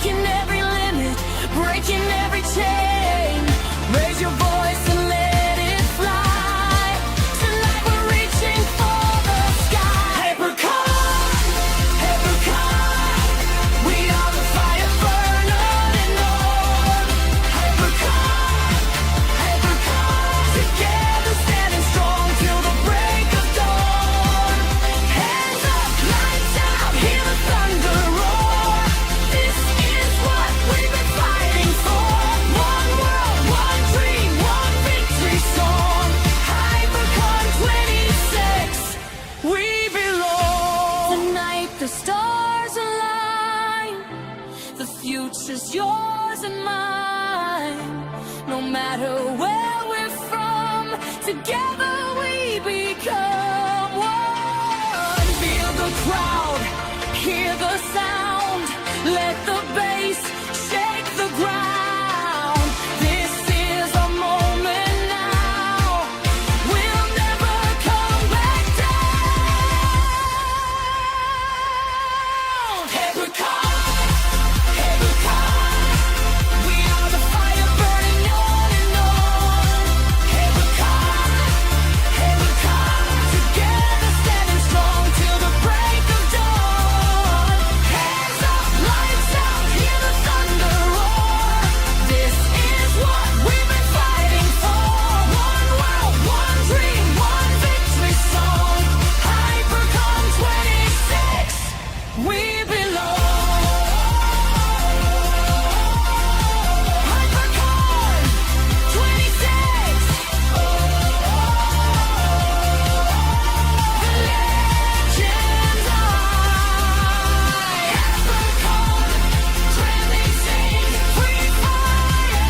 breaking every limit, breaking every chain. Raise your voice and let it fly. Tonight we're reaching for the sky. Apricot, apricot, we are the fire burning on. Apricot, apricot, together standing strong till the break of dawn. Hands up, lights out, hear the thunder roar. This is what we've been fighting for. One world, one dream, one victory song. Hypercon 26, we belong. Tonight the stars align. The future's yours and mine. No matter where we're from, together we become one. Feel the crowd, hear the sound. Let the bass shake the ground. This is a moment now. We'll never come back down. Apricot, apricot, we are the fire burning on and on. Apricot, apricot, together standing strong till the break of dawn. Hands up, lights out, hear the thunder roar. This is what we've been fighting for. One world, one dream, one victory song. Hypercon 26, we belong. Hypercon 26, the legends eye. Hypercon 26, free fire.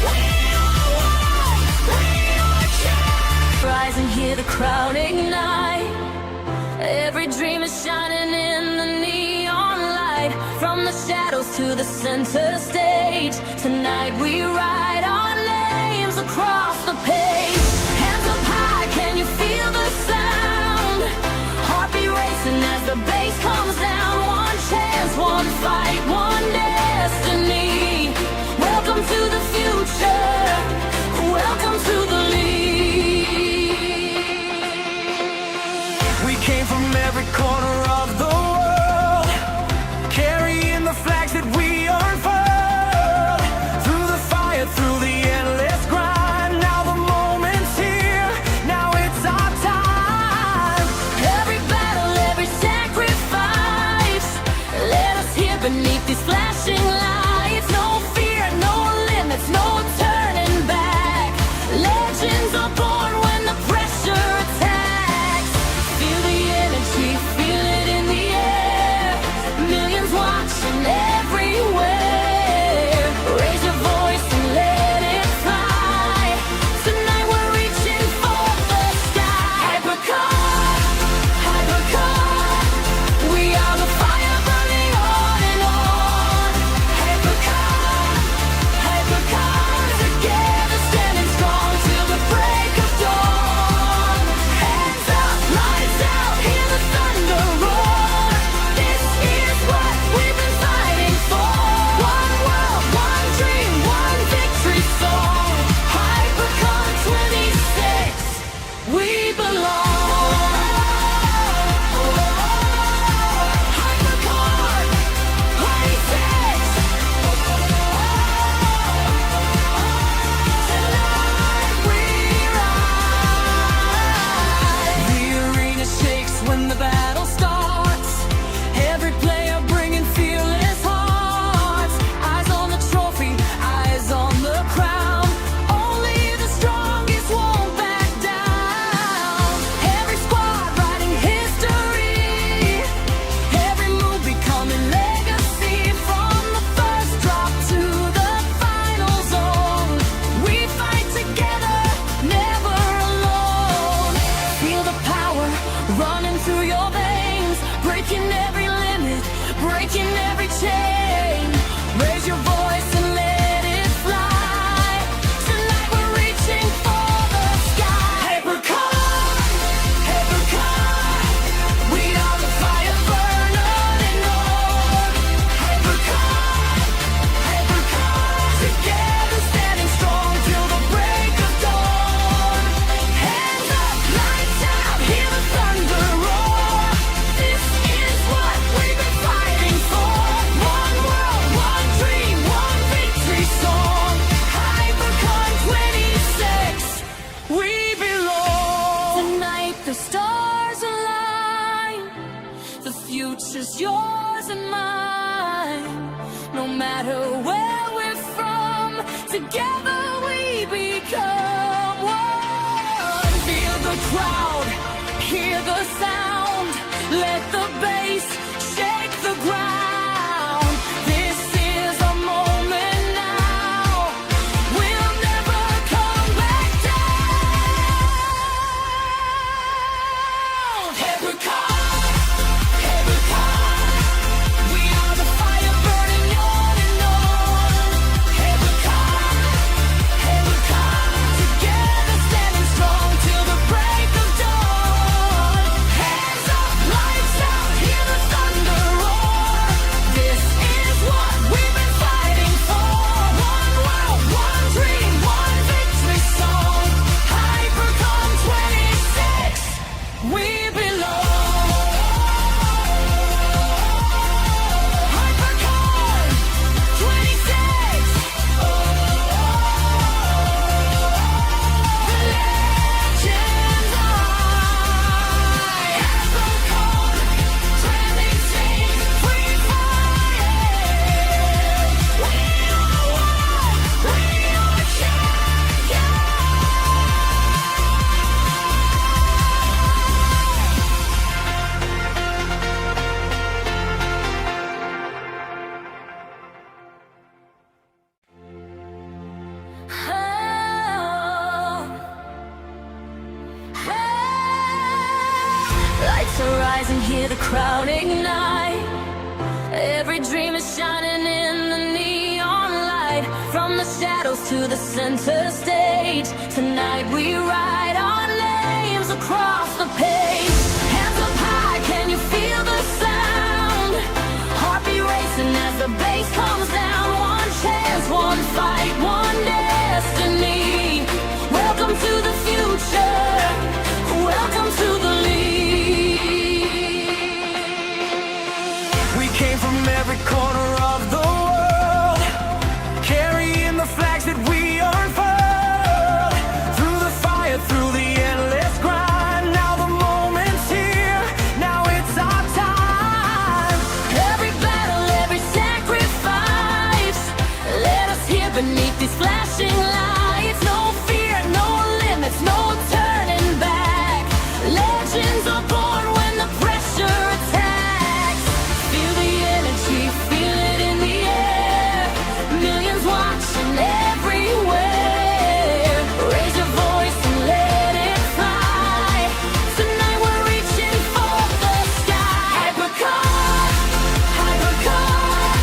We are one, we are champions. Rise and hear the crowd ignite. Every dream is shining in the neon light. From the shadows to the center stage. Tonight we write our names across the page. Hands up high, can you feel the sound? Heartbeat racing as the bass comes down. One chance, one fight, one destiny. Welcome to the future. Welcome to the lead. We came from every corner of the world, carrying the flags that we unfurled. Through the fire, through the endless grind. Now the moment's here, now it's our time. Every battle, every sacrifice, let us hear beneath these flashing lights. No fear, no limits, no turning back. Legends are born when the pressure attacks. Feel the energy, feel it in the air. Millions watching everywhere. Raise your voice and let it fly. Tonight we're reaching for the sky. Hypercon, hypercon, we are the fire burning on and on. Hypercon, hypercon, together standing strong till the break of dawn. Hands up, lights out, hear the thunder roar. This is what we've been fighting for. One world, one dream, one victory song. Hypercon 26, we belong. Hypercon 26, tonight we rise. The arena shakes when the battle starts. Every player bringing fearless hearts. Eyes on the trophy, eyes on the crown. Only the strongest won't back down. Every squad writing history. Every move becoming legacy. From the first drop to the final zone. We fight together, never alone. Feel the power running through your veins. Breaking every limit, breaking every chain. Raise your voice and let it fly. Tonight we're reaching for the sky. Apricot, apricot, we are the fire burning on. Apricot, The future's yours and mine. No matter where we're from, together we become one. Feel the crowd, hear the sound. Let the bass shake the ground. This is a moment now. We'll never come back down. Apricot, apricot, we are the fire burning on and on. Apricot, apricot, together standing strong till the break of dawn. Hands up, lights out, hear the thunder roar. This is what we've been fighting for. One world, one dream, one victory song. Hypercom 26, we belong. Hypercom 26, the legends I. Hypercom 26, free fire. We are one, we are Lights are rising, hear the crowd ignite. Every dream is shining in the neon light. From the shadows to the center stage, tonight we write our names across the page. Hands up high, can you feel the sound? Heartbeat racing as the bass comes down. One chance, one fight, one destiny. Welcome to the future. Welcome to the lead. We came from every corner of the world, carrying the flags that we unfurled. Through the fire, through the endless grind. Now the moment's here, now it's our time. Every battle, every sacrifice, let us hear beneath these flashing lights. No fear, no limits, no turning back. Legends are born when the pressure attacks. Feel the energy, feel it in the air. Millions watching everywhere. Raise your voice and let it fly. Tonight we're reaching for the sky. Hypercom, hypercom,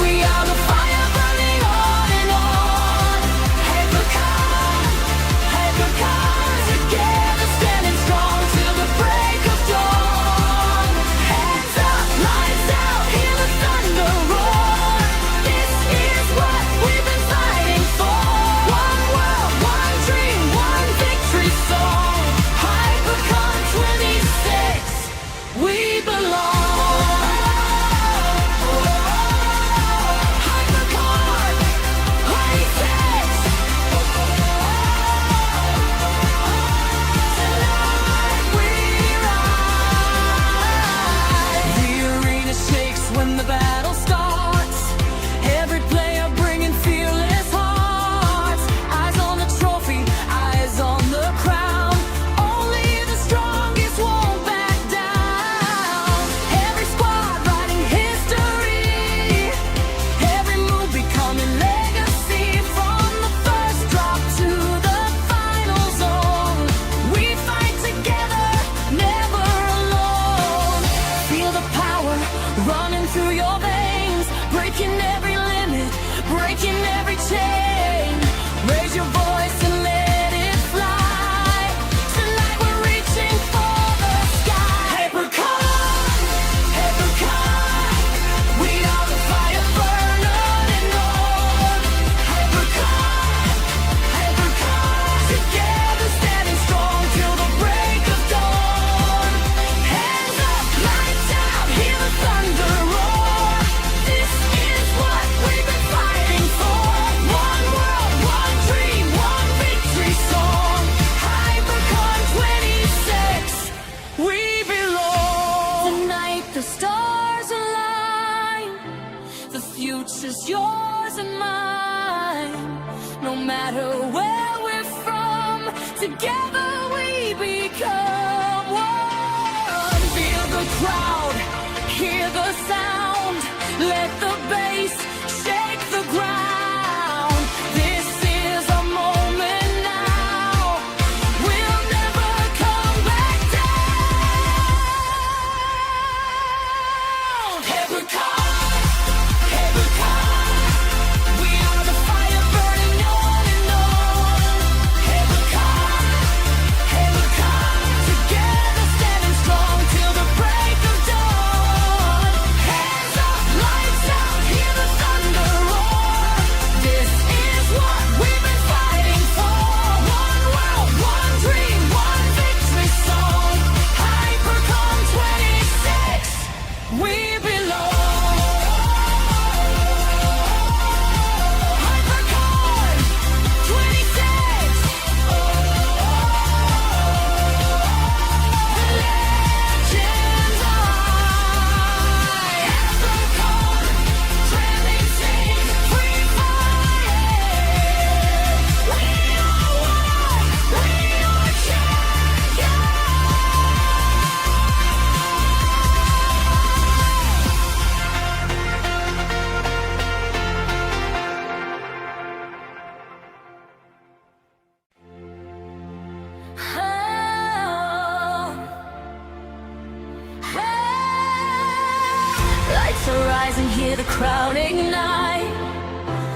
we are the fire burning on and on. Hypercom, hypercom, together standing strong till the break of dawn. Hands up, lights out, hear the thunder roar. This is what we've been fighting for. One world, one dream, one victory song. Hypercom 26, we belong. Hypercom 26, tonight we ride. The arena shakes when the battle starts. Every player bringing fearless hearts. Eyes on the trophy, eyes on the crown. Only the strongest won't back down. Every squad writing history. Every move becoming legacy. From the first drop to the final zone, we fight together, never alone. Feel the power running through your veins, breaking every limit, breaking every chain. Raise your voice and let it fly. Tonight we're reaching for the sky. Apricot, apricot, we are the fire burning and on. Apricot, apricot, together standing strong till the break of dawn. Hands up, lights out, hear the thunder roar. This is what we've been fighting for. One future's yours and mine. No matter where we're from, together we become one. Feel the crowd, hear the sound, let the bass shake the ground. This is a moment now, we'll never come back down. Apricot, apricot, we are the fire burning on and on. Apricot, apricot, together standing strong till the break of dawn. Hands up, lights out, hear the thunder roar. This is what we've been fighting for. One world, one dream, one victory song. Hypercom 26, we belong. Hypercom 26, the legends I. Hypercom, trending scene, free fire. We are one, we are Lights are rising, hear the crowd ignite.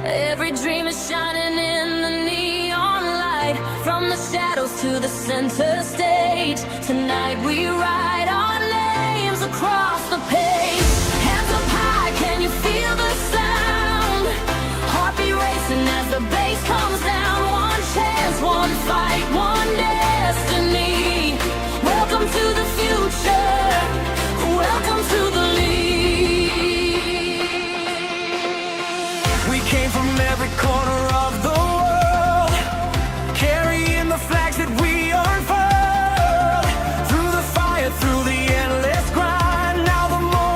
Every dream is shining in the neon light. From the shadows to the center stage, tonight we write our names across the page. Hands up high, can you feel the sound? Heartbeat racing as the bass comes down. One chance, one fight, one destiny. Welcome to the future, welcome to the lead. We came from every corner of the world, carrying the flags that we unfurled. Through the fire, through the endless grind, now the moment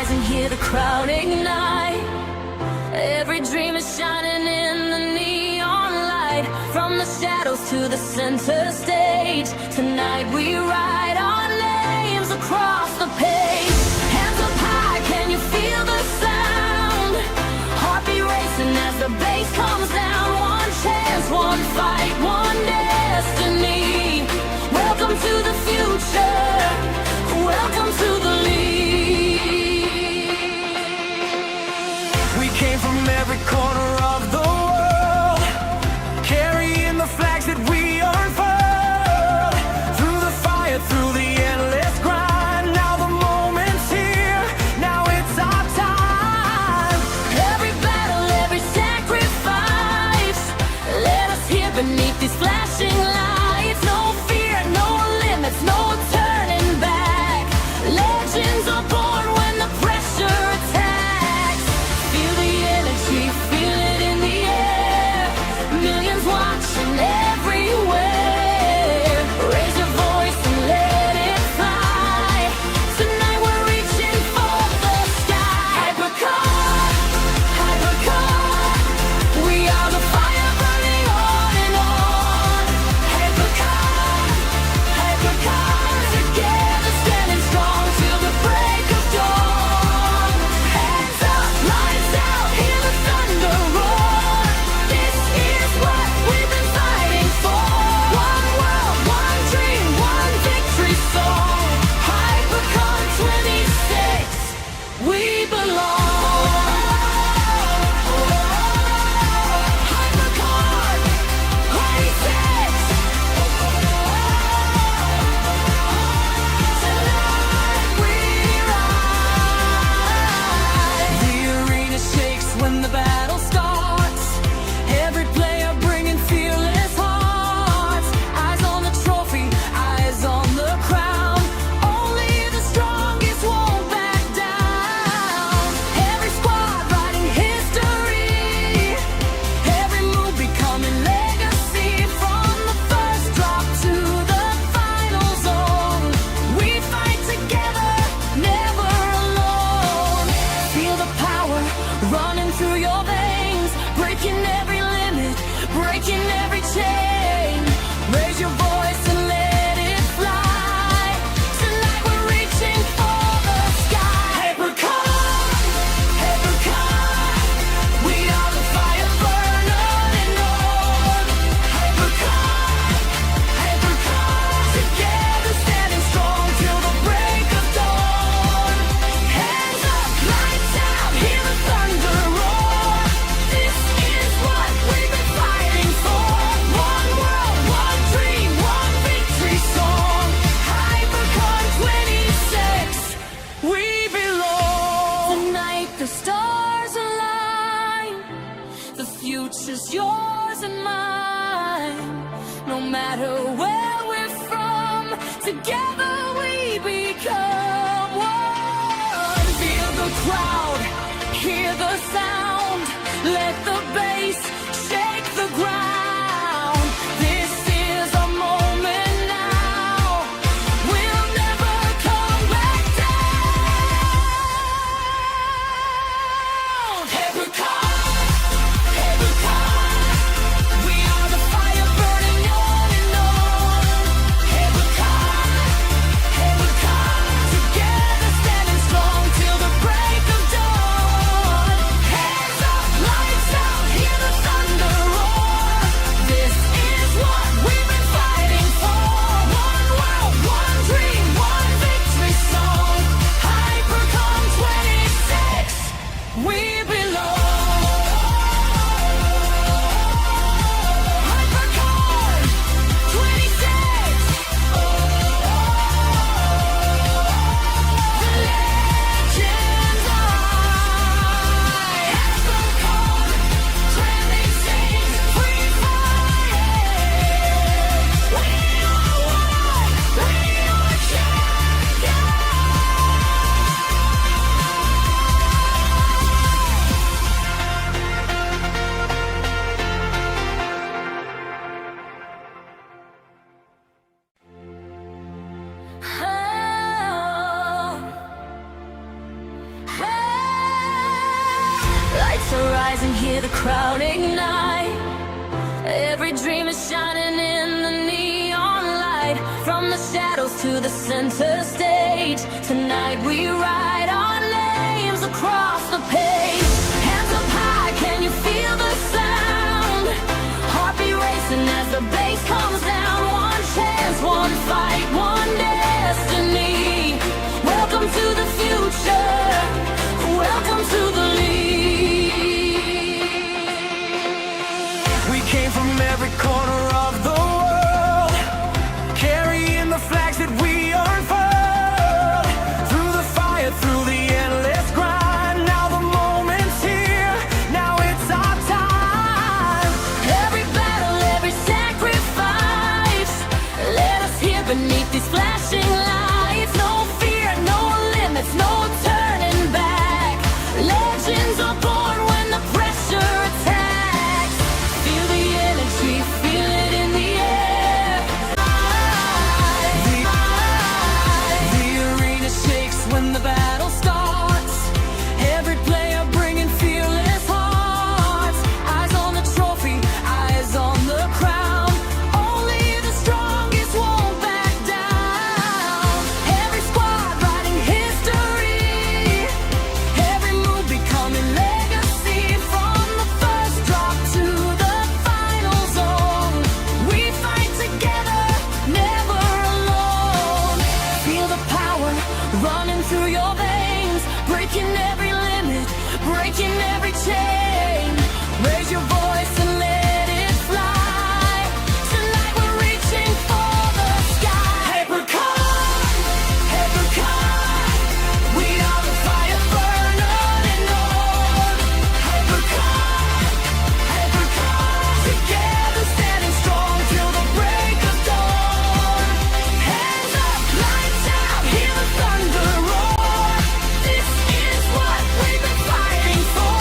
rise and hear the crowd ignite. Every dream is shining in the neon light. From the shadows to the center stage, tonight we write our names across the page. Hands up high, can you feel the sound? Heartbeat racing as the bass comes down. One chance, one fight, one destiny. Welcome to the future. Welcome to the league. We came from every corner of the world, carrying the flags that we unfurled. Through the fire, through the endless grind. Now the moment's here, now it's our time. Every battle, every sacrifice, let us hear beneath these flashing lights. No fear, no limits, no turning back. Legends are born when the pressure attacks. Feel the energy, feel it in the air. Millions watching everywhere. Raise your voice and let it fly. Tonight we're reaching for the sky. Hypercar, hypercar, we are the fire burning on and on. Hypercar, hypercar, together standing strong till the break of dawn. Hands up, lights out, hear the thunder roar. This is what we've been fighting for. One world, one dream, one victory song. Hypercar 26, we belong. Hypercar 26. Tonight we ride. The arena shakes when the battle starts. Every player bringing fearless hearts. Eyes on the trophy, eyes on the crown. Only the strongest won't back down. Every squad writing history. Every move becoming legacy. From the first drop to the final zone, we fight together, never alone. Feel the power running through your veins, breaking every limit, breaking every chain. Raise your voice and let it fly. Tonight we're reaching for the sky. Hypercar, hypercar, we are the fire burning and on. Hypercar, hypercar, together standing strong till the break of dawn. Hands up, lights out, hear the thunder roar. This is what we've been fighting for. One world, one dream, one victory song. Hypercar 26, we belong. Tonight the stars align. The future's yours and mine. No matter where we're from, together we become one. Feel the crowd, hear the sound. Let the bass shake the ground. This is a moment now. We'll never come back down. Hypercar, hypercar, we are the fire burning on and on. Hypercar, hypercar, together standing strong till the break of dawn. Hands up, lights out, hear the thunder roar. This is what we've been fighting for. One world, one dream, one victory song. Hypercar 26, we belong. Hypercar 26, the legends eye. Hypercar 26, free fire. We are one, we are champions. hear the crowd ignite. Every dream is shining in the neon light. From the shadows to the center stage, tonight we write our names across the page. Hands up high, can you feel the sound? Heartbeat racing as the bass comes down. One chance, one fight, one destiny. Welcome to the future. Welcome to the league. We came from every corner of the world, carrying the flags that we unfurled. Through the fire, through the endless grind. Now the moment's here, now it's our time. Every battle, every sacrifice, let us hear beneath these flashing lights. No fear, no limits, no turning back. Legends are born when the pressure attacks. Feel the energy, feel it in the air. The arena shakes when the battle starts. Every player bringing fearless hearts. Eyes on the trophy, eyes on the crown. Only the strongest won't back down. Every squad writing history. Every move becoming legacy. From the first drop to the final zone, we fight together, never alone. Feel the power running through your veins, breaking every limit, breaking every chain. Raise your voice and let it fly. Tonight we're reaching for the sky. Apricot, we are the fire burning on. Apricot, together standing strong till the break of dawn. Hands up, lights out, hear the thunder roar. This is what we've been fighting for.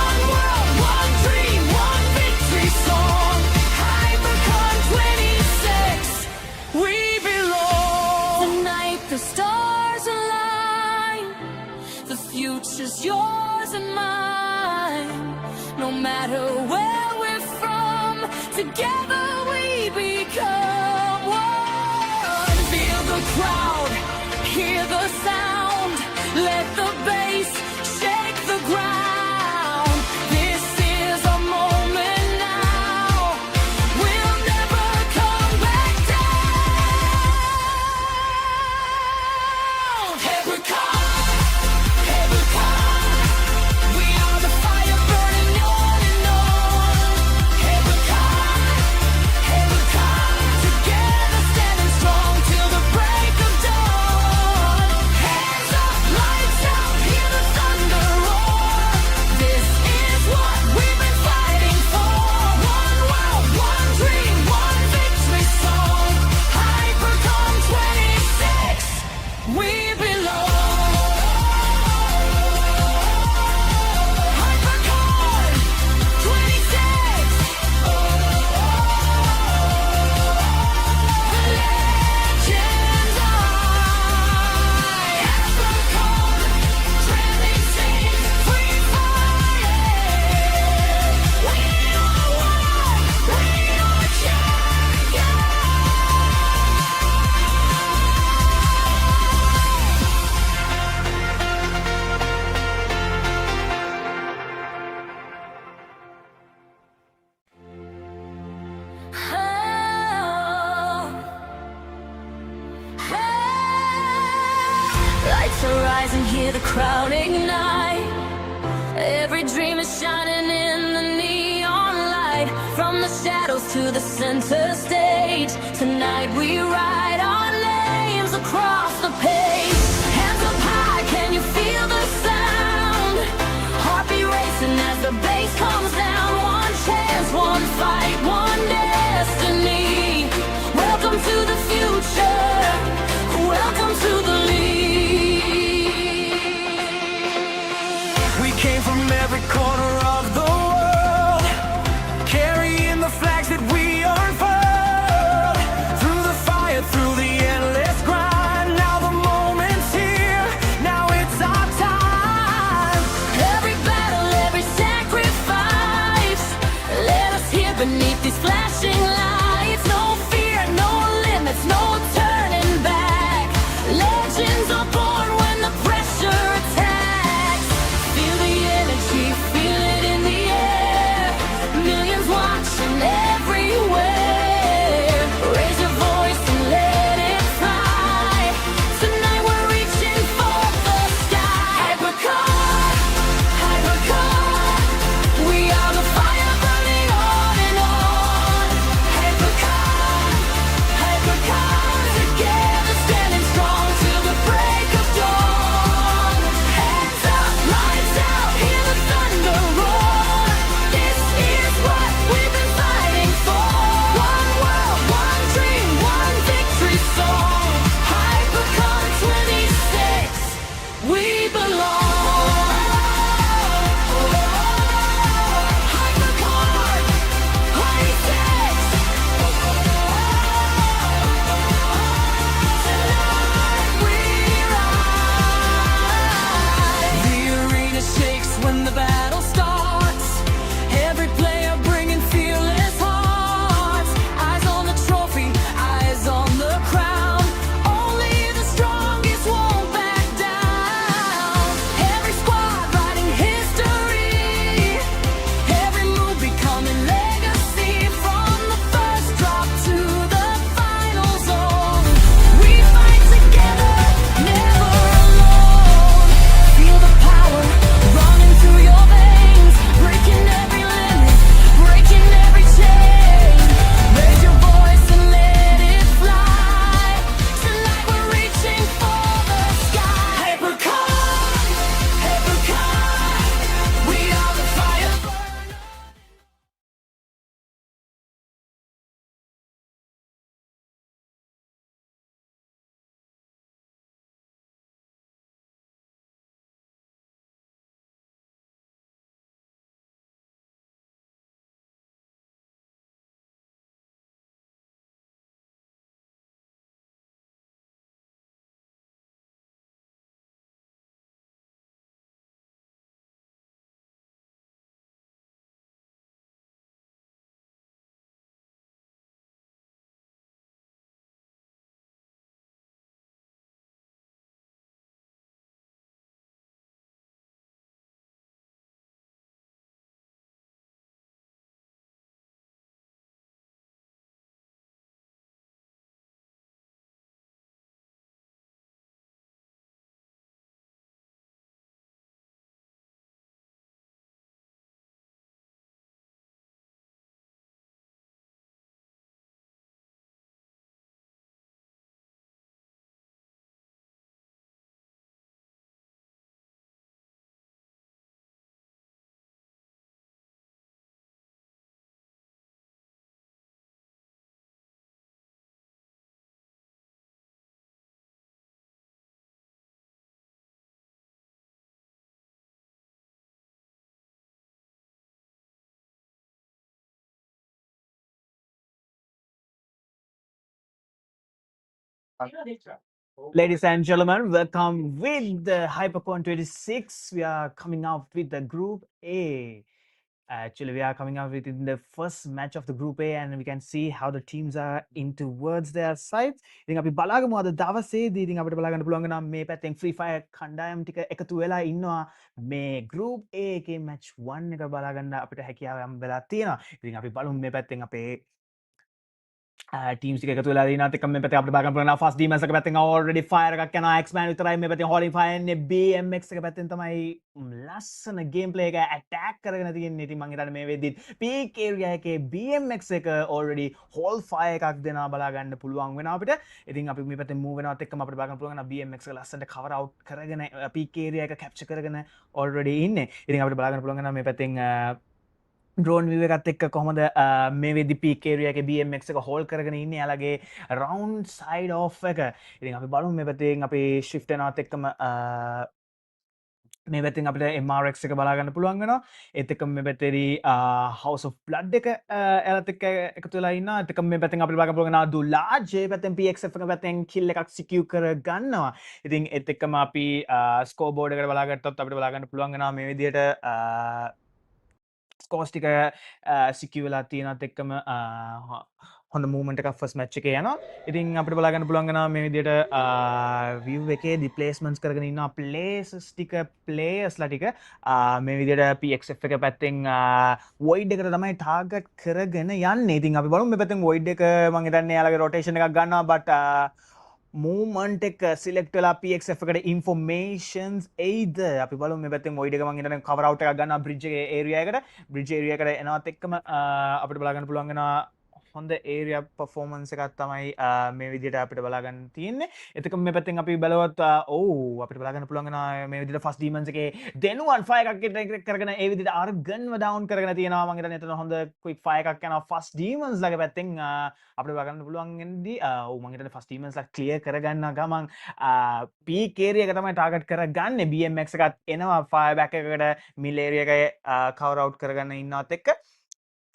One world, one dream, one victory song. Hypercon 26, we belong. Tonight the stars align. The future's yours and mine. No matter where we're from, together we become one. Feel the crowd, hear the sound. Let the bass shake the ground. This is a moment now. We'll never come back down. Apricot, we are the fire burning on and on. Apricot, together standing strong till the break of dawn. Hands up, lights out, hear the thunder roar. This is what we've been fighting for. One world, one dream, one victory song. Hypercon 26, we belong. Hypercon 26, the legends eye. Hypercon 26, free fire. We are one, we are champions. Lights are rising, hear the crowd ignite. Every dream is shining in the neon light. From the shadows to the center stage, tonight we write our names across the page. Hands up high, can you feel the sound? Heartbeat racing as the bass comes down. One chance, one fight, one destiny. Welcome to the future. Welcome to the league. We came from every corner of the world, carrying the flags that we unfurled. Through the fire, through the endless grind. Now the moment's here, now it's our time. Every battle, every sacrifice, Ladies and gentlemen, welcome with the HyperCon 26. We are coming out with the Group A. Actually, we are coming out with in the first match of the Group A, and we can see how the teams are in towards their sides. ඉතින් අපි බලාගමු අද දවසේදී ඉතින් අපිට බලාගන්න පුළුවන් නම් මේ පැත්තෙන් Free Fire කණ්ඩායම් ටික එකතු වෙලා ඉන්නවා මේ Group A එකේ match 1 එක බලාගන්න අපිට හැකියාව යම් වෙලා තියෙනවා. ඉතින් අපි බලමු මේ පැත්තෙන් අපේ ටීම්ස් එකතු වෙලා දිනන එක මේ පැත්තේ අපිට බලන්න පුළුවන් ෆස්ට් ඩීමන්ස් එක පැත්තෙන් already fire එකක් යනවා X-Man විතරයි මේ පැත්තෙන් holding fire එන්නේ BMX එක පැත්තෙන් තමයි ලස්සන ගේම් ප්ලේ එක ඇටැක් කරගෙන තියෙන්නේ ඉතින් මං හිතන්නේ මේ වෙද්දිත් peak area එකේ BMX එක already hold fire එකක් දෙනවා බලා ගන්න පුළුවන් වෙනවා අපිට ඉතින් අපි මේ පැත්තෙන් move වෙනවත් එක්කම අපිට බලන්න පුළුවන් BMX එක ලස්සනට cover out කරගෙන peak area එක capture කරගෙන already ඉන්නේ ඉතින් අපිට බලන්න පුළුවන් මේ පැත්තෙන් ඩ්‍රෝන් වීව එකත් එක්ක කොහොමද මේ වෙදි පීක් ඒරියා එකේ BMX එක හෝල්ඩ් කරගෙන ඉන්නේ යාලගේ රවුන්ඩ් සයිඩ් ඔෆ් එක. ඉතින් අපි බලමු මේ පැත්තෙන් අපි shift වෙනවත් එක්කම මේ පැත්තෙන් අපිට MRX එක බලා ගන්න පුළුවන් වෙනවා. ඒත් එක්කම මේ පැත්තේදී House of Blood එක එයාලත් එක්ක එකතු වෙලා ඉන්නවා. ඒත් එක්කම මේ පැත්තෙන් අපිට බලන්න පුළුවන් වෙනවා දුලාජ් මේ පැත්තෙන් PXF එක පැත්තෙන් kill එකක් secure කර ගන්නවා. ඉතින් ඒත් එක්කම අපි score board එකට බලා ගත්තොත් අපිට බලා ගන්න පුළුවන් වෙනවා මේ විදිහට ස්කෝස් ටික සිකියු වෙලා තියෙනත් එක්කම හොඳ මූවමන්ට් එකක් ෆස්ට් මැච් එකේ යනවා. ඉතින් අපිට බලා ගන්න පුළුවන් වෙනවා මේ විදිහට view එකේ රිප්ලේස්මන්ට්ස් කරගෙන ඉන්නවා ප්ලේසස් ටික ප්ලේයර්ස්ලා ටික මේ විදිහට PXF එක පැත්තෙන් void එකට තමයි ටාගට් කරගෙන යන්නේ. ඉතින් අපි බලමු මේ පැත්තෙන් void එක මම හිතන්නේ යාලගේ රොටේෂන් එකක් ගන්නවා but movement එක select වෙලා PXF එකට informations එයිද අපි බලමු මේ පැත්තෙන් void එක මම හිතන්නේ cover out එකක් ගන්නවා bridge එකේ area එකට bridge area එකට එනවත් එක්කම අපිට බලා ගන්න පුළුවන් වෙනවා හොඳ ඒරියා පර්ෆෝමන්ස් එකක් තමයි මේ විදිහට අපිට බලා ගන්න තියෙන්නේ. එතකොට මේ පැත්තෙන් අපි බලවත් අපිට බලා ගන්න පුළුවන් වෙනවා මේ විදිහට ෆස්ට් ඩීමන්ස් එකේ දෙනුවන් ෆයර් එකක් කරගෙන ඒ විදිහට අර්ගන්ව ඩවුන් කරගෙන තියෙනවා. මම හිතන්නේ එතන හොඳ ක්වික් ෆයර් එකක් යනවා ෆස්ට් ඩීමන්ස් ලගේ පැත්තෙන් අපිට බලා ගන්න පුළුවන් වෙනදී මම හිතන්නේ ෆස්ට් ඩීමන්ස් ලා ක්ලියර් කරගන්න ගමන් පීක් ඒරියා එක තමයි ටාගට් කරගන්නේ. BMX එකත් එනවා ෆයර් බෑක් එකකට මිල් ඒරියා එකේ කවර් අවුට් කරගන්න ඉන්නවත් එක්ක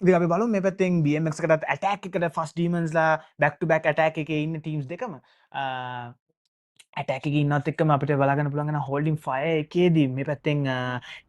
ඉතින් අපි බලමු මේ පැත්තෙන් BMX එකටත් ඇටැක් එකට ෆස්ට් ඩීමන්ස්ලා බැක් ටු බැක් ඇටැක් එකේ ඉන්න ටීම්ස් දෙකම ඇටැක් එකේ ඉන්නත් එක්කම අපිට බලා ගන්න පුළුවන් වෙන හෝල්ඩින් ෆයර් එකේදී මේ පැත්තෙන්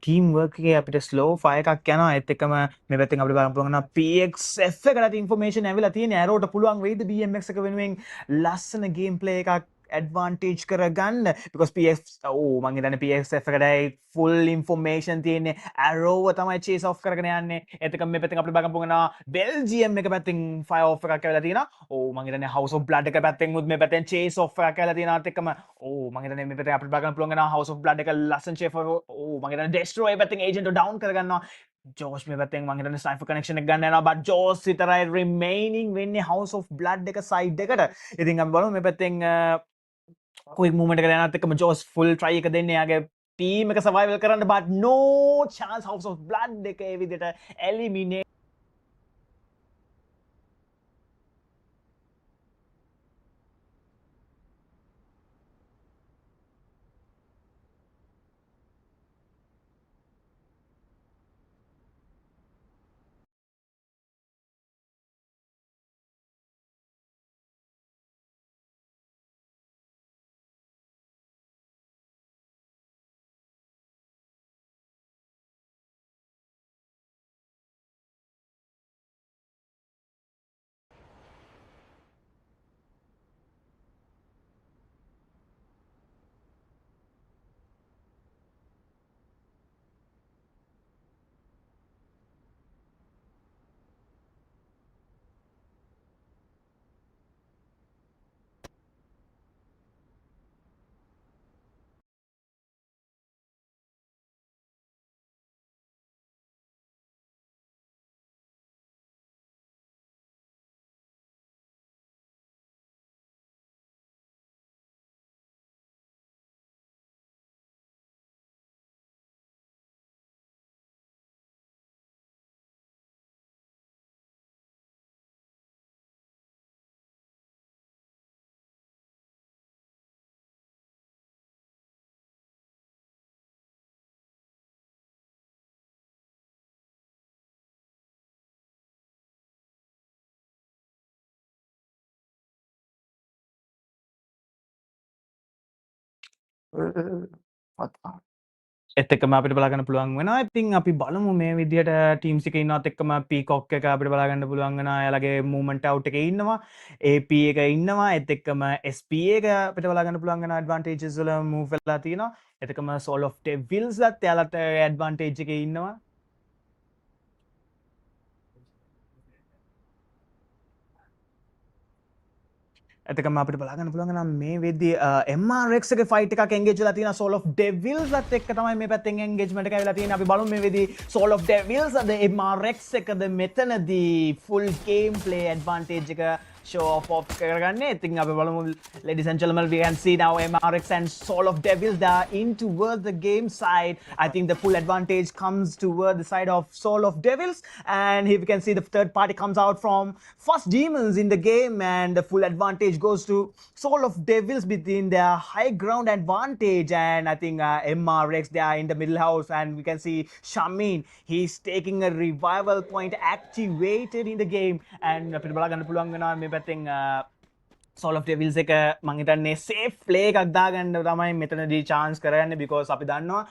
ටීම් වර්ක් එකේ අපිට ස්ලෝ ෆයර් එකක් යනවා ඒත් එක්කම මේ පැත්තෙන් අපිට බලන්න පුළුවන් වෙන PXF එකකට ඉන්ෆර්මේෂන් ඇවිල්ලා තියෙන ඇරෝට පුළුවන් වෙයිද BMX එක වෙනුවෙන් ලස්සන ගේම් ප්ලේ එකක් advantage කරගන්න because මං හිතන්නේ PXF එකටයි full information තියෙන්නේ arrow තමයි chase off කරගෙන යන්නේ එතක මේ පැත්තෙන් අපිට බලන්න පුළුවන් Belgium එක පැත්තෙන් fire off එකක් ඇවිල්ලා තියෙනවා මං හිතන්නේ House of Blood එක පැත්තෙන් උත් මේ පැත්තෙන් chase off එකක් ඇවිල්ලා තියෙනවත් එක්කම මං හිතන්නේ මේ පැත්තෙන් අපිට බලන්න පුළුවන් House of Blood එක ලස්සන chase off මං හිතන්නේ destroy පැත්තෙන් agent down කරගන්නවා ජෝස් මේ පැත්තෙන් මං හිතන්නේ sniper connection එක ගන්න යනවා but ජෝස් විතරයි remaining වෙන්නේ House of Blood එක side එකට ඉතින් අපි බලමු මේ පැත්තෙන් quick movement එක යනත් එක්කම ජෝස් full try එක දෙන්නේ යාගේ team එක survival කරන්න but no chance House of Blood එක ඒ විදිහට eliminate එතකම අපිට බලාගන්න පුළුවන් වෙනවා. ඉතින් අපි බලමු මේ විදිහට ටීම්ස් එකේ ඉන්නවත් එක්කම පීකොක් එක අපිට බලාගන්න පුළුවන් වෙනවා. එයාලගේ මූවමන්ට් අවුට් එකේ ඉන්නවා. AP එක ඉන්නවා. ඒත් එක්කම SP එක අපිට බලාගන්න පුළුවන් වෙනවා. ඇඩ්වාන්ටේජස් වල මූව් වෙලා තියෙනවා. එතකම සෝල් ඔෆ් ඩෙවිල්ස් ලත් එයාලට ඇඩ්වාන්ටේජ් එකේ ඉන්නවා. එතකම අපිට බලාගන්න පුළුවන් නම් මේ වෙද්දී MRX එකේ ෆයිට් එකක් එන්ගේජ් වෙලා තියෙනවා Soul of Devils ලත් එක්ක තමයි මේ පැත්තෙන් එන්ගේජ්මන්ට් එක ඇවිල්ලා තියෙන්නේ. අපි බලමු මේ වෙද්දී Soul of Devils අද MRX එකද මෙතනදී full game play advantage එක show off කරගන්නේ. ඉතින් අපි බලමු ladies and gentlemen, we can see now MRX and Soul of Devils, they are in towards the game side. I think the full advantage comes toward the side of Soul of Devils, and here we can see the third party comes out from first demons in the game, and the full advantage goes to Soul of Devils within their high ground advantage. And I think MRX, they are in the middle house, and we can see Shamin, he's taking a revival point activated in the game, and අපිට බලාගන්න පුළුවන් වෙනවා මේ පැත්තෙන් Soul of Devils එක මං හිතන්නේ safe play එකක් දාගන්න තමයි මෙතනදී chance කරගන්නේ, because අපි දන්නවා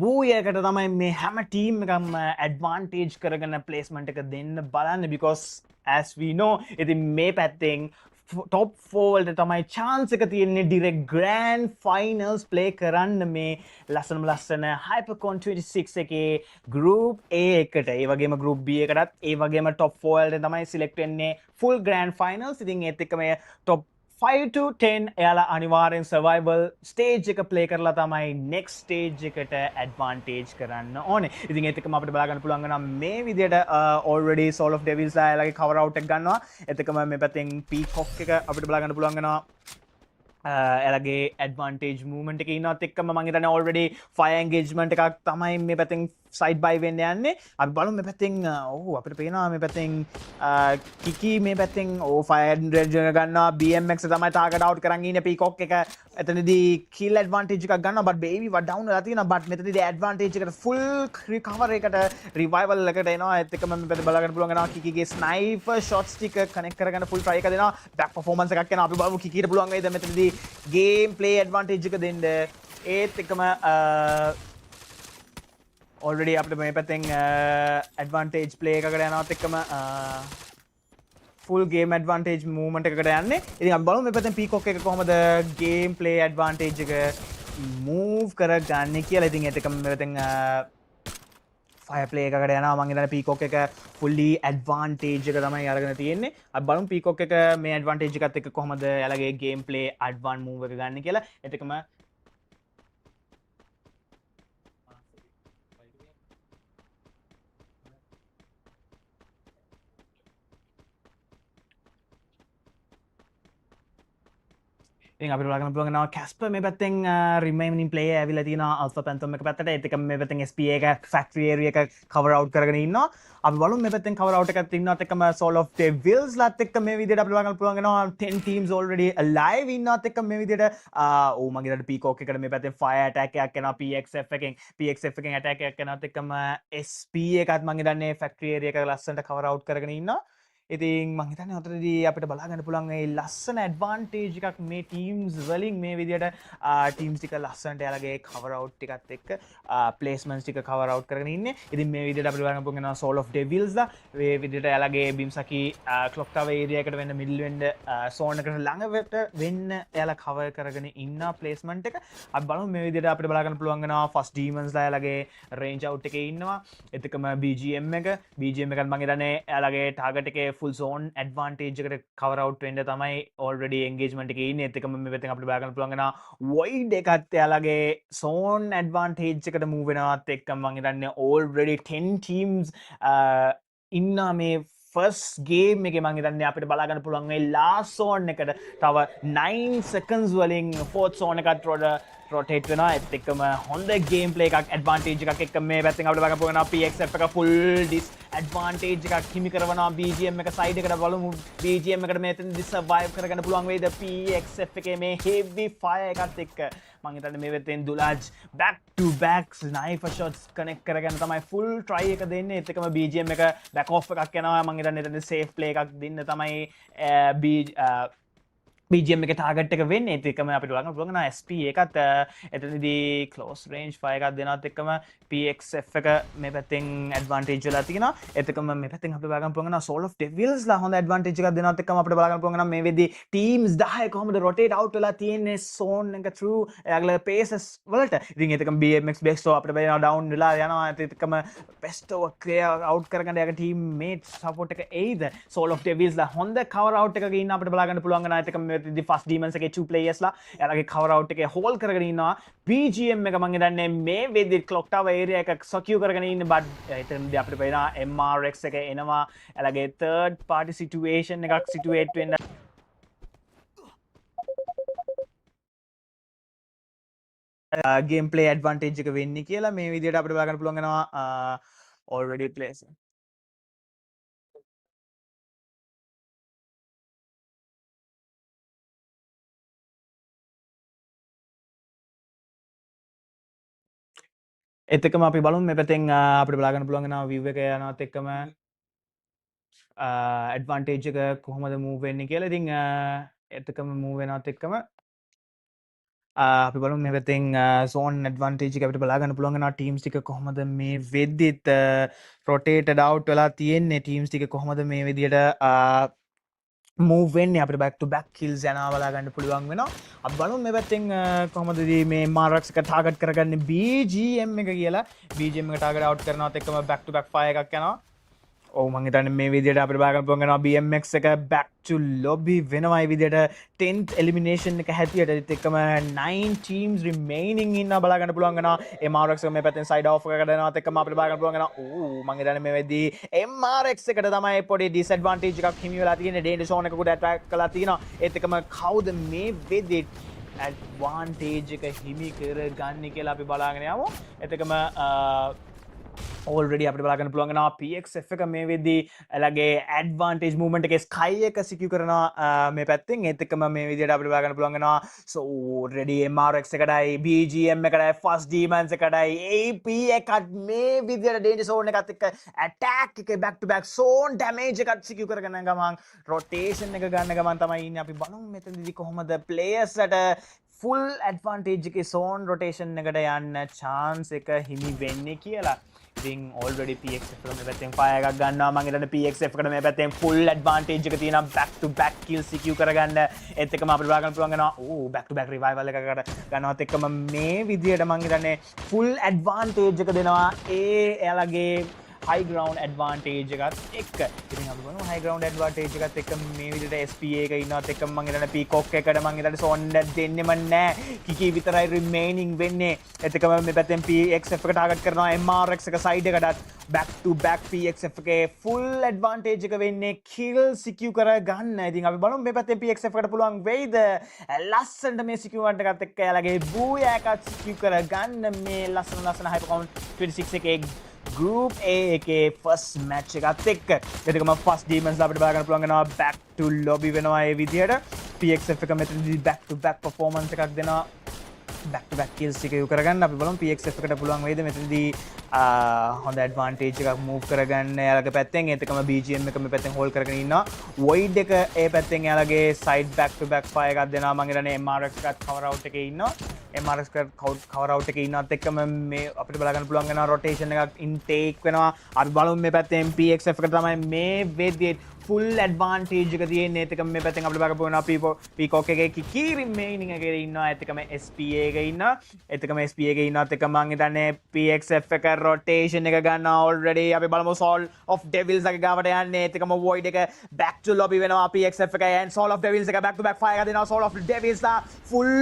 Booyah එකට තමයි මේ හැම ටීම් එකම advantage කරගෙන placement එක දෙන්න බලන්නේ, because as we know ඉතින් මේ පැත්තෙන් top 4 වලට තමයි chance එක තියෙන්නේ direct grand finals play කරන්න මේ ලස්සන Hypercon 26 එකේ group A එකට, ඒ වගේම group B එකටත්, ඒ වගේම top 4 වලට තමයි select වෙන්නේ full grand finals. ඉතින් ඒත් එක්ක මේ top 5 to 10 එයාලා අනිවාර්යෙන් survival stage එක play කරලා තමයි next stage එකට advantage කරන්න ඕනේ. ඉතින් ඒත් එක්කම අපිට බලා ගන්න පුළුවන් වෙනවා මේ විදිහට already Soul of Devils එයාලගේ cover out එක ගන්නවා. ඒත් එක්කම මේ පැත්තෙන් Peacock එක අපිට බලා ගන්න පුළුවන් වෙනවා එයාලගේ advantage movement එකේ ඉන්නවත් එක්කම මම හිතන්නේ already fire engagement එකක් තමයි මේ පැත්තෙන් side by වෙන්න යන්නේ. අපි බලමු මේ පැත්තෙන් අපිට පේනවා මේ පැත්තෙන් කිකි මේ පැත්තෙන් fire engagement ගන්නවා. BMX තමයි target out කරන් ඉන්නේ. Peacock එක එතනදී kill advantage එකක් ගන්නවා, but baby වත් down වෙලා තියෙනවා. but මෙතනදී advantage එකට full recover එකට revival එකට එනවා. ඒත් එක්කම මේ පැත්තේ බලා ගන්න පුළුවන් වෙනවා කිකිගේ sniper shots ටික connect කරගන්න full try එක දෙනවා. back performance එකක් එනවා. අපි බලමු කිකිට පුළුවන් වේද මෙතනදී game play advantage එක දෙන්න. ඒත් එක්කම already අපිට මේ පැත්තෙන් advantage play එකකට යනවත් එක්කම full game advantage movement එකකට යන්නේ. ඉතින් අපි බලමු මේ පැත්තෙන් Peacock එක කොහොමද game play advantage එක move කරගන්නේ කියලා. ඉතින් ඒත් එක්කම මේ පැත්තෙන් fire play එකකට යනවා. මම හිතන්නේ Peacock එක fully advantage එක තමයි අරගෙන තියෙන්නේ. අපි බලමු Peacock එක මේ advantage එකත් එක්ක කොහොමද එයාලගේ game play advance move එක ගන්න කියලා. ඒත් එක්කම ඉතින් අපිට බලන්න පුළුවන් වෙනවා Casper මේ පැත්තෙන් remaining player ඇවිල්ලා තියෙනවා Alpha Phantom එක පැත්තට. ඒත් එක්කම මේ පැත්තෙන් SPA එක factory area එක cover out කරගෙන ඉන්නවා. අපි බලමු මේ පැත්තෙන් cover out එකක් ඉන්නවත් එක්කම Soul of Devils ලත් එක්ක මේ විදිහට අපිට බලන්න පුළුවන් වෙනවා 10 teams already alive ඉන්නවත් එක්ක මේ විදිහට මගේ හිතට Peacock එකට මේ පැත්තෙන් fire attack එකක් එනවා PXF එකෙන් attack එකක් එනවත් එක්කම SP එකත් මම හිතන්නේ factory area එක ලස්සනට cover out කරගෙන ඉන්නවා. ඉතින් මං හිතන්නේ අතරදී අපිට බලා ගන්න පුළුවන් මේ ලස්සන ඇඩ්වාන්ටේජ් එකක් මේ ටීම්ස් වලින් මේ විදියට ටීම්ස් ටික ලස්සනට එයාලගේ කවර් අවුට් ටිකත් එක්ක ප්ලේස්මන්ට්ස් ටික කවර් අවුට් කරගෙන ඉන්නේ. ඉතින් මේ විදියට අපිට බලන්න පුළුවන් වෙනවා Soul of Devils ලා මේ විදියට එයාලගේ බිම්සකි ක්ලොක් ටවර් ඒරියා එකට වෙන්න මිඩල් වෙන්න සෝන් එකට ළඟට වෙන්න එයාලා කවර් කරගෙන ඉන්න ප්ලේස්මන්ට් එක. අපි බලමු මේ විදියට අපිට බලා ගන්න පුළුවන් වෙනවා ෆස්ට් ඩීමන්ස් ලා එයාලගේ රේන්ජ් අවුට් එකේ ඉන්නවා. එතකම BGM එකත් මං හිතන්නේ එයාලගේ ටාගට් එකේ full zone advantage එකට cover out වෙන්න තමයි already engagement එකේ ඉන්නේ. ඒත් එක්කම මේ පැත්තෙන් අපිට බලා ගන්න පුළුවන් වෙනවා wide එකත් එයාලගේ zone advantage එකට move වෙනවත් එක්කම මම හිතන්නේ already 10 teams ඉන්න මේ first game එකේ මම හිතන්නේ අපිට බලා ගන්න පුළුවන් මේ last zone එකට තව 9 seconds වලින් fourth zone එකත් rotate වෙනවා. ඒත් එක්කම හොඳ game play එකක් advantage එකක් එක්ක මේ පැත්තෙන් අපිට බලන්න පුළුවන් වෙනවා PXF එක full disadvantage එකක් හිමි කරනවා. BGM එක side එකට බලමු. BGM එකට මෙතනදී survive කරගන්න පුළුවන් වේද PXF එකේ මේ heavy fire එකත් එක්ක. මම හිතන්නේ මේ පැත්තෙන් Dulaj back to back sniper shots connect කරගෙන තමයි full try එක දෙන්නේ. ඒත් එක්කම BGM එක back off එකක් යනවා. මම හිතන්නේ එතන safe play එකක් දෙන්න තමයි BGM එක ටාගට් එක වෙන්නේ ඒත් එක්කම අපිට බලන්න පුළුවන් නා SP එකත් එතනදී close range fire එකක් දෙනවත් එක්කම PXF එක මේ පැත්තෙන් advantage වෙලා තියෙනවා ඒත් එක්කම මේ පැත්තෙන් අපිට බලන්න පුළුවන් නා Soul of Devils ලා හොඳ advantage එකක් දෙනවත් එක්කම අපිට බලන්න පුළුවන් නා මේ වෙද්දී teams 10 කොහොමද rotate out වෙලා තියෙන්නේ zone එක through එයාගේ paces වලට ඉතින් ඒත් එක්කම BMX Besto අපිට බලනවා down වෙලා යනවා ඒත් එක්කම Besto clear out කරගන්න එයාගේ team mates support එක එයිද Soul of Devils ලා හොඳ cover out එකක ඉන්න අපිට බලන්න පුළුවන් නා ඒත් එක්කම the first demons එකේ 2 players ලා එයාලගේ cover out එකේ hold කරගෙන ඉන්නවා BGM එක මම හිතන්නේ මේ වෙද්දි clock tower area එක secure කරගෙන ඉන්න but එතනදී අපිට පේනවා MRX එක එනවා එයාලගේ third party situation එකක් situate වෙන්න gameplay advantage එක වෙන්නේ කියලා මේ විදිහට අපිට බලන්න පුළුවන් වෙනවා already plays එතකම අපි බලමු මේ පැත්තෙන් අපිට බලා ගන්න පුළුවන් වෙනවා view එක යනවත් එක්කම advantage එක කොහොමද move වෙන්නේ කියලා. ඉතින් එතකම move වෙනවත් එක්කම අපි බලමු මේ පැත්තෙන් zone advantage එක අපිට බලා ගන්න පුළුවන් වෙනවා teams ටික කොහොමද මේ වෙද්දිත් rotated out වෙලා තියෙන්නේ teams ටික කොහොමද මේ විදියට move වෙන්නේ අපිට back to back kills යනවා බලා ගන්න පුළුවන් වෙනවා. අපි බලමු මේ පැත්තෙන් කොහොමද මේ MRX එක target කරගන්නේ BGM එක කියලා. BGM එක target out කරනවත් එක්කම back to back fire එකක් යනවා. ඔව් මං හිතන්නේ මේ විදියට අපිට බලා ගන්න පුළුවන් වෙනවා BMX එක back to lobby වෙනවා මේ විදියට 10th elimination එක හැටියට ඒත් එක්කම 9 teams remaining ඉන්නවා බලා ගන්න පුළුවන් වෙනවා MRX එක මේ පැත්තෙන් side off එකකට දෙනවත් එක්කම අපිට බලා ගන්න පුළුවන් වෙනවා ඕ මං හිතන්නේ මේ වෙද්දී MRX එකට තමයි පොඩි disadvantage එකක් හිමි වෙලා තියෙන්නේ danger zone එකකට attack කළා තියෙනවා ඒත් එක්කම කවුද මේ වෙද්දී advantage එක හිමි කරගන්නේ කියලා අපි බලාගෙන යමු ඒත් එක්කම already අපිට බලාගන්න පුළුවන් වෙනවා PXF එක මේ වෙද්දී එයාලගේ advantage movement එකේ sky එක secure කරනවා මේ පැත්තෙන් ඒත් එක්කම මේ විදියට අපිට බලාගන්න පුළුවන් වෙනවා so already MRX එකටයි BGM එකටයි first demons එකටයි AP එකත් මේ විදියට danger zone එකත් එක්ක attack එකේ back to back zone damage එකත් secure කරගෙන ගමන් rotation එක ගන්න ගමන් තමයි ඉන්නේ අපි බලමු මෙතනදී කොහොමද players ට full advantage එකේ zone rotation එකට යන්න chance එක හිමි වෙන්නේ කියලා ඉතින් already PXF එක මේ පැත්තෙන් fire එකක් ගන්නවා මම හිතන්නේ PXF එකට මේ පැත්තෙන් full advantage එක තියෙනවා back to back kill secure කරගන්න ඒත් එක්කම අපිට බලන්න පුළුවන් වෙනවා ඕ back to back revival එකකට ගන්නවත් එක්කම මේ විදියට මම හිතන්නේ full advantage එක දෙනවා එයාලගේ high ground advantage එකත් එක්ක ඉතින් අපි බලමු high ground advantage එකත් එක්ක මේ විදිහට SPA එක ඉන්නවත් එක්ක මම හිතන්නේ peacock එකට මම හිතන්නේ sonde දෙන්නෙම නැහැ kiki විතරයි remaining වෙන්නේ ඒත් එක්කම මේ පැත්තෙන් PXF එක target කරනවා MRX එක side එකටත් back to back PXF එකේ full advantage එක වෙන්නේ kill secure කර ගන්න. ඉතින් අපි බලමු මේ පැත්තෙන් PXF එකට පුළුවන් වෙයිද ලස්සනට මේ secure එකත් එක්ක එයාලගේ Booyah එකත් secure කර ගන්න මේ ලස්සන hyper count 26 එකේ Group A එකේ first match එකත් එක්ක එතකම first demons අපිට බලා ගන්න පුළුවන් වෙනවා back to lobby වෙනවා ඒ විදියට PXF එක මෙතනදී back to back performance එකක් දෙනවා back to back kills එක යො කරගන්න අපි බලමු PXF එකට පුළුවන් වේද මෙතනදී හොඳ advantage එකක් move කරගන්න එයාලගේ පැත්තෙන් ඒත් එකම BGM එක මේ පැත්තෙන් hold කරගෙන ඉන්නවා void එක ඒ පැත්තෙන් එයාලගේ side back to back fire එකක් දෙනවා මම හිතන්නේ MRX එකත් cover out එකේ ඉන්නවා MRX cover out එකේ ඉන්නවත් එක්කම මේ අපිට බලා ගන්න පුළුවන් වෙනවා rotation එකක් intake වෙනවා අපි බලමු මේ පැත්තෙන් PXF එකට තමයි මේ වෙද්දී full advantage එක තියෙන්නේ ඒත් එකම මේ පැත්තෙන් අපිට බලන්න පුළුවන් peacock එකේ kiki remaining එකේ ඉන්නවා ඒත් එකම SPA එකේ ඉන්නවා ඒත් එකම SPA එකේ ඉන්නවත් එක්කම මම හිතන්නේ PXF එක rotation එක ගන්නවා already අපි බලමු Soul of Devils එක ගාවට යන්නේ ඒත් එකම void එක back to lobby වෙනවා PXF එක and Soul of Devils එක back to back fire එක දෙනවා Soul of Devils ලා full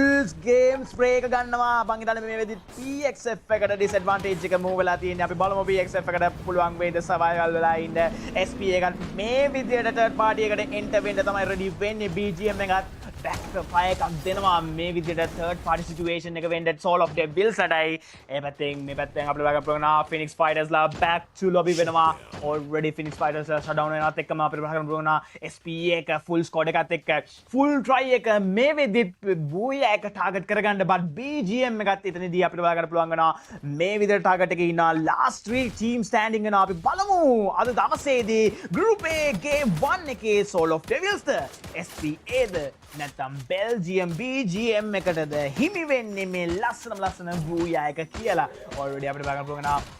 game spray එක ගන්නවා මං හිතන්නේ මේ වෙද්දි PXF එකට disadvantage එක move වෙලා තියෙන්නේ අපි බලමු PXF එකට පුළුවන් වේද survival වෙලා ඉන්න SPA එකත් මේ විදියට third party එකට enter වෙන්න තමයි ready වෙන්නේ BGM එකත් back to fire එකක් දෙනවා මේ විදියට third party situation එක වෙන්න Soul of Devils අඩයි ඒ පැත්තෙන් මේ පැත්තෙන් අපිට බලන්න පුළුවන් Phoenix Fighters ලා back to lobby වෙනවා already Phoenix Fighters ලා shutdown වෙනවත් එක්කම අපිට බලන්න පුළුවන් SPA එක full squad එකත් එක්ක full try එක මේ වෙද්දි Booyah එක target කරගන්න but BGM එකත් එතනදී අපිට බලන්න පුළුවන් වෙනවා මේ විදියට target එකේ ඉන්න last 3 team standing වෙනවා අපි බලමු අද දවසේදී group A game 1 එකේ Soul of Devils the SPA ද නැත්තම් බෙල්ජියම් BGM එකටද හිමි වෙන්නේ මේ ලස්සන බූයා එක කියලා already අපිට බලන්න පුළුවන්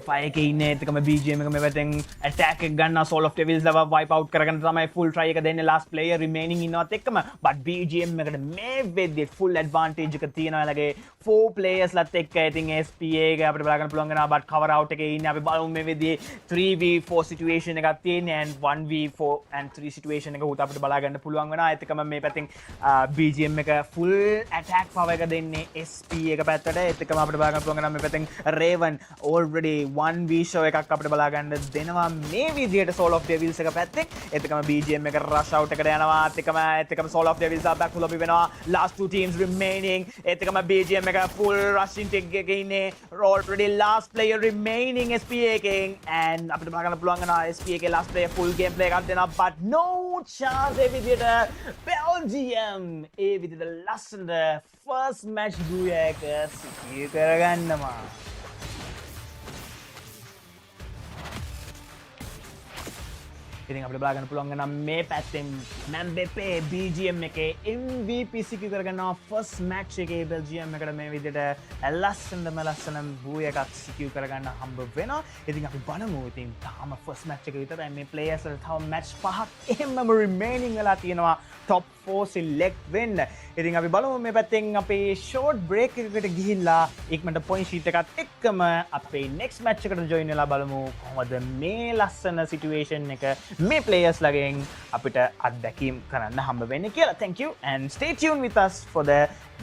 ෆයර් එකේ ඉන්නේ එතකම BGM එක මේ පැත්තෙන් attack එක ගන්න soul of devils ලව wipe out කරගෙන තමයි full try එක දෙන්නේ last player remaining ඉන්නවත් එක්කම but BGM එකට මේ වෙද්දි full advantage එක තියෙනවා ළගේ 4 players ලත් එක්ක ඉතින් SPA එක අපිට බලන්න පුළුවන් වෙනවා but cover out එකේ ඉන්නේ අපි බලමු මේ වෙද්දි 3v4 situation එකක් තියෙන්නේ and 1v4 and 3 situation එක උත අපිට බලා ගන්න පුළුවන් වෙනවා එතකම මේ පැත්තෙන් BGM එක full attack power එක දෙන්නේ SPA එක පැත්තට එතකම අපිට බලා ගන්න පුළුවන් වෙනවා මේ පැත්තෙන් Raven already 1v show එකක් අපිට බලා ගන්න දෙනවා මේ විදියට soul of devils එක පැත්තෙන් එතකම BGM එක rush out එකට යනවා එතකම soul of devils back full lobby වෙනවා last two teams remaining එතකම BGM එක full rushing take එකේ ඉන්නේ already last player remaining SPA එකෙන් and අපිට බලා ගන්න පුළුවන් වෙනවා SPA එකේ last player full game play එකක් දෙනවා but no chance ඒ විදියට Belgium ඒ විදියට ලස්සන first match Booyah එක secure කරගන්නවා ඉතින් අපිට බලා ගන්න පුළුවන් නම් මේ පැත්තෙන් Mbappe BGM එකේ MVP secure කරගන්නවා first match එකේ Belgium එකට මේ විදිහට ලස්සන Booyah එකක් secure කරගන්න හම්බ වෙනවා. ඉතින් අපි බලමු ඉතින් තාම first match එක විතරයි මේ players වල තව match 5ක් එහෙමම remaining වෙලා තියෙනවා top 4 select වෙන්න. ඉතින් අපි බලමු මේ පැත්තෙන් අපේ short break එකකට ගිහිල්ලා ඉක්මනට point sheet එකත් එක්කම අපේ next match එකට join වෙලා බලමු කොහොමද මේ ලස්සන situation එක මේ players ලගෙන් අපිට අත්දැකීම් කරන්න හම්බ වෙන්නේ කියලා. Thank you and stay tuned with us for the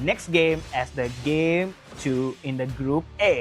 next game as the game 2 in the group A.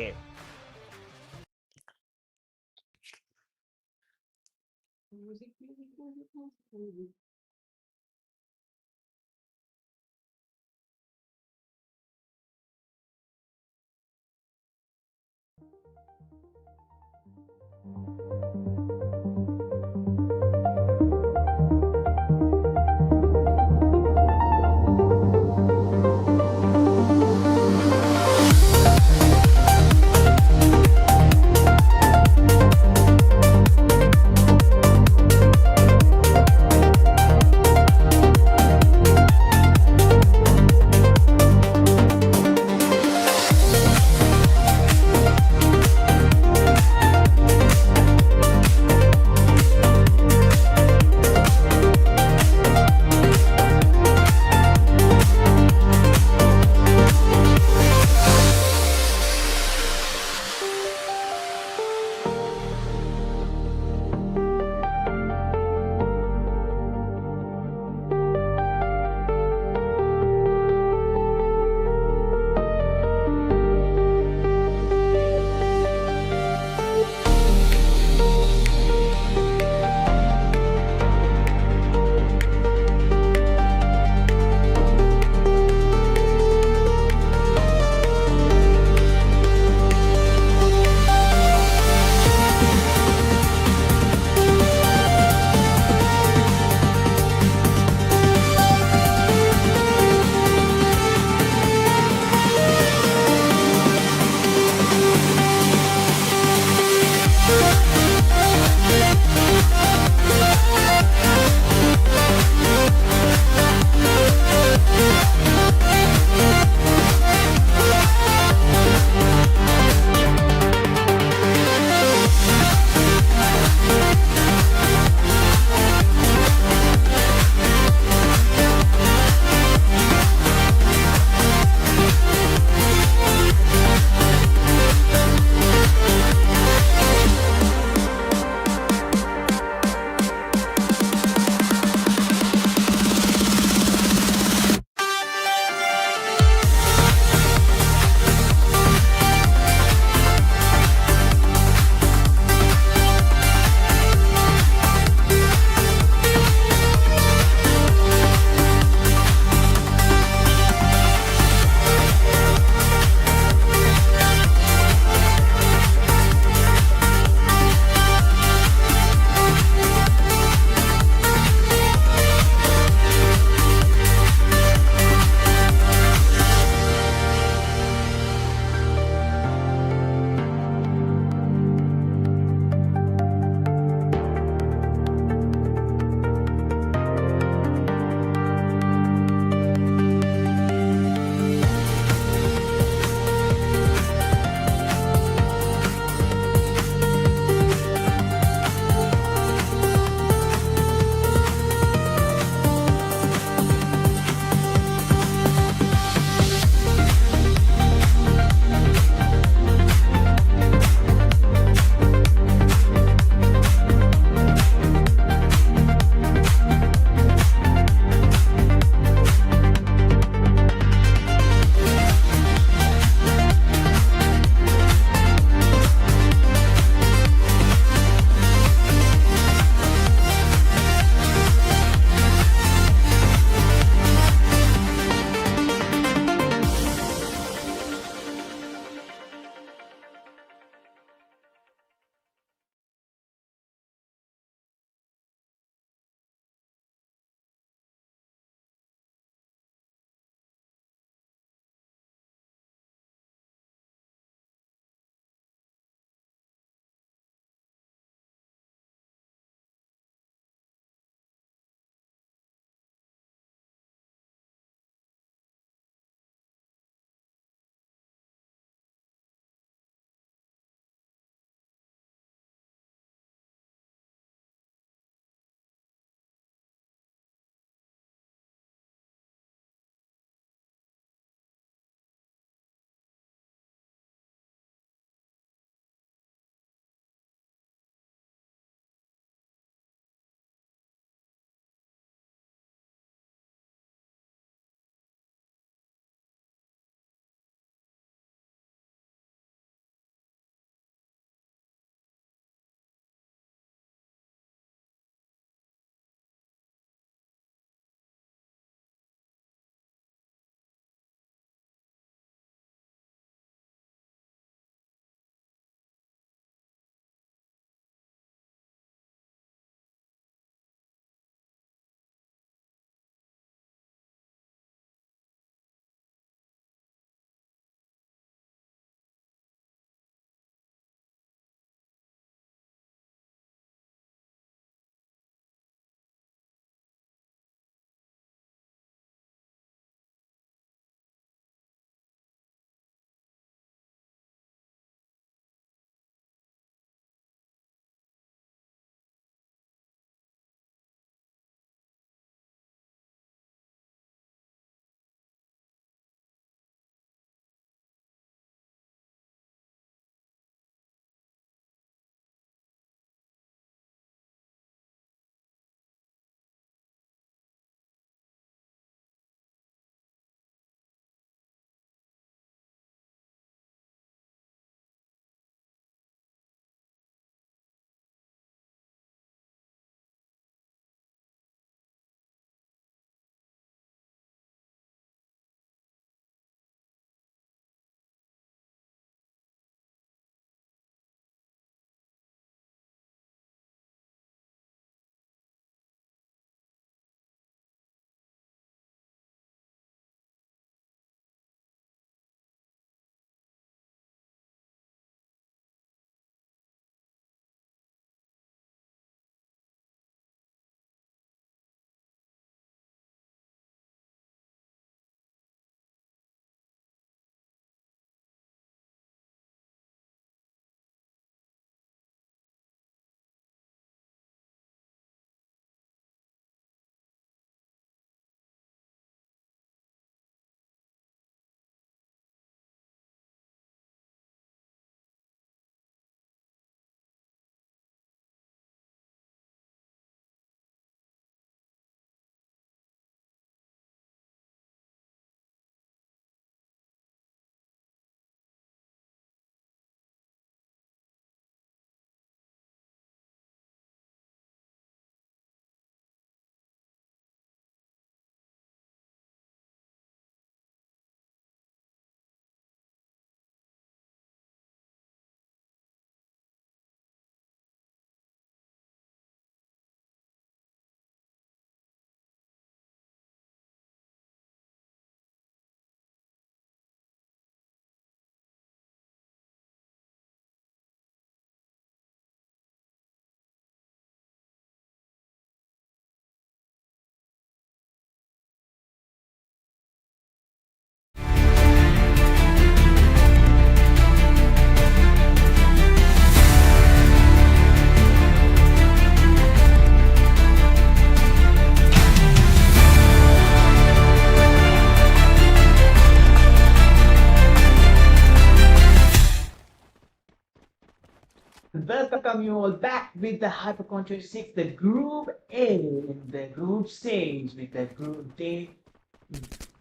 welcome you all back with the Hypercon 26, the Group A, the group stage with the Group D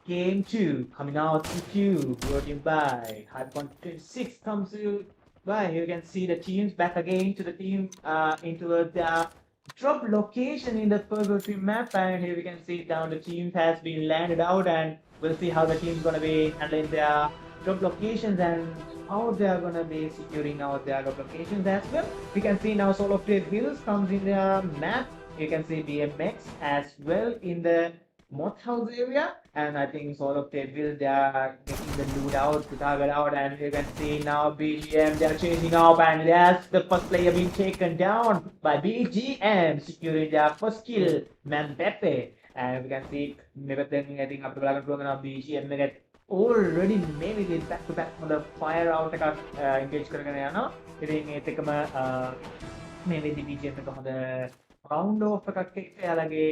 Game 2 coming out to you, brought you by Hypercon 26 comes to you by. You can see the teams back again to the team into the drop location in the purgatory map, and here we can see down the team has been landed out, and we'll see how the team's gonna be handling their drop locations and how they are gonna be securing out their drop locations as well. We can see now Soul of Trade Wheels comes in the map. You can see BMX as well in the moth house area, and I think Soul of Trade Wheels they are getting the loot out to target out, and you can see now BGM they are chasing up, and that's the first player being taken down by BGM, securing their first kill, Mbappe. And we can see maybe then I think after BGM they get already maybe they back to back on the fire out එකක් engage කරගෙන යනවා. ඉතින් ඒත් එකම මේ වෙද්දි BGM එක හොඳ round off එකක් එක්ක එයාලගේ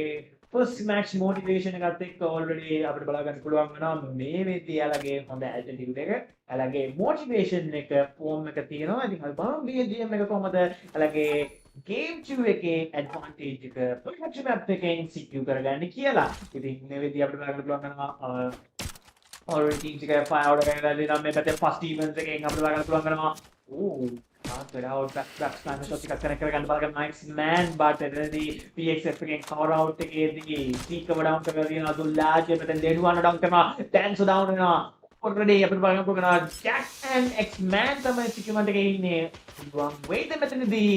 first match motivation එකත් එක්ක already අපිට බලා ගන්න පුළුවන් වෙනවා මේ වෙද්දි එයාලගේ හොඳ altitude එක එයාලගේ motivation එක form එක තියෙනවා. ඉතින් අපි බලමු BGM එක කොහොමද එයාලගේ game 2 එකේ advantage එක PUBG map එකෙන් secure කරගන්නේ කියලා. ඉතින් මේ වෙද්දි අපිට බලා ගන්න පුළුවන් වෙනවා already teams එක fire out කරගෙන ඉඳලා මේ පැත්තේ first events එකෙන් අපිට බලන්න පුළුවන් වෙනවා. ඕ after out back slam shot එකක් කනෙක්ට් කරගන්න බලන්න nice man, but එතනදී PXF එකෙන් cover out එකේදී සීකව down කරලා තියෙනවා දුල්ලාජ් මෙතෙන් දෙනුවන්න down කරනවා dance down වෙනවා. already අපිට බලන්න පුළුවන් වෙනවා Jack and X man තමයි securement එකේ ඉන්නේ. wrong way මෙතනදී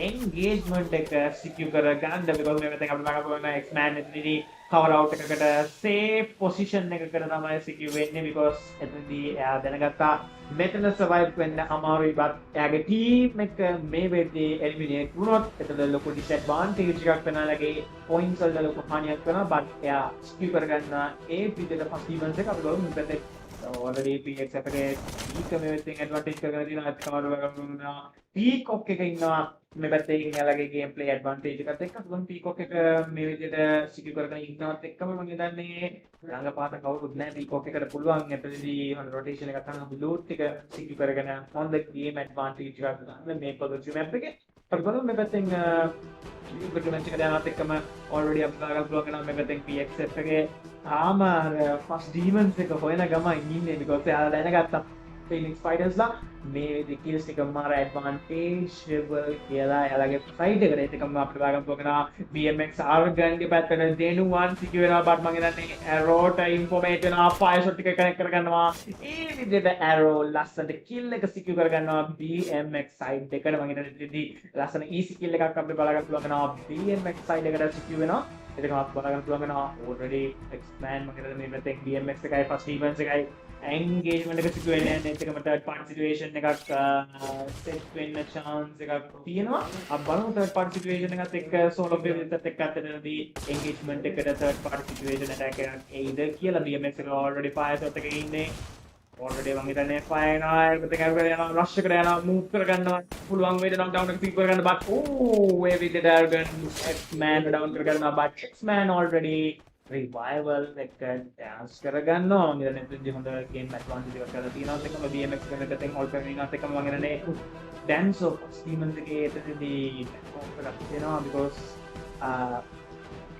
engagement එක secure කරගන්න because මේ මෙතෙන් අපිට බලන්න පුළුවන් වෙනවා X man එතනදී cover out එකකට safe position එකකට තමයි secure වෙන්නේ because එතනදී එයා දැනගත්තා මෙතන survive වෙන්න අමාරුයි, but එයාගේ team එක මේ වෙද්දී eliminate වුණොත් එතන ලොකු disadvantage එකක් වෙනාලගේ points වල ලොකු හානියක් වෙනවා, but එයා secure කරගන්න ඒ විදිහට first events එක අපි බලමු මෙතන already PXF එකේ peak මේ වෙද්දී advantage කරගෙන තියෙනවා. ඒත් කවදාවත් peacock එක ඉන්නවා මේ පැත්තේ එයාලගේ game play advantage එකත් එක්ක අපි peacock එක මේ විදිහට secure කරගෙන ඉන්නවත් එක්කම මම හිතන්නේ රංගපාත කවුරුත් නැහැ peacock එකට පුළුවන් එතනදී හොඳ rotation එකක් ගන්න loot එක secure කරගෙන on the game advantage එකක් ගන්න මේ PUBG map එකේ. අපි බලමු මේ පැත්තෙන් ලිවර් match එක දැනවත් එක්කම already අපි ගාගල් පුළුවන් වෙනවා මේ පැත්තෙන් PXF එකේ තාම first demons එක හොයන ගමන් ඉන්නේ because එයාලා දැනගත්තා Phoenix Fighters ලා මේ kills එක මාර advantage කියලා එයාලගේ side එකට ඒත් එකම අපිට බලන්න පුළුවන් BMX Argan ගේ පැත්තට දෙනුවන් secure වෙනවා, but මම හිතන්නේ arrow ට informate වෙනවා fire shot එක connect කරගන්නවා ඒ විදිහට arrow ලස්සනට kill එක secure කරගන්නවා BMX side එකට. මම හිතන්නේ ලස්සන easy kill එකක් අපිට බලන්න පුළුවන් BMX side එකට secure වෙනවා. ඒක අපිට බලන්න පුළුවන් වෙනවා already expand මම හිතන්නේ මේ පැත්තේ BMX එකයි first events එකයි engagement එක secure වෙන්නේ නැහැ. ඒකම third party situation එකක් set වෙන්න chance එකක් තියෙනවා. අපි බලමු third party situation එකත් එක්ක solo build එකත් එක්ක අතරදී engagement එකට third party situation attack එකක් එයිද කියලා. BMX එක already fire shot එකේ ඉන්නේ. already මම හිතන්නේ fire යනවා ඒකත් එක්ක යනවා rush එකට යනවා move කරගන්නවා පුළුවන් වේද knockdown එක secure කරගන්න, but ඒ විදිහට Argan X-Man down කරගන්නවා, but X-Man already revival එක dance කරගන්නවා. මම හිතන්නේ එතනදී හොඳ game advantage එකක් කරලා තියෙනවා. ඒකම BMX එකට දෙතෙන් hold කරගෙන ඉන්නත් එකම මම හිතන්නේ dance of demons එකේ එතනදී එකක් තියෙනවා because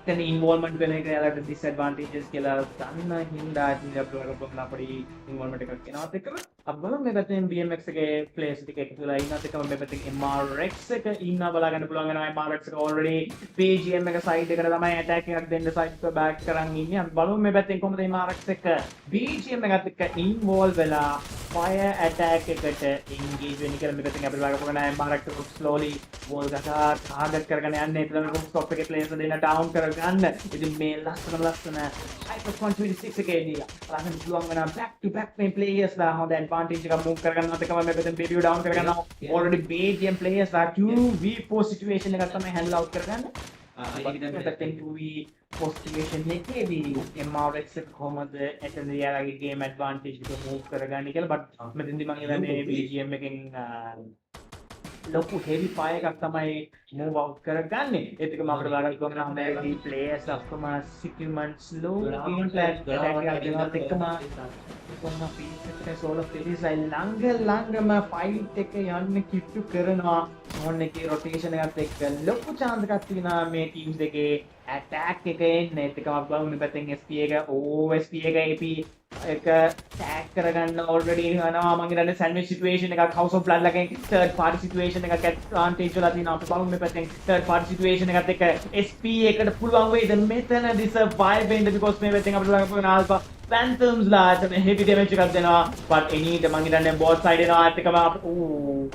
එතන involvement වෙන එක යාලට disadvantages කියලා දන්න හින්දා ඉතින් අපිට බලන්න අපේ involvement එකක් වෙනවත් එක්කම අපි බලමු මේ පැත්තෙන් BMX එකේ players ටික එකතු වෙලා ඉන්නත් එකම මේ පැත්තෙන් MRX එක ඉන්න බලා ගන්න පුළුවන් වෙනවා. MRX එක already PGM එක side එකට තමයි attack එකක් දෙන්න side එක back කරන් ඉන්නේ. අපි බලමු මේ පැත්තෙන් කොහොමද MRX එක BGM එකත් එක්ක involve වෙලා fire attack එකට engage වෙන්නේ කියලා. මේ පැත්තෙන් අපිට බලන්න පුළුවන් MRX එක slowly wall ගසා target කරගෙන යන්නේ. ඊළඟට stop එකේ players දෙන්න down කරගන්න. ඉතින් මේ ලස්සන Hypercon 26 එකේදී බලන්න පුළුවන් වෙනවා back to back මේ players ලා හොඳ advantage එකක් move කරගන්නත් එකම මේ පැත්තෙන් BBU down කරගන්නවා. already BGM players ලා 2v4 situation එකක් තමයි handle out කරගන්නේ. මේ පැත්තෙන් 2v4 situation එකේදී MRX එක කොහොමද එතන යාලගේ game advantage එක move කරගන්නේ කියලා. but මෙතෙන්දී මම හිතන්නේ BGM එකෙන් ලොකු heavy fire එකක් තමයි move out කරගන්නේ. ඒත් එකම අපිට බලන්න පුළුවන් හොඳයි players ඔක්කොම securement slow game plan attack එකක් දෙනවත් එකම කොහොම piece එකට solo series ළඟම fight එක යන්න කිට්ටු කරනවා. zone එකේ rotation එකත් එක්ක ලොකු chance එකක් තියෙනවා මේ teams දෙකේ attack එක එන්න. ඒත් එකම අපි බලමු මේ පැත්තෙන් SP එක SP එක AP එක tag කරගන්න already යනවා. මම හිතන්නේ sandwich situation එකක් House of Blood ලකෙන් third party situation එකක් advantage වෙලා තියෙනවා. අපි බලමු මේ පැත්තෙන් third party situation එකත් එක්ක SP එකට පුළුවන් වේද මෙතනදී survive වෙන්න because මේ පැත්තෙන් අපිට ළඟ පුළුවන් alpha Phantoms ලා heavy damage එකක් දෙනවා. but එනීට මම හිතන්නේ both side එනවා. ඒත් එකම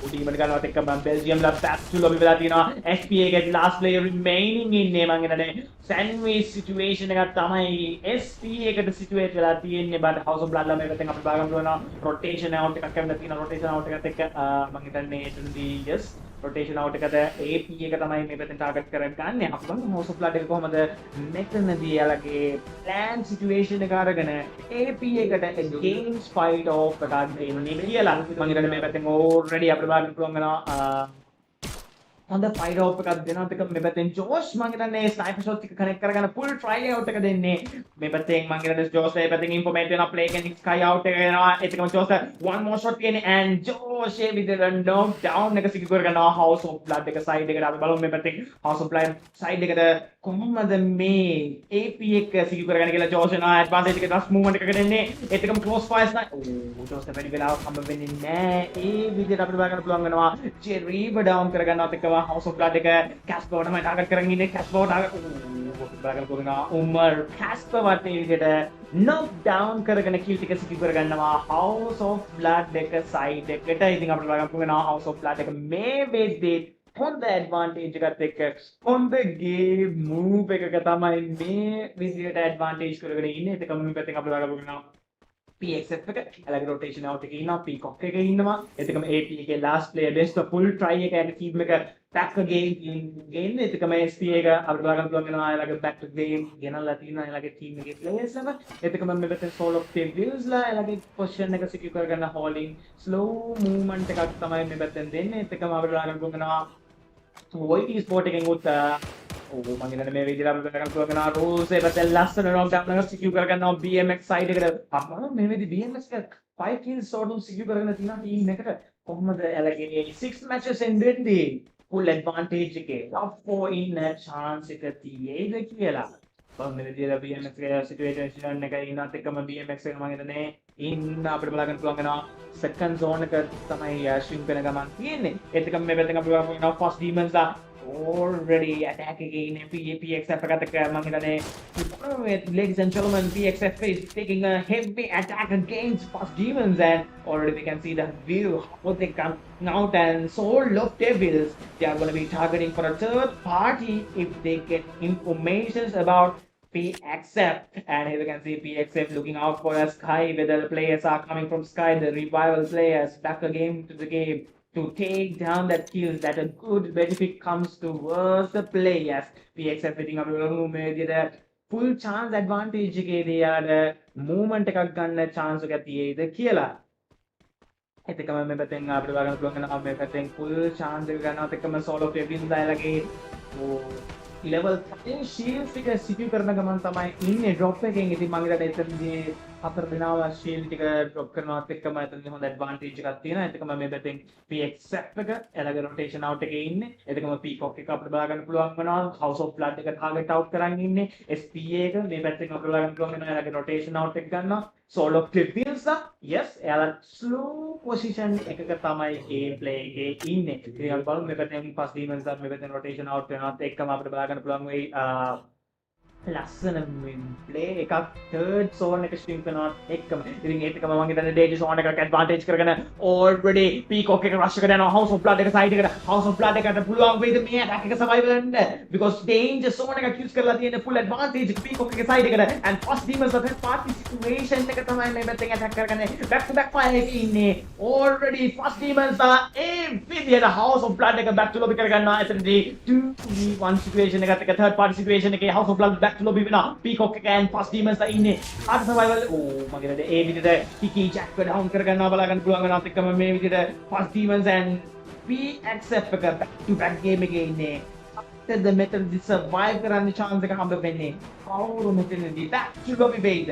ඩීමන් ගන්නවත් එක්ක Belgium ලා back to lobby වෙලා තියෙනවා. SP එකේ last player remaining ඉන්නේ මම හිතන්නේ sandwich situation එකක් තමයි SP එකට situate වෙලා තියෙන්නේ. but House of Blood ලා මේ පැත්තෙන් අපිට බලන්න පුළුවන් rotation out එකක් කරන්න තියෙනවා. rotation out එකත් එක්ක මම හිතන්නේ එතනදී yes rotation out එකට AP එක තමයි මේ පැත්තෙන් target කරගන්නේ. අපි බලමු House of Blood එක කොහමද මෙතනදී යාලගේ plan situation එක අරගෙන AP එකට against fight off එකක් දෙන්නේ කියලා. මම හිතන්නේ මේ පැත්තෙන් already අපිට බලන්න පුළුවන් වෙනවා හොඳ fight off එකක් දෙනවා. ඒක මේ පැත්තෙන් ජෝෂ් මම හිතන්නේ sniper shot එක connect කරගන්න full try out එක දෙන්නේ. මේ පැත්තෙන් මම හිතන්නේ ජෝෂ් මේ පැත්තෙන් implement වෙනවා play එකෙන් sky out එක එනවා. ඒකම ජෝෂ් one more shot කියන්නේ and ජෝෂ් ඒ විදිහට knock down එක secure කරගන්නවා House of Blood එක side එකට. අපි බලමු මේ පැත්තෙන් House of Blood side එකට කොහොමද මේ AP එක secure කරගන්න කියලා ජෝෂ් එනවා advantage එක dash movement එකක දෙන්නේ. ඒකම close fire sniper ජෝෂ් වැඩි වෙලාවක් හම්බ වෙන්නේ නැහැ. ඒ විදිහට අපිට බලන්න පුළුවන් වෙනවා ජෙරීව down කරගන්නවත් එක්ක House of Blood එක Casper තමයි target කරගෙන ඉන්නේ. Casper target බලන්න පුළුවන් උමර් Casper වත් මේ විදිහට knock down කරගෙන kill ටික secure කරගන්නවා House of Blood එක side එකට. ඉතින් අපිට බලන්න පුළුවන් House of Blood එක මේ වෙද්දී හොඳ advantage එකත් එක්ක හොඳ game move එකක තමයි මේ විදිහට advantage කරගෙන ඉන්නේ. ඒකම මේ පැත්තෙන් අපිට බලන්න පුළුවන් PXF එක එලගේ rotation out එකේ ඉන්නවා peacock එකේ ඉන්නවා. ඒකම AP එකේ last player best full try එක යන team එක back again ගේන්න. ඒකම SP එක අපිට බලන්න පුළුවන් වෙනවා එලගේ back to game ගෙනල්ලා තියෙනවා එලගේ team එකේ players ලා. ඒකම මේ පැත්තේ solo wheels ලා එලගේ position එක secure කරගන්න holding slow movement එකක් තමයි මේ පැත්තෙන් දෙන්නේ. ඒකම අපිට බලන්න පුළුවන් වෙනවා YT sport එකෙන් උත් මම හිතන්නේ මේ විදිහට අපිට කරගන්න පුළුවන් වෙනවා rules එක පැත්තෙන් ලස්සන knockdown එක secure කරගන්නවා BMX side එකට. අප්පා මේ විදිහ BMX එක 5 kills sort secure කරගෙන තියෙනවා team එකට. කොහොමද එලගේ 6 matches endෙන්නේ full advantage එකේ top 4 in a chance එක තියෙයිද කියලා. බලන්න මේ විදිහට BMX එක situation එක ඉන්නත් එක්කම BMX එක මම හිතන්නේ ඉන්න අපිට බලන්න පුළුවන් වෙනවා second zone එක තමයි shrink වෙන ගමන් තියෙන්නේ. ඒත් එකම මේ පැත්තෙන් අපි බලමු වෙනවා first demons ලා already attack again PXF ladies and gentlemen, PXF is taking a heavy attack against Fast Demons, and already we can see the view how they come out and Soul of Devils. They are going to be targeting for a third party if they get informations about PXF, and here we can see PXF looking out for a Sky, whether the players are coming from Sky, the revival players back again to the game to take down that kills, that a good benefit comes towards the players. PXF hitting up the full chance advantage එකේදී යාට movement එකක් ගන්න chance එකක් තියෙයිද කියලා. එතකම මේ පැත්තෙන් අපිට බලන්න පුළුවන් වෙනවා මේ පැත්තෙන් full chance එක ගන්නවත් එක්කම solo wins දායලාගේ level 5 shields එක secure කරන ගමන් තමයි ඉන්නේ drop එකෙන්. ඉතින් මම හිතන්නේ එතනදී හතර දෙනාව shield ටික drop කරනවත් එක්කම එතනදී හොඳ advantage එකක් තියෙනවා. එතකම මේ පැත්තෙන් PXF එක එලගේ rotation out එකේ ඉන්නේ. එතකම peacock එක අපිට බලා ගන්න පුළුවන් වෙනවා. House of Blood එක target out කරන් ඉන්නේ. SP එක මේ පැත්තෙන් අපිට බලා ගන්න පුළුවන් වෙනවා එලගේ rotation out එක ගන්නවා. Solo wins ලා yes එයාලා slow position එකක තමයි game play එකේ ඉන්නේ. ඉතින් අපි බලමු මේ පැත්තෙන් Fast Demons ලා මේ පැත්තෙන් rotation out වෙනවත් එක්කම අපිට බලා ගන්න පුළුවන් වෙයි ලස්සන play එකක් third zone එක shrink වෙනවත් එක්කම. ඉතින් ඒකම මම හිතන්නේ danger zone එකක් advantage කරගෙන already peacock එක rush එකට යනවා House of Blood එක side එකට. House of Blood එකට පුළුවන් වේද මේ attack එක survive වෙන්න because danger zone එක use කරලා තියෙන full advantage peacock එක side එකට, and Fast Demons third party situation එක තමයි මේ පැත්තෙන් attack කරගෙන back to back fire එකේ ඉන්නේ. already Fast Demons ඒ විදියට House of Blood එක back to lobby කරගන්නවා. එතනදී 2v1 situation එකත් එක third party situation එකේ House of Blood back to lobby වෙනවා. peacock එක and Fast Demons ලා ඉන්නේ hard survival. මගේ නේද ඒ විදිහට Tiki Jack එක down කරගන්නවා බලා ගන්න පුළුවන් වෙනවා. එක්කම මේ විදිහට Fast Demons and PXF එක back to back game එකේ ඉන්නේ. after the metal survive කරන්න chance එක හම්බ වෙන්නේ කවුරු මෙතනදී back to lobby වෙයිද?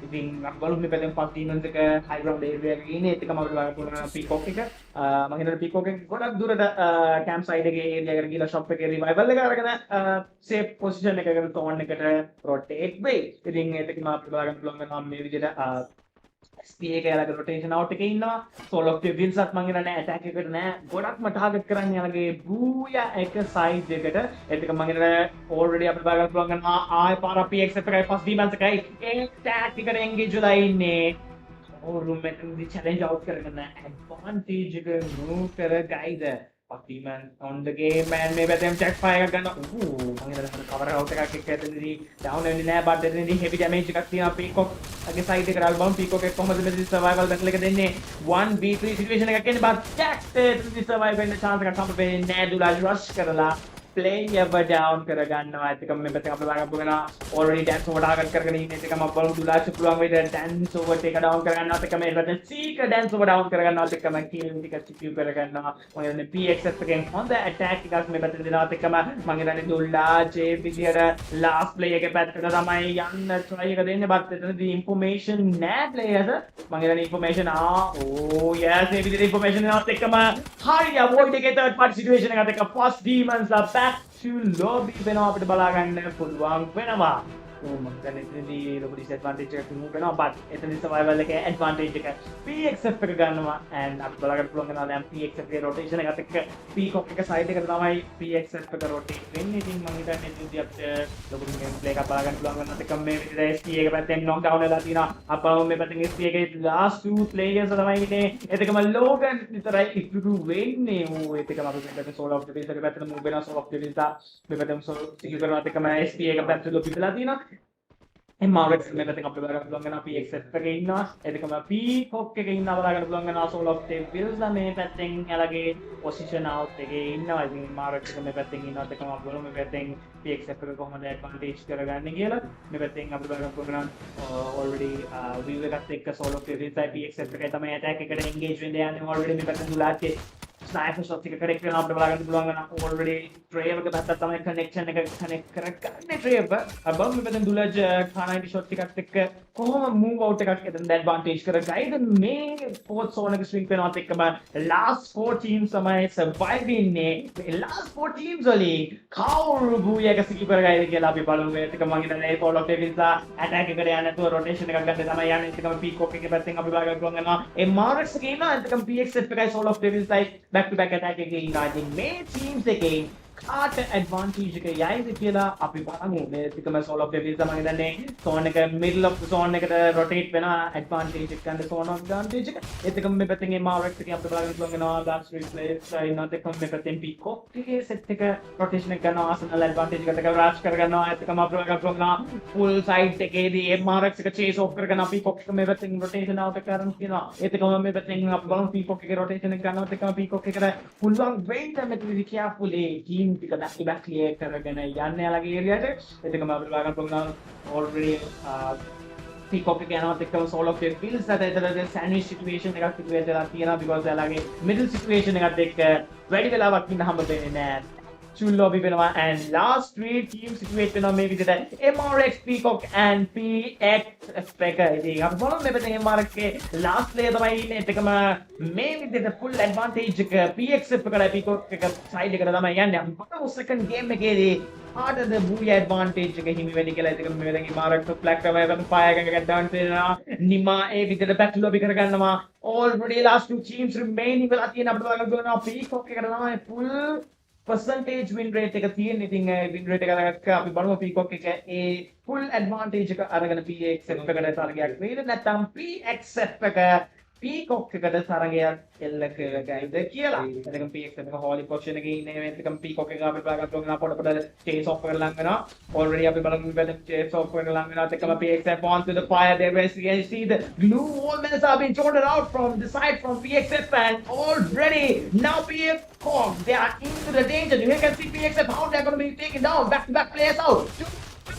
ඉතින් අපි බලමු මේ පැත්තෙන් ෆස්ට් ඩීමන්ස් එක හයි ග්‍රවුන්ඩ් ඒරියා එකේ ඉන්නේ. ඒත් එකම අපිට බලන්න පුළුවන් පීකෝක් එක. මම හිතන්නේ පීකෝක් එක ගොඩක් දුරට කැම්ප් සයිඩ් එකේ ඒරියා එකට ගිහලා ෂොප් එකේ රිවයිවල් එක අරගෙන සේෆ් පොසිෂන් එකකට තෝන් එකට රොටේට් වෙයි. ඉතින් ඒත් එකම අපිට බලන්න පුළුවන් වෙනවා මේ විදිහට SP එක යාලගේ rotation out එකේ ඉන්නවා. Soul of the Wheels අත් මං හිතන්නේ attack එකට නෑ. ගොඩක්ම target කරන්නේ යාලගේ Booyah එක side එකට. ඒත් එක මං හිතන්නේ already අපිට බලන්න පුළුවන් ගන්නවා ආයෙ පාර PXF එකයි first demons එකයි ඒ attack එකට engage වෙලා ඉන්නේ. ඕරුම් මෙතනදී challenge out කරගෙන advantage එක move කරගයිද. First demon on the game and මේ පැත්තෙන් check fire එකක් ගන්නවා. මං හිතන්නේ cover out එකක් එක්ක එතනදී down වෙන්නේ නෑ but එතනදී heavy damage එකක් තියෙනවා peacock අගේ side එකට අල්බම් peacock එක කොහොමද මෙතනදී survival battle එක දෙන්නේ 1v3 situation එකක් එන්නේ but jack එතනදී survive වෙන්න chance එකක් හම්බ වෙන්නේ නෑ දුලා rush කරලා player down කරගන්නවා. ඒත් එකම මේ පැත්තෙන් අපිට බලන්න පුළුවන් already dance over target කරගෙන ඉන්නේ. ඒත් එකම බලමු දුලාට පුළුවන් වේද dance over එක down කරගන්නවා. ඒත් එකම මේ පැත්තෙන් seek dance over down කරගන්නවා. ඒත් එකම kill ටික secure කරගන්නවා. මම හිතන්නේ PXF එකෙන් හොඳ attack එකක් මේ පැත්තෙන් දෙනවා. ඒත් එකම මම හිතන්නේ දුලාට ඒ විදියට last play එකේ පැත්තට තමයි යන්න try එක දෙන්නේ. but එතනදී information නෑ players. මම හිතන්නේ information yes ඒ විදියට information එනවත් එකම හරි avoid එකේ third party situation එකත් එක්ක first demons are back to lobby වෙනවා අපිට බලා ගන්න පුළුවන් වෙනවා. මම හිතන්නේ එතනදී ලොකු disadvantage එකක් move වෙනවා but එතනදී survival එකේ advantage එක PXF එක ගන්නවා and අපිට බලා ගන්න පුළුවන් වෙනවා දැන් PXF එකේ rotation එකත් එක්ක peacock එක side එකට තමයි PXF එක rotate වෙන්නේ. ඉතින් මම හිතන්නේ එතනදී අපිට ලොකු game play එකක් බලා ගන්න පුළුවන් වෙනවා. ඒකම මේ විදිහට SP එක පැත්තෙන් knock down වෙලා තියෙනවා. අපව මේ පැත්තෙන් SP එකේ last two players තමයි ඉන්නේ. ඒකම Logan විතරයි ඉතුරු වෙන්නේ. ඒකම අපි මේ පැත්තේ soul of the wheels එක පැත්තට move වෙනවා. soul of the wheels මේ පැත්තෙන් secure කරනවා. ඒකම SP එක පැත්තට ලොපි වෙලා තියෙනවා. MRX මේ පැත්තෙන් අපිට බලන්න පුළුවන් වෙනවා PXF එකේ ඉන්නවා. ඒකම peacock එකේ ඉන්නවා බලා ගන්න පුළුවන් වෙනවා. soul of the wheels මේ පැත්තෙන් යාලගේ position out එකේ ඉන්නවා. ඉතින් MRX එක මේ පැත්තෙන් ඉන්නවා. ඒකම අපි බලමු මේ පැත්තෙන් PXF එක කොහොමද advantage කරගන්නේ කියලා. මේ පැත්තෙන් අපිට බලන්න පුළුවන් already view එකත් එක්ක soul of the wheels PXF එකේ තමයි attack එකට engage වෙන්න යන්නේ. already මේ පැත්තෙන් දුලාච්චේ sniper shot එක correct වෙනවා අපිට බලන්න පුළුවන් වෙනවා. already tray එක පැත්තට තමයි connection එක connect කරගන්නේ tray එක. අබම් මේ පැත්තෙන් දුලජ් K90 shot එකත් එක්ක කොහොම move out එකක් එතන advantage කරගයිද මේ fourth zone එක swing වෙනවත් එක්කම last 4 teams තමයි survive වෙන්නේ. මේ last 4 teams වලින් කවුරු Booyah එක secure කරගයිද කියලා අපි බලමු. මේක මම හිතන්නේ fall of Davis attack එකට යන්නේ නැතුව rotation එකක් ගන්න තමයි යන්නේ. ඒකම peacock එකේ පැත්තෙන් අපි බලන්න පුළුවන් වෙනවා. MRX එකේ ඉන්නවා. ඒකම PXF එකයි soul of Davis back to back attack එකේ ඉන්නවා. ඉතින් මේ teams එකේ කාට advantage එක යයිද කියලා අපි බලමු. මේ එකම soul of the wheels තමයි දන්නේ. zone එක middle of the zone එකට rotate වෙන advantage එක ගන්න zone of advantage එක. ඒත් එකම මේ පැත්තෙන් MRX එකේ අපිට බලන්න පුළුවන් වෙනවා last replays ඉන්නත් එකම මේ පැත්තෙන් peacock එකේ set එක rotation එක ගන්නවා. arsenal advantage එකට rush කරගන්නවා. ඒත් එකම අපිට බලන්න පුළුවන් වෙනවා full side එකේදී MRX එක chase off කරගෙන peacock එක මේ පැත්තෙන් rotation out එක කරන් කියනවා. ඒත් එකම මේ පැත්තෙන් අපි බලමු peacock එකේ rotation එක ගන්නවත් එකම peacock එකට පුළුවන් වෙයිද මෙතනදී carefully team ටික back to back clear කරගෙන යන්නේ යාලගේ ඒරියාට. ඒකම අපිට බලන්න පුළුවන් already peacock එක යනවත් එක්කම soul of the wheels අතර sandwich situation එකක් තිබු වෙලා තියෙනවා because යාලගේ middle situation එකත් එක්ක වැඩි වෙලාවක් ඉන්න හම්බ වෙන්නේ නැහැ. Full lobby වෙනවා and last 3 teams situate වෙනවා මේ විදිහට MRX peacock and PXF එක. ඉතින් අපි බලමු මේ පැත්තේ MRX එකේ last player තමයි ඉන්නේ. ඒකම මේ විදිහට full advantage එක PXF එකට peacock එක side එකට තමයි යන්නේ. අපි බලමු second game එකේදී කාටද Booyah advantage එක හිමි වෙන්නේ කියලා. ඒකම මේ දැන් MRX flag තමයි වෙන fire එකක් advance වෙනවා. නිමා ඒ විදිහට back lobby කරගන්නවා. already last 2 teams remaining වෙලා තියෙන අපිට බලන්න පුළුවන් peacock එකට තමයි full percentage win rate එක තියෙන. ඉතින් win rate එක අරගත්ත අපි බලමු peacock එක ඒ full advantage එක අරගෙන PXF එකට තරගයක් වේද නැත්නම් PXF එක peacock එකට තරගයක් එල්ල කරගයිද කියලා. එතකම PXF එක holy position එකේ ඉන්නේ. එතකම peacock එක අපි බලගත්ත ගමන් පොඩ පොඩ chase off කරලා ලඟ වෙනවා. already අපි බලමු මේ chase off කරලා ලඟ වෙනවා. එතකම PXF on to the fire there. Where you see the glue wall men have been shorted out from the side from PXF and already now PXF they are into the danger. You can see PXF how they're going to be taken down. Back to back players out.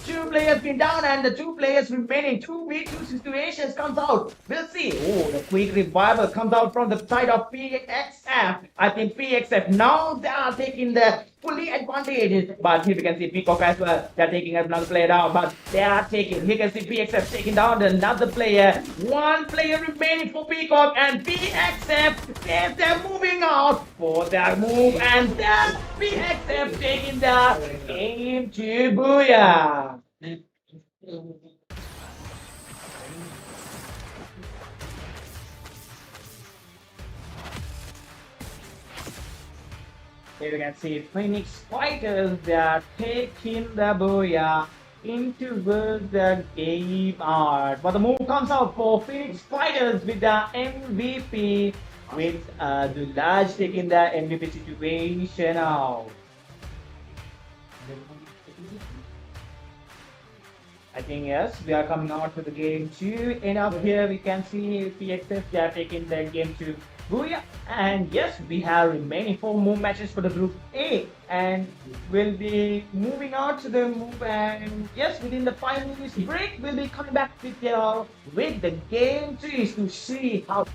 Two players been down and the 2 players remaining. 2v2 situations comes out. We'll see. Oh, the quick revival comes out from the side of PXF. I think PXF now they are taking the fully advantages. But here we can see Peacock as well. They're taking another player down, but they are taking. Here you can see PXF taking down another player. One player remaining for Peacock, and PXF, they're moving out for their move, and then PXF taking the game to Booyah. Here you can see Phoenix Fighters, they are taking the Booyah into the game art. But the move comes out for Phoenix Fighters with the MVP, with the large taking the MVP situation out. I think yes, we are coming out to the game 2, and up here we can see PXF, they are taking the game to Booyah. And yes, we have remaining 4 more matches for the group A, and we'll be moving out to the move. And yes, within the 5 minutes break, we'll be coming back with the game 3 to see how.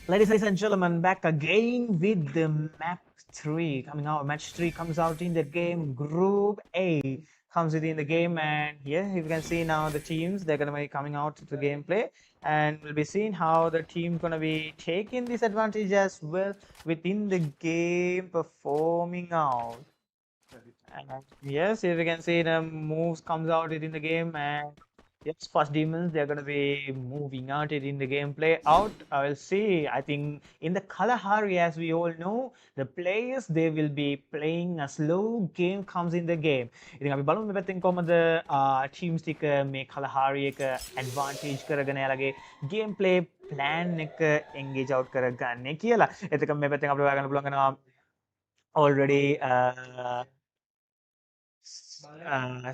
Ladies and gentlemen, back again with the map 3 coming out. Match 3 comes out in the game. Group A comes within the game, and yeah, you can see now the teams they're gonna be coming out to the gameplay, and we'll be seeing how the team gonna be taking this advantage as well within the game, performing out. And yes, if you can see the moves comes out within the game, and yes, first demons they're gonna be moving out it in the gameplay out. I will see. I think in the Kalahari, as we all know, the players they will be playing a slow game comes in the game. ඉතින් අපි බලමු මේ පැත්තෙන් කොහමද teams ටික මේ Kalahari එක advantage කරගෙන යාලගේ gameplay plan එක engage out කරගන්නේ කියලා. එතකොට මේ පැත්තෙන් අපිට හොයාගන්න පුළුවන් වෙනවා already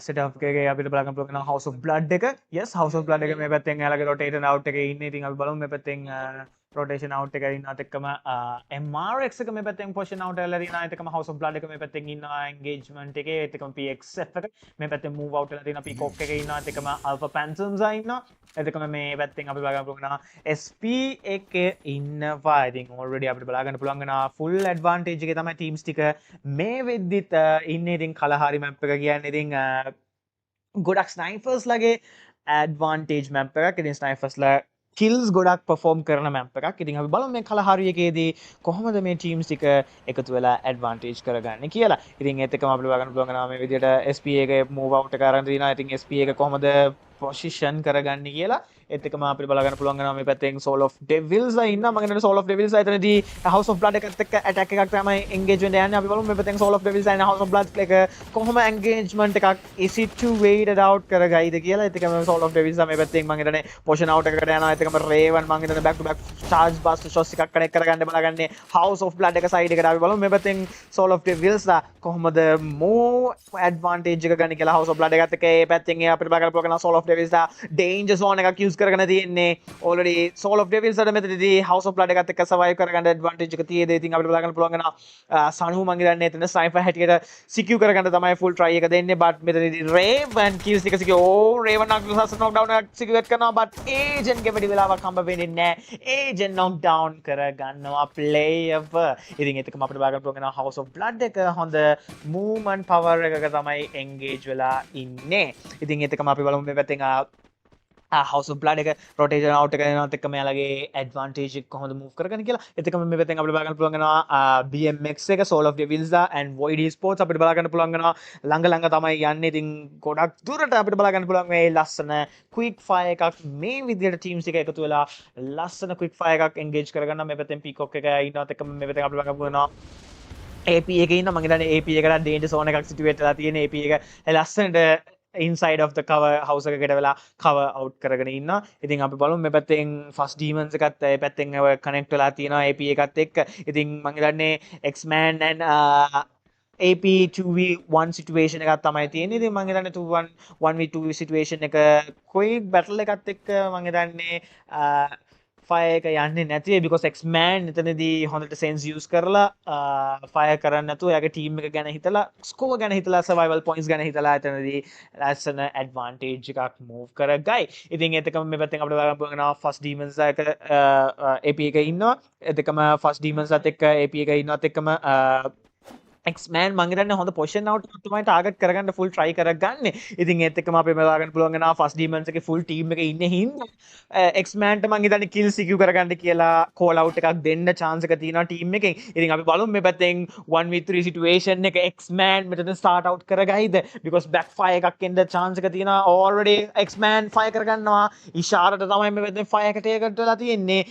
setup එකේ අපිට බලන්න පුළුවන් වෙනවා House of Blood එක. Yes, House of Blood එක මේ පැත්තෙන් එයාලගේ rotation out එකේ ඉන්නේ. ඉතින් අපි බලමු මේ පැත්තෙන් rotation out එකේ ඉන්නත් එක්කම MRX එක මේ පැත්තෙන් position out එකලා තියෙනවා. ඒත් එක්කම House of Blood එක මේ පැත්තෙන් ඉන්නවා engagement එකේ. ඒත් එක්කම PXF එක මේ පැත්තෙන් move out වෙලා තියෙනවා. Peacock එකේ ඉන්නවා. ඒත් එක්කම Alpha Phantoms ඉන්නවා. ඒත් එක්කම මේ පැත්තෙන් අපි බලන්න පුළුවන් වෙනවා SP එකේ ඉන්නවා. ඉතින් already අපිට බලා ගන්න පුළුවන් වෙනවා full advantage එකේ තමයි teams ටික මේ වෙද්දිත් ඉන්නේ. ඉතින් Kalahari map එක කියන්නේ ඉතින් ගොඩක් ස්නයිපර්ස් ලගේ ඇඩ්වාන්ටේජ් මැප් එකක්. ඉතින් ස්නයිපර්ස් ලා kills ගොඩක් perform කරන මැප් එකක්. ඉතින් අපි බලමු මේ Kalahari එකේදී කොහොමද මේ teams ටික එකතු වෙලා advantage කරගන්නේ කියලා. ඉතින් ඒත් එක්කම අපිට බලන්න පුළුවන් වෙනවා මේ විදිහට SP එකේ move out එක අරන් තිනවා. ඉතින් SP එක කොහොමද position කරගන්නේ කියලා. ඒත් එක්කම අපිට බලා ගන්න පුළුවන් වෙනවා මේ පැත්තෙන් Soul of Devils ඉන්නවා. මම හිතන්නේ Soul of Devils එතනදී House of Blood එකත් එක්ක attack එකක් තමයි engage වෙන්න යන්නේ. අපි බලමු මේ පැත්තෙන් Soul of Devils and House of Blood එක කොහොම engagement එකක් is it to wait it out කරගයිද කියලා. ඒත් එක්කම Soul of Devils මේ පැත්තෙන් මම හිතන්නේ position out එකකට යනවා. ඒත් එක්කම Raven මම හිතන්නේ back to back charge burst shots එකක් connect කරගන්න බලාගන්නේ House of Blood එක side එකට. අපි බලමු මේ පැත්තෙන් Soul of Devils කොහොමද more advantage එක ගන්න කියලා. House of Blood එකත් එක්ක මේ පැත්තෙන් අපිට බලා ගන්න පුළුවන් Soul of Devils danger zone එකක් use කරගෙන තියෙන්නේ. already Soul of Devils වල මෙතනදී House of Blood එකත් එක්ක survive කරගන්න advantage එක තියෙද. ඉතින් අපිට බලා ගන්න පුළුවන් වෙනවා සනු මං හිතන්නේ එතන sniper හැටියට secure කරගන්න තමයි full try එක දෙන්නේ. but මෙතනදී Raven kills ටික secure Raven knock down එකක් secure කරනවා. but agent ගේ වැඩි වෙලාවක් හම්බ වෙන්නේ නැහැ. agent knock down කරගන්නවා player. ඉතින් ඒකම අපිට බලා ගන්න පුළුවන් වෙනවා House of Blood එක හොඳ movement power එකක තමයි engage වෙලා ඉන්නේ. ඉතින් ඒකම අපි බලමු මේ පැත්තෙන් House of Blood එක rotation out එක යනවත් එක්ක මෙයාලගේ advantage එක කොහොමද move කරගන්නේ කියලා. එතකම මේ පැත්තෙන් අපිට බලා ගන්න පුළුවන් වෙනවා BMX එක Soul of Devils and Void Esports අපිට බලා ගන්න පුළුවන් වෙනවා ළඟ තමයි යන්නේ. ඉතින් ගොඩක් දුරට අපිට බලා ගන්න පුළුවන් මේ ලස්සන quick fire එකක් මේ විදිහට teams එක එකතු වෙලා ලස්සන quick fire එකක් engage කරගන්න. මේ පැත්තෙන් Peacock එක ඉන්නවත් එක්ක මේ පැත්තෙන් අපිට බලා ගන්න පුළුවන් වෙනවා AP එකේ ඉන්න මම හිතන්නේ AP එකට danger zone එකක් situate වෙලා තියෙන. AP එක ලස්සනට inside of the cover house එකකට වෙලා cover out කරගෙන ඉන්නවා. ඉතින් අපි බලමු මේ පැත්තෙන් first demons එකත් ඒ පැත්තෙන් connect වෙලා තියෙනවා AP එකත් එක්ක. ඉතින් මම හිතන්නේ X-Man and AP 2v1 situation එකක් තමයි තියෙන්නේ. ඉතින් මම හිතන්නේ 1v2 situation එක quick battle එකත් එක්ක මම හිතන්නේ fire එක යන්නේ නැති because X-Man එතනදී හොඳට sense use කරලා fire කරන්න නැතුව එයාගේ team එක ගැන හිතලා score ගැන හිතලා survival points ගැන හිතලා එතනදී ලස්සන advantage එකක් move කරගයි. ඉතින් ඒකම මේ පැත්තෙන් අපිට බලන්න පුළුවන් වෙනවා first demons එක AP එක ඉන්නවා. ඒකම first demons එකත් එක්ක AP එක ඉන්නවත් එක්කම X-Man මං හිතන්නේ හොඳ position out එකක් තමයි target කරගන්න full try කරගන්නේ. ඉතින් ඒත් එක්කම අපි බලා ගන්න පුළුවන් වෙනවා first demons එකේ full team එකේ ඉන්නේ හින්දා X-Man ට මං හිතන්නේ kill secure කරගන්න කියලා call out එකක් දෙන්න chance එක තියෙනවා team එකෙන්. ඉතින් අපි බලමු මේ පැත්තෙන් 1v3 situation එක X-Man මෙතන start out කරගයිද because backfire එකක් එන්න chance එක තියෙනවා. already X-Man fire කරගන්නවා. ඉෂාරට තමයි මේ පැත්තෙන් fire එකට ඒකට වෙලා තියෙන්නේ.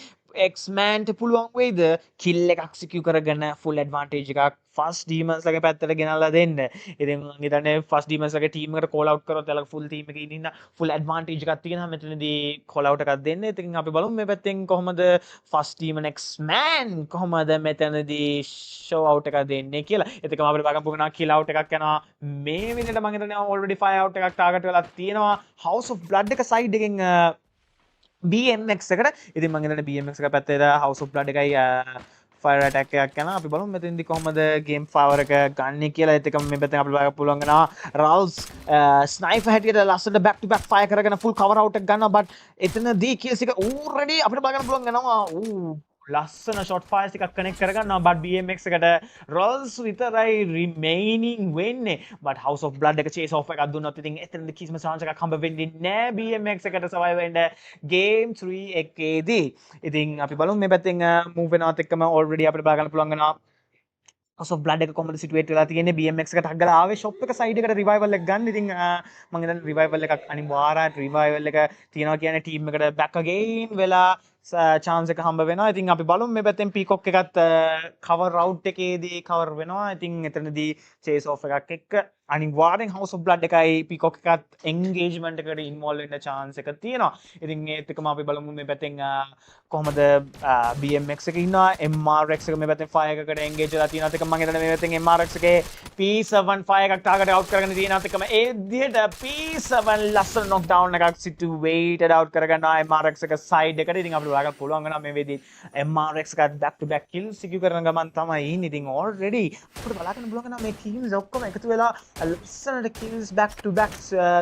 X-Man ට පුළුවන් වෙයිද kill එකක් secure කරගෙන full advantage එකක් first demons ලගේ පැත්තට ගෙනල්ලා දෙන්න. ඉතින් මම හිතන්නේ first demons ලගේ team එකට call out කරොත් එයාලා full team එකේ ඉන්න full advantage එකක් තියෙනවා. මෙතනදී call out එකක් දෙන්න. ඉතින් අපි බලමු මේ පැත්තෙන් කොහොමද first demon X-Man කොහොමද මෙතනදී show out එකක් දෙන්නේ කියලා. ඒකම අපිට බලන්න පුළුවන් kill out එකක් යනවා. මේ විදිහට මම හිතන්නේ already fire out එකක් target වෙලා තියෙනවා House of Blood එක side එකෙන් BMX එකට. ඉතින් මම හිතන්නේ BMX එක පැත්තේ House of Blood එකයි fire attack එකක් යනවා. අපි බලමු මෙතෙන්දී කොහොමද game power එක ගන්න කියලා. ඒත් එකම මේ පැත්තෙන් අපිට බලන්න පුළුවන් වෙනවා Ralls sniper හැටියට ලස්සනට back to back fire කරගෙන full cover out එක ගන්නවා. but එතනදී kills එක already අපිට බලන්න පුළුවන් වෙනවා ලස්සන ෂොට් ෆයර්ස් ටිකක් කනෙක්ට් කරගන්නවා but BMX එකට rolls විතරයි remaining වෙන්නේ but House of Blood එක chase off එකක් දුන්නොත් ඉතින් එතනද කිසිම chance එකක් හම්බ වෙන්නේ නැහැ BMX එකට survive වෙන්න game 3 එකේදී ඉතින් අපි බලමු මේ පැත්තෙන් move වෙනවත් එක්කම already අපිට බලා ගන්න පුළුවන් වෙනවා House of Blood එක කොහොමද සිටුේට් වෙලා තියෙන්නේ BMX එකට ටක් ගාලා ආවේ shop එක side එකට revival එක ගන්න ඉතින් මම හිතන්නේ revival එකක් අනිවාර්යයෙන් revival එක තියනවා කියන්නේ team එකට back again වෙලා chance එක හම්බ වෙනවා. ඉතින් අපි බලමු මේ පැත්තෙන් peacock එකත් cover route එකේදී cover වෙනවා. ඉතින් එතනදී chase off එකක් එක්ක අනිවාර්යෙන් House of Blood එකයි peacock එකත් engagement එකට involve වෙන්න chance එක තියෙනවා. ඉතින් ඒත් එක්කම අපි බලමු මේ පැත්තෙන් කොහොමද BMX එකේ ඉන්නවා MRX එක මේ පැත්තෙන් fire එකකට engage වෙලා තියෙනවා. ඒක මම හිතන්නේ මේ පැත්තෙන් MRX එකේ P7 fire එකක් target out කරගෙන තියෙනවා. ඒකම ඒ විදිහට P7 ලස්සන knock down එකක් situated out කරගන්නවා MRX එක side එකට. ඉතින් අපිට බලන්න පුළුවන් වෙනවා මේ වෙදී MRX එකත් back to back kills secure කරන ගමන් තමයි ඉන්නේ. ඉතින් already අපිට බලන්න පුළුවන් වෙනවා මේ teams ඔක්කොම එකතු වෙලා ලස්සනට kills back to back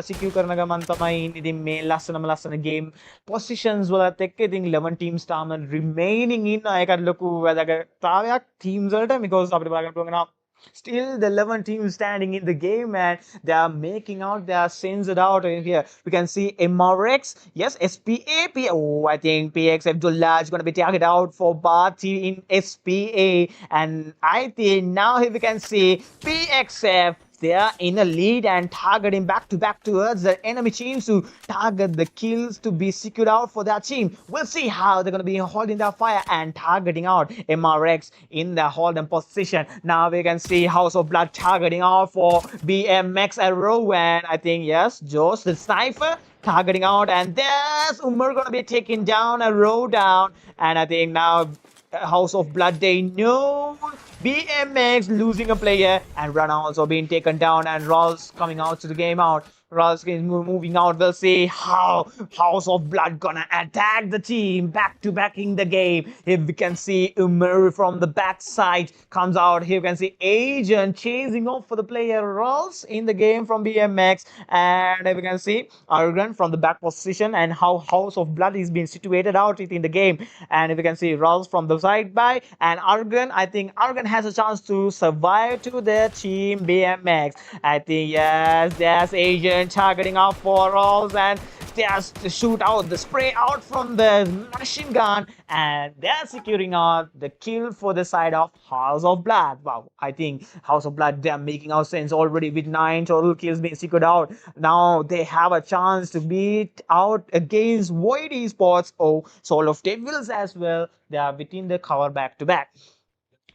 secure කරන ගමන් තමයි ඉන්නේ. ඉතින් මේ ලස්සන game positions වලත් එක්ක ඉතින් 11 teams තාම remaining ඉන්නවා. ඒකට ලොකු වැදගත්තාවයක් teams වලට because අපිට බලන්න පුළුවන් වෙනවා still the 11 teams standing in the game and they are making out, they are censored out in here. We can see MRX, yes, SPA, oh, I think PXF Dullah is going to be targeted out for Bati in SPA and I think now here we can see PXF they are in a lead and targeting back to back towards the enemy teams to target the kills to be secured out for their team. We'll see how they're going to be holding their fire and targeting out MRX in the holding position. Now we can see House of Blood targeting out for BMX Arrow and I think yes, Josh the sniper targeting out and there's Umar going to be taking down a row down and I think now House of Blood they know BMX losing a player and Rana also being taken down and Rawls coming out to the game out. Rawls is moving out. We'll see how House of Blood gonna attack the team back to back in the game. Here we can see Umar from the backside comes out. Here we can see Agent chasing off for the player Rawls in the game from BMX and here we can see Argan from the back position and how House of Blood is being situated out in the game and if you can see Rawls from the side by and Argan, I think Argan has a chance to survive to the team BMX. I think yes, there's Agent targeting out for Rawls and there's the shoot out, the spray out from the machine gun and they're securing out the kill for the side of House of Blood. Wow, I think House of Blood they're making out sense already with 9 total kills being secured out. Now they have a chance to beat out against Void Esports or Soul of Devils as well. They are within the cover back to back.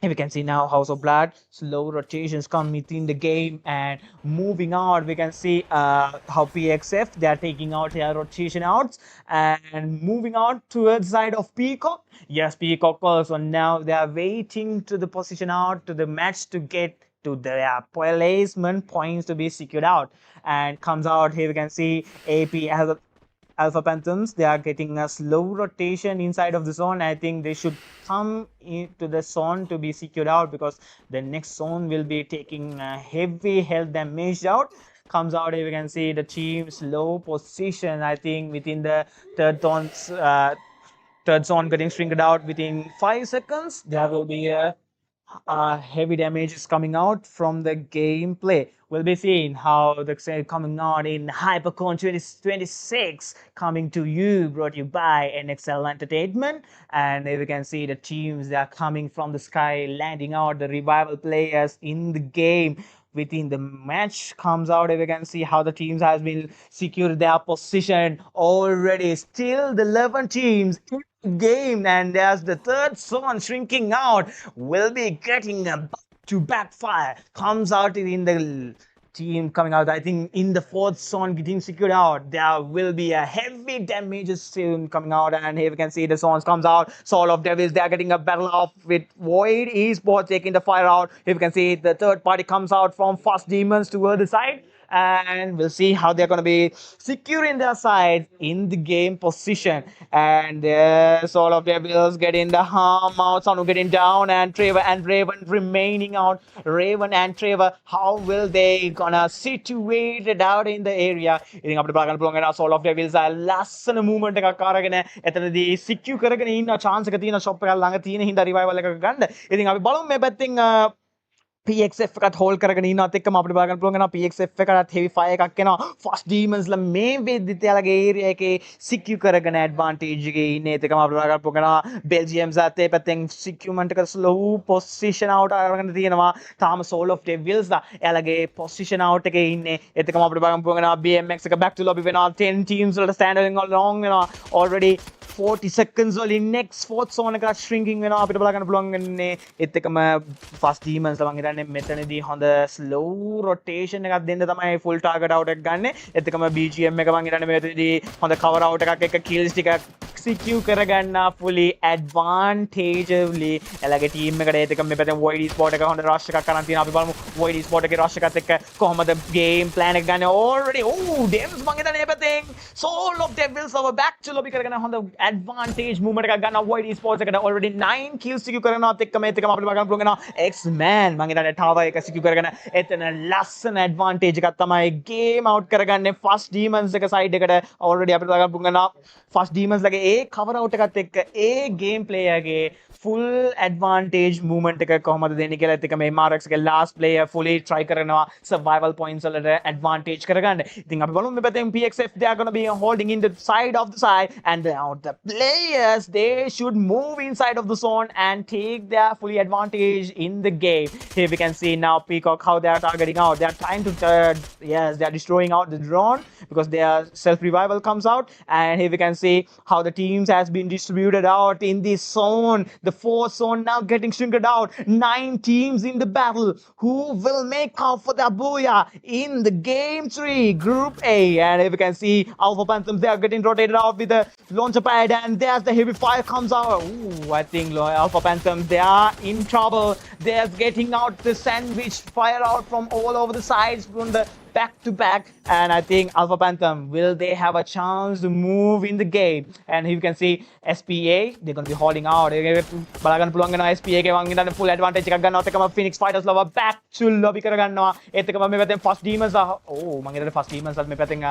Here we can see now House of Blood, slow rotations come within the game and moving out. We can see how PXF, they are taking out their rotation outs and moving out towards side of Peacock. Yes, Peacock also now they are waiting to the position out to the match to get to their placement points to be secured out and comes out. Here we can see AP has Alpha Phantoms, they are getting a slow rotation inside of the zone. I think they should come into the zone to be secured out because the next zone will be taking heavy health damage out. Comes out here we can see the team's low position. I think within the third zone getting shrinked out within 5 seconds. There will be a heavy damage is coming out from the gameplay. We'll be seeing how the coming out in HyperCon 2026 coming to you, brought you by NXL Entertainment. And here we can see the teams that are coming from the sky, landing out the revival players in the game. Within the match comes out, we can see how the teams has been secured their position already. Still the 11 teams in the game and there's the third zone shrinking out. Will be getting a to backfire. Comes out in the team coming out. I think in the fourth zone getting secured out. There will be a heavy damage soon coming out. And here we can see the zones comes out. Soul of Devils, they are getting a battle off with Void Esports taking the fire out. Here we can see the third party comes out from Fast Demons toward the side. and we'll see how they're going to be securing their side in the game position. And there's all of their bills getting the harm out, Sonu getting down, and Trevor and Raven remaining out. Raven and Trevor, how will they gonna situate it out in the area? ඉතින් අපිට බලන්න පුළුවන් වෙනවා all of their bills ලස්සන movement එකක් අරගෙන එතනදී secure කරගෙන ඉන්න chance එක තියෙන shop එකක් ළඟ තියෙන හින්දා revival එකක ගන්න. ඉතින් අපි බලමු මේ පැත්තෙන් PXF එකත් hold කරගෙන ඉන්නවත් එක්කම අපිට බලන්න පුළුවන් වෙනවා PXF එකටත් heavy fire එකක් එනවා. First demons ලා මේ වෙද්දිත් එයාලගේ area එකේ secure කරගෙන advantage එකේ ඉන්නේ. ඒකම අපිට බලන්න පුළුවන් වෙනවා Belgium's අත් ඒ පැත්තෙන් securement එක slow position out අරගෙන තියෙනවා. තාම soul of devils ලා එයාලගේ position out එකේ ඉන්නේ. ඒකම අපිට බලන්න පුළුවන් වෙනවා BMX එක back to lobby වෙනවා. 10 teams වලට standing along වෙනවා. Already 40 seconds වලින් next fourth zone එක shrinking වෙනවා. අපිට බලන්න පුළුවන් වෙන්නේ ඒත් එකම first demons ලා මම හිතන්නේ මෙතනදී හොඳ slow rotation එකක් දෙන්න තමයි full target out එකක් ගන්න. ඒත් එකම BGM එක මම හිතන්නේ මෙතනදී හොඳ cover out එකක් එක kills ටිකක් secure කරගන්න fully advantageously එලගේ team එකට ඒත් එකම මේ පැත්තෙන් void spot එක හොඳ rush එකක් කරන් තියෙනවා. අපි බලමු void spot එකේ rush එකත් එක්ක කොහොමද game plan එක ගන්න. already Dems මම හිතන්නේ මේ පැත්තෙන් soul of devils over back to lobby කරගෙන හොඳ advantage movement එකක් ගන්න void esports එකට already 9 kills secure කරනවත් එක්ක මේත් එකම අපිට බලන්න පුළුවන් වෙනවා X-Man මං හිතන්නේ tower එක secure කරගෙන එතන ලස්සන advantage එකක් තමයි game out කරගන්නේ first demons එක side එකට already අපිට බලන්න පුළුවන් වෙනවා first demons ලගේ ඒ cover out එකත් එක්ක ඒ game player ගේ full advantage movement එක කොහොමද දෙන්නේ කියලා ඒත් එක මේ MRX ගේ last player fully try කරනවා survival points වලට advantage කරගන්න. ඉතින් අපි බලමු මේ පැත්තෙන් PXF they are going to be holding in the side of the side and now the players they should move inside of the zone and take their fully advantage in the game. Here we can see now Peacock how they are targeting out. They are trying to yes, they are destroying out the drone because their self revival comes out, and here we can see how the teams has been distributed out in this zone. The fourth zone now getting shrinked out. 9 teams in the battle. Who will make out for the Booyah in the game 3 group A? And here we can see Alpha Panthers, they are getting rotated out with the launcher pad, and there's the heavy fire comes out. Ooh, I think Alpha Panthers, they are in trouble. They are getting out the sandwich fire out from all over the sides from the back to back, and I think Alpha Phantom, will they have a chance to move in the game? And here you can see SPA, they're going to be holding out. බලගන්න පුළුවන් වෙනවා SPA එකේ මං හිතන්නේ full advantage එකක් ගන්නවත් එකම Phoenix Fighters ලව back to lobby කරගන්නවා. ඒත් එකම මේ පැත්තෙන් first demons මං හිතන්නේ first demons මේ පැත්තෙන්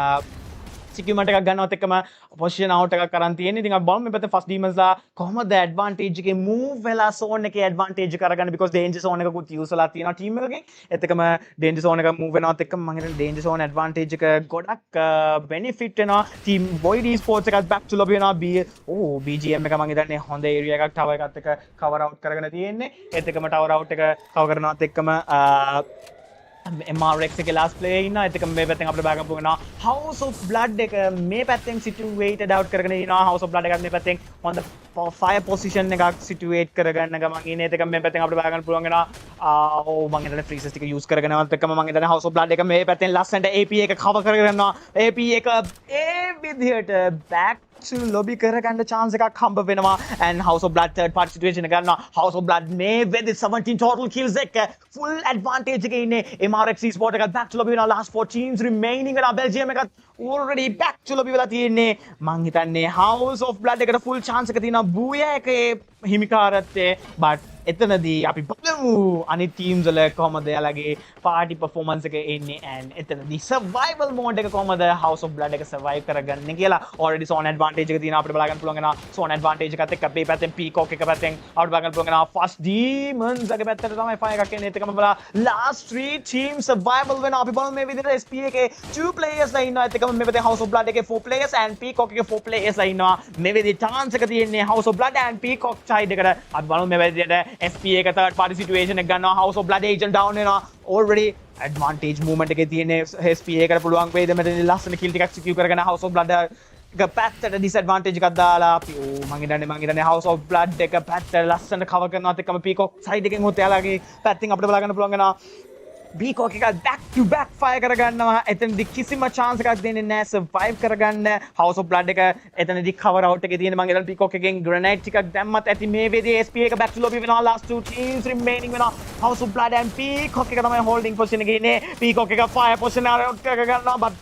securement එකක් ගන්නවත් එක්කම position out එකක් කරන් තියෙන්නේ. ඉතින් අපි බලමු මේ පැත්තේ first demons ලා කොහොමද advantage එකේ move වෙලා zone එකේ advantage කරගන්න because danger zone එකකුත් use වෙලා තියෙනවා team එකකින්. ඒත් එක්කම danger zone එක move වෙනවත් එක්කම මම හිතන්නේ danger zone advantage එක ගොඩක් benefit වෙනවා. team void esports එකත් back to lobby වෙනවා. BGM එක මම හිතන්නේ හොඳ area එකක් tower එකත් එක්ක cover out කරගෙන තියෙන්නේ. ඒත් එක්කම tower out එක cover කරනවත් එක්කම MRX එකේ last player ඉන්නවා. ඒත් එකම මේ පැත්තෙන් අපිට බලන්න පුළුවන් වෙනවා House of Blood එක මේ පැත්තෙන් situated out කරගෙන ඉනවා. House of Blood එකත් මේ පැත්තෙන් හොඳ fire position එකක් situate කරගන්න ගමන් ඉන්නේ. ඒත් එකම මේ පැත්තෙන් අපිට බලන්න පුළුවන් වෙනවා මම හිතන්නේ freezes ටික use කරගෙනවත් එක්කම මම හිතන්නේ House of Blood එක මේ පැත්තෙන් ලස්සනට AP එක cover කරගෙනනවා. AP එක ඒ විදිහට back to lobby කරගන්න chance එකක් හම්බ වෙනවා, and House of Blood third party situation එක ගන්නවා. House of Blood මේ with 17 total kills එක full advantage එකේ ඉන්නේ. MRX Esports එකත් back to lobby වෙනවා. last 4 teams remaining වෙනවා. Belgium එකත් already back to lobby වෙලා තියෙන්නේ. මං හිතන්නේ House of Blood එකට full chance එක තියෙනවා Booyah එකේ හිමිකාරත්වයේ, but එතනදී අපි බලමු අනිත් teams වල කොහමද එයාලගේ party performance එක එන්නේ, and එතනදී survival mode එක කොහමද House of Blood එක survive කරගන්නේ කියලා. already zone advantage එක තියෙනවා අපිට බලගන්න පුළුවන් වෙනවා. zone advantage එකත් එක්ක අපේ පැත්තෙන් Peacock එක පැත්තෙන් අපිට බලගන්න පුළුවන් වෙනවා first demons එක පැත්තට තමයි fire එකක් එන්නේ. ඒකම බලලා last 3 teams survival වෙනවා. අපි බලමු මේ විදිහට SPA එකේ 2 players ලා ඉන්නවා. ඒකම මේ පැත්තේ House of Blood එකේ 4 players and Peacock එකේ 4 players ලා ඉන්නවා. මේ විදිහට chance එක තියෙන්නේ House of Blood and Peacock side එකට. අපි බලමු මේ විදිහට SPA එක third party situation එක ගන්නවා. House of Blood agent down වෙනවා. already advantage movement එකේ තියෙන SPA එකට පුළුවන් වේද මෙතන ලස්සන kill ටිකක් secure කරගෙන House of Blood එක පැත්තට disadvantage එකක් දාලා අපි මං හිතන්නේ House of Blood එක පැත්තට ලස්සන cover කරනවත් එක්කම Peacock side එකෙන් උත් එයාලගේ පැත්තෙන් අපිට බලා ගන්න පුළුවන් වෙනවා බීකෝක එක back to back fire කරගන්නවා. එතනදි කිසිම chance එකක් දෙන්නේ නැහැ survive කරගන්න. House of Blood එක එතනදි cover out එකේ තියෙන මං එතන peacock එකෙන් grenade ටිකක් දැම්මත් ඇති මේ වේදී SP එක back to lobby වෙනවා. last two teams remaining වෙනවා. House of Blood and peacock එක තමයි holding position එකේ ඉන්නේ. peacock එක fire position out කරගන්නවා but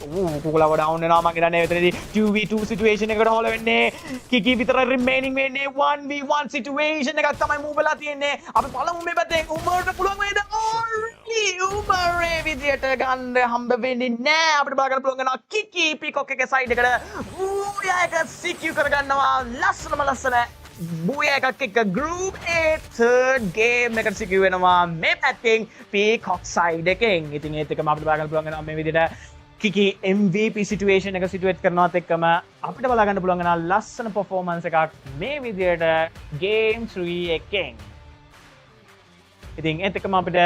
කුකුලව down වෙනවා. මං හිතන්නේ එතනදි 2v2 situation එකකට හොල වෙන්නේ. කිකි විතර remaining වෙන්නේ 1v1 situation එකක් තමයි move වෙලා තියෙන්නේ. අපි බලමු මේ පැත්තෙන් උඹට පුළුවන් වේද? උඹරේ විදියට ගන්න හම්බ වෙන්නේ නෑ. අපිට බලා ගන්න පුළුවන් වෙනවා කිකි peacock එකේ side එකට Booyah එක secure කරගන්නවා. ලස්සන Booyah එකක් එක්ක group A third game එකට secure වෙනවා මේ පැත්තෙන් peacock side එකෙන්. ඉතින් ඒත් එකම අපිට බලා ගන්න පුළුවන් වෙනවා මේ විදියට කිකි MVP situation එක සිටුවේට් කරනවත් එක්කම අපිට බලා ගන්න පුළුවන් වෙනවා ලස්සන performance එකක් මේ විදියට game 3 එකෙන්. ඉතින් ඒත් එක්කම අපිට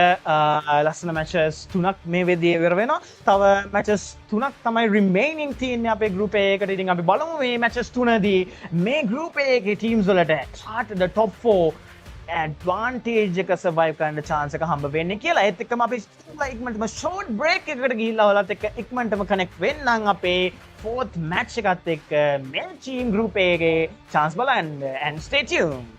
ලස්සන matches 3ක් මේ වෙදී ඉවර වෙනවා. තව matches 3ක් තමයි remaining තියෙන්නේ අපේ group A එකට. ඉතින් අපි බලමු මේ matches 3දී මේ group A එකේ teams වලට start the top 4 advantage එක survive කරන්න chance එක හම්බ වෙන්නේ කියලා. ඒත් එක්කම අපි ඉක්මනටම short break එකකට ගිහිල්ලා ඔයාලත් එක්ක ඉක්මනටම connect වෙන්නම් අපේ fourth match එකත් එක්ක මේ team group A එකේ chance බලන්න and stay tuned.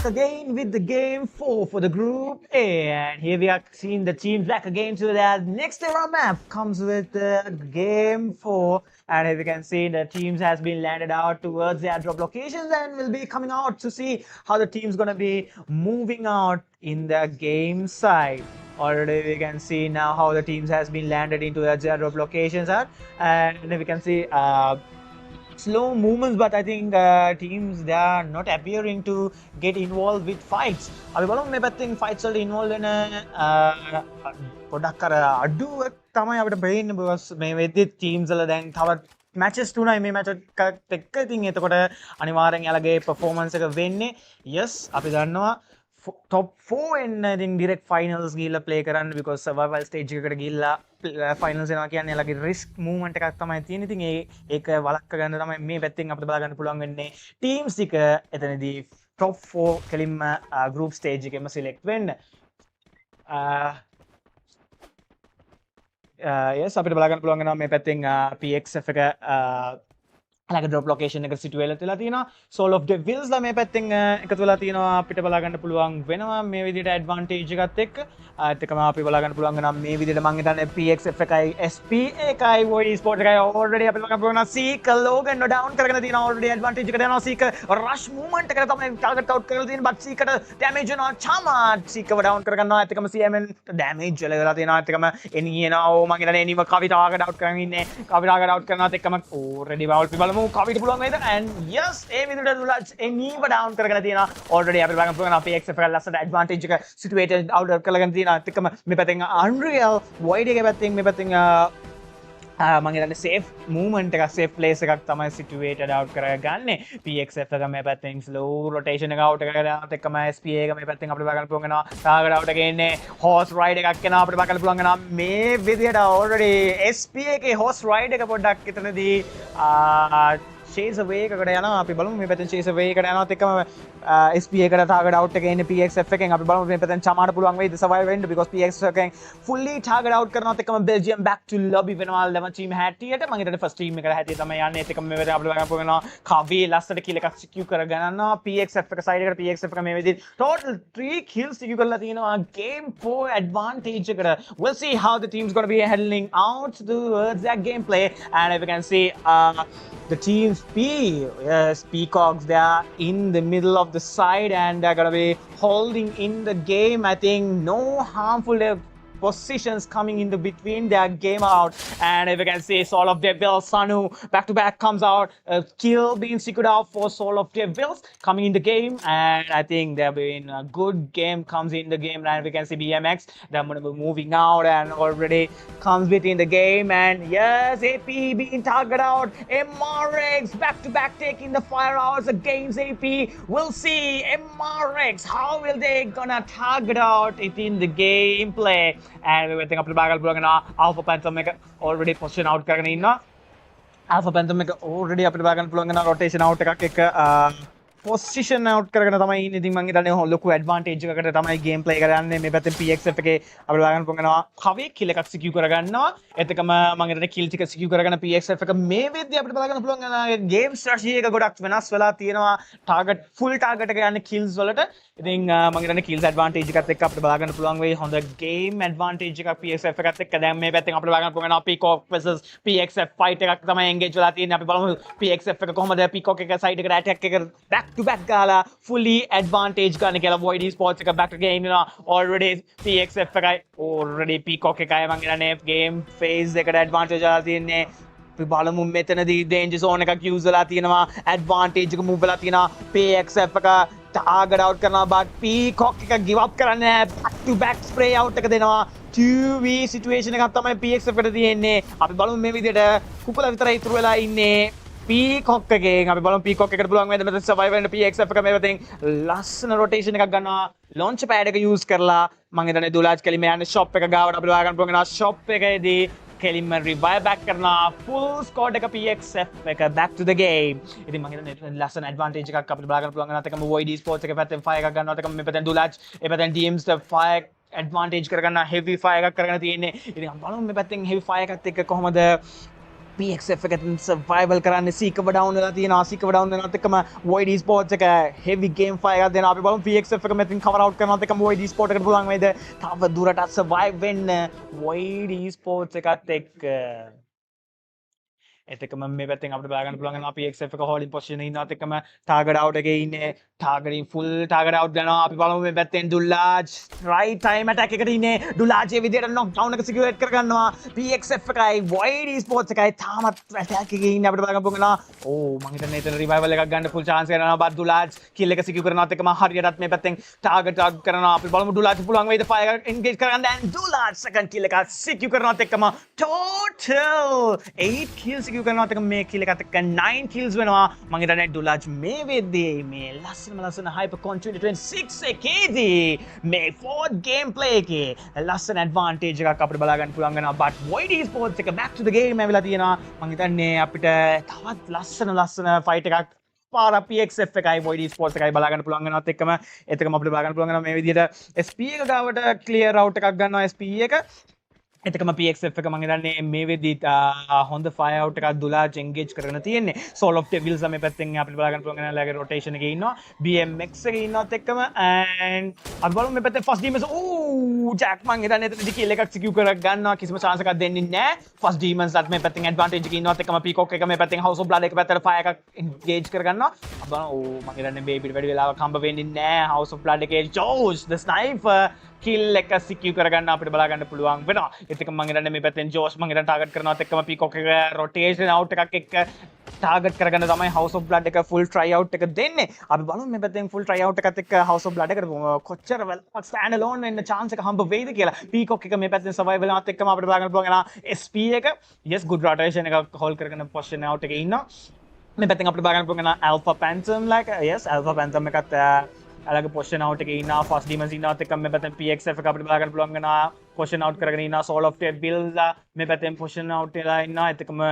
back again with the game 4 for the group A, and here we are seeing the teams back again to their next era map comes with the game 4, and here we can see the teams has been landed out towards their drop locations and will be coming out to see how the team's gonna be moving out in the game side. Already we can see now how the teams has been landed into their drop locations are, and we can see slow movements, but I think teams they are not appearing to get involved with fights. අපි බලමු මේ පැත්තෙන් fights වලට involved වෙන පොඩක් අර අඩුවක් තමයි අපිට පේන්නේ because මේ වෙද්දි teams වල දැන් තව matches තුනයි මේ match එකත් එක්ක. ඉතින් එතකොට අනිවාර්යෙන් යාලගේ performance එක වෙන්නේ. Yes අපි දන්නවා top 4 එන්න ඉතින් direct finals ගිහිල්ලා play කරන්න because survival stage එකකට ගිහිල්ලා finals එනවා කියන්නේ යාලගේ risk movement එකක් තමයි තියෙන්නේ. ඉතින් ඒක වළක්ව ගන්න තමයි මේ පැත්තෙන් අපිට බලා ගන්න පුළුවන් වෙන්නේ teams ටික එතනදී top 4 කෙලින්ම group stage එකෙම select වෙන්න. yes අපිට බලා ගන්න පුළුවන් වෙනවා මේ පැත්තෙන් PXF එක like drop location එක situate වෙලා තියෙනවා. soul of devils ලා මේ පැත්තෙන් එකතු වෙලා තියෙනවා. අපිට බලා ගන්න පුළුවන් වෙනවා මේ විදිහට advantage එකත් එක්ක. ඒත් එකම අපි බලා ගන්න පුළුවන් වෙනවා මේ විදිහට මම හිතන්නේ PXF එකයි SP එකයි Void Esports එකයි already අපි බලා ගන්න පුළුවන් Seek Logan no down කරගෙන තියෙනවා. already advantage එකට යනවා. Seek rush movement එකට තමයි target out කරලා තියෙන්නේ. but Seek ට damage වෙනවා. Chama Seek ව down කරගන්නවා. ඒත් එකම CMN damage වෙලා තියෙනවා. ඒත් එකම එනි එනවා. ඕ මම හිතන්නේ එනිම කවි target out කරගෙන ඉන්නේ. කවි target out කරනවාත් එක්කම already බවල් බලමු කවිට පුළුවන් වේද. and yes ඒ විදිහට දුලජ් එනිව down කරගෙන තියෙනවා. already අපි බලන්න පුළුවන් අපේ PXF එක ලස්සට advantage එක situated out කරගෙන තියෙනවා. ඒත් එක්කම මේ පැත්තෙන් unreal void එකේ පැත්තෙන් මේ පැත්තෙන් මම හිතන්නේ safe movement එකක් safe place එකක් තමයි situated out කරගන්නේ. PXF එක මේ පැත්තෙන් slow rotation එක out කරගෙන යනත් එක්කම SPA එක මේ පැත්තෙන් අපිට බලන්න පුළුවන් වෙනවා. target out එකේ ඉන්නේ horse ride එකක් එනවා. අපිට බලන්න පුළුවන් වෙනවා මේ විදිහට already SPA එකේ horse ride එක පොඩ්ඩක් එතනදී chase away එකකට යනවා. අපි බලමු මේ පැත්තෙන් chase away එකට යනවත් එක්කම SPA එකට target out එකේ ඉන්නේ PXF එකෙන්. අපි බලමු මේ පැත්තෙන් චමාට පුළුවන් වෙයිද survive වෙන්න because PXF එකෙන් fully target out කරනවත් එක්කම Belgium back to lobby වෙනවා. ලම team හැටියට මම හිතන්නේ first team එකට හැටියට තමයි යන්නේ. ඒත් එක්කම මේ පැත්තෙන් අපිට බලන්න පුළුවන් වෙනවා කවි ලස්සට kill එකක් secure කරගන්නවා. PXF එක side එකට PXF එක මේ විදිහට total 3 kills secure කරලා තියෙනවා. game 4 advantage එකට. we'll see how the team's going to be handling out towards that gameplay, and if you can see the teams P, yes, Peacocks, they are in the middle of the side and they're gonna be holding in the game. I think no harmful positions coming in the between their game out, and if you can see Soul of Devils, Sanu back to back comes out, kill being secured out for Soul of Devils coming in the game, and I think there been a good game comes in the game, and we can see BMX they're going to be moving out and already comes within the game, and yes, AP being targeted out, MRX back to back taking the fire hours against AP. We'll see MRX how will they gonna target out it in the gameplay. and we think අපිට බාගල් පුළුවන් වෙනවා Alpha Phantom එක already position out කරගෙන ඉන්නවා. Alpha Phantom එක already අපිට බාගන්න පුළුවන් වෙනවා rotation out එකක් එක්ක position out කරගෙන තමයි ඉන්නේ. ඉතින් මම හිතන්නේ ලොකු advantage එකකට තමයි game play කරන්නේ. මේ පැත්තෙන් PXF එකේ අපිට බාගන්න පුළුවන් වෙනවා කවි kill එකක් secure කරගන්නවා. එතකම මම හිතන්නේ kill ටික secure කරගෙන PXF එක මේ වෙද්දී අපිට බාගන්න පුළුවන් වෙනවා game strategy එක ගොඩක් වෙනස් වෙලා තියෙනවා. target full target එක යන්නේ kills වලට. ඉතින් මම හිතන්නේ kills advantage එකත් එක්ක අපිට බාගන්න පුළුවන් වෙයි හොඳ game advantage එකක් PXF එකත් එක්ක. දැන් මේ පැත්තෙන් අපිට බාගන්න පුළුවන් වෙනවා Peacock versus PXF fight එකක් තමයි engage වෙලා තියෙන්නේ. අපි බලමු PXF එක කොහොමද Peacock එක side එකට attack එක back to back gala fully advantage gonna get a Void Esports එක back again already PXF එකයි already Peacock එකයි මං හිතන්නේ game phase එකට advantage ආලා තියන්නේ. අපි බලමු මෙතනදී danger zone එකක් use වෙලා තියෙනවා. advantage එක move වෙලා තියෙනවා. PXF එක target out කරනවා but Peacock එක give up කරන්නේ නැහැ. back to back spray out එක දෙනවා. 2v situation එකක් තමයි PXF එකට තියෙන්නේ. අපි බලමු මේ විදිහට කුකුලා විතරයි ඉතුරු වෙලා ඉන්නේ. Peacock එකෙන් අපි බලමු Peacock එකට පුළුවන් වේද මෙතන survive වෙන්න PXF එක මේ පැත්තෙන් ලස්සන rotation එකක් ගන්නවා. launch pad එක use කරලා මම හිතන්නේ දුලාජ් කෙලිම යන්නේ shop එක ගාවට අපිට වාගන්න පුළුවන් වෙනවා. shop එකේදී කෙලිම revive back කරනවා. full squad එක PXF එක back to the game. ඉතින් මම හිතන්නේ ලස්සන advantage එකක් අපිට බලාගන්න පුළුවන් වෙනවා. ඒකම Void Esports එකේ පැත්තෙන් fire එකක් ගන්නවා. ඒකම මේ පැත්තෙන් දුලාජ් ඒ පැත්තෙන් DMs fire advantage කරගන්න heavy fire එකක් කරගෙන තියෙන්නේ. ඉතින් බලමු මේ පැත්තෙන් heavy fire එකත් එක්ක කොහොමද PXF එකෙන් survival කරන්නේ සීකව down වෙලා තියෙනවා සීකව down වෙනත් එක්කම Void Esports එක heavy game fire එකක් දෙනවා අපි බලමු PXF එක මෙතනින් cover out කරනවත් එක්කම Void Esports එකට පුළුවන් වේද තව දුරටත් survive වෙන්න Void Esports එකත් එක්ක එතකම මේ පැත්තෙන් අපිට බලා ගන්න පුළුවන් වෙනවා PXF එක holding position එකේ ඉන්නවත් එක්කම target out එකේ ඉන්නේ targeting full target out කරනවා අපි බලමු මේ පැත්තෙන් දුල්ලාජ් right time attack එකට ඉන්නේ දුල්ලාජ් ඒ විදිහට knock down එක secure කරගන්නවා PXF එකයි Void Esports එකයි තාමත් attack එකේ ඉන්නේ අපිට බලා ගන්න පුළුවන් වෙනවා ඕ මං හිතන්නේ එතන revival එකක් ගන්න full chance කරනවා බත් දුල්ලාජ් kill එක secure කරනවත් එක්කම හරියටත් මේ පැත්තෙන් target out කරනවා අපි බලමු දුල්ලාජ් පුළුවන් වේද fire engage කරගන්න දැන් දුල්ලාජ් second kill එක secure කරනවත් එක්කම total 8 kills secure කරනවත් එක්කම මේ kill එකත් එක්ක 9 kills වෙනවා මං හිතන්නේ දුල්ලාජ් මේ වෙද්දී මේ ලස්සන hyper con 2026 එකේදී මේ fourth gameplay එකේ ලස්සන advantage එකක් අපිට බලා ගන්න පුළුවන් වෙනවා but Void Esports එක back to the game ඇවිල්ලා තියෙනවා මං හිතන්නේ අපිට තවත් ලස්සන fight එකක් පාර PXF එකයි Void Esports එකයි බලා ගන්න පුළුවන් වෙනවත් එක්කම එතකම අපිට බලා ගන්න පුළුවන් වෙනවා මේ විදිහට SP එක ගාවට clear out එකක් ගන්නවා SP එක එතකම PXF එක මං හිතන්නේ මේ වෙද්දී හොඳ fire out එකක් දුලාජ් engage කරගෙන තියෙන්නේ soul of devils මේ පැත්තෙන් අපිට බලා ගන්න පුළුවන් වෙනවා rotation එකේ ඉන්නවා BMX එකේ ඉන්නවත් එක්කම and අපි බලමු මේ පැත්තේ first demons ඕ ජැක් මං හිතන්නේ එතනදී kill එකක් secure කර ගන්නවා කිසිම chance එකක් දෙන්නේ නැහැ first demons ලාත් මේ පැත්තෙන් advantage එකේ ඉන්නවත් එක්කම peacock එක මේ පැත්තෙන් house of blood එක පැත්තට fire එකක් engage කර ගන්නවා අපි බලමු ඕ මං හිතන්නේ baby වැඩි වෙලාවක් හම්බ වෙන්නේ නැහැ house of blood එකේ Josh the sniper kill එක secure කරගන්න අපිට බලා ගන්න පුළුවන් වෙනවා. ඒත් මම හිතන්නේ මේ පැත්තෙන් ජෝස් මම හිතන්නේ ටාගට් කරනවත් එක්කම පීකොක් එක rotation out එකක් එක්ක ටාගට් කරගන්න තමයි House of Blood එක full try out එක දෙන්නේ. අපි බලමු මේ පැත්තෙන් full try out එකත් එක්ක House of Blood එකට කොච්චර වෙලාවක් stand alone වෙන්න chance එක හම්බ වෙයිද කියලා. පීකොක් එක මේ පැත්තෙන් survive වෙලාවත් එක්කම අපිට බලා ගන්න පුළුවන් වෙනවා SP එක. yes good rotation එක hold කරගෙන position out එකේ ඉන්නවා. මේ පැත්තෙන් අපිට බලා ගන්න පුළුවන් වෙනවා Alpha Phantom like yes Alpha Phantom එකත් अलग पोशन आउट के इना फर्स्ट डीमंस इना ते कम में पता PXF का अपने बलागन पुलंग ना पोशन आउट करके इना सोल ऑफ टेप बिल्ड में पता पोशन आउट ला इना ते कम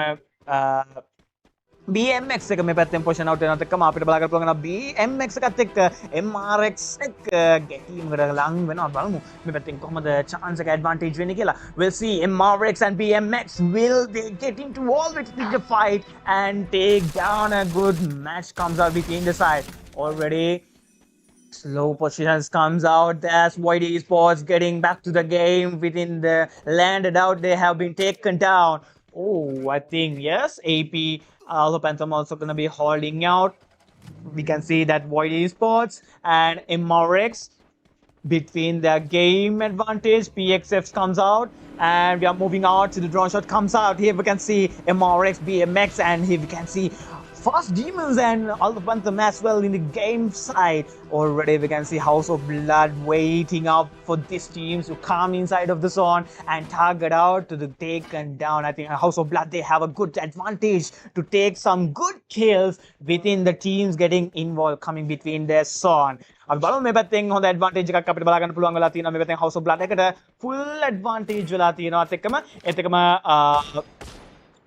BMX එක මේ පැත්තෙන් පොෂන් අවුට් වෙනත් එක්කම අපිට බලා ගන්න පුළුවන් BMX එකත් එක්ක MRX එක ගැටීමකට ලං වෙනවා බලමු මේ පැත්තෙන් කොහමද chance එක advantage වෙන්නේ කියලා we'll see MRX and BMX will they get into all the fight and take down a good match comes out between the side already slow positions comes out as Void Esports getting back to the game within the landed out they have been taken down oh I think yes AP Alpha Phantom also gonna be holding out we can see that Void Esports and MRX between their game advantage PXF comes out and we are moving out to the drone shot comes out here we can see MRX BMX and here we can see Fast Demons and Alpha Phantom as well in the game side. Already we can see House of Blood waiting up for these teams to come inside of the zone and target out to the taken down. I think House of Blood, they have a good advantage to take some good kills within the teams getting involved coming between their zone. අපි බලමු මේ පැත්තෙන් හොඳ advantage එකක් අපිට බලා ගන්න පුළුවන් වෙලා තියෙනවා මේ පැත්තෙන් House of Blood එකට full advantage වෙලා තියෙනවාත් එක්කම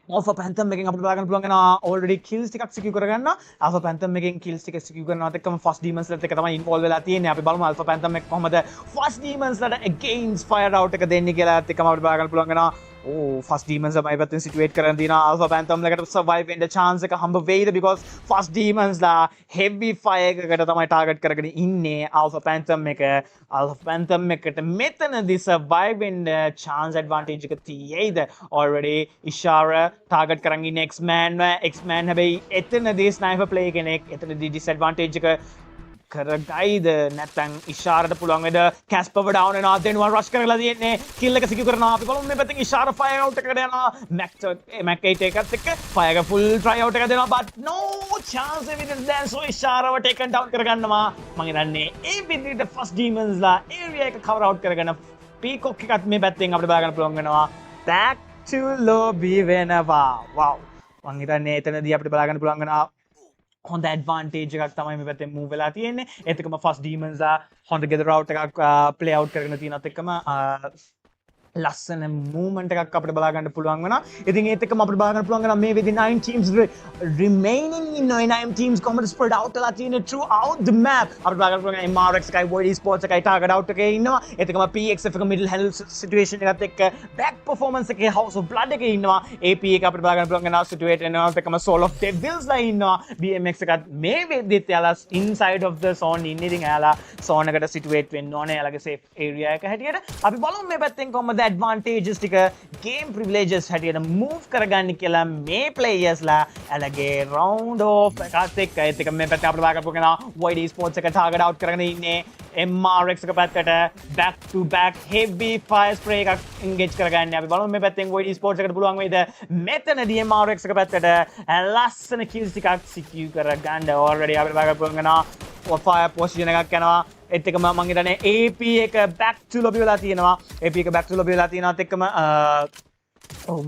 Alpha Phantom එකෙන් අපිට බලා ගන්න පුළුවන් වෙනවා already kills ටිකක් secure කරගන්න Alpha Phantom එකෙන් kills ටික secure කරනවත් එක්කම First Demons ලත් එක තමයි involve වෙලා තියෙන්නේ අපි බලමු Alpha Phantom එක කොහමද First Demons ලට against fire out එක දෙන්නේ කියලාත් එක්කම අපිට බලා ගන්න පුළුවන් වෙනවා oh First Demons තමයි පැත්තෙන් situate කරගෙන දිනා Alpha Phantom ලකට survive වෙන්න chance එක හම්බ වෙයිද because First Demons ලා heavy fire එකකට තමයි target කරගෙන ඉන්නේ Alpha Phantom එකට මෙතනදී survive වෙන්න chance advantage එක තියෙයිද already Ishara target කරන් ඉන්නේ X-Man හැබැයි එතනදී sniper play කෙනෙක් එතනදී disadvantage එක කරගයිද නැත්නම් ඉෂාරට පුළුවන් වේද කැස්පර්ව ඩවුන් වෙනවා දෙනවා රෂ් කරලා තියෙන්නේ කිල් එක සිකියු කරනවා අපි බලමු මේ පැත්තෙන් ඉෂාර ෆයර් අවුට් එකකට යනවා මැක් 8 එකත් එක්ක ෆයර් එක ෆුල් ට්‍රයි අවුට් එකක් දෙනවා but no chance evidence දැන් so ඉෂාරව ටේකන් ඩවුන් කරගන්නවා මම හිතන්නේ ඒ විදිහට ෆස්ට් ඩීමන්ස් ලා ඒරියා එක කවර් අවුට් කරගෙන පීකොක් එකත් මේ පැත්තෙන් අපිට බලා ගන්න පුළුවන් වෙනවා back to lobby වෙනවා wow මම හිතන්නේ එතනදී අපිට බලා ගන්න පුළුවන් වෙනවා හොඳ ඇඩ්වාන්ටේජ් එකක් තමයි මේ පැත්තෙන් මූව් වෙලා තියෙන්නේ. ඒත් එකම ෆස්ට් ඩීමන්ස් හොඳ ගෙදර අවුට් එකක් ප්ලේ අවුට් කරගෙන තියෙනත් එක්කම ලස්සන මූවමන්ට් එකක් අපිට බලා ගන්න පුළුවන් වෙනවා. ඉතින් ඒත් එක්කම අපිට බලා ගන්න පුළුවන් වෙනවා මේ within 9 teams remaining in 9 teams කොහොමද spread out වෙලා තියෙන්නේ throughout the map. අපිට බලා ගන්න පුළුවන් MRX එකයි Void Esports එකයි target out එකේ ඉන්නවා. ඒත් එක්කම PXF එක middle handle situation එකත් එක්ක back performance එකේ House of Blood එකේ ඉන්නවා. AP එක අපිට බලා ගන්න පුළුවන් වෙනවා situate වෙනවා. ඒත් එක්කම Soul of Devils ලා ඉන්නවා. BMX එකත් මේ වෙද්දිත් යාලා inside of the zone ඉන්නේ. ඉතින් යාලා zone එකට situate වෙන්න ඕනේ. යාලගේ safe area එක හැටියට. අපි බලමු මේ පැත්තෙන් කොහොමද advantages ටික game privileges හැටියට move කරගන්න කියලා මේ players ලා එලගේ round off එකත් එක්ක ඒත් එක මේ පැත්තේ අපිට වාගපු කෙනා Void Esports එක target out කරගෙන ඉන්නේ MRX එක පැත්තට back to back heavy fire spray එකක් engage කරගන්න අපි බලමු මේ පැත්තෙන් Void Esports එකට පුළුවන් වෙයිද මෙතනදී MRX එක පැත්තට ලස්සන kills ටිකක් secure කරගන්න already අපිට වාගපු කෙනා fire position එකක් යනවා ඒත් එකම මම හිතන්නේ AP එක back to lobby වෙලා තියෙනවා AP එක back to lobby වෙලා තියෙනවත් එක්කම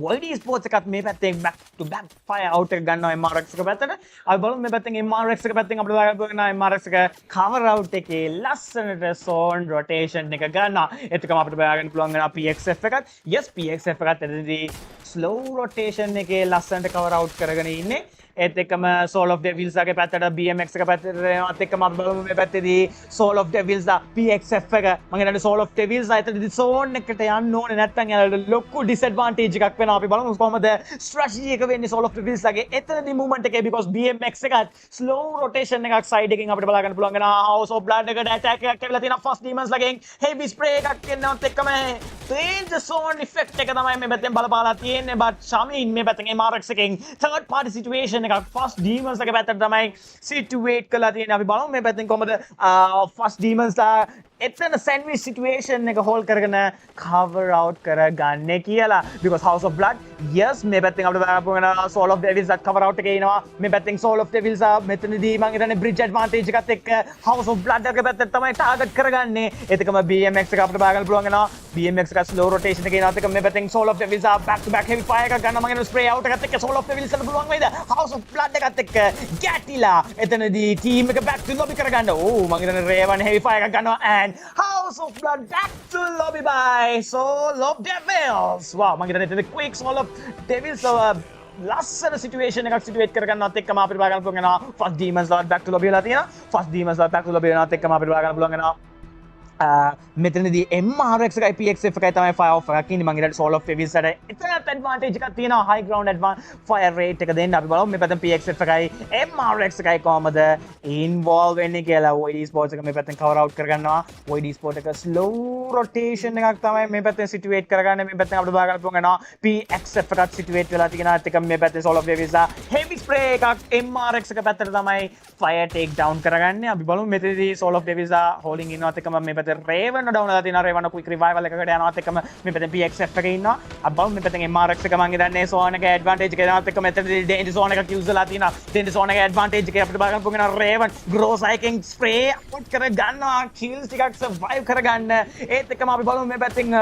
Void Esports එකත් මේ පැත්තෙන් back to back fire out එක ගන්නවා MRX එක පැත්තට අපි බලමු මේ පැත්තෙන් MRX එක පැත්තෙන් අපිට ගන්නවා MRX එක cover out එකේ ලස්සනට zone rotation එක ගන්නවා ඒත් එකම අපිට බලන්න පුළුවන් වෙනවා PXF එකත් yes PXF එකත් එතනදී slow rotation එකේ ලස්සනට cover out කරගෙන ඉන්නේ ඒත් එක්කම Soul of Devils ගේ පැත්තට BMX එක පැත්තට එනවත් එක්කම අපි බලමු මේ පැත්තේදී Soul of Devils PXF එක මම හිතන්නේ Soul of Devils එතනදී zone එකට යන්න ඕනේ නැත්නම් යාළුවෝ ලොකු disadvantage එකක් වෙනවා අපි බලමු කොහොමද strategy එක වෙන්නේ Soul of Devils ගේ එතනදී movement එකේ because BMX එකත් slow rotation එකක් side එකකින් අපිට බලා ගන්න පුළුවන් වෙනවා House of Blood එකට attack එකක් ඇවිල්ලා තියෙනවා first demons ලගෙන් heavy spray එකක් එනවත් එක්කම danger zone effect එක තමයි මේ පැත්තෙන් බලපාලා තියෙන්නේ but Shamin මේ පැත්තෙන් MRX එකෙන් third party situation එකක් first demons එක පැත්තට තමයි situate කරලා තියෙන්නේ අපි බලමු මේ පැත්තෙන් කොහමද first demons ලා එතන sandwich situation එක hold කරගෙන cover out කරගන්නේ කියලා because House of Blood yes මේ පැත්තෙන් අපිට බලන්න Soul of Devils cover out එකේ ඉනවා මේ පැත්තෙන් Soul of Devils මෙතනදී මම හිතන්නේ bridge advantage එකත් එක්ක House of Blood එක පැත්තට තමයි target කරගන්නේ ඒකම BMX එක අපිට බලන්න පුළුවන් වෙනවා BMX එක slow rotation එකේ ඉනවත් එක මේ පැත්තෙන් Soul of Devils back to back heavy fire එකක් ගන්නවා මම හිතන්නේ spray out එකත් එක්ක Soul of Devils වල පුළුවන් වේද House of Blood එකත් එක්ක ගැටිලා එතනදී team එක back to lobby කරගන්න මම හිතන්නේ Raven heavy fire එකක් ගන්නවා and House of Blood back to lobby by Soul of Devils. Wow, මම හිතන්නේ එතන quick Soul of Devils ලස්සන situation එකක් situate කරගන්නවත් එක්කම අපිට බලා ගන්න පුළුවන් වෙනවා first demons back to lobby වෙලා තියෙනවා first demons back to lobby වෙනවත් එක්කම අපිට බලා ගන්න පුළුවන් වෙනවා මෙතනදී MRX එකයි PXF එකයි තමයි fire off එකක් ඉන්නේ මම ඊට Soul of Devils එකට එතනත් advantage එකක් තියෙනවා high ground fire rate එක දෙන්න අපි බලමු මේ පැත්තෙන් PXF එකයි MRX එකයි කොහමද involve වෙන්නේ කියලා Void Esports එක මේ පැත්තෙන් cover out කරගන්නවා Void Esports එක slow rotation එකක් තමයි මේ පැත්තෙන් situate කරගන්නේ මේ පැත්තෙන් අපිට බලා ගන්න පුළුවන් වෙනවා PXF එකත් situate වෙලා තියෙනවා ඒත් එක මේ පැත්තෙන් Soul of Devils heavy spray එකක් MRX එක පැත්තට තමයි fire take down කරගන්නේ අපි බලමු මෙතනදී Soul of Devils holding ඉන්නවත් එකම මේ Raven down වෙලා තියෙනවා Raven quick revival එකකට යනවත් එක්කම මේ පැත්තෙන් PXF එකේ ඉන්නවා අපි බලමු මේ පැත්තෙන් MRX එක මම හිතන්නේ zone එකේ advantage එක යනවත් එක්ක මෙතනදී danger zone එකක් use වෙලා තියෙනවා danger zone එකේ advantage එක අපිට බලන්න පුළුවන් Raven grow cycling spray out කර ගන්නවා kills ටිකක් survive කරගන්න ඒත් එක්කම අපි බලමු මේ පැත්තෙන්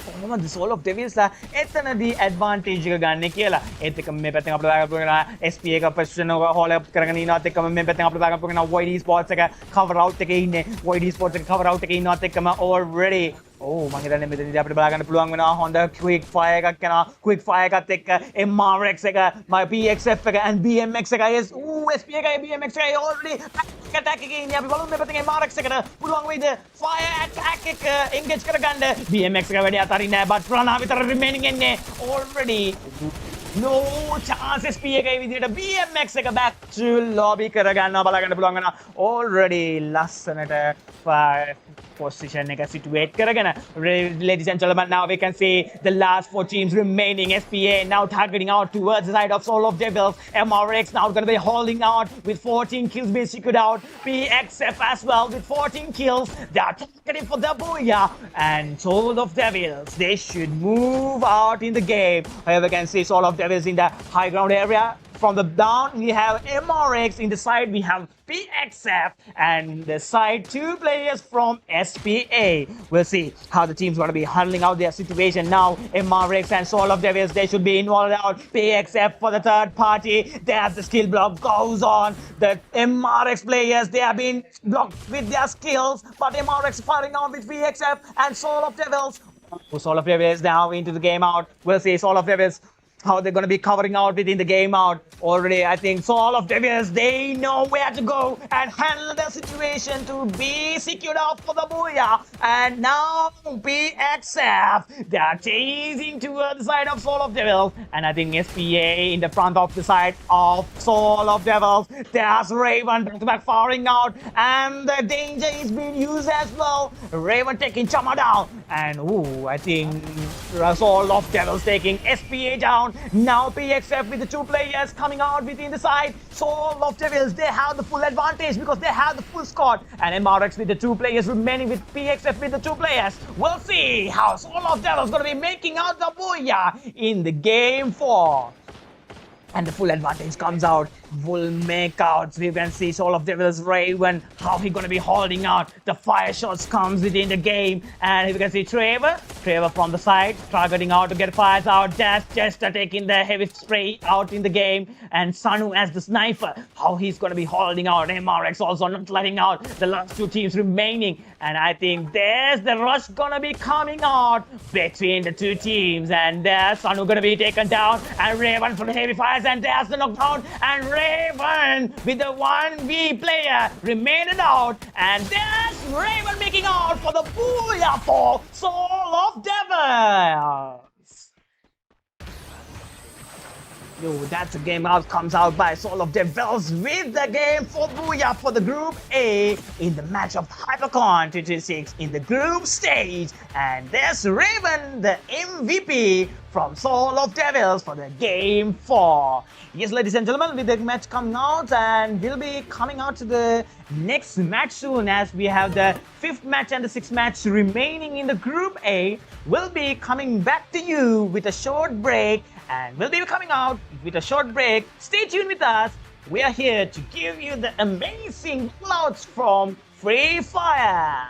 කොහොමද Soul of Devils එතනදී advantage එක ගන්න කියලා ඒත් එක්කම මේ පැත්තෙන් අපිට බලන්න පුළුවන් SP එක position එක hold up කරගෙන ඉන්නවත් එක්කම මේ පැත්තෙන් අපිට බලන්න පුළුවන් Void Esports එක cover out එකේ ඉන්නේ Void Esports එක cover out එකේ ඉන්නවත් එක්කම already මම හිතන්නේ මෙතනදී අපිට බලා ගන්න පුළුවන් වෙනවා හොඳ quick fire එකක් යනවා quick fire එකත් එක්ක MRX එක my PXF එක and BMX එක yes SP එකයි BMX එකයි already attack එකේ ඉන්නේ අපි බලමු මේ පැත්තෙන් MRX එකට පුළුවන් වෙයිද fire attack එක engage කරගන්න BMX එක වැඩි අතරින් නෑ but ප්‍රනා විතර remaining ඉන්නේ already no chance SP එකේ විදිහට BMX එක back to lobby කරගන්නවා බලා ගන්න පුළුවන් වෙනවා already ලස්සනට fire position එක situate කරගෙන ladies and gentlemen now we can see the last 4 teams remaining SPA now targeting out towards the side of Soul of Devils MRX now going to be holding out with 14 kills being secured out PXF as well with 14 kills they are targeting for the Booyah and Soul of Devils they should move out in the game however we can see Soul of Devils in the high ground area from the down we have MRX in the side we have PXF and the side 2 players from SPA we'll see how the team's going to be handling out their situation now MRX and Soul of Devils they should be involved out PXF for the third party there's the skill block goes on the MRX players they have been blocked with their skills but MRX firing on with PXF and Soul of Devils Soul of Devils now into the game out. We'll see Soul of Devils how they're going to be covering out within the game out. Already, I think Soul of Devils, they know where to go and handle the situation to be secured out for the Booyah. And now PXF, they are chasing towards the side of Soul of Devils. And I think SPA in the front of the side of Soul of Devils. There's Raven back-to-back firing out. And the danger is being used as well. Raven taking Chama down. And I think Soul of Devils taking SPA down. Now PXF with the two players coming out within the side. Soul of Devils, they have the full advantage because they have the full squad. And MRX with the two players remaining with PXF with the two players. We'll see how Soul of Devils going to be making out the Booyah in the game 4. And the full advantage comes out. Will make out. We can see Soul of Devils Raven, how he gonna be holding out. The fire shots comes within the game. And we can see Trevor from the side, targeting out to get fires out. Just taking the heavy spray out in the game. And Sanu as the sniper, how he's gonna be holding out. MRX also not letting out the last two teams remaining. And I think there's the rush gonna be coming out between the two teams. And there's Sanu gonna be taken down. And Raven for the heavy fires. And there's the knockdown. And Raven with the 1v player remained out. And there's Raven making out for the Booyah for Soul of Devils. That's a game out, comes out by Soul of Devils with the game for Booyah for the Group A in the match of Hypercon 2026 in the group stage. And there's Raven, the MVP from Soul of Devils for the game 4. Yes, ladies and gentlemen, with the match coming out, and we'll be coming out to the next match soon as we have the 5th match and the 6th match remaining in the Group A. We'll be coming back to you with a short break, and we'll be coming out with a short break. Stay tuned with us. We are here to give you the amazing clouds from Free Fire.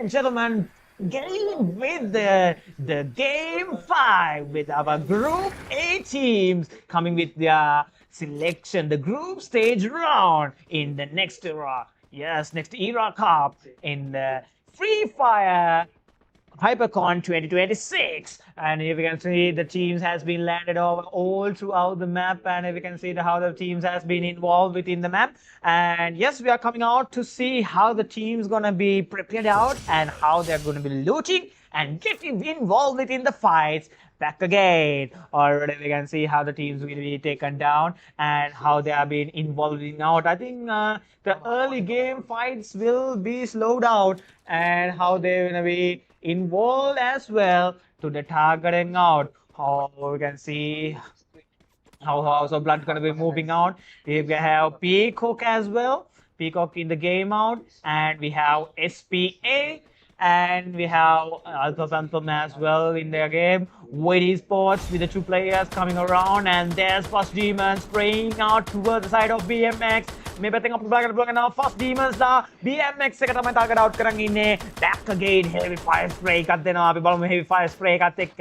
and gentlemen, getting with the game 5 with our Group A teams coming with their selection, the group stage round in the next era. Yes, next era cup in the Free Fire HyperCon 2026, and if you can see the teams has been landed over all throughout the map, and if you can see how the teams has been involved within the map. And yes, we are coming out to see how the team's gonna be prepared out and how they're gonna be looting and getting involved within the fights back again. Already we can see how the teams will be taken down and how they are being involved in out. I think the early game fights will be slowed out and how they're gonna be involved as well to the targeting out. How we can see how House of Blood gonna be moving out. We have Peacock as well. Peacock in the game out, and we have SPA, and we have Alpha Phantom as well in their game. With Esports with the 2 players coming around, and there's First Demon spraying out towards the side of BMX. මේ පැත්තෙන් අපිට බලන්න පුළුවන් වෙනවා First Demons ලා BMX එක තමයි target out කරන් ඉන්නේ. Back again heavy fire spray එකක් දෙනවා. අපි බලමු heavy fire spray එකත් එක්ක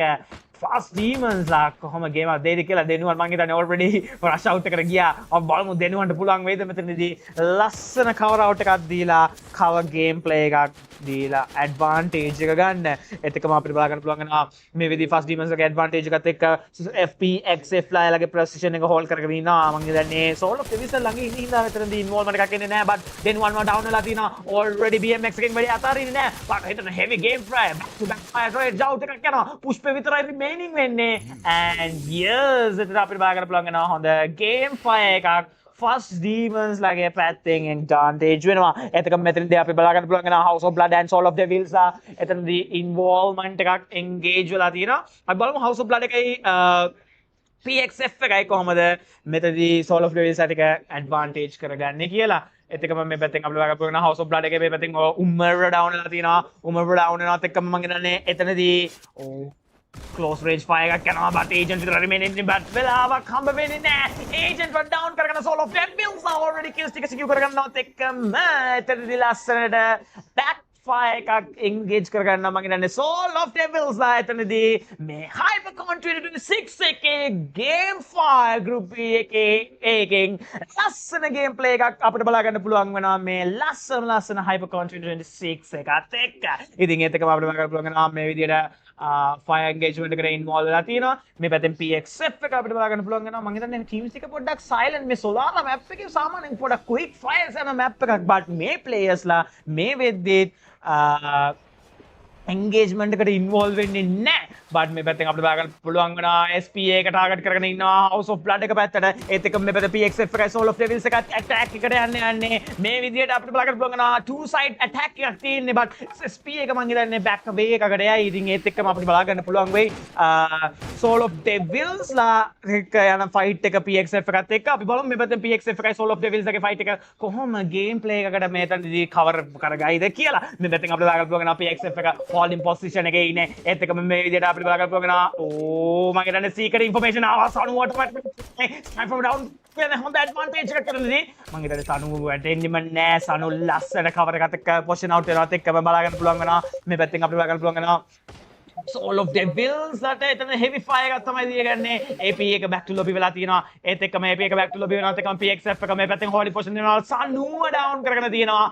First Demons ලා කොහොම ගේම් එකක් දෙයිද කියලා දෙනුවන් මං හිතන්නේ already rush out එකට ගියා. අපි බලමු දෙනුවන්ට පුළුවන් වේද මෙතනදී ලස්සන cover out එකක් දීලා cover game play එකක් දීලා advantage එක ගන්න. ඒත් එක්කම අපිට බලා ගන්න පුළුවන් වෙනවා මේ විදිහේ First Demons ගේ advantage එකත් එක්ක FPXF ලා එයාලගේ precision එක hold කරගෙන ඉන්නවා. මං හිතන්නේ Soul of Division ළඟ ඉන්න හින්දා මෙතනදී involvement එකක් එන්නේ නැහැ. but දෙනුවන්ව down වෙලා තිනවා. already BMX එකෙන් වැඩි අතාරින්නේ නැහැ. but හිතන heavy game fire back to back fire rate jout එකක් යනවා. push පේ විතරයි remaining වෙන්නේ. and yes එතන අපිට බලා ගන්න පුළුවන් වෙනවා හොඳ game fire එකක් First Demons ලගේ පැත්තෙන් advantage වෙනවා. එතකම මෙතනදී අපි බලා ගන්න පුළුවන් වෙනවා House of Blood and Soul of Devils ලා එතනදී involvement එකක් engage වෙලා තියෙනවා. අපි බලමු House of Blood එකයි PXF එකයි කොහොමද මෙතනදී Soul of Devils ටික advantage කරගන්නේ කියලා. එතකම මේ පැත්තෙන් අපිට බලන්න පුළුවන් House of Blood එකේ මේ පැත්තෙන් උමර down වෙලා තියෙනවා. උමර down වෙනවත් එක්කම මම හිතන්නේ එතනදී close range fire එකක් යනවා. but agent විතර remain ඉන්නේ. but වෙලාවක් හම්බ වෙන්නේ නැහැ. agent වත් down කරගෙන Soul of Devils already kills ටික secure කරගන්නවත් එක්කම එතනදී ලස්සනට backfire එකක් engage කරගන්න මම හිතන්නේ Soul of Devils ලා එතනදී මේ HyperCon 2026 එකේ game 5 group එකෙන් ලස්සන game play එකක් අපිට බලා ගන්න පුළුවන් වෙනවා මේ ලස්සන HyperCon 2026 එකත් එක්ක. ඉතින් ඒත් එක්කම අපිට බලා ගන්න පුළුවන් වෙනවා මේ විදියට fire engagement එකට involve වෙලා තියෙනවා. මේ පැත්තෙන් PXF එක අපිට බලා ගන්න පුළුවන් වෙනවා. මම හිතන්නේ teams එක පොඩ්ඩක් silent මේ solar map එකේ සාමාන්‍යයෙන් පොඩ්ඩක් quick fires යන map එකක්. but මේ players ලා මේ වෙද්දී engagement එකට involve වෙන්නේ නැහැ. but මේ පැත්තෙන් අපිට බලා ගන්න පුළුවන් වෙනවා SPA එක target කරගෙන ඉන්නවා House of Blood එක පැත්තට. ඒත් එක්කම මේ පැත්තේ PXF එකයි Soul of Devils එකත් attack එකට යන්නේ මේ විදියට අපිට බලා ගන්න පුළුවන් වෙනවා two side attack එකක් තියෙන්නේ. but SPA එක මං හිතන්නේ back way එකකට යයි. ඉතින් ඒත් එක්කම අපිට බලා ගන්න පුළුවන් වෙයි Soul of Devils ලා එක යන fight එක PXF එකත් එක්ක. අපි බලමු මේ පැත්තෙන් PXF එකයි Soul of Devils එකේ fight එක කොහොම game play එකකට මෙතනදී cover කරගයිද කියලා. මේ පැත්තෙන් අපිට බලා ගන්න පුළුවන් වෙනවා PXF එක holding position එකේ ඉන්නේ. ඒත් එක්කම මේ විදියට අපිට බලා ගන්න පුළුවන් වෙනවා මම හිතන්නේ secret information ආවා සනුවට snipe from down වෙන හොඳ advantage එකක් කරනදී මම හිතන්නේ සනු වැටෙන්නෙම නෑ. සනු ලස්සන cover එකත් එක්ක position out වෙනවත් එක්කම බලා ගන්න පුළුවන් වෙනවා. මේ පැත්තෙන් අපිට බලා ගන්න පුළුවන් වෙනවා Soul of Devils ලාට එතන heavy fire එකක් තමයි දීගන්නේ. AP එක back to lobby වෙලා තියෙනවා. ඒත් එක්කම AP එක back to lobby වෙනවත් එක්කම PXF එක මේ පැත්තෙන් holding position වෙනවා. සනුව down කරගෙන තියෙනවා.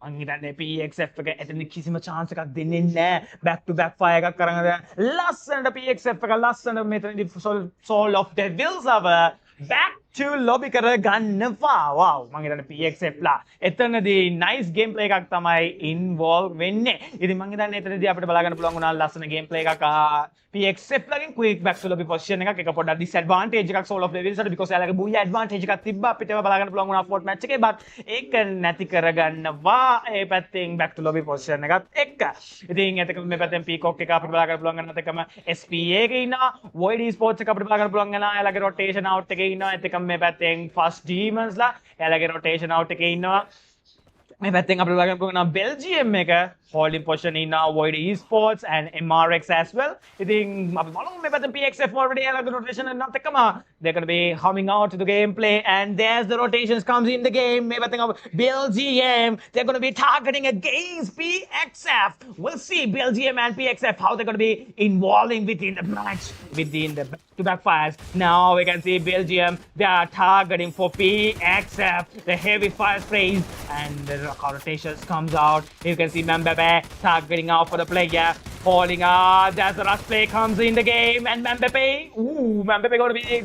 මං හිතන්නේ PXF එක එතන කිසිම chance එකක් දෙන්නේ නැහැ. back to back fire එකක් කරගෙන ලස්සනට PXF එක ලස්සනට මෙතනදී Soul of Devils අව back to lobby කරගන්නවා. wow මං හිතන්නේ PXF ලා එතනදී nice game play එකක් තමයි involve වෙන්නේ. ඉතින් මං හිතන්නේ එතනදී අපිට බලා ගන්න පුළුවන් වුණා ලස්සන game play එකක් PXF ලගෙන් quick back to lobby position එකක්. එක පොඩ්ඩක් disadvantage එකක් Soul of Devils වලට because එයාලගේ Booyah advantage එකක් තිබ්බා. අපිට ඒවා බලා ගන්න පුළුවන් වුණා fourth match එකේ. but ඒක නැති කරගන්නවා ඒ පැත්තෙන් back to lobby position එකත් එක්ක. ඉතින් එතකොට මේ පැත්තෙන් Peacock එක අපිට බලා ගන්න පුළුවන් ගන්නත් එක්කම SPA එකේ ඉන්නවා. Void Esports එක අපිට බලා ගන්න පුළුවන් වෙනවා. එයාලගේ rotation out එකේ ඉන්නවා. ඒත් එක්කම මේ පැත්තෙන් First Demons ලා එයාලගේ rotation out එකේ ඉන්නවා. මේ පැත්තෙන් අපිට බලන්න පුළුවන් බෙල්ජියම් එක holding position in Void Esports and MRX as well. ඉතින් අපි බලමු මේ පැත්තෙන් PXF already had the rotation and not එකම they're going to be coming out to the gameplay and there's the rotations comes in the game. මේ පැත්තෙන් Belgium they're going to be targeting against PXF. We'll see Belgium and PXF how they're going to be involving within the match within the back-to-back fires. Now we can see Belgium they are targeting for PXF the heavy fire sprays and the rotations comes out. You can see Mbappe targeting out for the player, falling out. There's a rush play comes in the game, and Mbappe going to be.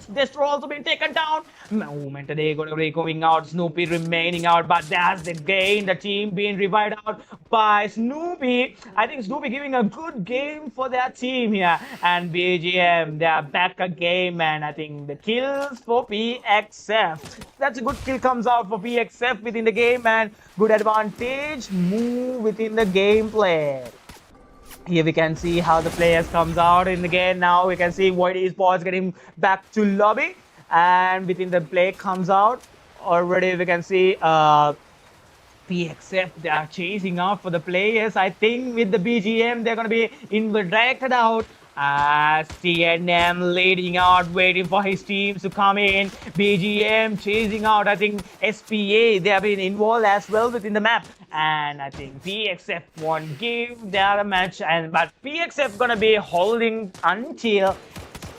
Destro also been taken down. Moment today going to be going out. Snoopy remaining out, but that's the gain. The team being revived out by Snoopy. I think Snoopy giving a good game for their team here. And BGM, they are back again, man. I think the kills for PXF. That's a good kill comes out for PXF within the game, and good advantage move within the gameplay. Here we can see how the players comes out in the game. Now we can see Void Esports getting back to lobby, and within the play comes out. Already we can see PXF they are chasing out for the players. I think with the BGM they're gonna be directed out. TNM leading out, waiting for his teams to come in. BGM chasing out. I think SPA they have been involved as well within the map, and I think PXF won't give their match. But PXF gonna be holding until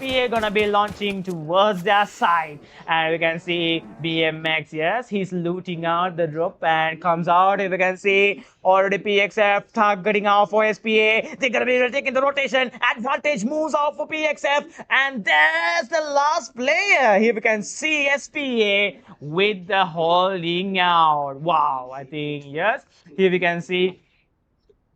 SPA gonna be launching towards their side, and we can see BMX. Yes, he's looting out the drop and comes out. We can see already PXF targeting out for SPA. They're gonna be taking the rotation. Advantage moves out for PXF, and there's the last player. Here we can see SPA with the holding out. Wow, I think yes. Here we can see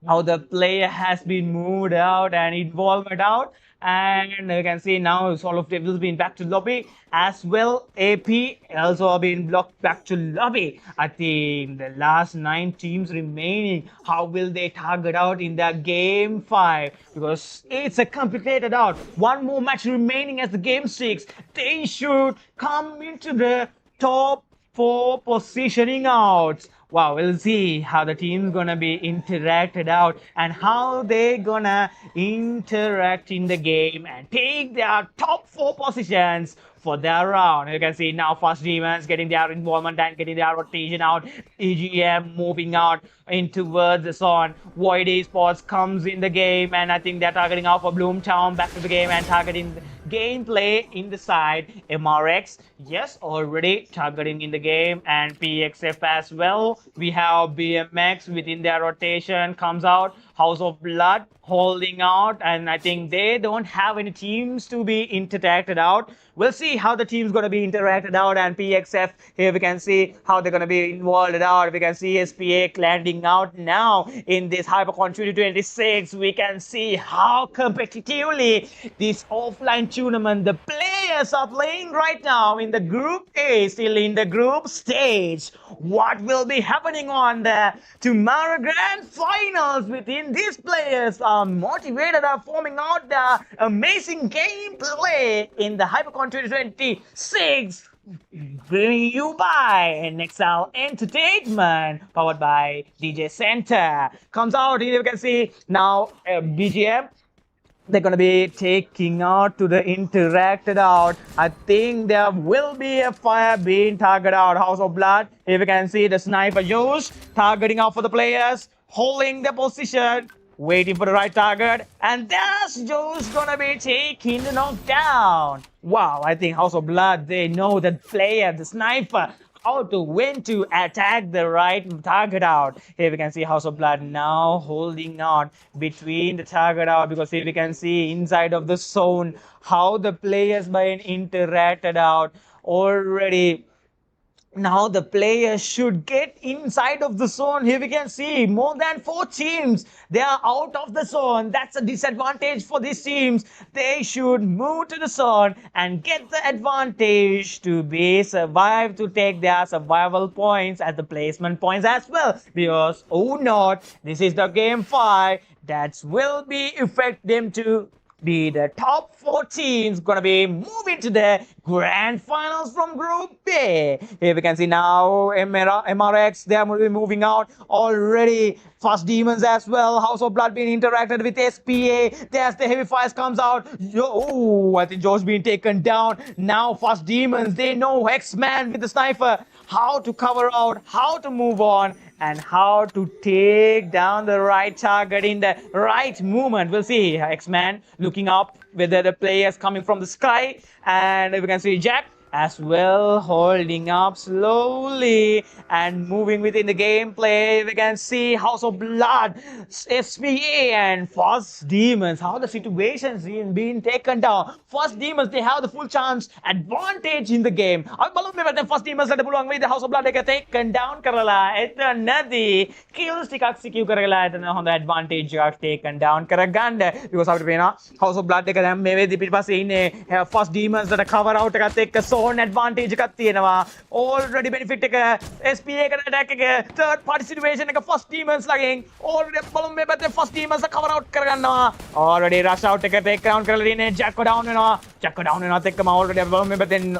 how the player has been moved out and involved out. And you can see now Soul of Devils been back to lobby as well. AP also been blocked back to lobby. I think the last 9 teams remaining, how will they target out in their game 5? Because it's a complicated out. One more match remaining as the game 6. They should come into the top 4 positioning out. Wow, we'll see how the team's gonna be interacted out and how they gonna interact in the game and take their top 4 positions for their round. You can see now Fast Demons getting their involvement and getting their rotation out. EGM moving out in towards the zone. Void Esports comes in the game, and I think they're targeting out for Bloomtown back to the game and targeting the gameplay in the side. MRX, yes, already targeting in the game, and PXF as well. We have BMX within their rotation comes out. House of Blood holding out, and I think they don't have any teams to be interacted out. We'll see how the team's going to be interacted out, and PXF, here we can see how they're going to be involved out. We can see SPA landing out now in this HyperCon 2026. We can see how competitively this offline tournament, the players are playing right now in the Group A, still in the group stage. What will be happening on the tomorrow grand finals within these players are motivated, are forming out the amazing gameplay in the HyperCon 2026, bringing you by NXL Entertainment, powered by DJ Center. Comes out here, you can see now BGM. They're going to be taking out to the interacted out. I think there will be a fire being targeted out. House of Blood. Here we can see the sniper Josh targeting out for the players, holding the position, waiting for the right target, and that's Josh gonna be taking the knockdown. Wow, I think House of Blood, they know the player, the sniper, how to when to attack the right target out. Here we can see House of Blood now holding on between the target out, because here we can see inside of the zone how the players being interacted out already. Now the players should get inside of the zone. Here we can see more than 4 teams. They are out of the zone. That's a disadvantage for these teams. They should move to the zone and get the advantage to be survive, to take their survival points as the placement points as well. Because oh not, this is the game 5 that will be affect them to be the top 4 teams gonna be moving to the grand finals from Group B. Here we can see now MRX, they are moving out already. Fast Demons as well. House of Blood being interacted with SPA. There's the Heavy Fires comes out. Oh, I think Joe's being taken down. Now Fast Demons, they know X-Man with the sniper how to cover out, how to move on, and how to take down the right target in the right movement. We'll see X-Man looking up whether the players coming from the sky, and we can see Jack as well holding up slowly and moving within the gameplay. We can see House of Blood, SPA and Fast Demons, how the situations is being taken down. Fast Demons, they have the full chance advantage in the game. Fast Demons let පුළුවන් වෙයිද House of Blood එක taken down කරලා එතනදී kills ටිකක් secure කරලා එතන හොඳ advantage එකක් taken down කරගන්න. because අපිට පේනවා House of Blood එක දැන් මේ වෙද්දි පිටිපස්සේ ඉන්නේ Fast Demons වලට cover out එකත් එක්ක zone advantage එකක් තියෙනවා. already benefit එක SPA එකට attack එක third party situation එක Fast Demons ලගෙන් already බලමු මේ පැත්තේ Fast Demons cover out කරගන්නවා. already rush out එක take down කරලා තියෙන්නේ. Jack down වෙනවා. Jack down වෙනවත් එක්කම already අපි බලමු මේ පැත්තෙන්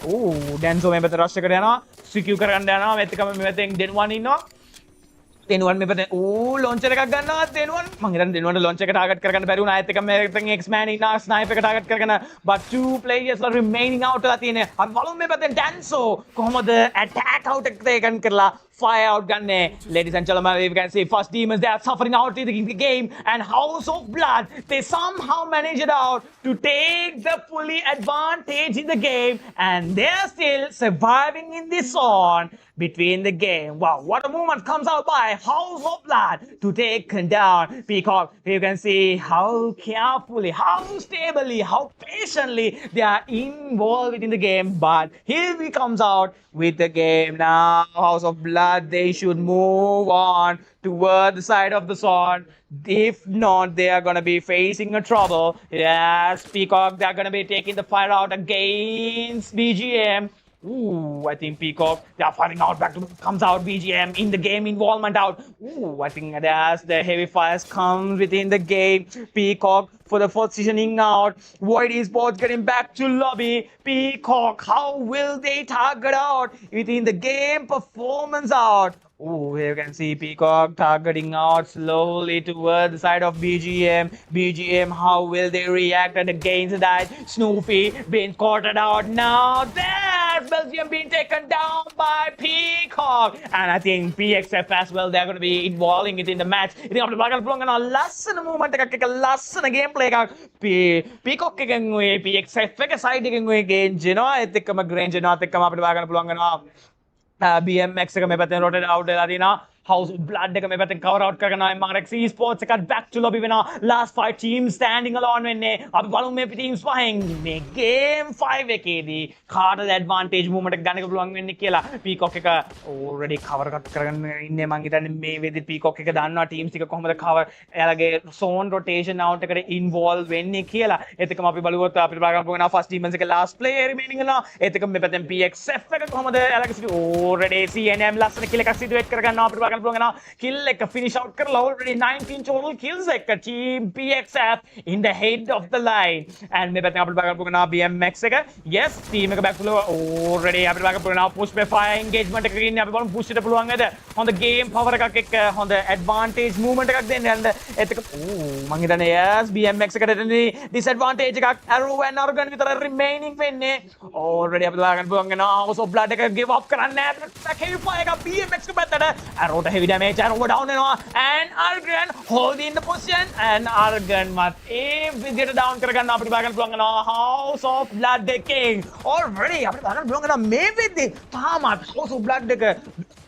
Danzo මේ පැත්තේ rush එකට යනවා. secure කරගන්න යනවා. මේත් එක්කම මේ පැත්තෙන් Den1 ඉන්නවා. Den1 මේ පැත්තෙන් launcher එකක් ගන්නවා. Den1 මං හිතන්නේ Den1 launcher එක target කරගන්න බැරි වුණා. ඒත් එක්කම මේ පැත්තෙන් X-Man ඉන්නවා. sniper එක target කරගෙන but 2 players are remaining out වෙලා තියෙන්නේ. අපි බලමු මේ පැත්තෙන් Danzo කොහොමද attack out එක taken කරලා fire out gunne. Ladies and gentlemen, we can see Fast Demons, they are suffering out in the game, and House of Blood, they somehow manage it out to take the fully advantage in the game, and they're still surviving in this zone between the game. Wow, what a movement comes out by House of Blood to take down Peacock. You can see how carefully, how stably, how patiently they are involved in the game, but here he comes out with the game. Now House of Blood, they should move on toward the side of the zone. If not, they are going to be facing a trouble. Yes, Peacock, they are going to be taking the fire out against BGM. I think Peacock, they are firing out back to comes out BGM in the game involvement out. I think as the heavy fires come within the game, Peacock for the positioning out. Void Esports getting back to lobby. Peacock, how will they target out within the game performance out? Here you can see Peacock targeting out slowly toward the side of BGM. BGM, how will they react against that? Snoopy being caught out. Now there's Belgium being taken down by Peacock. And I think PXF as well, they're going to be involving it in the match. I think after ලස්සන movement එකක් එක ලස්සන gameplay එකක් Peacock එකෙන් ඔය PXF එක side එකෙන් ඔය ගේන්ජ් එනවා. ඒත් එක්කම ග්‍රේන්ජ් එනවාත් එක්කම අපිට බලන්න පුළුවන් වෙනවා. BMX එක මේ පැත්තෙන් rotate out වෙලා තිනවා. House of Blood එක මේ පැත්තෙන් cover out කරනවා. MRX Esports එකත් back to lobby වෙනවා. Last 5 teams standing alone වෙන්නේ. අපි බලමු මේ teams පහෙන් මේ game 5 එකේදී කාටද advantage movement එක ගන්න පුළුවන් වෙන්නේ කියලා. Peacock එක already cover කරගෙන ඉන්නේ. මං හිතන්නේ මේ වෙද්දි Peacock එක දන්නවා teams ටික කොහොමද cover එයාලගේ zone rotation out එකට involve වෙන්නේ කියලා. ඒත් එක්කම අපි බලුවොත් අපිට බලන්න පුළුවන් Fast Demons එක last player remaining වෙනවා. ඒත් එක්කම මේ පැත්තෙන් PXF එක කොහොමද එයාලගේ already CNM ලස්සන kill එකක් සිදු කරගන්නවා. අපිට kill එක finish out කරලා already 19 total kills එක team PXF in the head of the line. And මේ පැත්තෙන් අපිට බලන්න පුළුවන් BMX එක. Yes, team එක back to already අපිට බලන්න පුළුවන් push by fire engagement එකක ඉන්නේ. අපි බලමු push එකට පුළුවන් නේද? හොඳ game power එකක් එක්ක හොඳ advantage movement එකක් දෙන්න යන්න. ඒත් එක මං හිතන්නේ yes BMX එකට එතනදී disadvantage එකක් arrow and organ විතර remaining වෙන්නේ. Already අපිට බලන්න පුළුවන් වෙනවා House of Blood එක give up කරන්නේ නැහැ. heavy fire එක BMX එක පැත්තට arrow heavy damage and over down and Argan holding the position and Argan mat විදියට down කරගන්න අපිට බලන්න පුළුවන් වෙනවා House of Blood එකෙන් already අපිට බලන්න පුළුවන් වෙනවා මේ වෙද්දි තාමත් House of Blood එක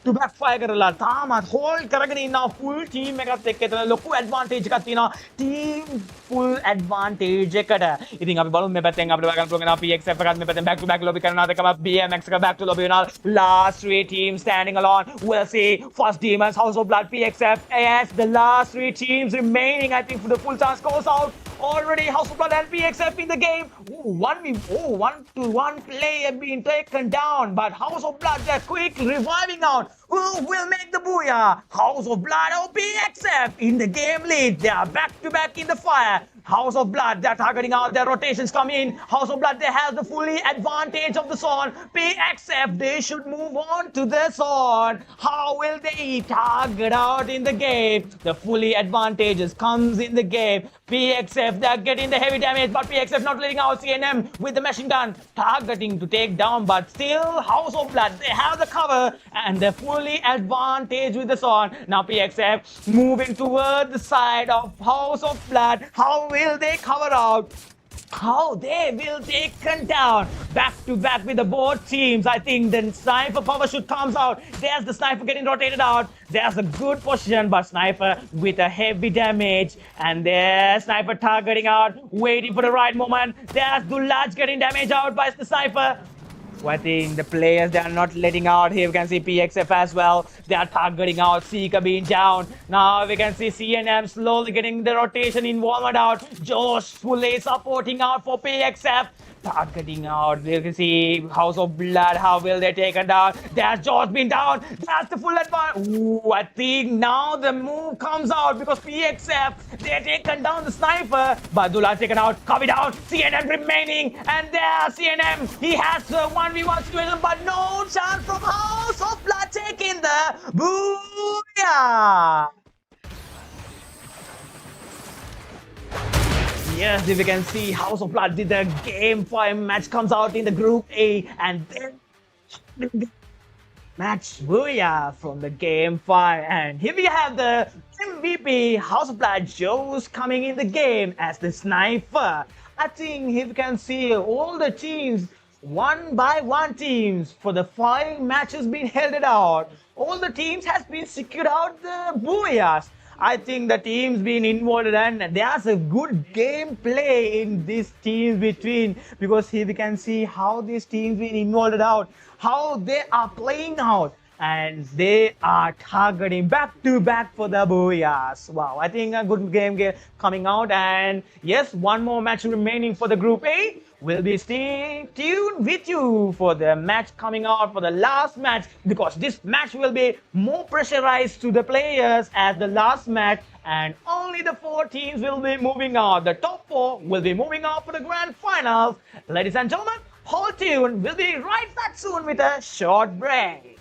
to backfire කරලා තාමත් hold කරගෙන ඉන්නවා full team එකත් එක්ක එතන ලොකු advantage එකක් තියෙනවා team full advantage එකට. ඉතින් අපි බලමු මේ පැත්තෙන් අපිට බලන්න පුළුවන් වෙනවා PXF එකත් මේ පැත්තෙන් back to back lobby කරනවා දෙකම BMX එක back to lobby වෙනවා. Last 3 teams standing alone. We'll see Fast Demons, House of Blood, PXF as the last 3 teams remaining. I think for the full chance goes out. Already House of Blood and PXF in the game. 1-1 player being taken down, but House of Blood, they're quick reviving out. Who will make the booyah? House of Blood or PXF in the game lead. They are back to back in the fire. House of Blood, they're targeting out, their rotations come in. House of Blood, they have the fully advantage of the zone. PXF, they should move on to the zone. How will they target out in the game? The fully advantages comes in the game. PXF, they're getting the heavy damage, but PXF not letting out CNM with the machine gun, targeting to take down, but still House of Blood, they have the cover and the fully advantage with the zone. Now PXF moving toward the side of House of Blood. How will they cover out? How they will take down back to back with the both teams. I think the sniper power shoot comes out. There's the sniper getting rotated out. There's a good position, but sniper with a heavy damage, and there's sniper targeting out, waiting for the right moment. There's Dulaj getting damage out by the sniper. So I think the players, they are not letting out. Here we can see PXF as well. They are targeting out, Seeker being down. Now we can see CNM slowly getting the rotation involved out. Josh fully supporting out for PXF. Targeting out, we can see House of Blood, how will they take it down? There's Josh being down, that's the full advantage. Ooh, I think now the move comes out because PXF, they're taken down the sniper, but Dula taken out, copy down, CNM remaining, and there CNM, he has the 1v1 situation, but no chance from House of Blood taking the Booyah! Yes, if you can see, House of Blood did the game 5 match comes out in the Group A, and then match Booyah from the game 5. And here we have the MVP House of Blood Joe's coming in the game as the sniper. I think if you can see all the teams, one by one teams for the 5 matches being held it out. All the teams has been secured out the Booyahs. I think the teams been involved and there's a good gameplay in these teams between, because here we can see how these teams been involved out, how they are playing out, and they are targeting back to back for the Booyahs. Wow, I think a good game coming out. And yes, one more match remaining for the Group A. We'll be staying tuned with you for the match coming out for the last match, because this match will be more pressurized to the players as the last match, and only the 4 teams will be moving out. The top 4 will be moving out for the grand finals. Ladies and gentlemen, hold tuned. We'll be right back soon with a short break.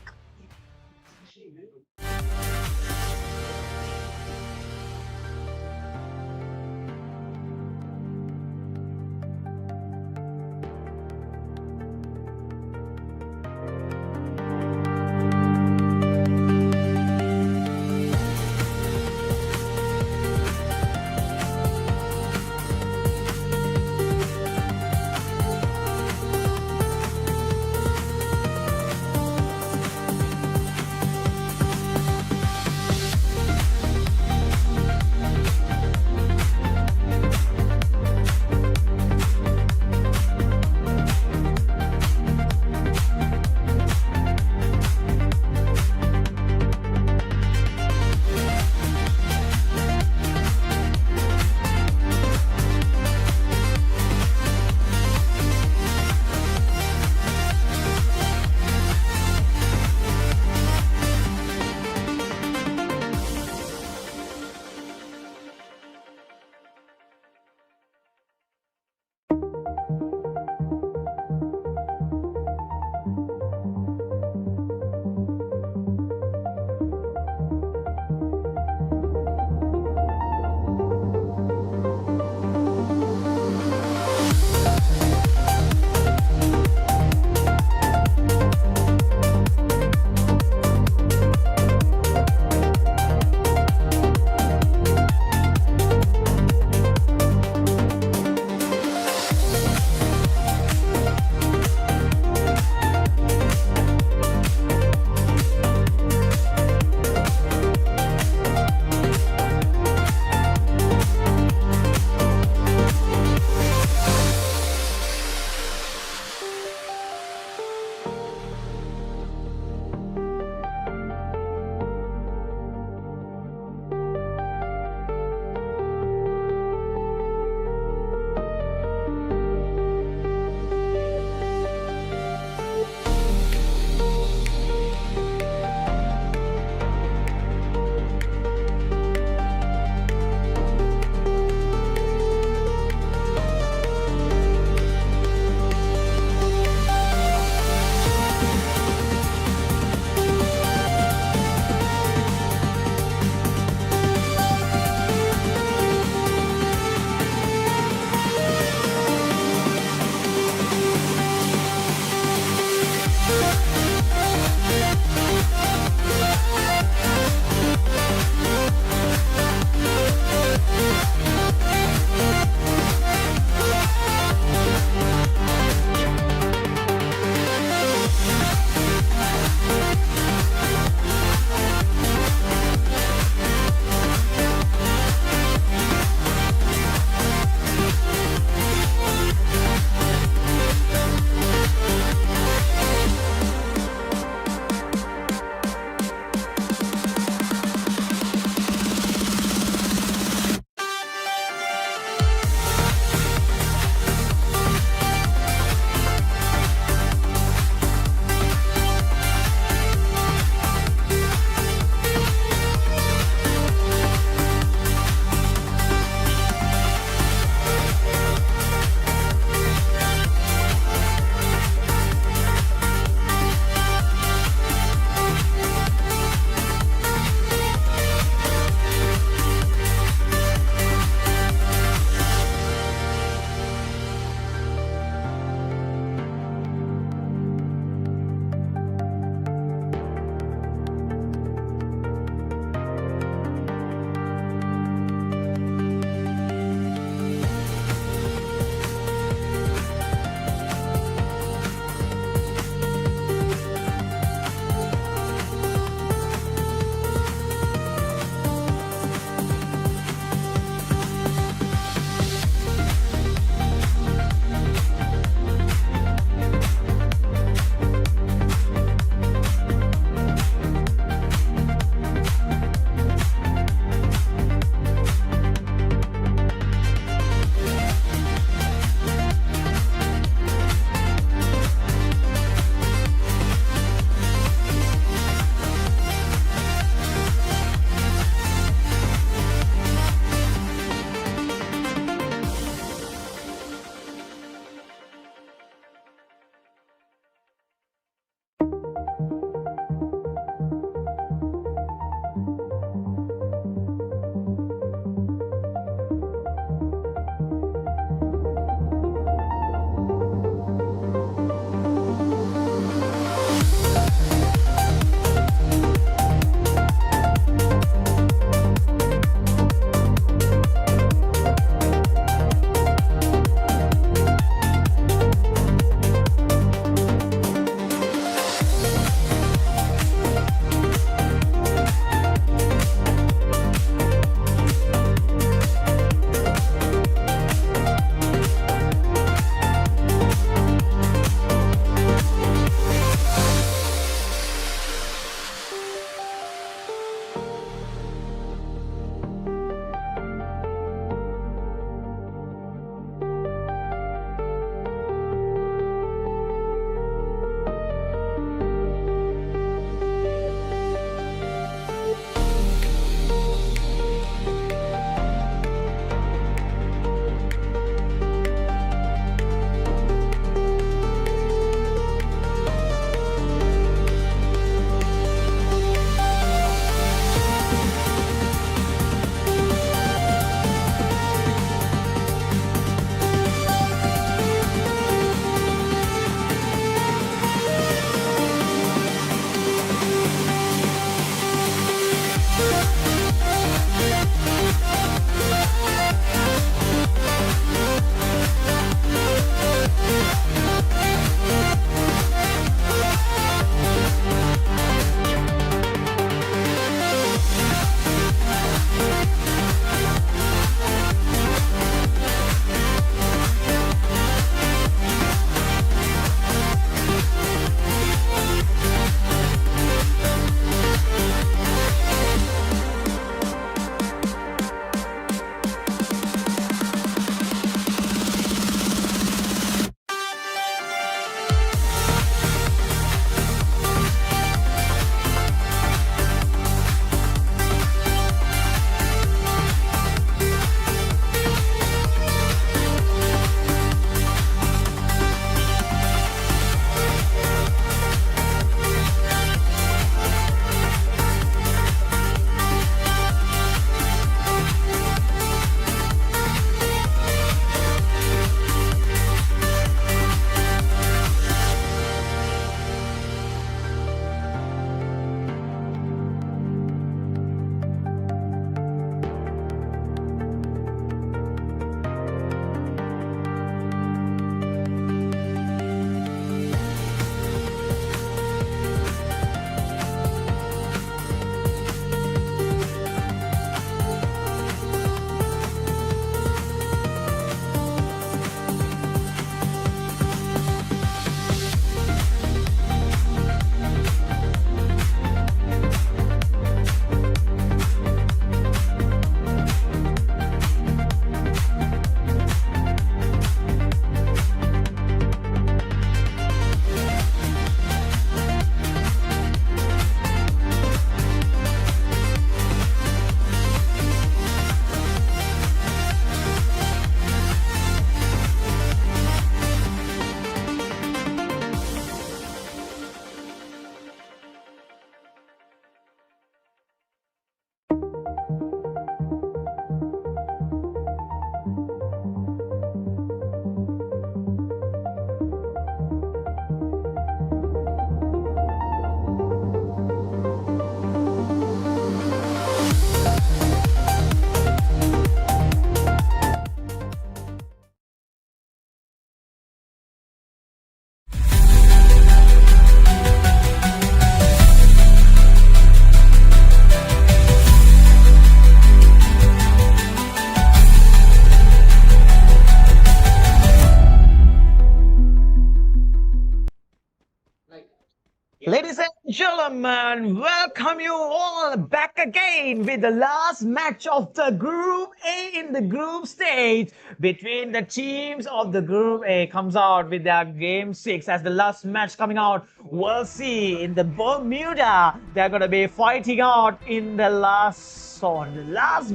Ladies and gentlemen, welcome you all back again with the last match of the Group A in the group stage between the teams of the Group A comes out with their Game 6 as the last match coming out. We'll see in the Bermuda. They're going to be fighting out in the last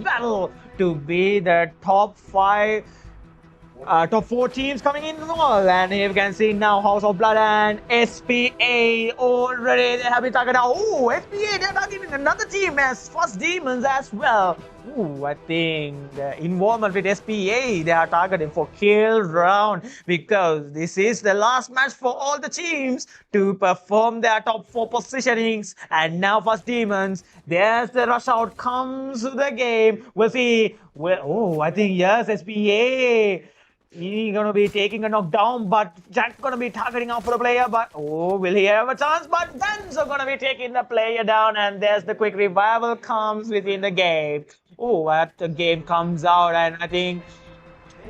battle to be the top 4 teams coming in the wall, and here you can see now House of Blood and SPA already they have been targeted out. Oh, SPA they're targeting another team as First Demons as well. Ooh, I think the involvement with SPA they are targeting for kill round because this is the last match for all the teams to perform their top 4 positionings, and now First Demons there's the rush out comes to the game. We'll see. Well, I think yes, SPA. He's gonna be taking a knockdown, but Jack's gonna be targeting out for the player. But will he have a chance? But Friendz are gonna be taking the player down, and there's the quick revival comes within the game. What the game comes out, and I think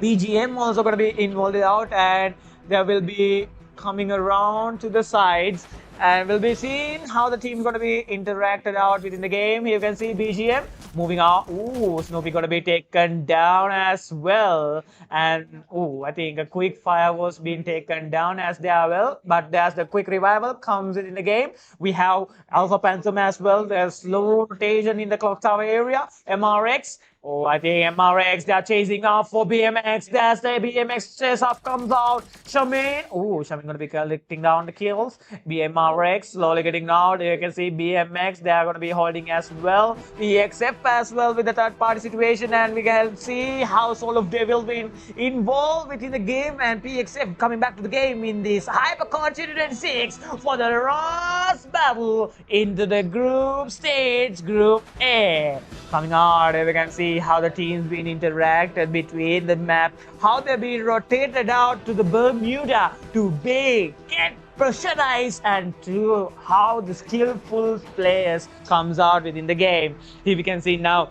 BGM also gonna be involved out, and there will be coming around to the sides, and we'll be seeing how the team's gonna be interacted out within the game. Here you can see BGM moving out. Snoopy gonna be taken down as well, and I think a quick fire was being taken down as well, but there's the quick revival comes in the game. We have Alpha Phantom as well. There's slow rotation in the clock tower area. MRX. I think MRX, they're chasing out for BMX. There's the BMX chase off comes out. Shamin. Shamin gonna be collecting down the kills. BMRX slowly getting out. You can see BMX, they're gonna be holding as well. EXF as well with the third party situation, and we can see how Soul of Devil been involved within the game, and PXF coming back to the game in this Hyper Continent 6 for the last battle into the group stage, Group A. Coming out, we can see how the teams been interacted between the map, how they've been rotated out to the Bermuda to get pressurized, and to how the skillful players comes out within the game. Here we can see now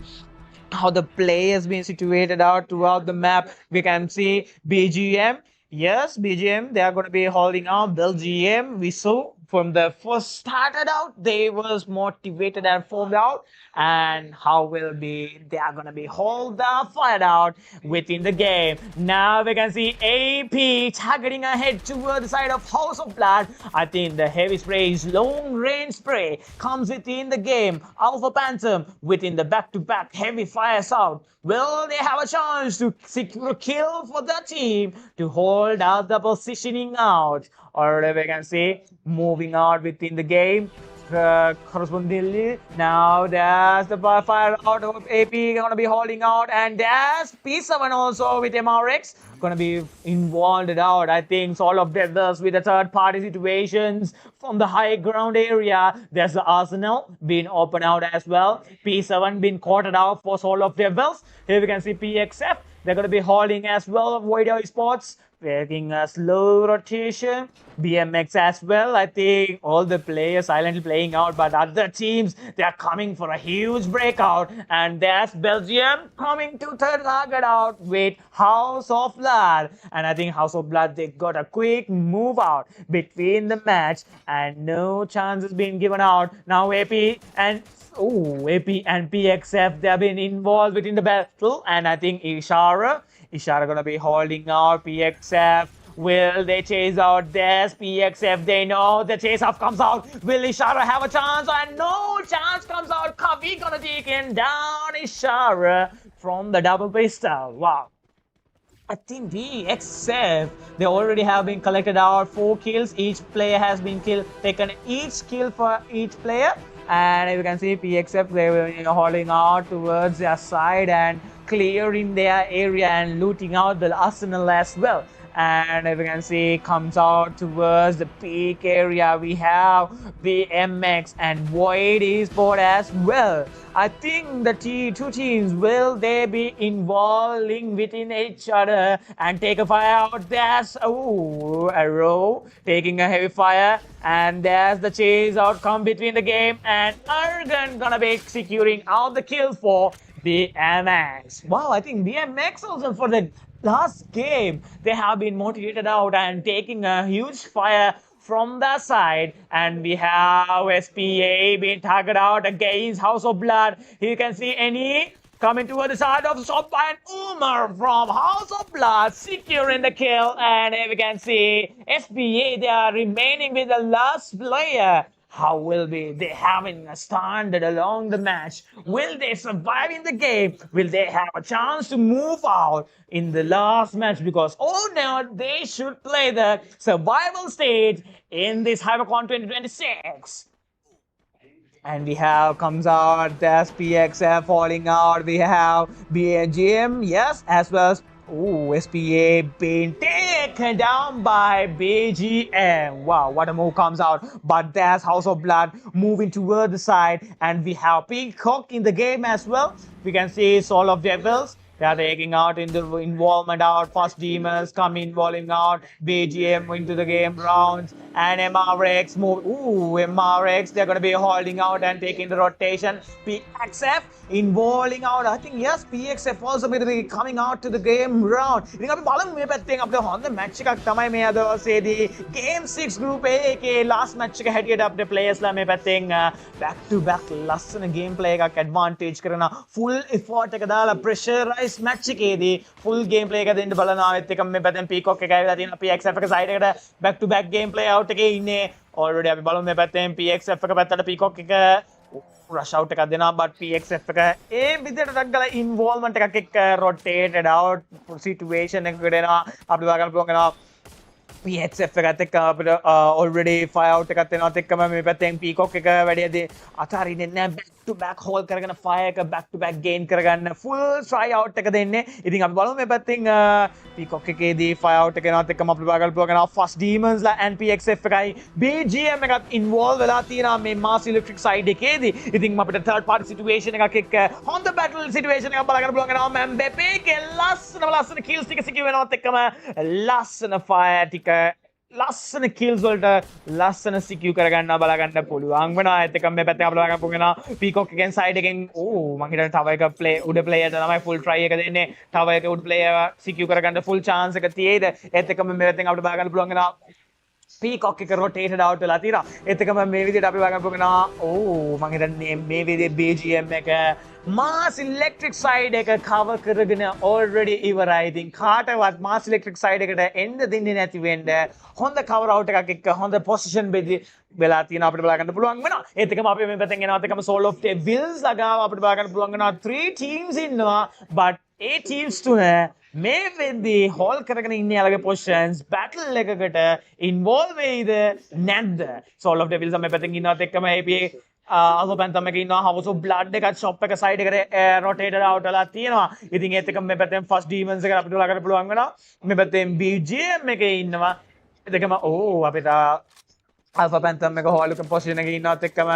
how the players been situated out throughout the map. We can see BGM. Yes, BGM, they are going to be holding out. Belgium, we saw from the first started out, they was motivated and formed out, and how will be they are gonna be hold the fight out within the game. Now we can see AP targeting ahead toward the side of House of Blood. I think the heavy spray is long range spray comes within the game. Alpha Phantom within the back-to-back heavy fires out. Will they have a chance to secure a kill for the team to hold out the positioning out? Or we can see moving out within the game. Correspondingly, now there's the fire out of AP gonna be holding out, and there's P7 also with MRX gonna be involved out. I think all of Devils with the third party situations from the high ground area. There's the Arsenal being open out as well. P7 being quartered out for all of Devils. Here we can see PXF. They're gonna be holding as well. Voideo Esports taking a slow rotation. BMX as well. I think all the players silently playing out, but other teams they are coming for a huge breakout, and there's Belgium coming to third target out with House of Blood, and I think House of Blood they got a quick move out between the match, and no chances being given out. Now AP and PXF they have been involved within the battle, and I think Ishara gonna be holding out PXF. Will they chase out this PXF? They know the chase off comes out. Will Ishara have a chance? And no chance comes out. Kavi gonna take him down. Ishara from the double pistol. Wow. I think PXF, they already have been collected out 4 kills. Each player has been taken each kill for each player. And you can see PXF, they were holding out towards their side and clearing their area and looting out the arsenal as well. And as you can see, comes out towards the peak area. We have the MX and Void Esports as well. I think the two teams will they be involving within each other and take a fire out. There's Arrow taking a heavy fire, and there's the chase outcome between the game, and Argon gonna be securing out the kill for BMX. Wow, I think BMX also for the last game they have been motivated out and taking a huge fire from that side, and we have SPA being targeted out against House of Blood. Here you can see any coming toward the side of Shop and Umar from House of Blood securing the kill, and here we can see SPA, they are remaining with the last player. How will they having a standard along the match? Will they survive in the game? Will they have a chance to move out in the last match? Because now they should play the survival stage in this HyperCon 2026. And we have comes out the SPXF falling out. We have BGM, yes, as well as SPA being taken down by BGM. Wow, what a move comes out. But there's House of Blood moving toward the side, and we have Peacock in the game as well. We can see Soul of Devils. They are taking out in the involvement out. First Demons come involving out. BGM into the game rounds. And MRX move. MRX, they're going to be holding out and taking the rotation. PXF involving out. I think, yes, PXF also going to be coming out to the game round. I think we have the match. Game 6 Group A last match headed up the players back-to-back lesson gameplay advantage. Full effort pressurized match full gameplay Peacock PXF side back-to-back gameplay out already PXF Peacock rush out but PXF involvement rotated out situation PXF already fire out Peacock back-to-back hold fire back-to-back gain full try out Peacock fire out first Demons and PXF BGM involved mass electric side third party situation on the battle situation kills fire ලස්සන kills වලට ලස්සන secure කරගන්න බලගන්න පුළුවන් වෙනවා. ඒත් එකම මේ පැත්තෙන් අපිට බලගන්න පුළුවන් වෙනවා Peacock එකෙන් side එකෙන් මං හිතන්නේ තව එක play උඩ player තමයි full try එක දෙන්නේ. තව එක උඩ player secure කරගන්න full chance එක තියෙයිද? ඒත් එකම මේ පැත්තෙන් අපිට බලගන්න පුළුවන් වෙනවා Peacock එක rotated out වෙලා තියෙනවා. ඒත් එකම මේ විදිහට අපි බලගන්න පුළුවන් වෙනවා මං හිතන්නේ මේ විදිහේ BGM එක mass electric side එක cover කරගෙන already ඉවරයි. ඉතින් කාටවත් mass electric side එකට එන්න දෙන්නේ නැති වෙන්න හොඳ cover out එකක් එක්ක හොඳ position වෙලා තියෙන අපිට බලා ගන්න පුළුවන් වෙනවා. ඒත් එකම අපි මේ පැත්තෙන් එනවත් එකම Soul of Devils ලගාව අපිට බලා ගන්න පුළුවන් වෙනවා 3 teams ඉන්නවා. but ඒ teams තුන මේ වෙද්දී හෝල් කරගෙන ඉන්නේ යාලගේ positions battle එකකට involve වෙයිද නැද්ද? Soul of Devils මේ පැත්තෙන් ඉන්නවත් එක්කම APA Alpha එක ඉන්නවා House of Blood එකත් shop එක side එකට rotated out වෙලා තියෙනවා. ඉතින් ඒත් එකම මේ පැත්තෙන් first Demons එක අපිට ලගන්න පුළුවන් වෙනවා. මේ පැත්තෙන් BGM එකේ ඉන්නවා. දෙකම අපිට Alpha Phantom එක hall එක position එකේ ඉන්නවත් එක්කම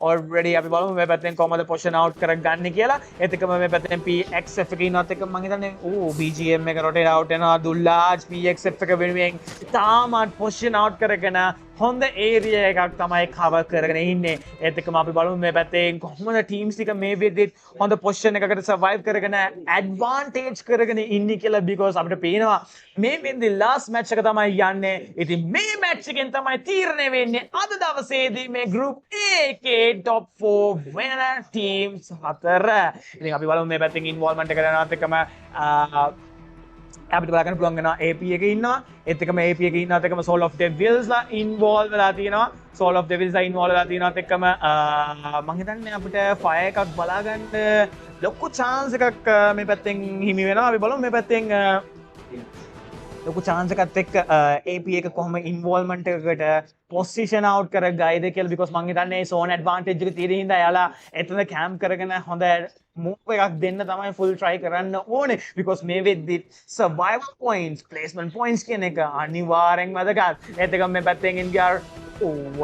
already අපි බලමු මේ පැත්තෙන් කොහමද position out කරගන්නේ කියලා. ඒත් එකම මේ පැත්තෙන් PXF එකේ ඉන්නවත් එක්කම මම හිතන්නේ BGM එක rotate out වෙනවා. දුල්ලාජ් PXF එක වෙනුවෙන් තාමත් position out කරගෙන හොඳ area එකක් තමයි cover කරගෙන ඉන්නේ. ඒත් එක්කම අපි බලමු මේ පැත්තෙන් කොහොමද teams ටික මේ වෙද්දිත් හොඳ position එකකට survive කරගෙන advantage කරගෙන ඉන්නේ කියලා because අපිට පේනවා මේ වෙද්දි last match එක තමයි යන්නේ. ඉතින් මේ match එකෙන් තමයි තීරණය වෙන්නේ අද දවසේදී මේ group A එකේ top 4 winner teams 4. ඉතින් අපි බලමු මේ පැත්තෙන් involvement එක කරනවත් එක්කම අපිට බලන්න පුළුවන් වෙනවා AP එකේ ඉන්නවා. ඒත් එකම AP එකේ ඉන්නවත් එක්කම Soul of Devils ලා involve වෙලා තියෙනවා. Soul of Devils ලා involve වෙලා තියෙනවත් එක්කම මම හිතන්නේ අපිට fire එකක් බලා ගන්න ලොකු chance එකක් මේ පැත්තෙන් හිමි වෙනවා. අපි බලමු මේ පැත්තෙන් ලොකු chance එකත් එක්ක AP එක කොහොම involvement එකකට position out කරගයිද කියලා because මම හිතන්නේ zone advantage එක තියෙන හින්දා එයාලා එතන camp කරගෙන හොඳ move එකක් දෙන්න තමයි full try කරන්න ඕනේ because මේ වෙද්දි survival points placement points කියන එක අනිවාර්යෙන් වැදගත්. ඒත් එක මේ පැත්තෙන් ඉන්දියා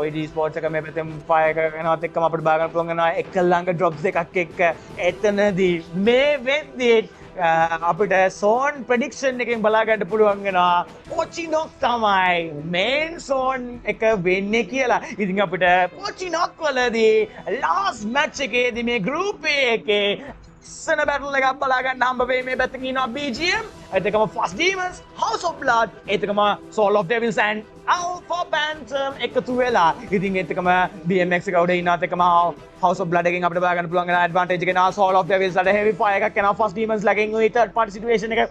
YD Esports එක මේ පැත්තෙන් fire කරනවත් එක්කම අපිට බාගන්න පුළුවන් වෙනවා එක ළඟ drops එකක් එක්ක එතනදී මේ වෙද්දි අපිට zone prediction එකෙන් බලා ගන්න පුළුවන් වෙනවා Pochinok තමයි main zone එක වෙන්නේ කියලා. ඉතින් අපිට Pochinok වලදී last match එකේදී මේ group A එකේ ලස්සන battle එකක් බලා ගන්න හම්බ වෙයි මේ පැත්තකින් ඉන්නවා BGM ඒත් එකම Fast Demons House of Blood ඒත් එකම Soul of Devils and Alpha Phantom එකතු වෙලා ඉතින් ඒත් එකම BMX එක උඩ ඉන්නත් එකම House of Blood එකෙන් අපිට බලා ගන්න පුළුවන් වෙන advantage එක එනවා Soul of Devils වල heavy fire එකක් එනවා Fast Demons ලගෙන් ওই third party situation එක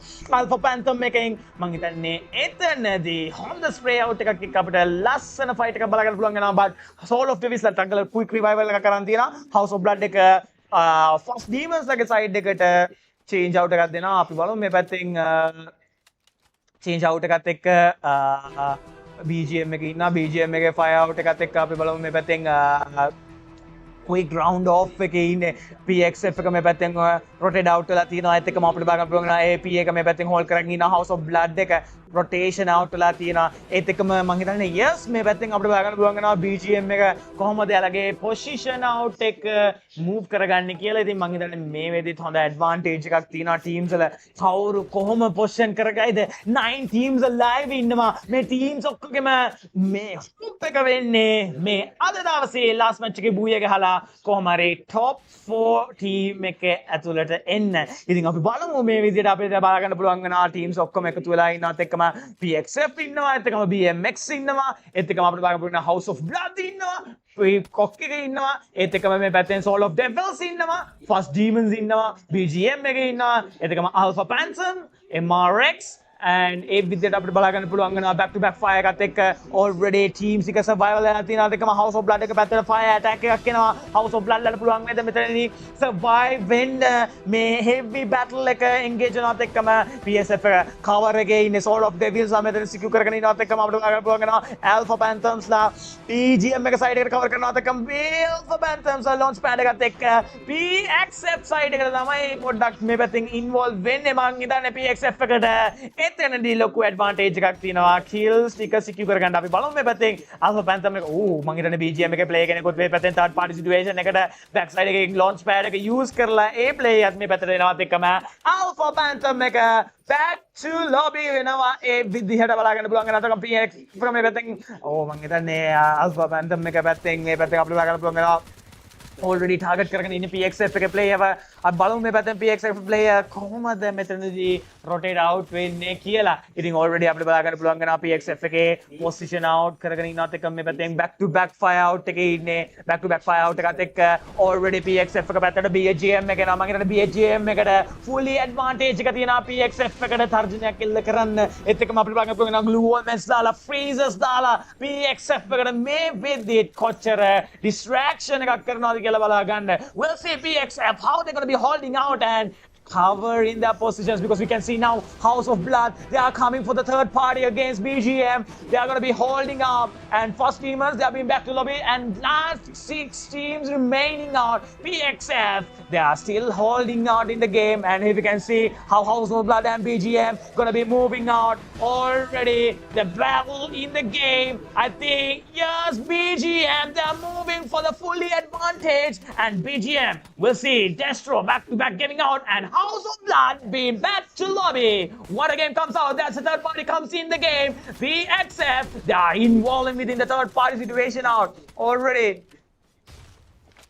Alpha Phantom එකෙන් මං හිතන්නේ එතනදී Honda spray out එකක් එක්ක අපිට ලස්සන fight එකක් බලා ගන්න පුළුවන් වෙනවා but Soul of Devils ලට අංගල quick revival එකක් කරන් තියෙනවා House of Blood එක Fast Demons ලගේ side එකට change out එකක් දෙනවා අපි බලමු මේ පැත්තෙන් change out එකත් එක්ක BGM එක ඉන්නවා BGM එකේ fire out එකත් එක්ක අපි බලමු මේ පැත්තෙන් quick round off එකේ ඉන්නේ PXF එක මේ පැත්තෙන් rotate out වෙලා තියෙනවා ඒත් එක්කම අපිට බලන්න පුළුවන් වෙනවා AP එක මේ පැත්තෙන් hold කරගෙන ඉන්නවා House of Blood එක rotation out වෙලා තියෙනවා ඒත් එක්කම මම හිතන්නේ yes මේ පැත්තෙන් අපිට බලන්න පුළුවන් වෙනවා BGM එක කොහොමද එයාලගේ position out එක move කරගන්නේ කියලා ඉතින් මම හිතන්නේ මේ වෙදිත් හොඳ advantage එකක් තියෙනවා teams වල කවුරු කොහොම position කරගයිද 9 teams live ඉන්නවා මේ teams ඔක්කොගෙම මේ hoop එක වෙන්නේ මේ අද දවසේ last match එකේ Booyah ගහලා කොහොම හරි top 4 team එක ඇතුළට එන්න ඉතින් අපි බලමු මේ විදිහට අපිට බලා ගන්න පුළුවන් වෙනවා teams ඔක්කොම එකතු වෙලා ඉන්නත් එක්කම PXF ඉන්නවා ඒත් එකම BMX ඉන්නවා ඒත් එකම අපිට බලන්න පුළුවන් House of Blood ඉන්නවා freecock එක ඉන්නවා ඒත් එකම මේ පැත්තෙන් Soul of Devils ඉන්නවා Fast Demons ඉන්නවා BGM එක ඉන්නවා ඒත් එකම Alpha Phantom MRX and ඒ විදිහට අපිට බලා ගන්න පුළුවන් වෙනවා back to back fire එකත් එක්ක already teams එක survival වෙලා තියෙනවා ඒත් එකම House of Blood එක පැත්තට fire attack එකක් එනවා House of Blood වලට පුළුවන් වේද මෙතනදී survive වෙන්න මේ heavy battle එක engage වෙනවත් එක්කම PSF එක cover එකේ ඉන්නේ Soul of Devils මෙතන secure කරගෙන ඉන්නවත් එක්කම අපිට බලා ගන්න පුළුවන් වෙනවා Alpha Phantoms ලා PGM එක side එකට cover කරනවත් එක්කම Alpha Phantoms launch pad එකත් එක්ක PXF side එකට තමයි පොඩ්ඩක් මේ පැත්තෙන් involve වෙන්නේ මං හිතන්නේ PXF එකට එතනදී ලොකු advantage එකක් තියෙනවා kills ටික secure කරගන්න අපි බලමු මේ පැත්තෙන් Alpha Phantom එක මං හිතන්නේ BGM එකේ play කෙනෙකුත් මේ පැත්තෙන් third party situation එකට back side එකේ launch pad එක use කරලා ඒ play එකත් මේ පැත්තට එනවත් එක්කම Alpha Phantom එක back to lobby වෙනවා ඒ විදිහට බලා ගන්න පුළුවන් වෙනවා PX මේ පැත්තෙන් මං හිතන්නේ Alpha Phantom එක පැත්තෙන් මේ පැත්තෙන් අපිට බලා ගන්න පුළුවන් වෙනවා already target කරගෙන ඉන්නේ PXF එකේ player අපි බලමු මේ පැත්තෙන් PXF player කොහොමද මෙතනදී rotate out වෙන්නේ කියලා. ඉතින් already අපිට බලා ගන්න පුළුවන් වෙනවා PXF එකේ position out කරගෙන ඉන්නත් එක්ක මේ පැත්තෙන් back to back fire out එකේ ඉන්නේ back to back fire out එකත් එක්ක already PXF එක පැත්තට BGM එක එනවා. මම හිතන්නේ BGM එකට fully advantage එක තියෙනවා PXF එකට තර්ජනයක් එල්ල කරන්න. ඒත් එක්කම අපිට බලා ගන්න පුළුවන් වෙනවා GlobaLens දාලා freezers දාලා PXF එකට මේ වෙද්දිත් කොච්චර distraction එකක් කරනවද කියලා බලා ගන්න. We'll see PXF how they're going to be holding out and cover in their positions because we can see now House of Blood they are coming for the third party against BGM. They are going to be holding up and Fast Demons they are being back to lobby and last 6 teams remaining out PXF they are still holding out in the game and here we can see how House of Blood and BGM going to be moving out already. The battle in the game I think yes BGM they are moving for the fully advantage and BGM we'll see Destro back to back getting out and House of Blood being back to lobby. What a game comes out. That's the third party comes in the game. PXF, they are involved within the third party situation out already.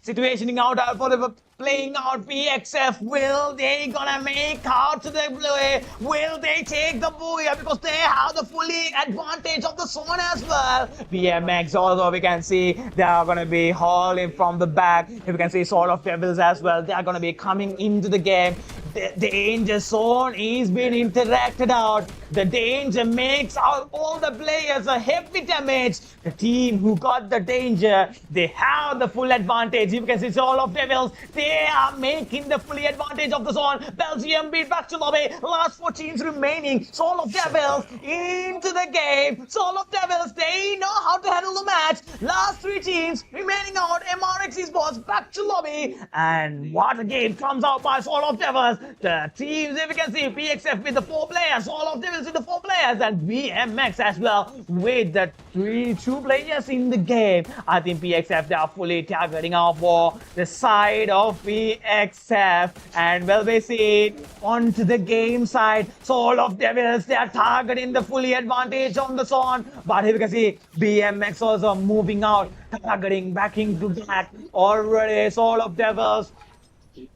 Situationing out for the playing out PXF. Will they gonna make out to the blue? Will they take the Booyah because they have the fully advantage of the zone as well? BMX also we can see they are gonna be hauling from the back. We can see Sword of Devils as well. They are gonna be coming into the game. The danger zone is being interacted out. The danger makes out all the players a heavy damage. The team who got the danger, they have the full advantage. You can see Soul of Devils, they are making the fully advantage of the zone. Belgium beat back to lobby. Last 4 teams remaining. Soul of Devils into the game. Soul of Devils, they know how to handle the match. Last 3 teams remaining out. MRX Esports back to lobby. And what a game comes out by Soul of Devils. The teams, if you can see, PXF with the 4 players, Soul of Devils with the 4 players, and BMX as well with the 2 players in the game. I think PXF, they are fully targeting out for the side of PXF. And well, we see onto the game side, Soul of Devils, they are targeting the fully advantage on the zone. But here we can see BMX also moving out, targeting back into back. Already, Soul of Devils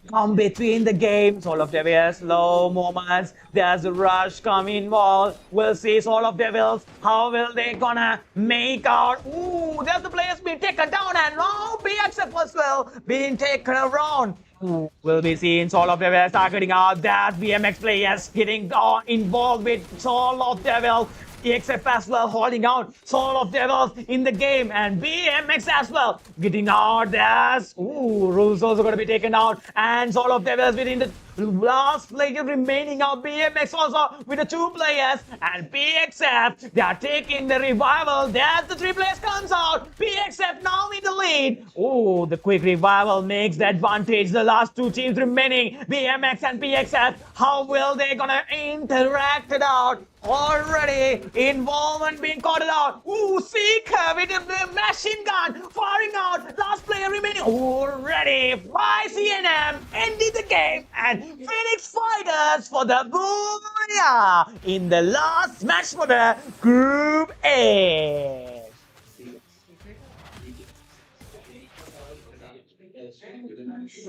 come between the games. All of the very slow moments. There's a rush come involved. We'll see all of devils. How will they gonna make out? Ooh, there's the players being taken down and now BXF as well being taken around. Ooh, we'll be seeing all of devils targeting out. There's BMX players getting involved with Soul of Devil. EXF as well holding out Soul of Devils in the game, and BMX as well getting out. There's rules also going to be taken out, and Soul of Devils within the last player remaining out. BMX also with the 2 players, and BXF they are taking the revival. There's the 3 players comes out. BXF now in the lead. Oh, the quick revival makes the advantage. The last 2 teams remaining, BMX and BXF, how will they gonna interact it out? Already involvement being called out. Ooh, Seeker with the machine gun firing out. Last player remaining. Already YCNM ended the game, and Phoenix Fighters for the Booyah in the last match for the Group A.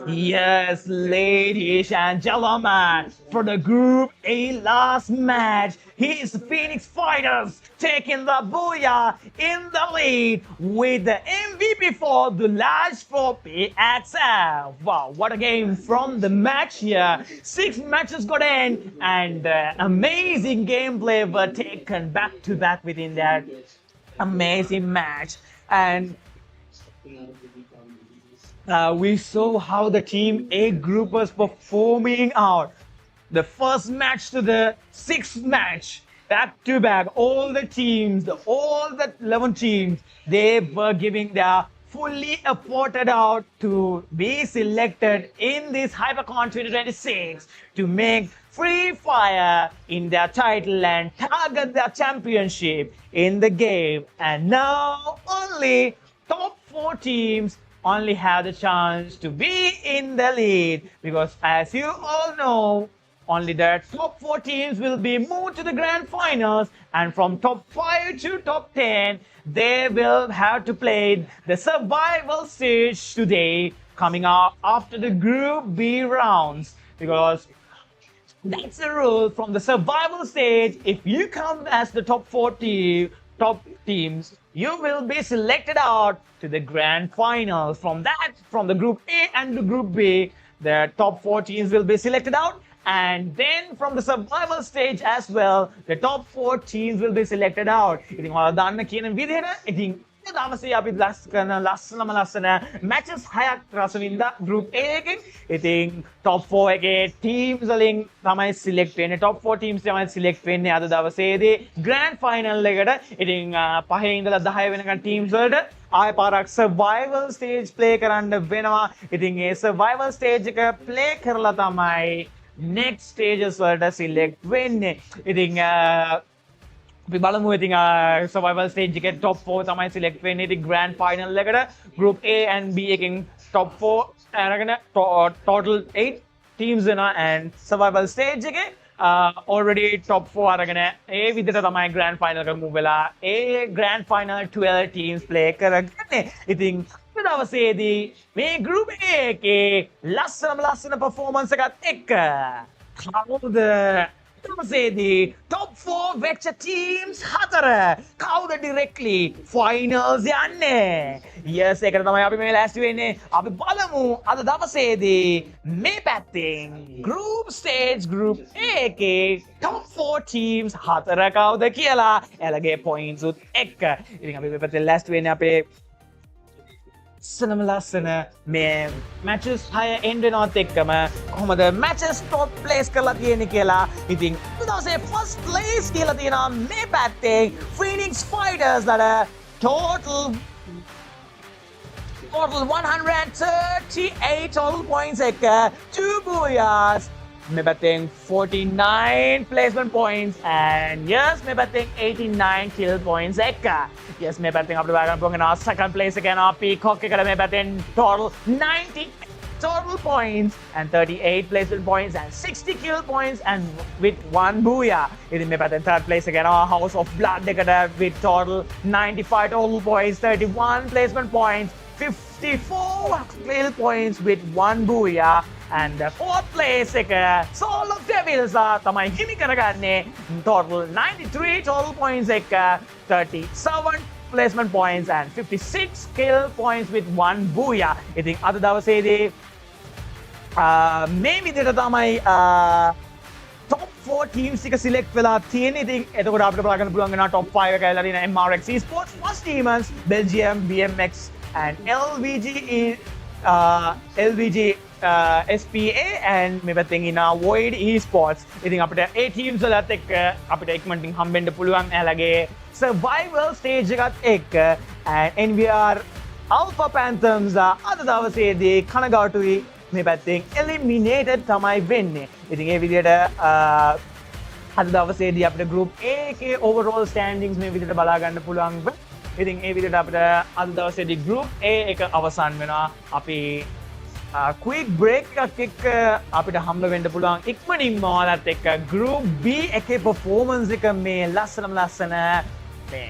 Yes, ladies and gentlemen, for the Group A last match, here's Phoenix Fighters taking the Booyah in the lead with the MVP for the last for PXF. Wow, what a game from the match here. 6 matches got in, and amazing gameplay were taken back to back within that amazing match. And we saw how the Team A group was performing out. The first match to the 6th match, back to back, all the teams, all the 11 teams, they were giving their fully efforted out to be selected in this HyperCon 2026 to make Free Fire in their title and target their championship in the game. And now only top 4 teams only have the chance to be in the lead, because as you all know, only the top 4 teams will be moved to the grand finals, and from top 5 to top 10 they will have to play the survival stage today, coming out after the Group B rounds, because that's the rule. From the survival stage, if you come as the top teams, you will be selected out to the grand finals. From the Group A and the Group B, the top 4 teams will be selected out, and then from the survival stage as well, the top 4 teams will be selected out. ඉතින් ඔයාලා දන්න කියන විදිහට ඉතින් දවසේ අපි ලස්සන matches 6ක් රසවින්දා Group A එකෙන්. ඉතින් top 4 එකේ teams වලින් තමයි select වෙන්නේ. top 4 teams තමයි select වෙන්නේ අද දවසේදී grand final එකට. ඉතින් 5 ඉඳලා 10 වෙනකන් teams වලට ආය පාරක් survival stage play කරන්න වෙනවා. ඉතින් ඒ survival stage එක play කරලා තමයි next stages වලට select වෙන්නේ. ඉතින් අපි බලමු ඉතින් survival stage එකේ top 4 තමයි select වෙන්නේ. ඉතින් grand final එකට Group A and B එකෙන් top 4 අරගෙන total 8 teams වෙනවා, and survival stage එකේ already top 4 අරගෙන ඒ විදිහට තමයි grand final එකට move වෙලා ඒ grand final 12 teams play කරගන්නේ. ඉතින් දවසේදී මේ Group A එකේ ලස්සන performance එකත් එක්ක කවුද දවසේදී top 4 vector teams 4 කවුද directly finals යන්නේ? yes, ඒකට තමයි අපි මේ ලෑස්ති වෙන්නේ. අපි බලමු අද දවසේදී මේ පැත්තෙන් group stage Group A එකේ top 4 teams 4 කවුද කියලා එයාලගේ points උත් එක්ක. ඉතින් අපි මේ පැත්තෙන් ලෑස්ති වෙන්නේ අපේ ලස්සන මේ matches 6 end වෙනවත් එක්කම කොහොමද matches top place කරලා තියෙන්නේ කියලා. ඉතින් දවසේ first place කියලා තියෙනවා මේ පැත්තේ Phoenix Fighters that total 138 total points එක්ක 2 Booyahs. මේ පැත්තෙන් 49 placement points, and yes, මේ පැත්තෙන් 89 kill points එක්ක. yes, මේ පැත්තෙන් අපිට බලන්න පුළුවන් second place එක යනවා Peacock එකට. මේ පැත්තෙන් total 90 total points and 38 placement points and 60 kill points and with 1 Booyah. ඉතින් මේ පැත්තෙන් third place එක යනවා House of Blood එකට with total 95 total points, 31 placement points, 54 kill points with 1 Booyah. and the 4th place එක Soul of Devils තමයි හිමි කරගන්නේ total 93 total points එක 37 placement points and 56 kill points with 1 Booyah. ඉතින් අද දවසේදී මේ විදිහට තමයි top 4 teams එක select වෙලා තියෙන්නේ. ඉතින් එතකොට අපිට බලා ගන්න පුළුවන් වෙනවා top 5 එක ඇවිල්ලා තියෙන MRX Esports, First Demons, Belgium, BMX and LVG SPA and මේ පැත්තෙන් ඉන්න Void Esports. ඉතින් අපිට ඒ teams වලත් එක්ක අපිට ඉක්මනටින් හම්බෙන්න පුළුවන් එයාලගේ survival stage එකත් එක්ක and NVR Alpha Panthers අද දවසේදී කනගාටුයි මේ පැත්තෙන් eliminated තමයි වෙන්නේ. ඉතින් ඒ විදිහට අද දවසේදී අපිට group A එකේ overall standings මේ විදිහට බලා ගන්න පුළුවන්. ඉතින් ඒ විදිහට අපිට අද දවසේදී group A එක අවසන් වෙනවා. අපි quick break එකක් එක්ක අපිට හම්බ වෙන්න පුළුවන් ඉක්මනින්ම ඔයාලත් එක්ක group B එකේ performance එක මේ ලස්සන මේ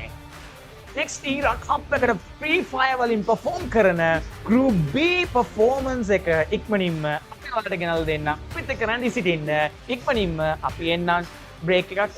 60 රකප් එකට free fire වලින් perform කරන group B performance එක ඉක්මනින්ම අපි ඔයාලට ගෙනල්ලා දෙන්න. අපිත් එක්ක රැඳී සිටින්න. ඉක්මනින්ම අපි එන්නම් break එකක්.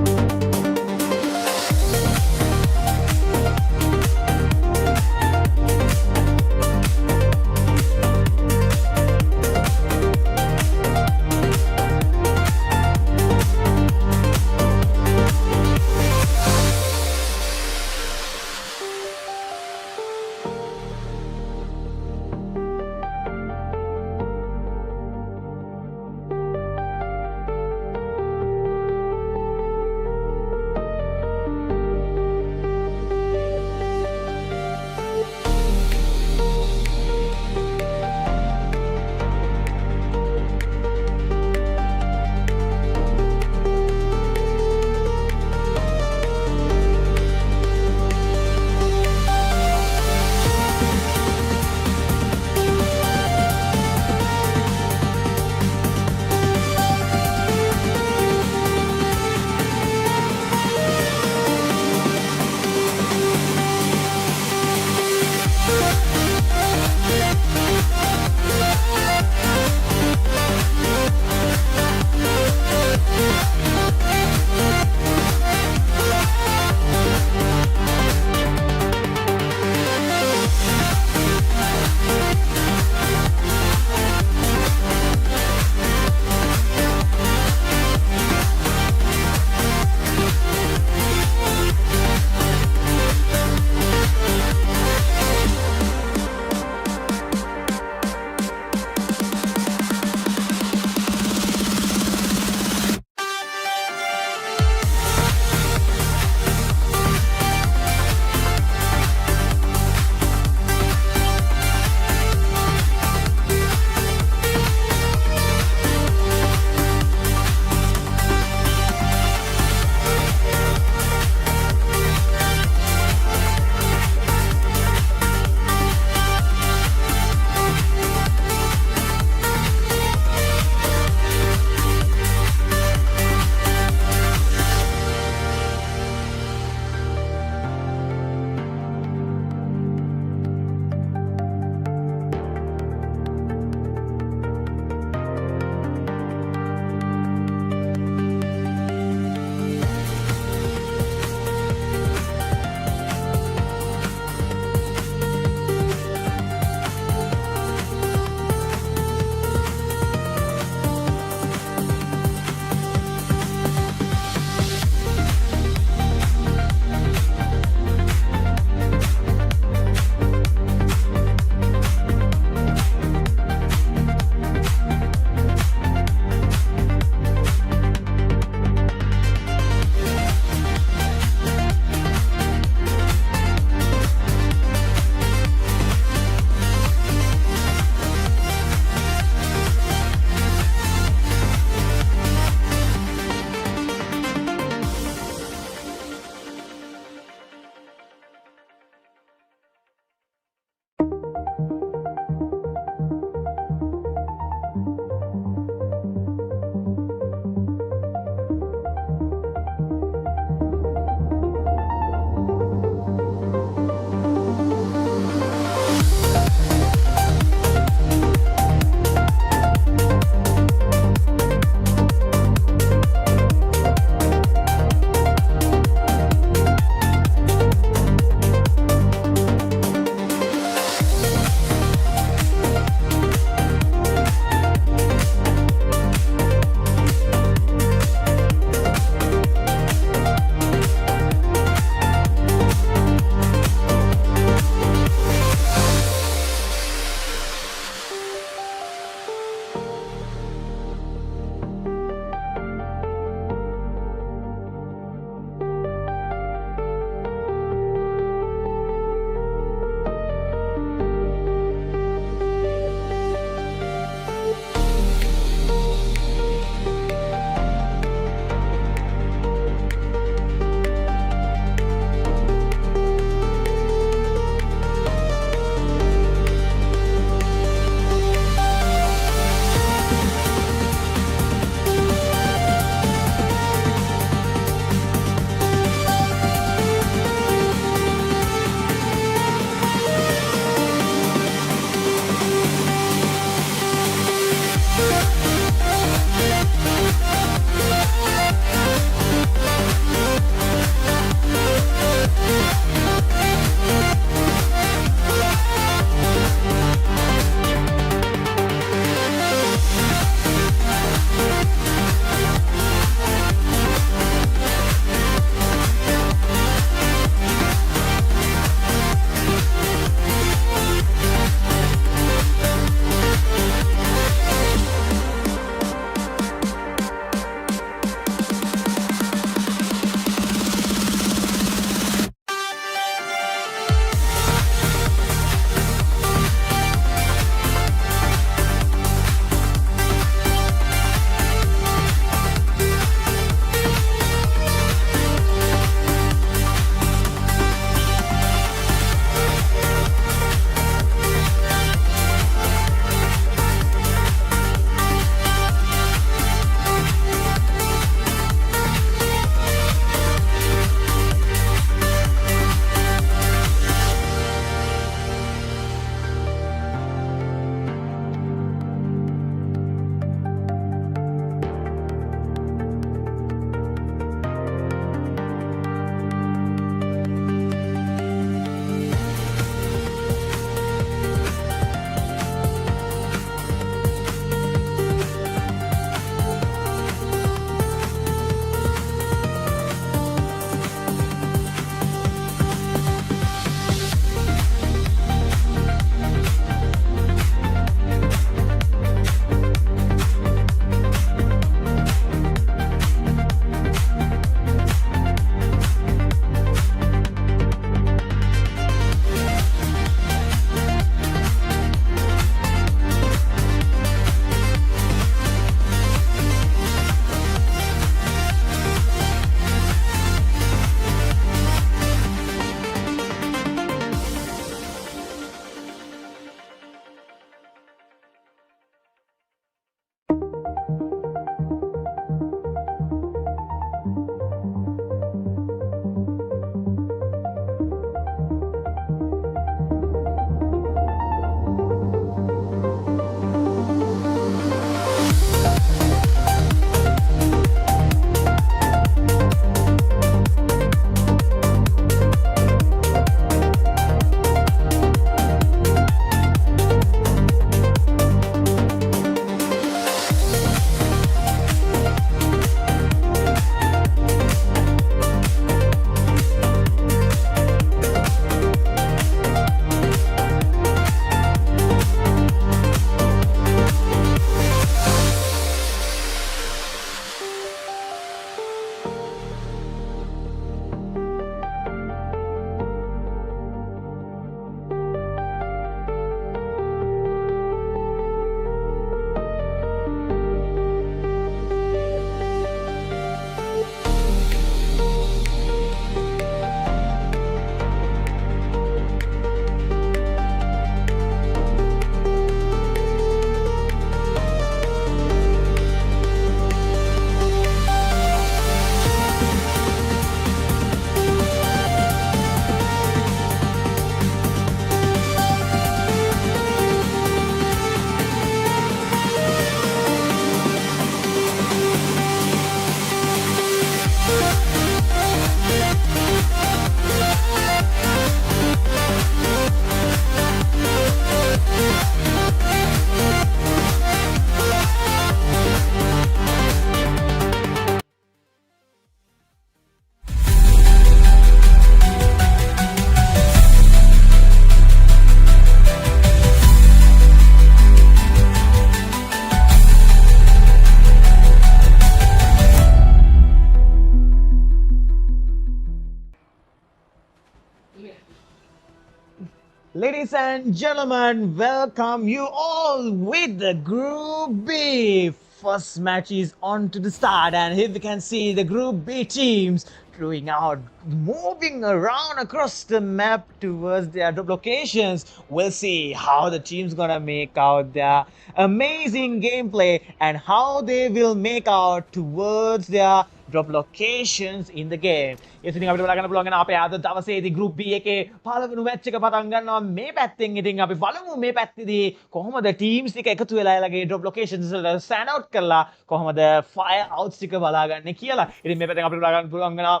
Ladies and gentlemen, welcome you all with the Group B. First match is on to the start, and here we can see the Group B teams throwing out, moving around across the map towards their drop locations. We'll see how the team's gonna make out their amazing gameplay and how they will make out towards their drop locations in the game. ඉතින් අපිට බලන්න පුළුවන් වෙන අපේ අද දවසේදී group B එකේ පළවෙනි මැච් එක පටන් ගන්නවා මේ පැත්තෙන්. ඉතින් අපි බලමු මේ පැත්තේදී කොහොමද teams ටික එකතු වෙලා එලාගේ drop locations වල stand out කරලා කොහොමද fire outs ටික බලාගන්නේ කියලා. ඉතින් මේ පැත්තෙන් අපිට බලන්න පුළුවන් වෙනවා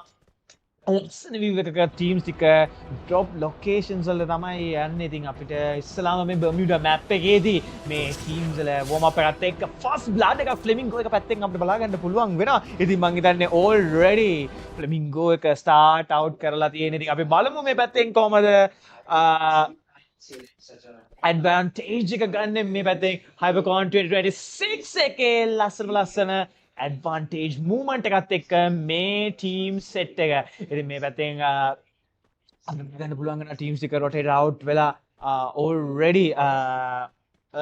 ලස්සන view එකක teams ටික drop locations වල තමයි යන්නේ. ඉතින් අපිට ඉස්සලාම මේ Bermuda map එකේදී මේ teams වල warm up එකත් එක්ක first blood එකක් Flamingo එක පැත්තෙන් අපිට බලා ගන්න පුළුවන් වෙනවා. ඉතින් මං හිතන්නේ already Flamingo එක start out කරලා තියෙන. ඉතින් අපි බලමු මේ පැත්තෙන් කොහමද advantage එක ගන්න මේ පැත්තෙන් Hypercon 2026 එකේ ලස්සන advantage movement එකත් එක්ක මේ team set එක. ඉතින් මේ පැත්තෙන් අපිට ගන්න පුළුවන් වෙන teams ටික rotate out වෙලා already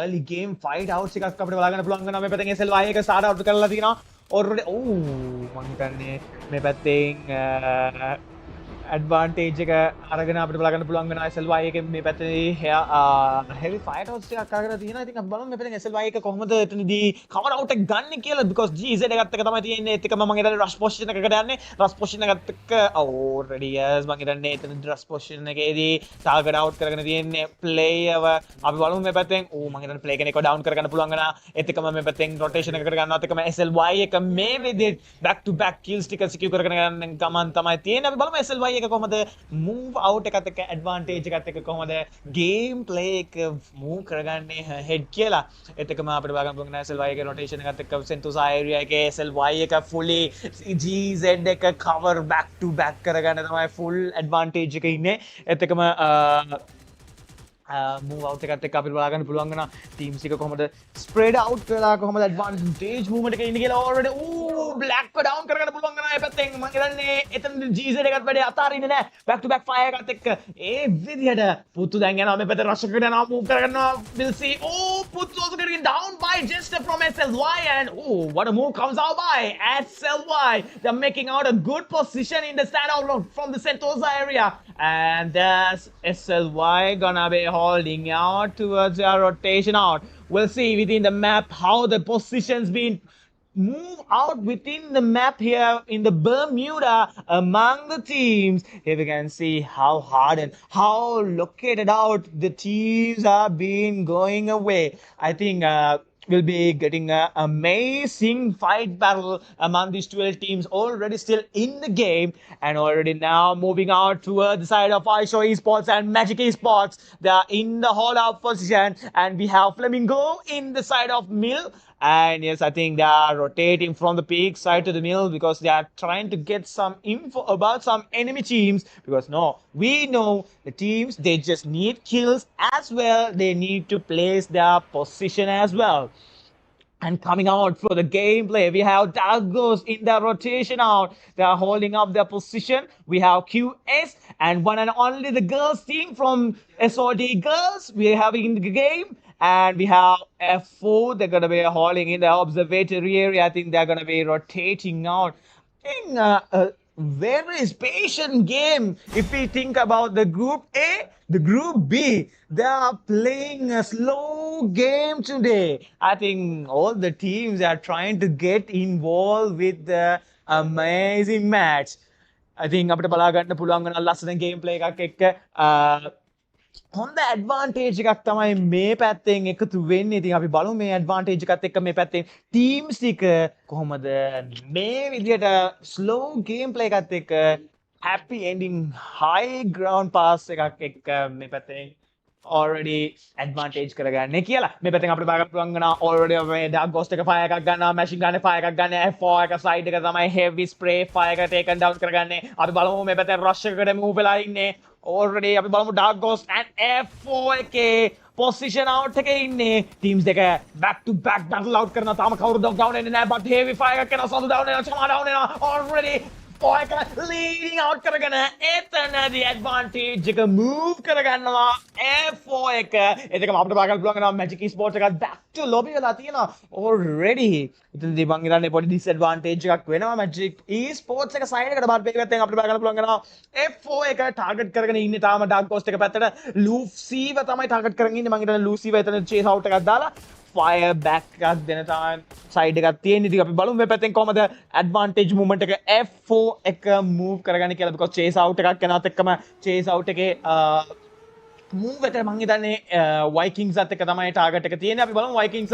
early game fight outs එකක් අපිට බලා ගන්න පුළුවන් වෙනවා. මේ පැත්තෙන් SLY එක start out කරලා තියෙනවා already. මම හිතන්නේ මේ පැත්තෙන් advantage එක අරගෙන අපිට බලා ගන්න පුළුවන් වෙනවා SLY එකේ මේ පැත්තේ heavy fight outs ටිකක් අරගෙන තියෙනවා. ඉතින් අපි බලමු මේ පැත්තෙන් SLY එක කොහොමද එතනදී cover out එක ගන්න කියලා, because GZ එකත් එක තමයි තියෙන්නේ. ඒත් එකම මම හිතන්නේ rush position එකකට යන්නේ. rush position එකත් එක්ක already yes මම හිතන්නේ එතන rush position එකේදී target out කරගෙන තියෙන්නේ player අපි බලමු මේ පැත්තෙන් මම හිතන්නේ play කෙනෙක්ව down කරගන්න පුළුවන් වෙනවා. ඒත් එකම මේ පැත්තෙන් rotation එකකට ගන්නවත් එකම SLY එක මේ විදිහට back to back kills ටික secure කරගෙන යන ගමන් තමයි තියෙන්නේ. අපි බලමු SLY එක කොහොමද move out එකත් එක්ක advantage එකත් එක්ක කොහොමද game play එක move කරගන්නේ head කියලා. ඒත් එකම අපිට බලන්න පුළුවන් SLY එකේ rotation එකත් එක්ක Sentosa area එකේ SLY එක fully GZ එක cover back to back කරගන්න තමයි full advantage එක ඉන්නේ. ඒත් එකම move out එකත් එක්ක අපිට බලා ගන්න පුළුවන් වෙනවා teams එක කොහොමද spread out කරලා කොහොමද advantage movement එකේ ඉන්නේ කියලා. already black එක down කරගන්න පුළුවන් වෙනවා. ඒ පැත්තෙන් මම හිතන්නේ එතන GZ එකත් වැඩි අතාරින්නේ නැහැ. back to back fire එකත් එක්ක ඒ විදිහට පුතු දැන් යනවා මේ පැත්තේ rush එකකට යනවා move කරගන්නවා. we'll see පුතු also getting down by just from SLY, and what a move comes out by SLY. They're making out a good position in the standout from the Sentosa area, and there's SLY gonna be holding out towards their rotation out. We'll see within the map how the positions been move out within the map here in the Bermuda among the teams. Here we can see how hard and how located out the teams are being going away. I think we'll be getting an amazing fight battle among these 12 teams already still in the game, and already now moving out towards the side of iShow Esports and Magic Esports. They are in the hold up position, and we have Flamingo in the side of Mill. And yes, I think they are rotating from the peak side to the mill because they are trying to get some info about some enemy teams. Because we know the teams, they just need kills as well. They need to place their position as well. And coming out for the gameplay, we have Dagos in their rotation out. They are holding up their position. We have QS and one and only the girls team from SOD Girls. We have in the game. And we have F4. They're going to be holding in the observatory area. I think they're going to be rotating out. In a very patient game. If we think about the Group A, the Group B, they are playing a slow game today. I think all the teams are trying to get involved with the amazing match. I think අපිට බලා ගන්න පුළුවන් වෙන ලස්සන gameplay එකක් එක්ක හොඳ advantage එකක් තමයි මේ පැත්තෙන් එකතු වෙන්නේ. ඉතින් අපි බලමු මේ advantage එකත් එක්ක මේ පැත්තෙන් teams ටික කොහොමද මේ විදිහට slow gameplay එකත් එක්ක happy ending high ground pass එකක් එක්ක මේ පැත්තෙන් already advantage කරගන්නේ කියලා. මේ පැත්තෙන් අපිට බලන්න පුළුවන් වෙනවා already මේ dark ghost එක fire එකක් ගන්නවා, machine gun fire එකක් ගන්න, F4 එක side එක තමයි heavy spray fire එක taken down කරගන්නේ. අපි බලමු මේ පැත්තෙන් rush එකකට move වෙලා ඉන්නේ. already අපි බලමු dark ghost and F4 එකේ position out එකේ ඉන්නේ. teams දෙක back to back battle out කරනවා. තාම කවුරුද down වෙන්නේ නැහැ, but heavy fire එකක් කරනවා, සතු down වෙනවා, chama down වෙනවා. already F4 එක leading out කරගෙන එතනදී advantage එක move කරගන්නවා F4 එක. එතකම අපිට බලන්න පුළුවන් වෙනවා Magic Esports එකත් back to lobby වෙලා තියෙනවා already. ඉතින්දී මං හිතන්නේ පොඩි disadvantage එකක් වෙනවා Magic Esports එක side එකට බාර් පිටිපැත්තෙන් අපිට බලන්න පුළුවන් වෙනවා F4 එක target කරගෙන ඉන්නේ තාම dark ghost එක පැත්තට Lucyව තමයි target කරගෙන ඉන්නේ. මං හිතන්නේ Lucyව එතන chase out එකක් දාලා fire back එකක් දෙන තාම side එකක් තියෙන. ඉතින් අපි බලමු මේ පැත්තෙන් කොහමද advantage movement එක F4 එක move කරගන්නේ කියලා. because chase out එකක් යනවත් එක්කම chase out එකේ move එක මං හිතන්නේ Vikings අත් එක්ක තමයි target එක තියෙන්නේ. අපි බලමු Vikings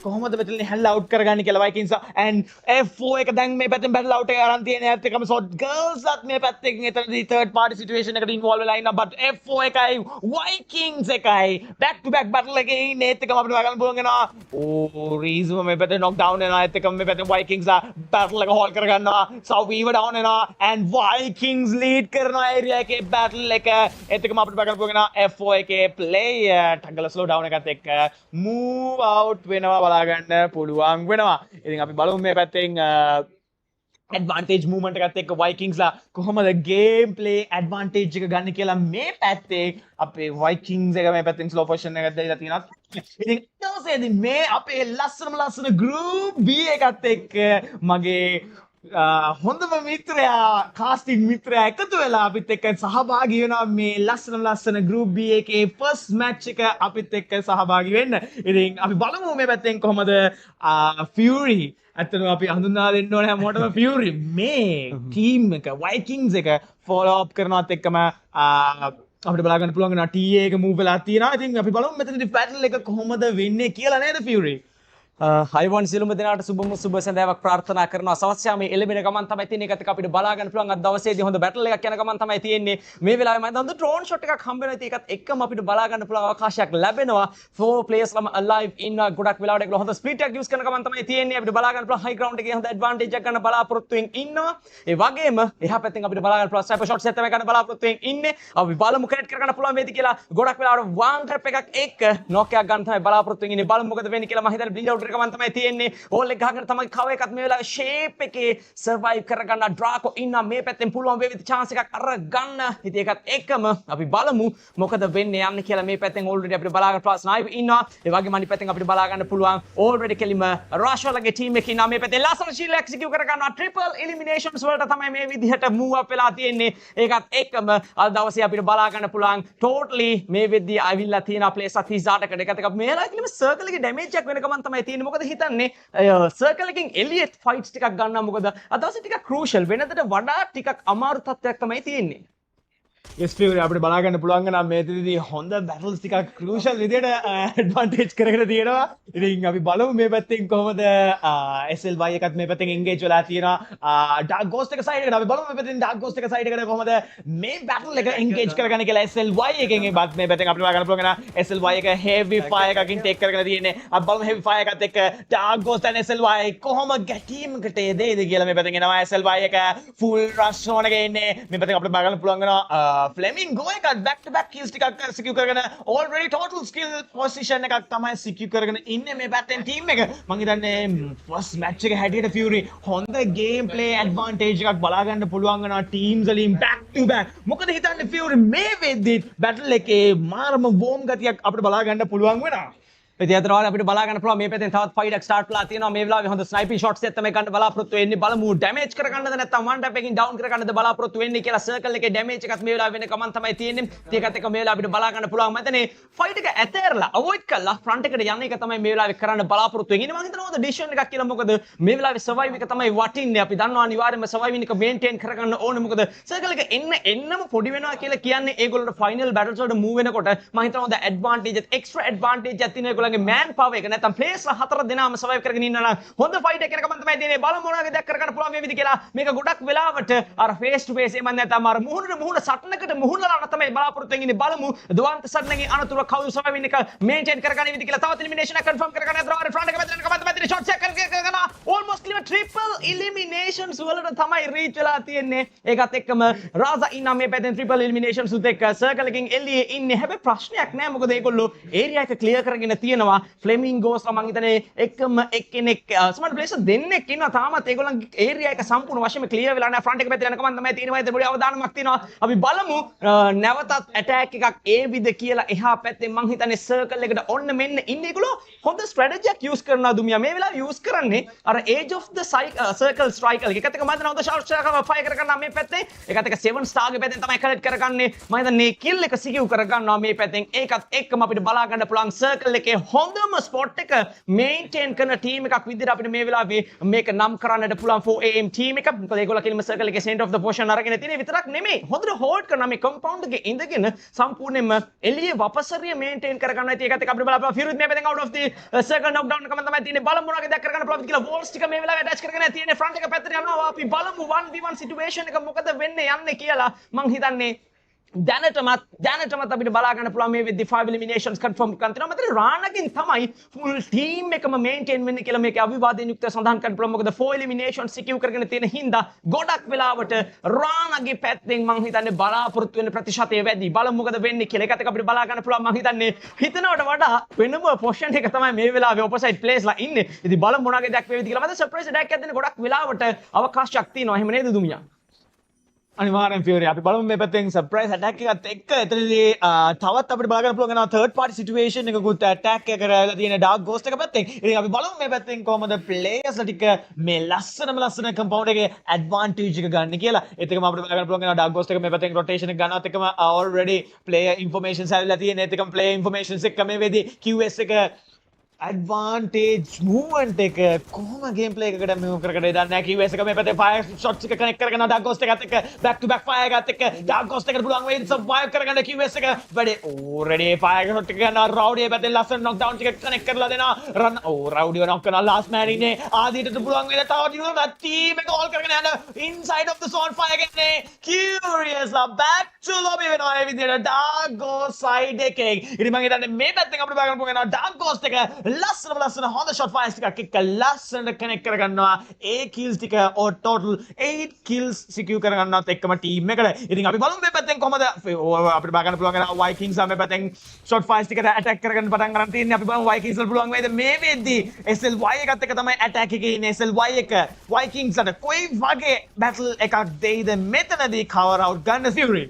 කොහොමද මෙතන hell out කරගන්නේ කියලා. Vikings and F4 එක දැන් මේ පැත්තෙන් battle out එක අරන් තියෙන ඒත් එක්කම shot girls අත් මේ පැත්තෙන් එතනදී third party situation එකට involve වෙලා ඉන්නවා. but F4 එකයි Vikings එකයි back to back battle එකේ ඉන්නේ. ඒත් එක්කම අපිට බලන්න පුළුවන් වෙනවා Reezu මේ පැත්තේ knock down වෙනවා. ඒත් එක්කම මේ පැත්තෙන් Vikings battle එක hold කරගන්නවා. ZEYVORA down වෙනවා and Vikings lead කරනවා area එකේ battle එක. ඒත් එක්කම අපිට බලන්න පුළුවන් වෙනවා F4 එකේ player ටගල slow down එකත් එක්ක move out වෙනවා බලා ගන්න පුළුවන් වෙනවා. ඉතින් අපි බලමු මේ පැත්තෙන් advantage movement එකත් එක්ක Vikings ලා කොහොමද game play advantage එක ගන්න කියලා මේ පැත්තේ අපේ Vikings එක මේ පැත්තෙන් slow position එකක් දෙලා තියෙනවා. ඉතින් ඊටවසේදී මේ අපේ ලස්සන group B එකත් එක්ක මගේ හොඳම මිත්‍රයා කාස්ටිං මිත්‍රයා එකතු වෙලා අපිත් එක්ක සහභාගී වෙනවා මේ ලස්සන group B එකේ first match එක අපිත් එක්ක සහභාගී වෙන්න. ඉතින් අපි බලමු මේ පැත්තෙන් කොහමද Fury ඇත්තටම අපි හඳුන්වා දෙන්න ඕනේ හැමෝටම Fury මේ team එක Vikings එක follow up කරනවත් එක්කම අපිට බලා ගන්න පුළුවන් වෙනවා TA එක move වෙලා තියෙනවා. ඉතින් අපි බලමු මෙතනදී battle එක කොහොමද වෙන්නේ කියලා නේද Fury. අයිවන් සියලුම දෙනාට සුබ සඳෑවක් ප්‍රාර්ථනා කරනවා. සවස්යා මේ එළඹෙන ගමන් තමයි තියෙන්නේ. ඒකත් අපිට බලා ගන්න පුළුවන් අද දවසේදී හොඳ බැටල් එකක් යන ගමන් තමයි තියෙන්නේ. මේ වෙලාවේ මම හොඳ ඩ්‍රෝන් ෂොට් එකක් හම්බ වෙනවා. ඒකත් එක්කම අපිට බලා ගන්න පුළුවන් අවකාශයක් ලැබෙනවා. 4 players ළම alive ඉන්නවා. ගොඩක් වෙලාවට ඒගොල්ලෝ හොඳ ස්ප්ලිට් එකක් යූස් කරන ගමන් තමයි තියෙන්නේ. අපිට බලා ගන්න පුළුවන් high ground එකේ හොඳ advantage එකක් ගන්න බලාපොරොත්තුෙන් ඉන්නවා. ඒ වගේම එහා පැත්තෙන් අපිට බලා ගන්න පුළුවන් sniper shots එකක් තමයි ගන්න බලාපොරොත්තුෙන් ඉන්නේ. අපි බලමු connect කර ගන්න පුළුවන් වේද කියලා. ගොඩක් වෙලාවට one trap එකක් එක්ක knock එකක් ගන්න තමයි බලාපොරොත්තුෙන් ඉන්නේ. බලමු මොකද වෙන්නේ කියලා. මම හිතන්නේ bleed out එක ගමන් තමයි තියෙන්නේ. ඕල් එක ගහගෙන තමයි කව එකත් මේ වෙලාවේ shape එකේ survive කරගන්න ඩ්‍රාකෝ ඉන්නවා. මේ පැත්තෙන් පුළුවන් වේවිද chance එකක් අරගන්න. ඉතින් ඒකත් එක්කම අපි බලමු මොකද වෙන්නේ යන්නේ කියලා. මේ පැත්තෙන් already අපිට බලා ගන්න පුළුවන් sniper ඉන්නවා. ඒ වගේම අනිත් පැත්තෙන් අපිට බලා ගන්න පුළුවන් already කෙලිම රාෂවලගේ team එකේ ඉන්නවා. මේ පැත්තේ ලස්සන shield execute කරගන්නවා. triple eliminations වලට තමයි මේ විදිහට move up වෙලා තියෙන්නේ. ඒකත් එක්කම අද දවසේ අපිට බලා ගන්න පුළුවන් totally මේ වෙද්දී ආවිල්ලා තියෙන place 38කට. ඒකත් එක්ක මේ වෙලාවේ කෙලිම circle එකේ damage එකක් වෙන ගමන් තමයි තියෙන්නේ. මොකද හිතන්නේ circle එකකින් එලියට් ෆයිට්ස් ටිකක් ගන්නවා. මොකද අද දවසේ ටිකක් crucial වෙනදට වඩා ටිකක් අමාරු තත්ත්වයක් තමයි තියෙන්නේ. yes Fury අපිට බලා ගන්න පුළුවන් නම් මේකෙදිදී හොඳ battles ටිකක් crucial විදියට advantage කරගෙන තියෙනවා. ඉතින් අපි බලමු මේ පැත්තෙන් කොහොමද SLY එකත් මේ පැත්තෙන් engage වෙලා තියෙනවා. dark ghost එක side එකට අපි බලමු මේ පැත්තෙන් dark ghost එක side එකට කොහොමද මේ battle එක engage කරගන්නේ කියලා. SLY එකෙන් මේ පැත්තෙන් අපිට බලා ගන්න පුළුවන් නම් SLY එක heavy fire එකකින් take කරගෙන තියෙන්නේ. අපි බලමු heavy fire එකත් එක්ක dark ghost and SLY කොහොම ගැටීමකට එදෙයිද කියලා. මේ පැත්තෙන් එනවා SLY එක full rush on එකේ ඉන්නේ. මේ පැත්තෙන් අපිට බලා ගන්න පුළුවන් වෙනවා Flamingo එකත් back to back kills ටිකක් secure කරගෙන already total skill position එකක් තමයි secure කරගෙන ඉන්නේ මේ පැත්තෙන් team එක. මම හිතන්නේ first match එක හැටියට Fury හොඳ game play advantage එකක් බලා ගන්න පුළුවන් වෙනවා teams වලින් back to back. මොකද හිතන්නේ Fury මේ වෙද්දි battle එකේ මාරම warm ගතියක් අපිට බලා ගන්න පුළුවන් වෙනවා. ඉතින් අතරවල අපිට බලා ගන්න පුළුවන් මේ පැත්තෙන් තවත් ෆයිට් එකක් ස්ටාර්ට් වෙලා තියෙනවා. මේ වෙලාවේ හොඳ ස්නයිපින් ෂොට්ස් එකක් තමයි ගන්න බලාපොරොත්තු වෙන්නේ. බලමු ඩැමේජ් කරගන්නද නැත්නම් වන් ටැප් එකකින් ඩවුන් කරගන්නද බලාපොරොත්තු වෙන්නේ කියලා. සර්කල් එකේ ඩැමේජ් එකත් මේ වෙලාවේ වෙන කමන් තමයි තියෙන්නේ. ඒකත් එක්ක මේ වෙලාව අපිට බලා ගන්න පුළුවන් මතනේ ෆයිට් එක ඇතෑරලා අවොයිඩ් කරලා ෆ්‍රන්ට් එකට යන එක තමයි මේ වෙලාවේ කරන්න බලාපොරොත්තු වෙන්නේ. මම හිතනවා හොඳ ඩිසිෂන් එකක් කියලා. මොකද මේ වෙලාවේ සර්වයිව් එක තමයි වටින්නේ. අපි දන්නවා අනිවාර්යයෙන්ම සර්වයිවින් එක මේන්ටේන් කරගන්න ඕනේ. මොකද සර්කල් එක එන්නම පොඩි වෙනවා කියලා කියන්නේ ඒගොල්ලෝට ෆයිනල් බැටල්ස් වලට මූව් වෙනකොට මම හිතනවා හොඳ ඇඩ්වාන්ටේජ් එක්ස්ට්‍රා ඇඩ්වාන්ටේජ් එකක් තියෙන ඒගොල්ලන්ගේ මෑන් පවර් එක නැත්නම් ප්ලේස් හතර දෙනාම සර්වයිව් කරගෙන ඉන්නවා නම් හොඳ ෆයිට් එකක් වෙනකම් තමයි තියෙන්නේ. බලමු මොනවාගේ දැක් කරගන්න පුළුවන් මේ විදිහ කියලා. මේක ගොඩක් වෙලාවට අර ෆේස් ටු ෆේස් එමන් නැත්නම් අර මුහුණට මුහුණ සටනකට මුහුණලා තමයි බලාපොරොත්තු වෙන්නේ. බලමු දවන්ත සටනගේ අනතුර කවුරු සර්වයිවින් එක මේන්ටේන් කරගන්න විදිහ කියලා. තවත් එලිමිනේෂන් එක කන්ෆර්ම් කරගන්න අතර ෆ්‍රන්ට් එක පැත්තට කමන්ත පැත්තේ ෂොට්ස් එක කරගෙන almost clear triple eliminations වලට තමයි reach වෙලා තියෙන්නේ. ඒකත් එක්කම රාසා ඉන්නා මේ පැත්තෙන් triple eliminations උත් එක්ක circle එකකින් එළියේ ඉන්නේ. හැබැයි ප්‍රශ්නයක් නෑ මොකද ඒගොල්ලෝ area එක clear කරගෙන තියෙනවා. flamingos මං හිතන්නේ එකම එක්කෙනෙක් සමහර player දෙන්නෙක් ඉන්නවා. තාමත් ඒගොල්ලන්ගේ area එක සම්පූර්ණ වශයෙන්ම clear වෙලා නෑ. front එක පැත්තේ යන කමන් තමයි තියෙනවා. ඒත් පොඩි අවධානමක් තියෙනවා. අපි බලමු නැවතත් attack එකක් ඒවිද කියලා. එහා පැත්තේ මං හිතන්නේ circle එකට ඔන්න මෙන්න ඉන්නේ ඒගොල්ලෝ හොඳ strategy එකක් use කරනවා දුමියා. මේ වෙලාවේ use කරන්නේ අර edge of the circle striker එකත් එක්ක මම හිතනවා හොඳ shot එකක් fire කරගන්නවා මේ පැත්තේ. ඒකත් එක්ක 7 star ගේ පැත්තෙන් තමයි collect කරගන්නේ. මම හිතන්නේ kill එක secure කරගන්නවා මේ පැත්තෙන්. ඒකත් එක්කම අපිට බලා ගන්න පුළුවන් circle එකේ හොඳම spot එක maintain කරන team එකක් විදිහට අපිට මේ වෙලාවේ මේක නම් කරන්නට පුළුවන් 4am team එක. මොකද ඒගොල්ලෝ කෙලින්ම circle එකේ center of the position අරගෙන තියෙන විතරක් නෙමෙයි හොඳට hold කරනවා මේ compound එකේ ඉඳගෙන සම්පූර්ණයෙන්ම එළියේ වපසරිය maintain කරගන්නවා. ඒකත් එක්ක අපිට බලන්න ෆිරුත් මේ පැත්තෙන් out of the circle knockdown එකම තමයි තියෙන්නේ. බලමු මොනවද දැක් කරගන්න පුළුවන්ද කියලා. walls ටික මේ වෙලාවේ attach කරගෙන තියෙන්නේ front එක පැත්තට යනවා. අපි බලමු 1v1 situation එක මොකද වෙන්නේ යන්නේ කියලා. මං හිතන්නේ දැනටමත් අපිට බලා ගන්න පුළුවන් මේ with the 5 eliminations confirm කරන තියෙනවා. මතර රාණගෙන් තමයි full team එකම maintain වෙන්නේ කියලා මේකේ අවිවාදයෙන් යුක්තව සඳහන් කරන්න පුළුවන්. මොකද 4 eliminations secure කරගෙන තියෙන හින්දා ගොඩක් වෙලාවට රාණගේ පැත්තෙන් මං හිතන්නේ බලාපොරොත්තු වෙන ප්‍රතිශතය වැඩි. බලමු මොකද වෙන්නේ කියලා. ඒකත් එක්ක අපිට බලා ගන්න පුළුවන්. මං හිතන්නේ හිතනවට වඩා වෙනම position එක තමයි මේ වෙලාවේ opposite players ලා ඉන්නේ. ඉතින් බලමු මොනවාගේ දැක් වේවිද කියලා. මට surprise attack එකක් දෙන්න ගොඩක් වෙලාවට අවකාශයක් තියෙනවා. එහෙම නේද දුමියා? අනිවාර්යෙන් ෆියරි අපි බලමු මේ පැත්තෙන් සර්ප්‍රයිස් ඇටැක් එකත් එක්ක එතනදී තවත් අපිට බලා ගන්න පුළුවන් වෙනවා third party situation එකකුත් attack එක කරලා තියෙන dark ghost එක පැත්තෙන්. ඉතින් අපි බලමු මේ පැත්තෙන් කොහොමද players ටික මේ ලස්සන compound එකේ advantage එක ගන්න කියලා. ඒත් එකම අපිට බලා ගන්න පුළුවන් වෙනවා dark ghost එක මේ පැත්තෙන් rotation එක ගන්නවත් එකම already player information හැදලා තියෙන. ඒත් එකම player informations එක මේ වෙදී QS එක advantage movement එක කොහොම gameplay එකකට move කරකට දන්නේ නැහැ. QS එක මේ පැත්තේ fire shots එක connect කරගෙන dark ghost එකත් එක්ක back to back fire එකත් එක්ක dark ghost එකට පුළුවන් වෙයි survive කරගන්න QS එක වැඩි already fire shot එක ගන්න rowdy පැත්තේ ලස්සන knockdown ටික connect කරලා දෙනවා. run rowdy knock කරන last man ඉන්නේ ආදීට පුළුවන් වෙන තව දිනුවා team එක all කරගෙන යන inside of the zone fire එකනේ curious back to lobby වෙනවා ඒ විදිහට dark ghost side එකෙන්. ඉතින් මම හිතන්නේ මේ පැත්තෙන් අපිට බලන්න පුළුවන් වෙනවා dark ghost එක ලස්සන හොඳ shot fires ටිකක් එක්ක ලස්සනට connect කරගන්නවා. 8 kills ටික or total 8 kills secure කරගන්නවත් එක්කම team එකට. ඉතින් අපි බලමු මේ පැත්තෙන් කොහමද අපිට බා ගන්න පුළුවන් වෙනවා Vikings මේ පැත්තෙන් shot fires ටිකට attack කරගන්න පටන් ගන්න තියෙන්නේ. අපි බලමු Vikings වල පුළුවන් වේද මේ වෙද්දී SLY එකත් එක්ක තමයි attack එකේ ඉන්නේ. SLY එක Vikings ට කොයි වගේ battle එකක් දෙයිද මෙතනදී cover out ගන්න Fury.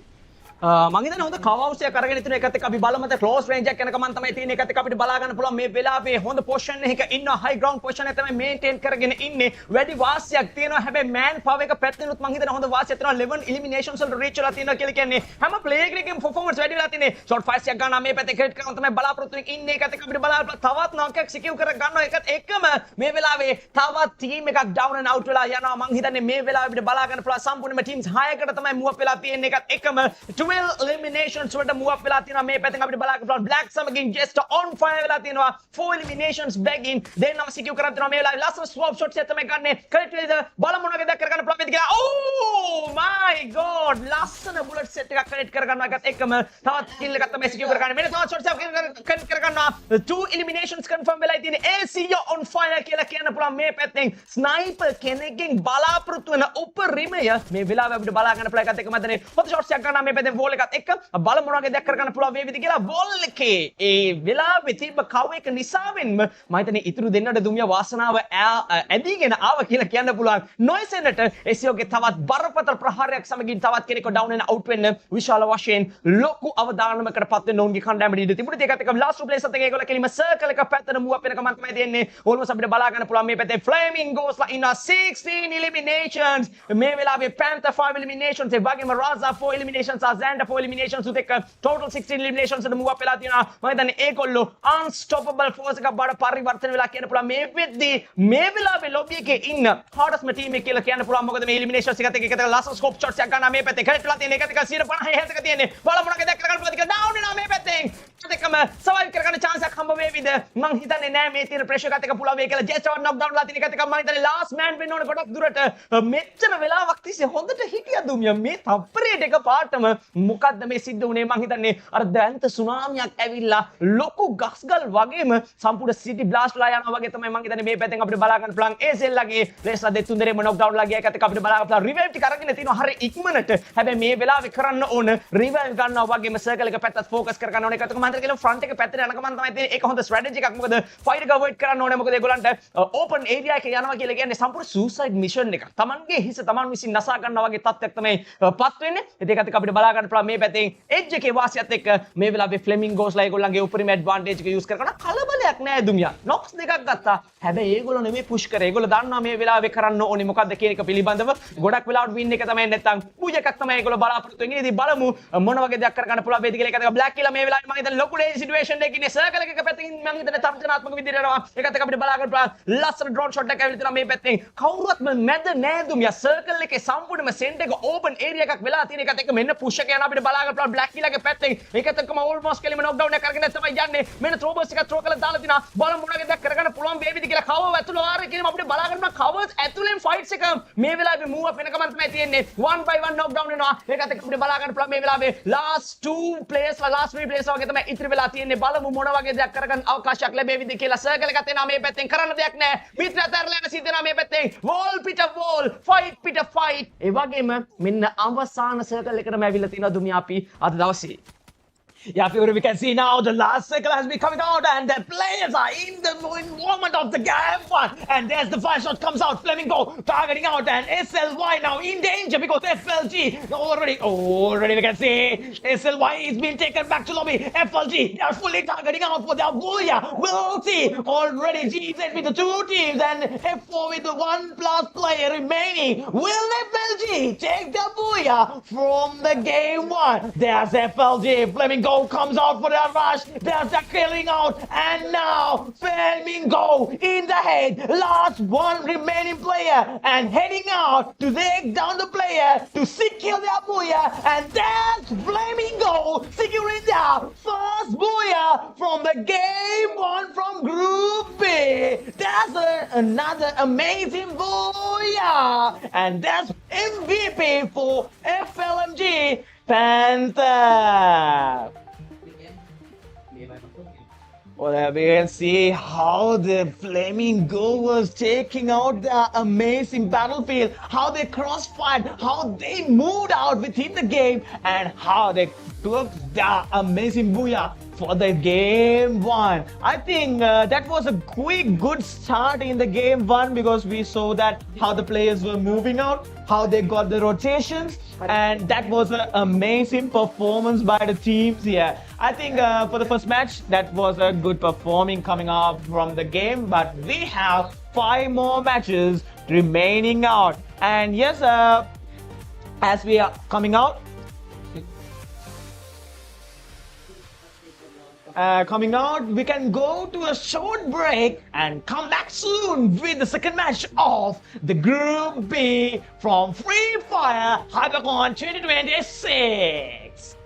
මම හිතන්නේ හොඳ cover house එකක් අරගෙන ඉතින් ඒකත් එක්ක අපි බලමු මත close range එකක් යනකම් තමයි තියෙන්නේ. ඒකත් එක්ක අපිට බලා ගන්න පුළුවන් මේ වෙලාවේ හොඳ position එකක ඉන්න high ground position එක තමයි maintain කරගෙන ඉන්නේ. වැඩි වාසියක් තියෙනවා. හැබැයි man power එක පැත්තෙනුත් මම හිතන්නේ හොඳ වාසියක් තියෙනවා. 11 eliminations වල reach වෙලා තියෙනවා කියලා කියන්නේ හැම player එකකම performance වැඩි වෙලා තියෙන්නේ. short fires එකක් ගන්නවා මේ පැත්තේ credit කරනවා තමයි බලාපොරොත්තු වෙන්නේ ඉන්නේ. ඒකත් එක්ක අපිට බලා තවත් knock එකක් secure කර ගන්නවා. ඒකත් එක්කම මේ වෙලාවේ තවත් team එකක් down and out වෙලා යනවා. මම හිතන්නේ මේ වෙලාවේ අපිට බලා ගන්න පුළුවන් සම්පූර්ණයෙන්ම teams 6කට තමයි move up වෙලා තියෙන්නේ. ඒකත් එක්කම 12 eliminations වලට move up වෙලා තියෙනවා. මේ පැත්තෙන් අපිට බලා ගන්න පුළුවන් black සමගින් just on fire වෙලා තියෙනවා. 4 eliminations begging දෙන්නම secure කරලා තියෙනවා. මේ වෙලාවේ last swap shots එක තමයි ගන්නෙ. correct වේද බලමු මොනවද දැක් කරගන්න පුළුවන් වේද කියලා. oh my god ලස්සන bullet set එකක් connect කරගන්නවා. ඒකත් එක්කම තවත් kill එකක් තමයි secure කරගන්නේ. මෙන්න තවත් shots එකක් connect කරගන්නවා. 2 eliminations confirm වෙලා තියෙන්නේ. ACO on fire කියලා කියන්න පුළුවන්. මේ පැත්තෙන් sniper කෙනෙක්ගෙන් බලාපොරොත්තු වෙන උපරිමය මේ වෙලාවේ අපිට බලා ගන්න පුළුවන්. ඒකත් එක්කම දැන් හොඳ shots එකක් ගන්නවා මේ පැත්තෙන් wall එකත් එක්ක බලමු මොනවද දැක් කරගන්න පුළුවන් වේවිද කියලා. wall එකේ ඒ වෙලාවේ තිබ්බ cover එක නිසාවෙන්ම මම හිතන්නේ ඉතුරු දෙන්නට දුමියා වාසනාව ඇදීගෙන ආවා කියලා කියන්න පුළුවන්. noise එන්නට ACOගේ තවත් බරපතල ප්‍රහාරයක් සමගින් තවත් කෙනෙක්ව down and out වෙන්න විශාල වශයෙන් ලොකු අවදානමකට පත් වෙන්න ඕන්ගේ කණ්ඩායමට ඉඳ තිබුණේ. ඒකත් එක්ක last place එකත් ඒගොල්ලෝ කෙලිම circle එක පැත්තට move up වෙනකම තමයි තියෙන්නේ. almost අපිට බලා ගන්න පුළුවන් මේ පැත්තේ flamingos ලා ඉන්න 16 eliminations. මේ වෙලාවේ Panther 5 eliminations ඒ වගේම Raza 4 eliminations Xander 4 eliminations උත් එක්ක total 16 eliminations වලට move up වෙලා තියෙනවා. මම හිතන්නේ ඒගොල්ලෝ unstoppable force එකක් බාට පරිවර්තන වෙලා කියන්න පුළුවන්. මේ වෙද්දී මේ වෙලාවේ lobby එකේ ඉන්න hardest team එක කියලා කියන්න පුළුවන්. මොකද මේ eliminations එකත් එක්ක එකතන last scope shots එකක් ගන්නවා මේ පැත්තේ. කැරට් වෙලා තියෙන එකත් එක්ක 150 health එක තියෙන්නේ. බලමු මොනවද දැක් කරගන්න පුළුවන්ද කියලා. down වෙනවා මේ පැත්තෙන් එකම සර්වයිව් කරගන්න chance එකක් හම්බ වේවිද මං හිතන්නේ නෑ මේ තියෙන ප්‍රෙෂර් එකත් එක පුළුවන් වෙයි කියලා ජෙස්ට් knock down ලා තියෙන එකත් එක මං හිතන්නේ last man වෙන්න ඕනේ ගොඩක් දුරට මෙච්චර වෙලාවක් තිස්සේ හොඳට හිටියා දුමියා මේ තප්පරේට එක පාටම මොකද්ද මේ සිද්ධ වුනේ මං හිතන්නේ අර දැන්ත සුනාමියක් ඇවිල්ලා ලොකු ගස්ගල් වගේම සම්පූර්ණ සිටි බ්ලාස්ට් ලා යනවා වගේ තමයි මං හිතන්නේ මේ පැත්තෙන් අපිට බලා ගන්න පුළුවන් ඒසෙල් ලගේ රේස්ලා දෙක තුන් දෙනෙක්ම knock down ලා ගියා එකත් එක අපිට බලා ගන්න පුළුවන් රිවයිව් ටික අරගෙන තිනවා හරිය ඉක්මනට හැබැයි මේ වෙලාවේ කරන්න ඕන රිවයිව් ගන්නවා වගේම සර්කල් එක පැත්තට ෆෝකස් කර ගන්න ඕනේ එකත් එක මම හිතන්නේ ෆ්‍රන්ට් එක පැත්තට යනකම තමයි තියෙන්නේ ඒක හොඳ ස්ට්‍රැටජි එකක් මොකද ෆයිට් එක අවොයිඩ් කරන්න ඕනේ මොකද ඒගොල්ලන්ට ඕපන් ඒරියා එකේ යනවා කියලා කියන්නේ සම්පූර්ණ සූසයිඩ් මිෂන් එකක් තමන්ගේ හිස තමන් විසින් නසා ගන්නවා වගේ තත්ත්වයක් තමයි පත් වෙන්නේ ඒකත් එක අපිට බලා ගන්න පුළුවන් මේ පැත්තෙන් එජ් එකේ වාසියත් එක්ක මේ වෙලාවේ ෆ්ලෙමින්ගෝස්ලා ඒගොල්ලන්ගේ උපරිම ඇඩ්වාන්ටේජ් එක යූස් කරගෙන කලබලයක් නෑ දුමියා නොක්ස් දෙකක් ගත්තා හැබැයි ඒගොල්ලෝ නෙමෙයි පුෂ් කරේ ඒගොල්ලෝ දන්නවා මේ වෙලාවේ කරන්න ඕනේ මොකද්ද කියන එක පිළිබඳව ගොඩක් වෙලාවට වින් එක තමයි නැත්තම් පූජ එකක් තමයි ඒගොල්ලෝ බලාපොරොත්තු වෙන්නේ ඉතින් බලමු මොන වගේ දෙයක් කරගන්න පුළුවන් වේද කියලා එකත් එක බ්ලැක් කියලා මේ වෙලාවේ මම හිතන්නේ ලොකු ඩේ සිටුේෂන් එකක ඉන්නේ සර්කල් එකක පැත්තකින් මම හිතන්නේ තර්ජනාත්මක විදිහට යනවා ඒකත් එක අපිට බලා ගන්න පුළුවන් ලස්සන ඩ්‍රෝන් ෂොට් එකක් ඇවිල්ලා තියෙනවා මේ පැත්තෙන් කවුරුත්ම මැද නෑ දුමියා සර්කල් එකේ සම්පූර්ණම සෙන්ටර් එක ඕපන් ඒරියා එකක් වෙලා තියෙන එකත් එක මෙන්න පුෂ් එක යනවා අපිට බලා ගන්න පුළුවන් බ්ලැක් කියලාගේ පැත්තෙන් ඒකත් එක්කම ඕල්මෝස්ට් කෙලිම නොක් ඩවුන් එකක් කරගෙන තමයි යන්නේ මෙන්න ත්‍රෝබර්ස් එකක් ත්‍රෝ කරලා දාලා තිනවා බලමු මොන වගේ දෙයක් කරගන්න පුළුවන් වේවිද කියලා කවර් ඇතුළ ආරේ කියන අපිට බලා ගන්න කවර්ස් ඇතුළෙන් ෆයිට්ස් එක මේ වෙලාවේ මූව් අප් වෙනකම තමයි තියෙන්නේ 1 by 1 knock down වෙනවා ඒකත් එක්ක අපිට බලා ගන්න පුළුවන් මේ වෙලාවේ last 2 players last 3 players වගේ තමයි ඉතිරි වෙලා තියෙන්නේ බලමු මොන වගේ දෙයක් කරගන්න අවකාශයක් ලැබෙවිද කියලා සර්කල් එකත් එනවා මේ පැත්තෙන් කරන්න දෙයක් නැහැ මිත්‍රයා තරලා යන සිද්ධ වෙනවා මේ පැත්තෙන් වෝල් පිට වෝල් ෆයිට් පිට ෆයිට් ඒ වගේම මෙන්න අවසාන සර්කල් එකටම ඇවිල්ලා තියෙනවා දුමියා අපි අද දවසේ Yeah, people, we can see now the last circle has been coming out and the players are in the moment of the game one. And there's the fire shot comes out, Flamingo targeting out and SLY now in danger because FLG already we can see SLY is being taken back to lobby. FLG, they are fully targeting out for their Booyah. We'll see already GZ with the two teams and F4 with the 1+ player remaining. Will FLG take the Booyah from the game one? There's FLG, Flamingo comes out for the rush. There's the killing out. And now Flamingo in the head. Last one remaining player. And heading out to take down the player to secure their Booyah. And that's Flamingo securing their first Booyah from the game one from Group B. That's another amazing Booyah. And that's MVP for FLMG Panther. Well, we can see how the Flamingo was taking out the amazing battlefield, how they crossfired, how they moved out within the game, and how they took the amazing Booyah for the game one. I think that was a good start in the game one because we saw that how the players were moving out, how they got the rotations, and that was an amazing performance by the teams here. I think for the first match, that was a good performing coming out from the game, but we have 5 more matches remaining out. And yes, as we are coming out, we can go to a short break and come back soon with the second match of the Group B from Free Fire HyperCon 2026.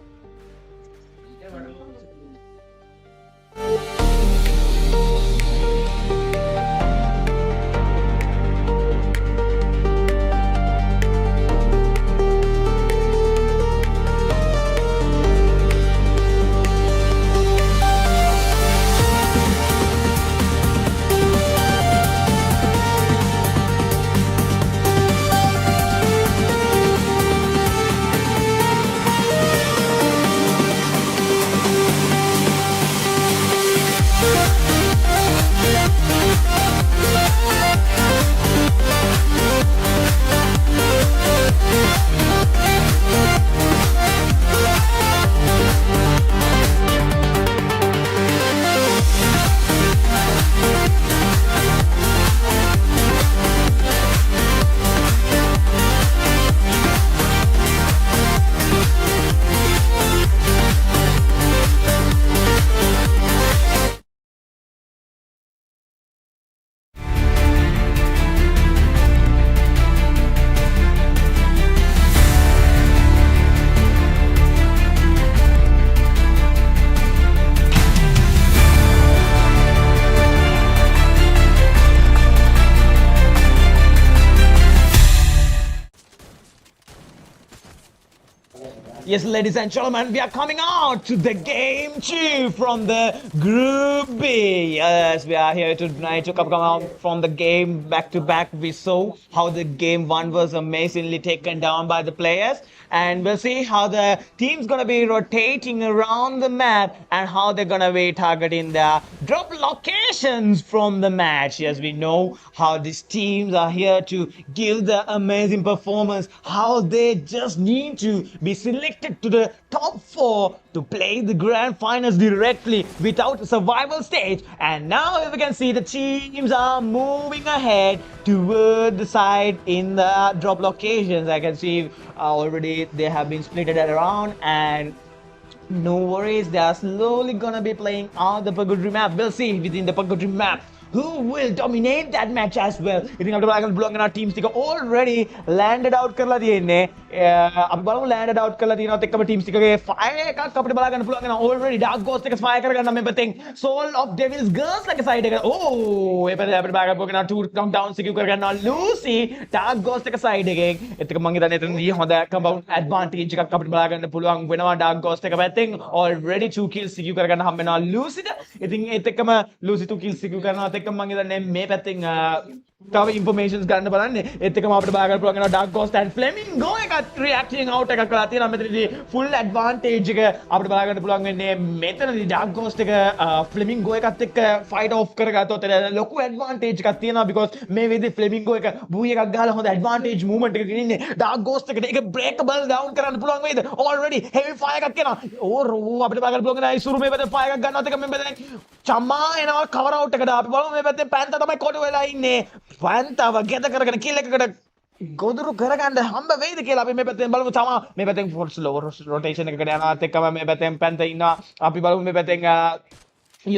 Yes, ladies and gentlemen, we are coming out to the game 2 from the Group B. Yes, we are here tonight to come out from the game back to back. We saw how the game 1 was amazingly taken down by the players, and we'll see how the team's gonna be rotating around the map and how they're gonna be targeting the drop locations from the match. Yes, we know how these teams are here to give the amazing performance, how they just need to be selected to the top 4 to play the grand finals directly without a survival stage. And now we can see the teams are moving ahead toward the side in the drop locations. I can see already they have been splitted around, and no worries, they are slowly gonna be playing on the pubg map. We'll see within the pubg map who will dominate that match as well. ඉතින් අපිට බලන්න පුළුවන් වෙනවා teams ටික already landed out කරලා තියෙන්නේ. අපි බලමු landed out කරලා තියෙනවත් එක්කම teams ටිකගේ fire එකක් අපිට බලා ගන්න පුළුවන් වෙනවා. already dark ghost එක fire කරගන්න මේ පැත්තෙන් soul of devils girls එක side එක. oh මේ පැත්තේ අපිට බලා ගන්න පුළුවන් වෙනවා 2 countdown secure කරගන්නවා Lucy dark ghost එක side එකෙන්. එතක මම හිතන්නේ එතනදී හොඳ compound advantage එකක් අපිට බලා ගන්න පුළුවන් වෙනවා dark ghost එක පැත්තෙන්. already 2 kills secure කරගන්න හම්බ වෙනවා Lucy ට. ඉතින් ඒත් එක්කම Lucy 2 kills secure කරනවා. මම හිතන්නේ මේ පැත්තෙන් තව ඉන්ෆර්මේෂන්ස් ගන්න බලන්නේ. ඒත් එක්කම අපිට බලා ගන්න පුළුවන් වෙනවා ඩාර්ක් ගෝස්ට් ඇන්ඩ් ෆ්ලෙමින්ගෝ එකත් රියැක්ටිං අවුට් එකක් කරලා තියෙනවා. මෙතනදී ෆුල් ඇඩ්වාන්ටේජ් එක අපිට බලා ගන්න පුළුවන් වෙන්නේ මෙතනදී ඩාර්ක් ගෝස්ට් එක ෆ්ලෙමින්ගෝ එකත් එක්ක ෆයිට් ඔෆ් කරගත්තොත් ලොකු ඇඩ්වාන්ටේජ් එකක් තියෙනවා. because මේ විදිහේ ෆ්ලෙමින්ගෝ එක බූයි එකක් ගහලා හොඳ ඇඩ්වාන්ටේජ් මූවමන්ට් එකකින් ඉන්නේ. ඩාර්ක් ගෝස්ට් එකට ඒක බ්‍රේකබල් ඩවුන් කරන්න පුළුවන් වේද? already heavy fire එකක් එනවා. ඕ අපිට බලා ගන්න පුළුවන් වෙනවා ඉසුරු මේ පැත්තේ fire එකක් ගන්නවත් එක මේ පැත්තෙන් චමා එනවා cover out එකට. අපි බලමු මේ පැත්තේ පැන්තා තමයි කොට වෙලා ඉන්නේ. පැන්තාව ගෙද කරගෙන කිල් එකකට ගොදුරු කරගන්න හම්බ වෙයිද කියලා අපි මේ පැත්තෙන් බලමු. තමා මේ පැත්තෙන් ෆෝල් ස්ලෝ රොටේෂන් එකකට යනවත් එක්කම මේ පැත්තෙන් පැන්තා ඉන්නවා. අපි බලමු මේ පැත්තෙන්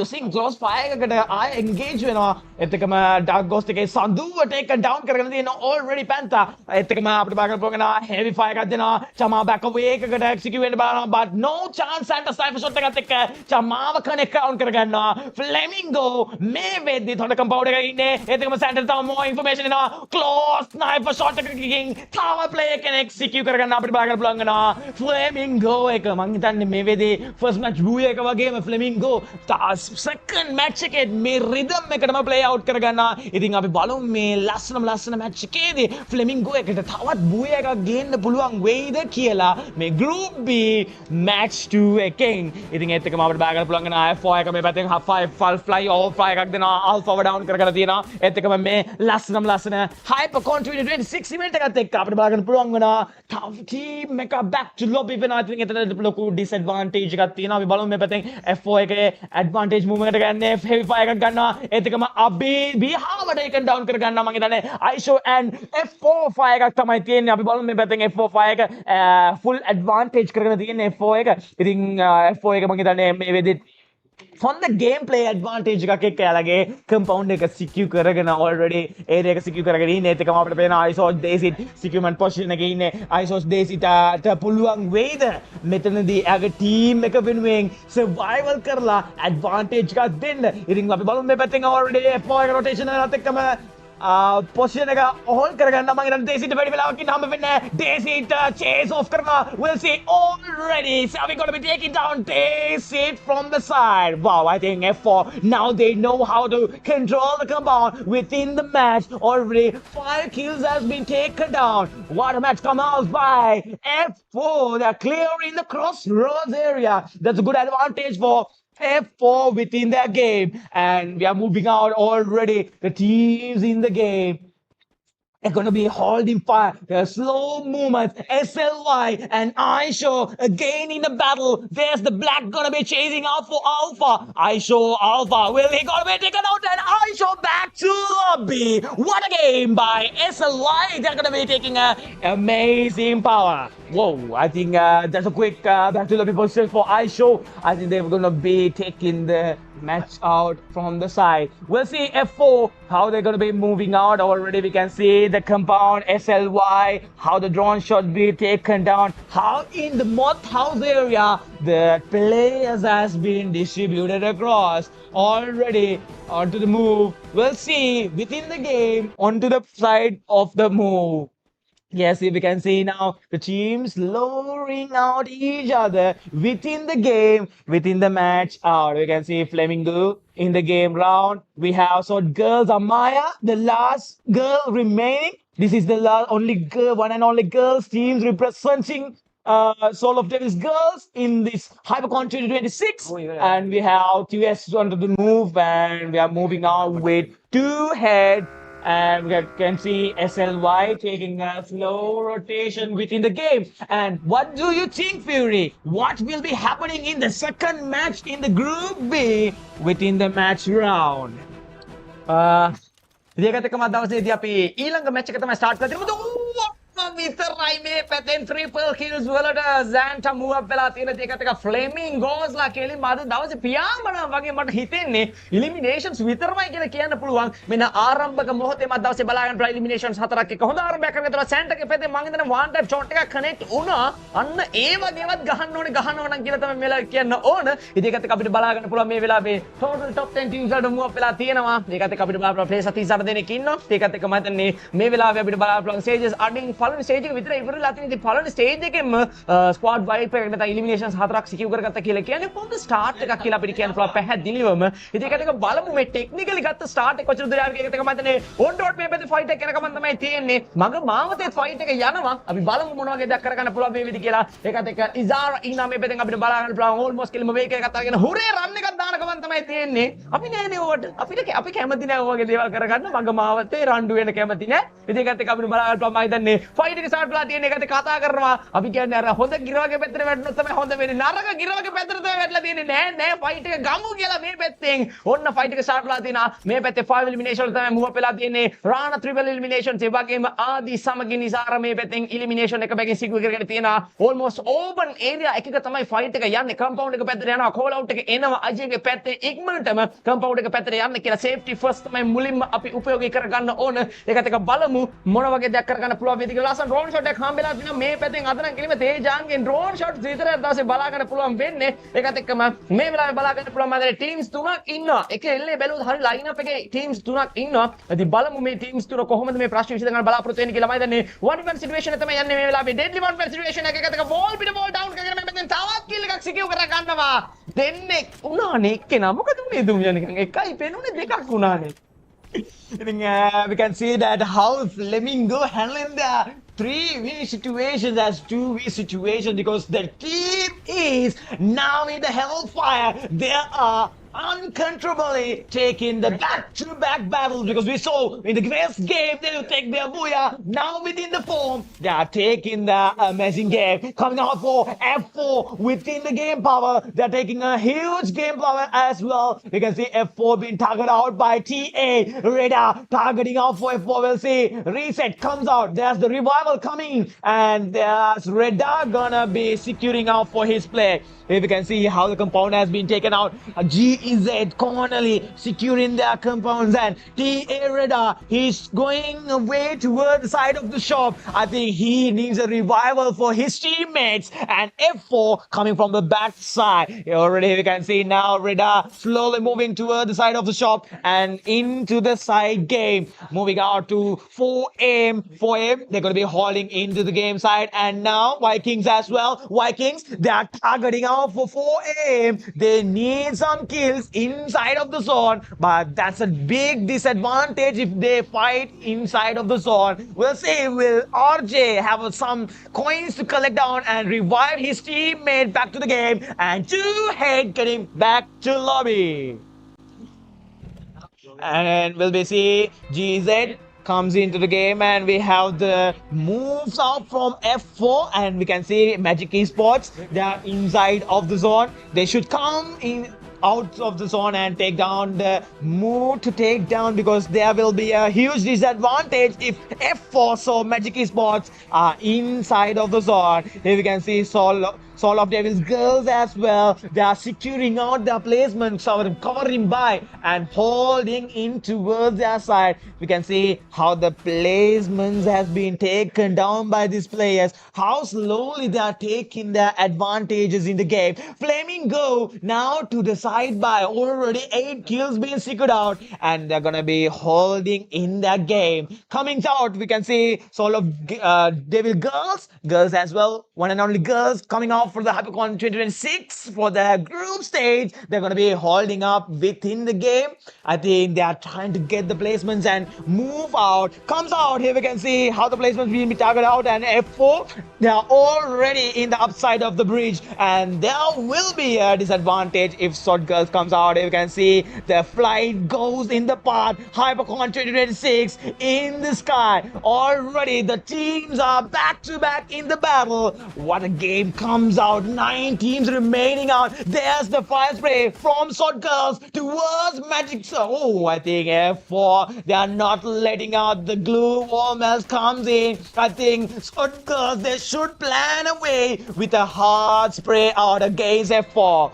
using close fire එකකට ආය engage වෙනවා. ඒත් එකම dark ghost එකේ සඳුව take down කරගෙන තියෙනවා already පැන්තා. ඒත් එකම අපිට බාගන්න පුළුවන් heavy fire එකක් දෙනවා. චමා back away එකකට execute වෙන්න බලනවා, but no chance and sniper shot එකත් එක්ක චමාව connect down කරගන්නවා. flamingo මේ වෙද්දි හොඳ compound එකක ඉන්නේ. ඒත් එකම center තව more information එනවා. close sniper shot එකකින් තව player කෙනෙක් execute කරගන්න අපිට බාගන්න පුළුවන් වෙනවා. flamingo එක මං හිතන්නේ මේ වෙද්දි first match Booyah එක වගේම flamingo second match එකේ මේ rhythm එකටම play out කරගන්නවා. ඉතින් අපි බලමු මේ ලස්සන match එකේදී flamingo එකට තවත් Booyah එකක් ගේන්න පුළුවන් වෙයිද කියලා මේ group B match 2 එකෙන්. ඉතින් ඒත් එකම අපිට බා ගන්න පුළුවන් වෙන F4 එක මේ පැත්තෙන් fly off fire එකක් දෙනවා. alpha down කරගෙන තියෙනවා. ඒත් එකම මේ ලස්සන hyper continuity 26 event එකත් එක්ක අපිට බා ගන්න පුළුවන් වෙනවා තව team එක back to lobby වෙනවා. ඉතින් එතන ලොකු disadvantage එකක් තියෙනවා. අපි බලමු මේ පැත්තෙන් F4 එකේ advantage movement එක ගන්න heavy fire එකක් ගන්නවා. ඒත් එකම අපි බිහාවට taken down කර ගන්නවා. මම හිතන්නේ ISO and F4 fire එකක් තමයි තියෙන්නේ. අපි බලමු මේ පැත්තෙන් F4 fire එක full advantage කරගෙන තියෙන්නේ F4 එක. ඉතින් F4 එක මම හිතන්නේ මේ වෙද්දි from the gameplay advantage එකක් එක්ක යාලගේ compound එක secure කරගෙන already area එක secure කරගෙන ඉන්නේ. ඒත් එකම අපිට පේනවා ISO දෙසිට securement position එකේ ඉන්නේ. ISO දෙසිට පුළුවන් වේද මෙතනදී එයාගේ team එක වෙනුවෙන් survival කරලා advantage එකක් දෙන්න. ඉතින් අපි බලමු මේ පැත්තෙන් already F4 එක rotation එකත් එක්කම position එක hold කරගන්න මම හිතන්නේ දෙසිට වැඩි වෙලාවක් ඉන්න හම්බ වෙන්නේ නැහැ. දෙසිට chase off කරනවා. we'll see already so we got to be taking down desit from the side. wow, I think F4 now they know how to control the compound within the match. already 5 kills has been taken down. what a match come out by F4. they're clearing the crossroads area. that's a good advantage for F4 within their game, and we are moving out already. The teams in the game are going to be holding fire. The slow movements, SLY and ISO again in the battle. There's the black going to be chasing out for Alpha. ISO Alpha, will he going to be taken out? And ISO back to lobby. What a game by SLY. They're going to be taking amazing power. Whoa, I think that's a quick back to lobby position for ISO. I think they're going to be taking the match out from the side. We'll see F4 how they're going to be moving out. Already we can see the compound SLY, how the drone shot be taken down, how in the moth house area the players has been distributed across already onto the move. We'll see within the game onto the side of the move. Yes, we can see now the teams lowering out each other within the game, within the match out. We can see Flamingo in the game round. We have so girls Amaya, the last girl remaining. This is the only girl, one and only girls teams representing Soul of Davis girls in this HyperCon 2026. And we have QS under the move, and we are moving on with two head. And we can see SLY taking a slow rotation within the game. And what do you think, Fury? What will be happening in the second match in the Group B within the match round? ඉදිරියට එකම දවසේදී අපි ඊළඟ match එක තමයි start කරලා තියෙන්නේ. විතරයි මේ පැතෙන් ට්‍රිපල් කිල්ස් වලට සෑන්ටා මූව් අප් වෙලා තියෙන ඒකත් එක ෆ්ලේමින්ගෝස් ලා කෙලින්ම අද දවසේ පියාඹනවා වගේ මට හිතෙන්නේ ඉලිමිනේෂන්ස් විතරමයි කියලා කියන්න පුළුවන්. මෙන්න ආරම්භක මොහොතේ මම දවසේ බලාගෙන ඉඳලා ඉලිමිනේෂන්ස් හතරක් එක හොඳ ආරම්භයක් කරගෙන ඉතලා සෑන්ටාගේ පැත්තේ මම හිතන්නේ වන් ටැප් ෂොට් එකක් කනෙක්ට් වුණා. අන්න ඒ වගේවත් ගහන්න ඕනේ ගහනවා නම් කියලා තමයි මෙලා කියන්න ඕන. ඉතින් ඒකත් එක අපිට බලා ගන්න පුළුවන් මේ වෙලාවේ ටෝටල් টপ 10 ටීම්ස් වලට මූව් අප් වෙලා තියෙනවා. ඒකත් එක අපිට බලා පුළුවන් ප්ලේයර්ස් 38 දෙනෙක් ඉන්නවා. ඒකත් එක මම හිතන්නේ මේ වෙලාවේ අපිට බලා පුළුවන් ස්ටේජස් අඩින් පළවෙනි ස්ටේජ් එක විතර ඉවරලා තියෙන ඉතින් පළවෙනි ස්ටේජ් එකෙම ස්ක්වාඩ් වයිප් එකකට නැත්නම් ඉලිමිනේෂන්ස් හතරක් සිකියු කරගත්තා කියලා කියන්නේ හොඳ ස්ටාර්ට් එකක් කියලා අපිට කියන්න පුළුවන් පැහැදිලිවම. ඉතින් ඒකට එක බලමු මේ ටෙක්නිකලි ගත්ත ස්ටාර්ට් එක කොච්චර දුර යනවා කියන එක මම හිතන්නේ ඔන් ඩොට් මේ පැත්තේ ෆයිට් එක යනකම් තමයි තියෙන්නේ. මග මාවතේ ෆයිට් එක යනවා. අපි බලමු මොන වගේ දෙයක් කරගන්න පුළුවන් මේ විදි කියලා. ඒකත් එක්ක ඉසාරා ඉන්නා මේ පැත්තෙන් අපිට බලා ගන්න පුළුවන් ඕල්මෝස්ට් කෙලිම වේග එකක් අරගෙන හුරේ රන් එකක් දානකම තමයි තියෙන්නේ. අපි නෑනේ ඕවට. අපි කැමති නෑ ඔය වගේ දේවල් කරගන්න. මග මාවතේ රණ්ඩු වෙන කැමති නෑ. ඉතින් ඒකත් එක්ක අපිට බලා ගන්න පුළුවන් මම හිතන්නේ ෆයිට් එක ස්ටාර්ට් වෙලා තියෙන එකත් කතා කරනවා. අපි කියන්නේ අර හොඳ ගිරවගේ පැත්තට වැටුනොත් තමයි හොඳ වෙන්නේ. නරක ගිරවගේ පැත්තට තමයි වැටලා තියෙන්නේ. නෑ ෆයිට් එක ගමු කියලා මේ පැත්තෙන්. ඔන්න ෆයිට් එක ස්ටාර්ට් වෙලා තියෙනවා. මේ පැත්තේ 5 එලිමිනේෂන් වල තමයි මූව් අප් වෙලා තියෙන්නේ. රාණ ත්‍රිපල් එලිමිනේෂන් ඒ වගේම ආදි සමගින් ඉසාර මේ පැත්තෙන් එලිමිනේෂන් එක බැගින් සිගු කරගෙන තියෙනවා. ඕල්මෝස්ට් ඕපන් ඒරියා එකක තමයි ෆයිට් එක යන්නේ. කම්පවුන්ඩ් එක පැත්තට යනවා. කෝල් අවුට් එක එනවා. අජයගේ පැත්තේ ඉක්මනටම කම්පවුන්ඩ් එක පැත්තට යන්න කියලා සේෆ්ටි ෆස්ට් තමයි මුලින්ම අපි උපයෝගී කරගන්න ඕන. ඒකත් එක බලමු මොන වගේ දෙයක් කරගන්න පුළුවන් වේද කියලා. ලස්සන ඩ්‍රෝන් ෂොට් එකක් හම්බෙලා තිනවා මේ පැත්තෙන් අද නම් කෙලිම තේජාන්ගෙන් ඩ්‍රෝන් ෂොට්ස් විතරක් දවසේ බලා ගන්න පුළුවන් වෙන්නේ. ඒකත් එක්කම මේ වෙලාවේ බලා ගන්න පුළුවන් මම ටීම්ස් තුනක් ඉන්නවා. එක එල්ලේ බැලුවොත් හරි ලයින් අප් එකේ ටීම්ස් තුනක් ඉන්නවා. ඉතින් බලමු මේ ටීම්ස් තුන කොහොමද මේ ප්‍රශ්න විසඳ ගන්න බලාපොරොත්තු වෙන්නේ කියලා. මම හිතන්නේ 1v1 සිටුේෂන් එක තමයි යන්නේ මේ වෙලාවේ. ඩෙඩ්ලි 1v1 සිටුේෂන් එකකට එක බෝල් පිට බෝල් ඩවුන් කරගෙන මේ පැත්තෙන් තවත් කිල් එකක් සිකියු කර ගන්නවා. දෙන්නෙක් උනානේ එක්කෙනා මොකද උනේ දුම් යන නිකන් එකයි පෙනුනේ දෙකක් උනානේ. We can see that how Flamingo handling the 3v situations as 2v situations because the team is now in the hellfire. There are uncontrollably taking the back-to-back battles because we saw in the first game they will take their Booyah. Now within the form, they are taking the amazing game. Coming out for F4 within the game power. They are taking a huge game power as well. You can see F4 being targeted out by TA. Radar targeting out for F4. We'll see. Reset comes out. There's the revival coming. And there's Radar gonna be securing out for his play. Here we can see how the compound has been taken out. GEZ cornerly securing their compounds and TA Radar, he's going away towards the side of the shop. I think he needs a revival for his teammates and F4 coming from the back side. Already we can see now Radar slowly moving towards the side of the shop and into the side game. Moving out to 4M. 4M, they're going to be hauling into the game side and now Vikings as well. Vikings, they are targeting out for 4AM. They need some kills inside of the zone, but that's a big disadvantage if they fight inside of the zone. We'll see, will RJ have some coins to collect down and revive his teammate back to the game and two head getting back to lobby. And will we see GZ comes into the game and we have the moves out from F4 and we can see Magic Esports, they are inside of the zone. They should come in out of the zone and take down the move to take down because there will be a huge disadvantage if F4 so Magic Esports are inside of the zone. Here we can see Soul of Devil's girls as well. They are securing out their placements, covering by and holding in towards their side. We can see how the placements has been taken down by these players. How slowly they are taking their advantages in the game. Flamingo now to the side side by already 8 kills being secured out, and they're gonna be holding in that game. Coming out, we can see sort of devil girls as well, one and only girls coming out for the Hypercon 2026 for the group stage. They're gonna be holding up within the game. I think they are trying to get the placements and move out. Comes out, here we can see how the placements will be targeted out, and F4, they are already in the upside of the bridge, and there will be a disadvantage if Shot Girls comes out. Here we can see the flight goes in the path. Hypercon 2026 in the sky. Already the teams are back to back in the battle. What a game comes out. 9 teams remaining out. There's the fire spray from Shot Girls towards Magic. Oh, I think F4, they are not letting out the glue. Warmers comes in. I think Shot Girls, they should plan a way with a hard spray out against F4.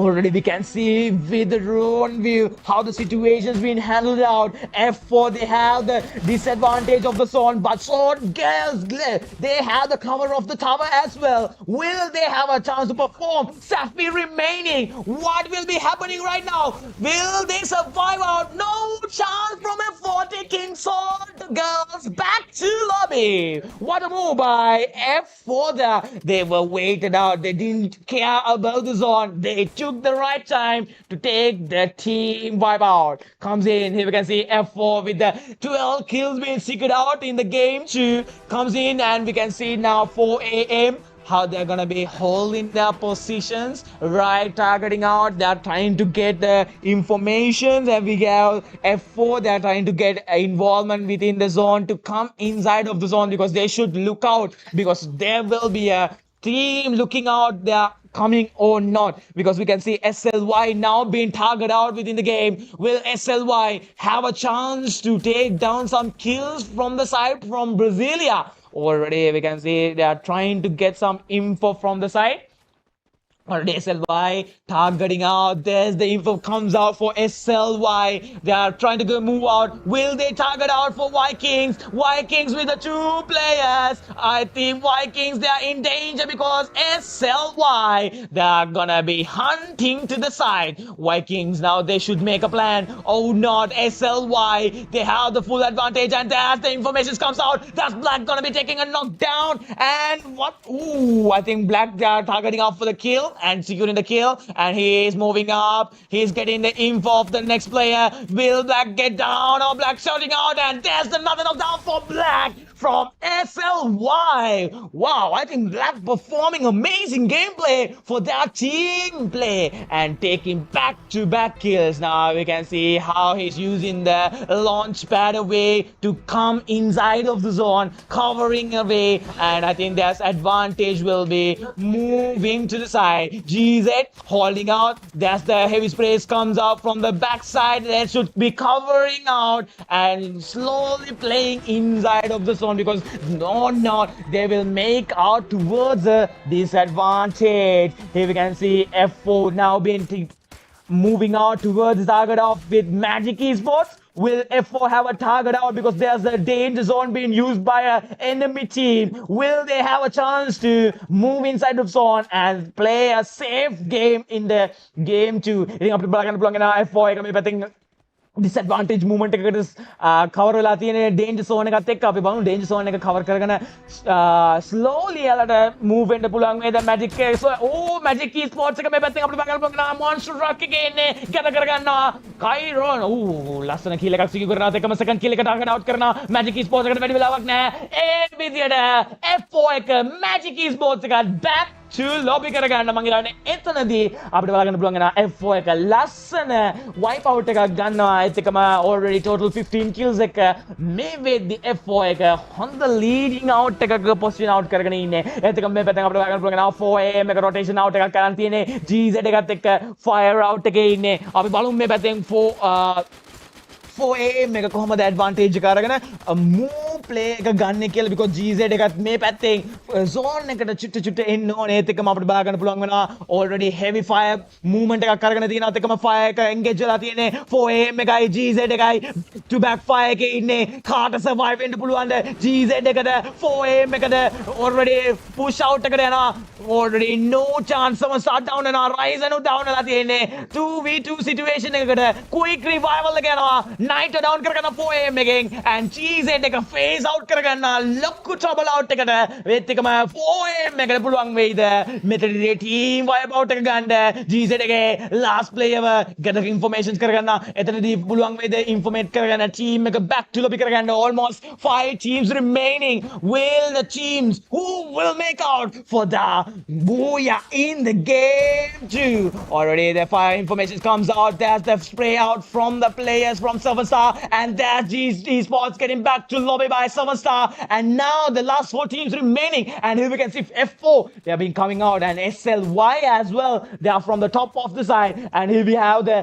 Already we can see with the drone view how the situation's been handled out. F4, they have the disadvantage of the zone, but Shot Girls, they have the cover of the tower as well. Will they have a chance to perform? Safi remaining. What will be happening right now? Will they survive out? No chance from F4, taking Shot Girls back to lobby. What a move by F4 there. They were waited out. They didn't care about the zone. They took the right time to take the team wipe out. Comes in, here we can see F4 with the 12 kills being secured out in the game 2. Comes in, and we can see now 4 AM how they're gonna be holding their positions, right, targeting out. They're trying to get the information, and we have F4, they're trying to get involvement within the zone to come inside of the zone, because they should look out, because there will be a team looking out there coming or not, because we can see SLY now being targeted out within the game. Will SLY have a chance to take down some kills from the side from Brasilia? Already we can see they are trying to get some info from the side. Already SLY targeting out. There's the info comes out for SLY. They are trying to go move out. Will they target out for Vikings? Vikings with the 2 players. I think Vikings, they are in danger, because SLY, they are gonna be hunting to the side. Vikings now, they should make a plan. Oh, not SLY. They have the full advantage, and there's the information comes out. That's Black gonna be taking a knockdown. And what? Ooh, I think Black, they are targeting out for the kill and securing the kill, and he is moving up. He's getting the info of the next player. Will Black get down? Or Black shouting out, and there's another knockdown for Black from SLY. Wow, I think Black performing amazing gameplay for their team play and taking back-to-back kills. Now we can see how he's using the launch pad away to come inside of the zone, covering away, and I think there's advantage will be moving to the side. GZ holding out. There's the heavy sprays comes out from the backside. They should be covering out and slowly playing inside of the zone, because no, they will make out towards a disadvantage. Here we can see F4 now being moving out towards the target off with Magic Esports. Will F4 have a target out, because there's a danger zone being used by an enemy team? Will they have a chance to move inside the zone and play a safe game in the game 2? ඉතින් අපිට බලන්න පුළුවන් වෙනවා F4 එක මේ පැත්තෙන් disadvantage movement එකකට cover වෙලා තියෙන danger zone එකත් එක්ක අපි බලමු danger zone එක cover කරගෙන slowly යාලට move වෙන්න පුළුවන් වේද magic magic esports එක මේ පැත්තෙන් අපිට බලන්න පුළුවන් monster truck එකේ ඉන්නේ ගැට කරගන්නවා Kyron ලස්සන kill එකක් සිකු කරනවත් එකම second kill එක target out කරනවා magic esports එකට වැඩි වෙලාවක් නැහැ ඒ විදියට F4 එක magic esports එකත් back to lobby කරගන්න මම හිතන්නේ එතනදී අපිට බලන්න පුළුවන් වෙනවා F4 එක ලස්සන wipe out එකක් ගන්නවා ඒත් එකම already total 15 kills එක මේ වෙද්දි F4 එක හොඳ leading out එකක position out කරගෙන ඉන්නේ ඒත් එකම මේ පැත්තෙන් අපිට බලන්න පුළුවන් වෙනවා 4am එක rotation out එකක් කරන් තියෙන්නේ GZ එකත් එක්ක fire out එකේ ඉන්නේ අපි බලමු මේ පැත්තෙන් 4am එක කොහොමද advantage එක අරගෙන move play එක ගන්න කියලා because GZ එකත් මේ පැත්තෙන් zone එකට චුට්ට එන්න ඕනේ ඒත් එක්කම අපිට බලා ගන්න පුළුවන් වෙනවා already heavy fire movement එකක් අරගෙන තියෙනවා ඒත් එක්කම fire එක engage වෙලා තියෙන්නේ 4am එකයි GZ එකයි to back fire එකේ ඉන්නේ කාට survive වෙන්න පුළුවන්ද GZ එකද 4am එකද already push out එකට යනවා already no chance of start down වෙනවා rise and down වෙලා තියෙන්නේ 2v2 situation එකකට quick revival එක යනවා night down කරගෙන 4am එකෙන් and GZ එක phase out කරගන්න ලොකු trouble out එකට ඒත් එකම 4am එකට පුළුවන් වෙයිද මෙතනදී team wipe out එක ගන්න GZ එකේ last player gather informations කරගන්න එතනදී පුළුවන් වෙයිද informate කරගන්න team එක back to lobby කරගන්න almost 5 teams remaining will the teams who will make out for the Booyah in the game too already the fire information comes out there's the spray out from the players from Superstar and there's Esports getting back to lobby by Superstar and now the last 4 teams remaining and here we can see F4 they have been coming out and SLY as well they are from the top of the side and here we have the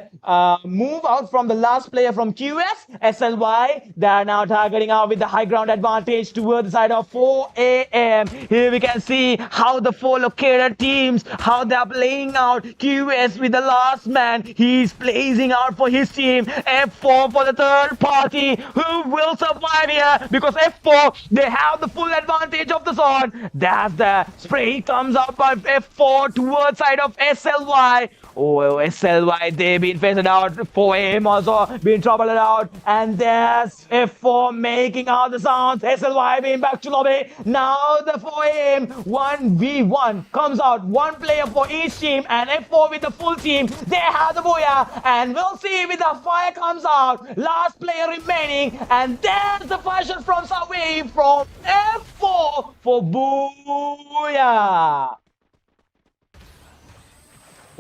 move out from the last player from QS SLY they are now targeting out with the high ground advantage toward the side of 4am here we can see how the 4 located teams how they are playing out QS with the last man he's blazing out for his team F4 for the third party who will survive here because F4 they have the full advantage of the zone that's the spray comes out by F4 towards side of SLY oh SLY they've been phased out 4am also been troubled out and there's F4 making all the sounds SLY being back to lobby now the 4am 1v1 comes out one player for each team and F4 with the full team they have the Booyah and we'll see with the fire comes out last player remaining and there's the fire shot from Sawi from F4 for Booyah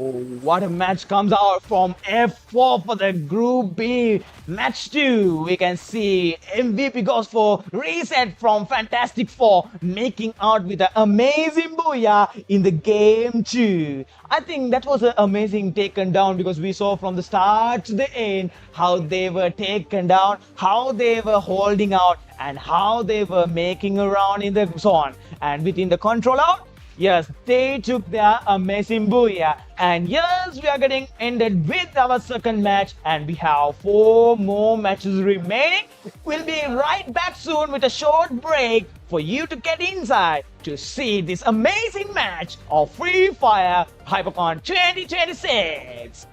oh, what a match comes out from F4 for the Group B. Match 2, we can see MVP goes for Reset from Fantastic Four, making out with an amazing Booyah in the game 2. I think that was an amazing taken down because we saw from the start to the end how they were taken down, how they were holding out, and how they were making around in the zone. And within the control out, yes, they took their amazing Booyah. And yes, we are getting ended with our second match and we have 4 more matches remaining. We'll be right back soon with a short break for you to get inside to see this amazing match of Free Fire HyperCon 2026.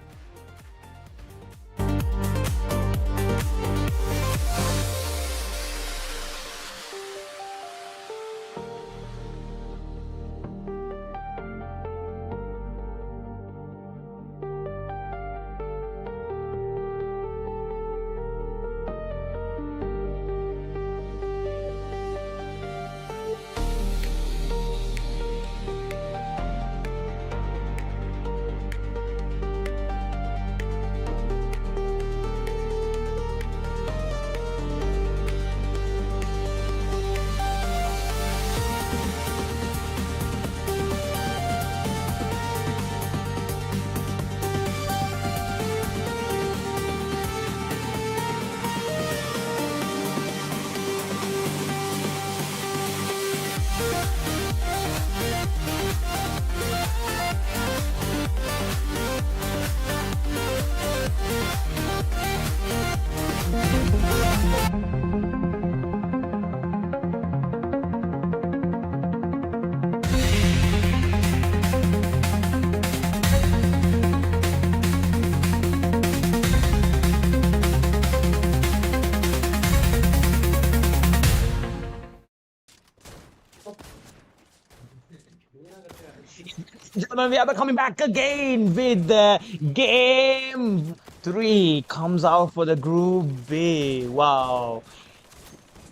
Gentlemen, we are coming back again with the game 3 comes out for the Group B. Wow.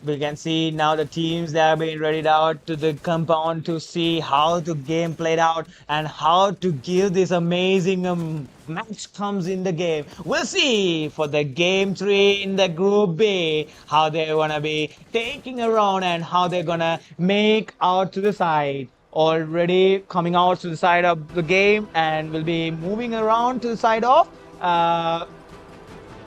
We can see now the teams that have been readied out to the compound to see how the game played out and how to give this amazing match comes in the game. We'll see for the game 3 in the Group B how they're gonna be taking around and how they're gonna make out to the side. Already coming out to the side of the game and will be moving around to the side of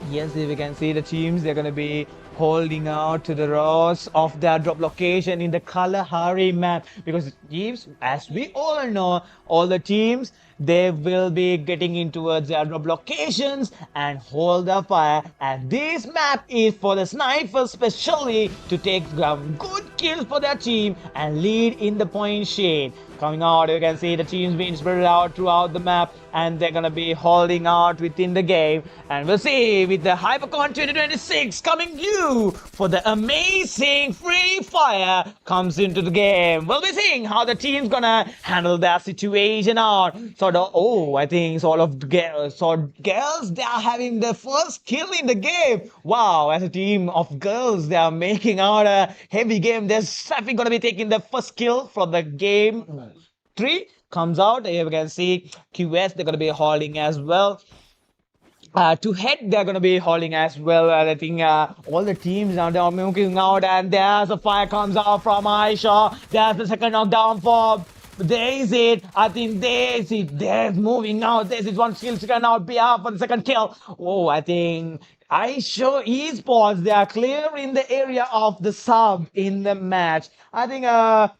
yes, we can see the teams they're going to be holding out to the rows of their drop location in the Kalahari map, because teams, as we all know, all the teams, they will be getting in towards their drop locations and hold the fire, and this map is for the snipers specially to take good kills for their team and lead in the point shade. Coming out, you can see the teams being spread out throughout the map, and they're gonna be holding out within the game. And we'll see with the HyperCon 2026 coming due for the amazing Free Fire comes into the game. We'll be seeing how the team's gonna handle their situation out. I think sort of girls, they are having the first kill in the game. Wow, as a team of girls, they are making out a heavy game. They're definitely gonna be taking the first kill from the game. 3 comes out. Here we can see QS, they're going to be holding as well. To head, they're going to be holding as well. I think all the teams now they're moving out, and there's a fire comes out from Aisha. There's the second knockdown for Daisy. I think Daisy, they're moving out. Daisy one skill second out behalf for the second kill. Oh, I think Aisha Esports, they are clearing the area of the sub in the match. I think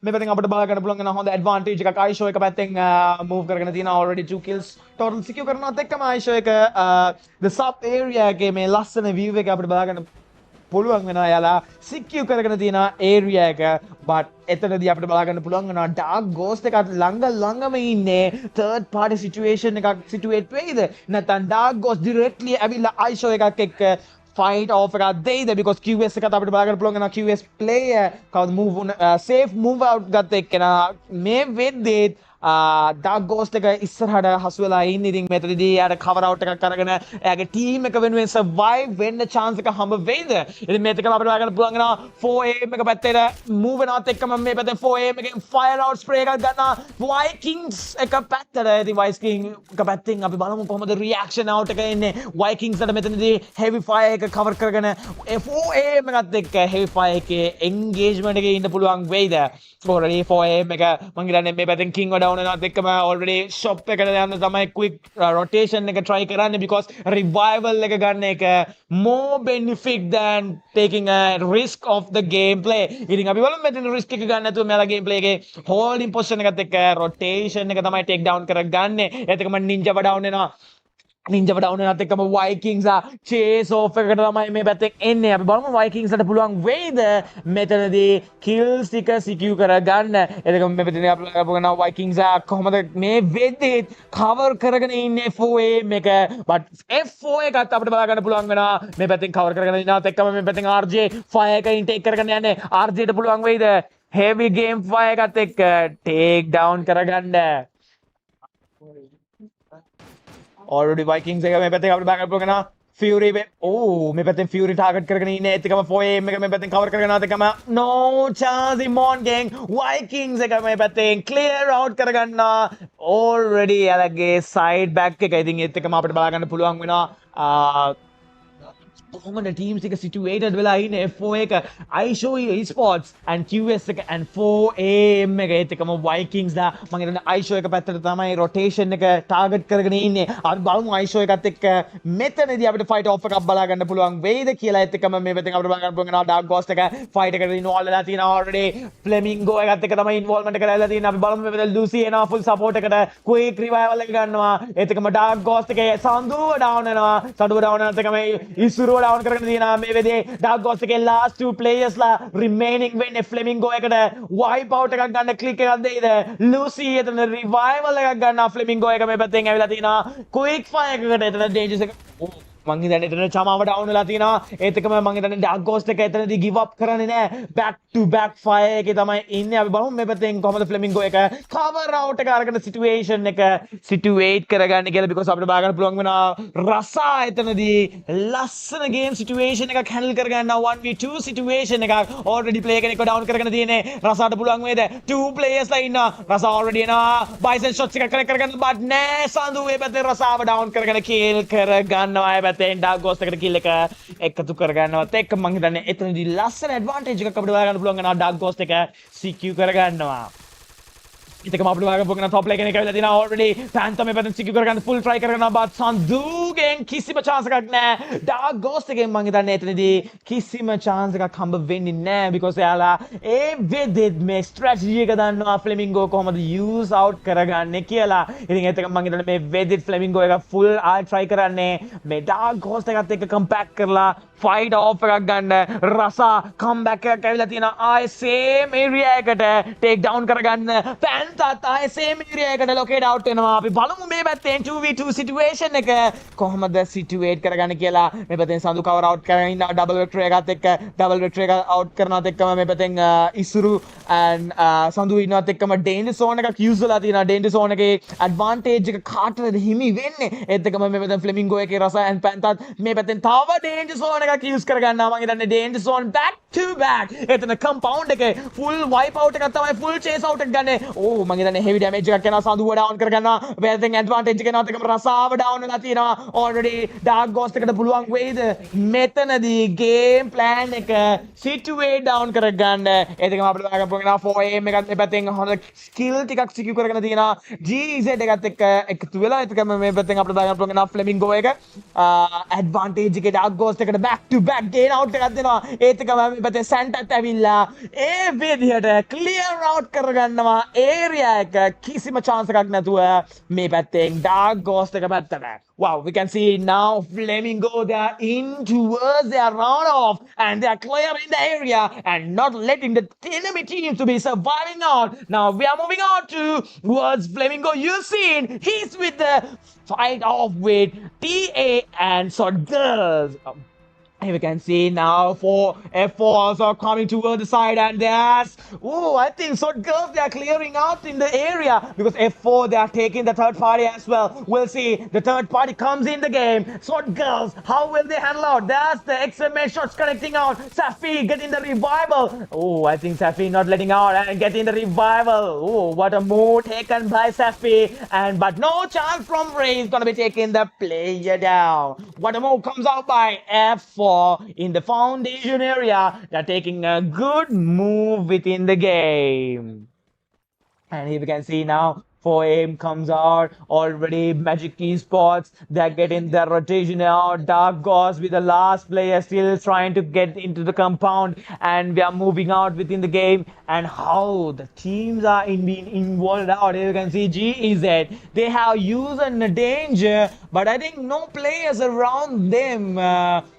maybe අපිට බල ගන්න පුළුවන් වෙන හොඳ advantage එකක් Aisha එක පැත්තෙන් move කරගෙන තියෙනවා, already 2 kills total secure කරනවත් එක්කම Aisha එක the sub area එකේ මේ ලස්සන view එක අපිට බල ගන්න පුළුවන් වෙනවා. යාලා secure කරගෙන තියෙන area එක, but එතනදී අපිට බල ගන්න පුළුවන් වෙනවා dark ghost එකත් ළඟම ඉන්නේ third party situation එකක් situate වෙයිද නැත්නම් dark ghost directly ඇවිල්ලා Aisha එකක් එක්ක fight off එකක් දෙයිද, because QS එකත් අපිට බල ගන්න පුළුවන් වෙනවා QS player කවුද move safe move out ගත්ත එක්කෙනා මේ වෙද්දී dark ghost එක ඉස්සරහට හසු වෙලා ඉන්නේ. ඉතින් මෙතනදී යාට cover out එකක් අරගෙන එයාගේ team එක වෙනුවෙන් survive වෙන්න chance එක හම්බ වෙයිද. ඉතින් මේක අපිට බල ගන්න පුළුවන් වෙනවා 4am එක පැත්තට move වෙනවත් එක්කම මේ පැත්තෙන් 4am එකෙන් fire out spray එකක් ගන්නවා Vikings එක පැත්තට. ඉතින් Vikings එක පැත්තෙන් අපි බලමු කොහොමද reaction out එක එන්නේ. Vikings ට මෙතනදී heavy fire එක cover කරගෙන 4am එකත් එක්ක heavy fire එකේ engagement එකේ ඉන්න පුළුවන් වෙයිද. already 4am එක මං හිතන්නේ මේ පැත්තෙන් king down වෙනවත් එක්කම already shop එකට යන්න තමයි quick rotation එක try කරන්නේ, because revival එක ගන්න එක more benefit than taking a risk of the gameplay. ඉතින් අපි බලමු මෙතන risk එක ගන්න නැතුව මෙයාලා gameplay එකේ holding position එකත් එක්ක rotation එක තමයි take down කරගන්නේ. ඒත් එකම ninja down වෙනවා. Ninja down වෙනත් එක්කම Vikings chase off එකට තමයි මේ පැත්තෙන් එන්නේ. අපි බලමු Vikings ට පුළුවන් වෙයිද මෙතනදී kills ටික secure කරගන්න. එතකම මේ පැත්තේ අපි බලනවා Vikings කොහොමද මේ වෙද්දී cover කරගෙන ඉන්නේ FOAM එක, but F4 එකත් අපිට බලා ගන්න පුළුවන් වෙනවා මේ පැත්තෙන් cover කරගෙන ඉන්නත් එක්කම මේ පැත්තෙන් RJ fire එක intake කරගෙන යන්නේ. RJ ට පුළුවන් වෙයිද heavy game fire එකත් එක්ක take down කරගන්න. already Vikings එක මේ පැත්තෙන් අපිට බාගන්න පුළුවන් වෙනවා Fury මේ පැත්තෙන් Fury target කරගෙන ඉන්නේ. ඒත් එකම 4am එක මේ පැත්තෙන් cover කරගෙන ආත් එකම no chance Mon gang Vikings එක මේ පැත්තෙන් clear out කරගන්නවා already යාලගේ side back එක. ඉතින් ඒත් එකම අපිට බලා ගන්න පුළුවන් වෙනවා කොහොමද teams එක situated වෙලා ඉන්නේ. F4 එක Aisha Esports and QS එක and 4am එක ඒත් එකම Vikings ලා මම හිතන්නේ Aisha එක පැත්තට තමයි rotation එක target කරගෙන ඉන්නේ. අපි බලමු Aisha එකත් එක්ක මෙතනදී අපිට fight off එකක් බලා ගන්න පුළුවන් වෙයිද කියලා. ඒත් එකම මේ පැත්තෙන් අපිට බලා ගන්න පුළුවන් වෙනවා dark ghost එක fight එකට involve වෙලා තියෙනවා already. Flamingo එකත් එක්ක තමයි involvement එක කරලා තියෙන්නේ. අපි බලමු මේ පැත්තේ Lucy එනවා full support එකට quick revival එක ගන්නවා. ඒත් එකම dark ghost එකේ සඳුව down වෙනවා. සඳුව down වෙනත් එකම ඉසුරුව down කරගෙන තියෙනවා. මේ වෙලේ dark ghost එකේ last 2 players ලා remaining වෙන්නේ Flamingo එකට wipe out එකක් ගන්න click එකක් දෙයිද. Lucy එතන revival එකක් ගන්නවා. Flamingo එක මේ පැත්තෙන් ඇවිල්ලා තිනවා quick fire එකකට. එතන dangerous එක මං හිතන්නේ එතන චමාව down වෙලා තිනවා. ඒත් එකම මං හිතන්නේ dark ghost එක එතනදී give up කරන්නේ නැහැ. back to back fire එකේ තමයි ඉන්නේ. අපි බලමු මේ පැත්තෙන් කොහොමද Flamingo එක cover out එක අරගෙන situation එක situate කරගන්නේ කියලා, because අපිට බා ගන්න පුළුවන් වෙනවා රසා එතනදී ලස්සන game situation එකක් handle කරගන්නවා. 1v2 situation එකක් already play කෙනෙක්ව down කරගෙන තියෙන්නේ. රසාට පුළුවන් වේද 2 players ලා ඉන්නවා. රසා already එනවා bison shots එකක් කරගෙන but නෑ සඳු මේ පැත්තේ රසාව down කරගෙන kill කරගන්නවා. dark ghost එකට kill එක එකතු කරගන්නවත් එක්ක මං හිතන්නේ එතනදී ලස්සන advantage එකක් අපිට බලා ගන්න පුළුවන් වෙනවා. dark ghost එක secure කරගන්නවා. ඉතින් අපිට වගේ පොකන top එක කෙනෙක් ඇවිල්ලා තියෙනවා already. Phantom මේ පැත්තෙන් secure කරගන්න full try කරනවා but සන්දුගෙන් කිසිම chance එකක් නැහැ. Dark Ghost එකෙන් මං හිතන්නේ එතනදී කිසිම chance එකක් හම්බ වෙන්නේ නැහැ because එයාලා ඒ වෙදෙත් මේ strategy එක දන්නවා Flamingo කොහොමද use out කරගන්නේ කියලා. ඉතින් ඒත් එක මං හිතන්නේ මේ වෙදෙත් Flamingo එක full try කරන්නේ මේ Dark Ghost එකත් එක්ක compact කරලා fight off එකක් ගන්න රසා comeback එකක් ඇවිල්ලා තියෙනවා ආයේ same area එකට take down කරගන්න Phantom ආයේ same area එකට locate out වෙනවා අපි බලමු මේ පැත්තෙන් 2v2 situation එක කොහොමද situate කරගන්න කියලා මේ පැත්තෙන් සඳු cover out කරගෙන ඉන්නවා double vector එකත් එක්ක double vector එක out කරනවත් එක්කම මේ පැත්තෙන් ඉසුරු and සඳු ඉන්නවත් එක්කම danger zone එකක් use වෙලා තියෙනවා danger zone එකේ advantage එක කාටද හිමි වෙන්නේ ඒත් එක්කම මේ පැත්තෙන් Flamingo එකේ රසා and Phantom මේ පැත්තෙන් තව danger zone එකක් use කරගන්නවා මම හිතන්නේ danger zone back to back එතන compound එකේ full wipe out එකක් තමයි full chase out එක ගන්න ඕ මම හිතන්නේ heavy damage එකක් යනවා සඳුව down කරගන්නවා පැත්තෙන් advantage එක යනවත් එකම රසාව down වෙලා තියෙනවා already dark ghost එකට පුළුවන් වෙයිද මෙතනදී game plan එක situate down කරගන්න ඒකම අපිට ගන්න පුළුවන් 4am එකත් මේ පැත්තෙන් හොඳ skill ටිකක් secure කරගෙන තියෙනවා GZ එකත් එක්ක එකතු වෙලා ඒකම මේ පැත්තෙන් අපිට ගන්න පුළුවන් Flamingo එක advantage එකේ dark ghost එකට back to back gain out එකක් දෙනවා ඒත් එකම මේ පැත්තේ සැන්ටත් ඇවිල්ලා ඒ විදිහට clear out කරගන්නවා area එක කිසිම chance එකක් නැතුව මේ පැත්තෙන් dark ghost එක පැත්තට wow we can see now Flamingo they are in towards their round off and they are clearing the area and not letting the enemy team to be surviving out now we are moving on towards Flamingo you seen he's with the fight off with TA and Sword Girls here we can see now for F4 also coming towards the side and there's oh I think Sword Girls they are clearing out in the area because F4 they are taking the third party as well we'll see the third party comes in the game Sword Girls how will they handle out that's the XMA shots connecting out Safi getting the revival oh I think Safi not letting out and getting the revival oh what a move taken by Safi and but no chance from Ray is gonna be taking the player down what a move comes out by F4 in the foundation area they're taking a good move within the game and here we can see now 4am comes out already Magic Esports they're getting their rotation out Dark Ghost with the last player still trying to get into the compound and we are moving out within the game and how the teams are being involved out here you can see GEZ they have used a danger but I think no players around them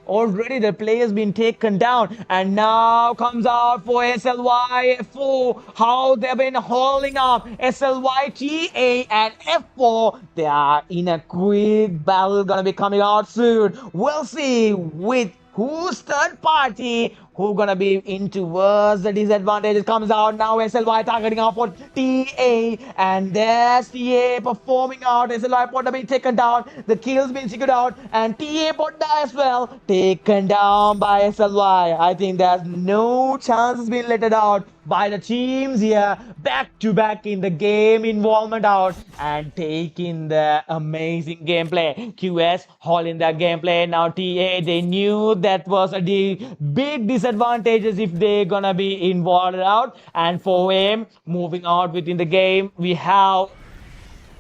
already the players been taken down and now comes out for SLY F4 how they've been holding up SLY TA and F4 they are in a quick battle gonna be coming out soon we'll see with who's third party who gonna be in towards the disadvantage comes out now SLY targeting out for TA and there's TA performing out SLY Podda being taken down the kills being secured out and TA Podda as well taken down by SLY I think there's no chances being let out by the teams here back to back in the game involvement out and taking the amazing gameplay QS hauling their gameplay now TA they knew that was a big disadvantages if they gonna be involved out and 4am moving out within the game we have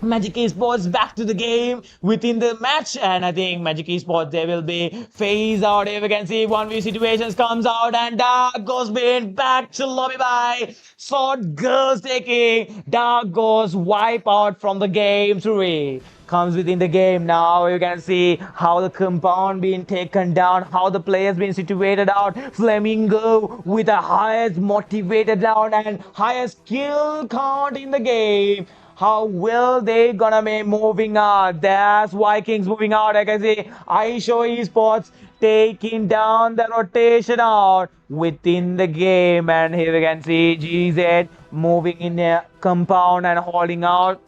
Magic Esports back to the game within the match and I think Magic Esports they will be phased out here we can see 1v situations comes out and Dark Ghost being back to lobby by Sword Girls taking Dark Ghost wipe out from the game 3 comes within the game now you can see how the compound being taken down how the players being situated out Flamingo with the highest motivated down and highest kill count in the game how will they gonna be moving out there's Vikings moving out I can see Aisho Esports taking down the rotation out within the game and here we can see GZ moving in a compound and holding out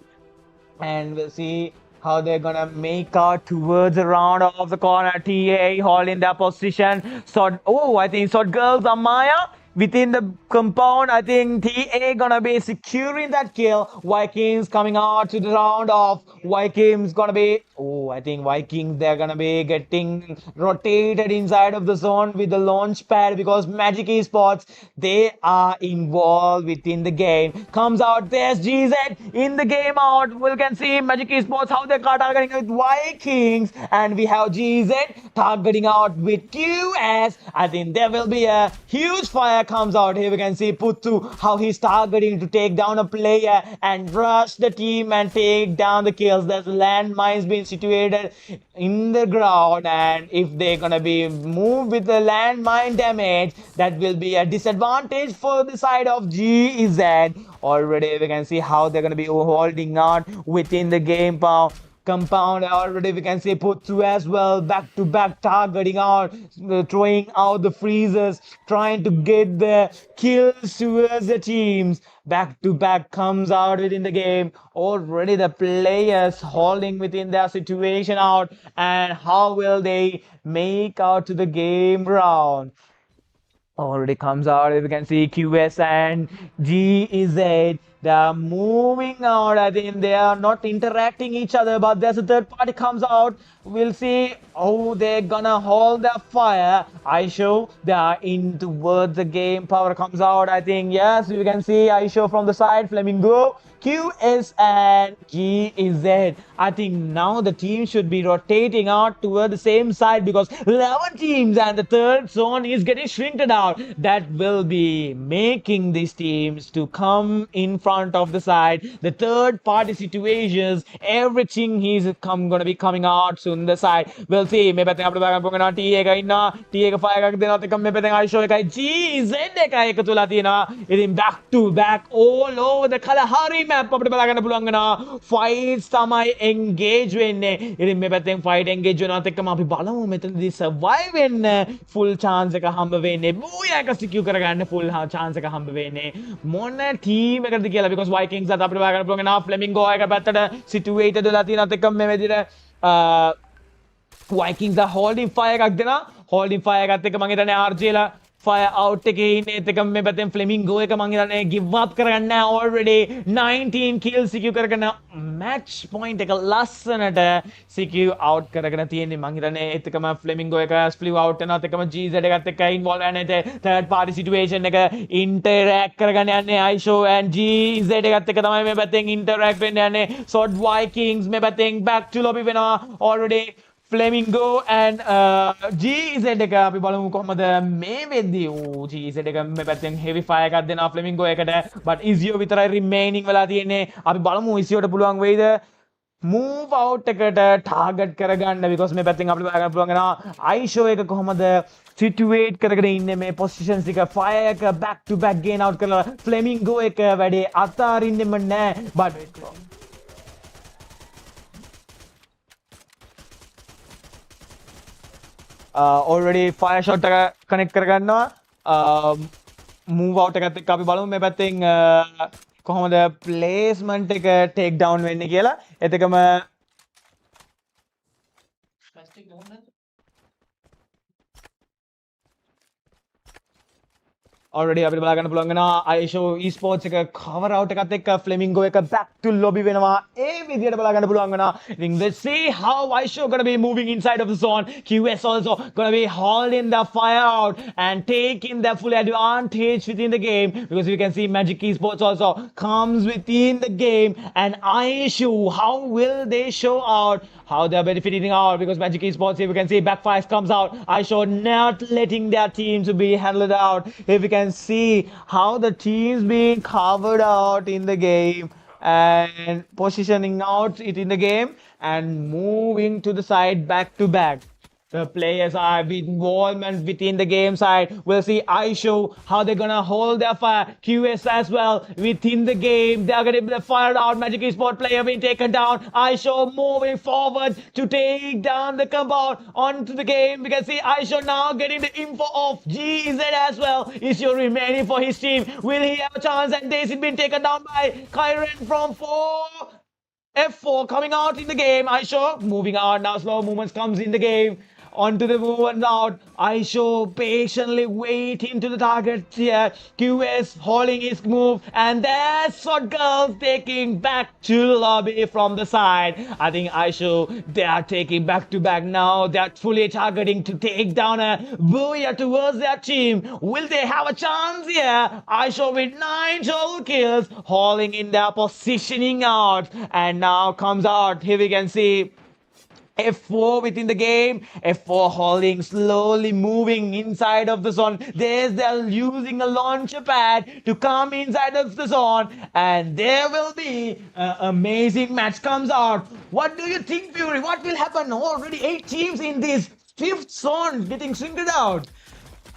and we'll see how they're gonna make out towards the round of the corner TA holding their position so oh I think so girls Amaya within the compound. I think TA gonna be securing that kill. Vikings coming out to the round of Vikings gonna be. Oh, I think Vikings they're gonna be getting rotated inside of the zone with the launch pad because Magic Esports they are involved within the game. Comes out there's GZ in the game out. We can see Magic Esports how they're targeting with Vikings, and we have GZ targeting out with QS. I think there will be a huge fire comes out here. We can see Puttu how he's targeting to take down a player and rush the team and take down the kills. There's landmines being situated in the ground, and if they're gonna be moved with the landmine damage, that will be a disadvantage for the side of GZ. Already we can see how they're gonna be holding out within the game compound. Already we can see Puttu as well, back to back targeting out, throwing out the freezers, trying to get the kills towards the teams. Back to back comes out within the game. Already the players holding within their situation out, and how will they make out to the game round? Already comes out. We can see QS and GZ. They are moving out. I think they are not interacting each other, but there's a third party comes out. We'll see how they're gonna hold their fire. Aisho, they are in towards the game. Power comes out. I think yes, we can see Aisho from the side. Flamingo, QS and GZ. I think now the team should be rotating out toward the same side because 11 teams and the third zone is getting shrinked out. That will be making these teams to come in front of the side. The third party situations, everything is gonna be coming out soon the side. We'll see. Maybe I think අපිට T එක ඉන්නවා. T එක fire එකක් දෙනවත් එක මේ පැත්තෙන් Aisho එකයි GZ එකයි එකතු වෙලා තියෙනවා. ඉතින් back to back all over the Kalahari map අපිට බලා ගන්න පුළුවන් වෙනවා. Fights තමයි engage වෙන්නේ. ඉතින් මේ පැත්තෙන් fight engage වෙනවත් එක්කම අපි බලමු මෙතනදී survive වෙන්න full chance එක හම්බ වෙන්නේ. Booyah එක secure කරගන්න full chance එක හම්බ වෙන්නේ. මොන team එකද කියලා because Vikings අත අපිට බලා ගන්න පුළුවන් වෙනවා. Flamingo එක පැත්තට situated වෙලා තියෙනවත් එක්කම මේ විදිහට Vikings are holding fire එකක් දෙනවා. Holding fire එකත් එක්ක මම හිතන්නේ RJ ලා fire out එකේ ඉන්නේ ඒත් එක මේ පැත්තෙන් Flamingo එක මම හිතන්නේ give up කරගන්න already 19 kills secure කරගෙන match point එක ලස්සනට secure out කරගෙන තියෙන්නේ මම හිතන්නේ ඒත් එකම Flamingo එක split out වෙනවත් එකම GZ එකත් එක්ක involve වෙන්නේ third party situation එක interact කරගෙන යන්නේ Aisho and GZ එකත් එක්ක තමයි මේ පැත්තෙන් interact වෙන්න යන්නේ. Sword Vikings මේ පැත්තෙන් back to lobby වෙනවා already. Flamingo and GZ එක අපි බලමු කොහමද මේ වෙද්දී. GZ එක මේ පැත්තෙන් heavy fire එකක් දෙනවා Flamingo එකට, but Izio විතරයි remaining වෙලා තියෙන්නේ. අපි බලමු Izioට පුළුවන් වෙයිද move out එකට target කරගන්න because මේ පැත්තෙන් අපිට බලන්න පුළුවන් වෙනවා Aisho එක කොහමද situate කරගෙන ඉන්නේ මේ positions එක. fire එක back to back gain out කරලා Flamingo එක වැඩේ අතාරින්නෙම නැහැ, but already fire shot එක connect කරගන්නවා. move out එකත් එක්ක අපි බලමු මේ පැත්තෙන් කොහොමද placement එක take down වෙන්නේ කියලා. එතකම already අපිට බලා ගන්න පුළුවන් වෙනවා Aisho Esports එක cover out එකත් එක්ක Flamingo එක back to lobby වෙනවා. ඒ විදියට බලා ගන්න පුළුවන් වෙනවා. Then let's see how Aisho gonna be moving inside of the zone. QS also gonna be holding the fire out and taking the full advantage within the game because you can see Magic Esports also comes within the game, and Aisho, how will they show out how they're benefiting out because Magic Esports here we can see backfires comes out. Aisho not letting their team to be handled out. Here we can see how the teams being covered out in the game and positioning out it in the game and moving to the side back to back. The players are with involvement within the game side. We'll see Aisho how they're gonna hold their fire. QS as well within the game. They're gonna be fired out. Magic Esport player being taken down. Aisho moving forward to take down the compound onto the game. We can see Aisho now getting the info of GZ as well. Is your remaining for his team. Will he have a chance? And Daisy being taken down by Kyren from 4. F4 coming out in the game. Aisho moving out now. Slow movements comes in the game. onto the move and out. Aisho patiently waiting to the target here. QS holding his move, and that's what girls taking back to the lobby from the side. I think Aisho, they are taking back to back now. They are fully targeting to take down a Booyah towards their team. Will they have a chance here? Aisho with 9 total kills, holding in their positioning out, and now comes out. Here we can see F4 within the game. F4 holding, slowly moving inside of the zone. They're using a launcher pad to come inside of the zone, and there will be an amazing match comes out. What do you think, Fury? What will happen? Already 8 teams in this 5th zone getting singled out.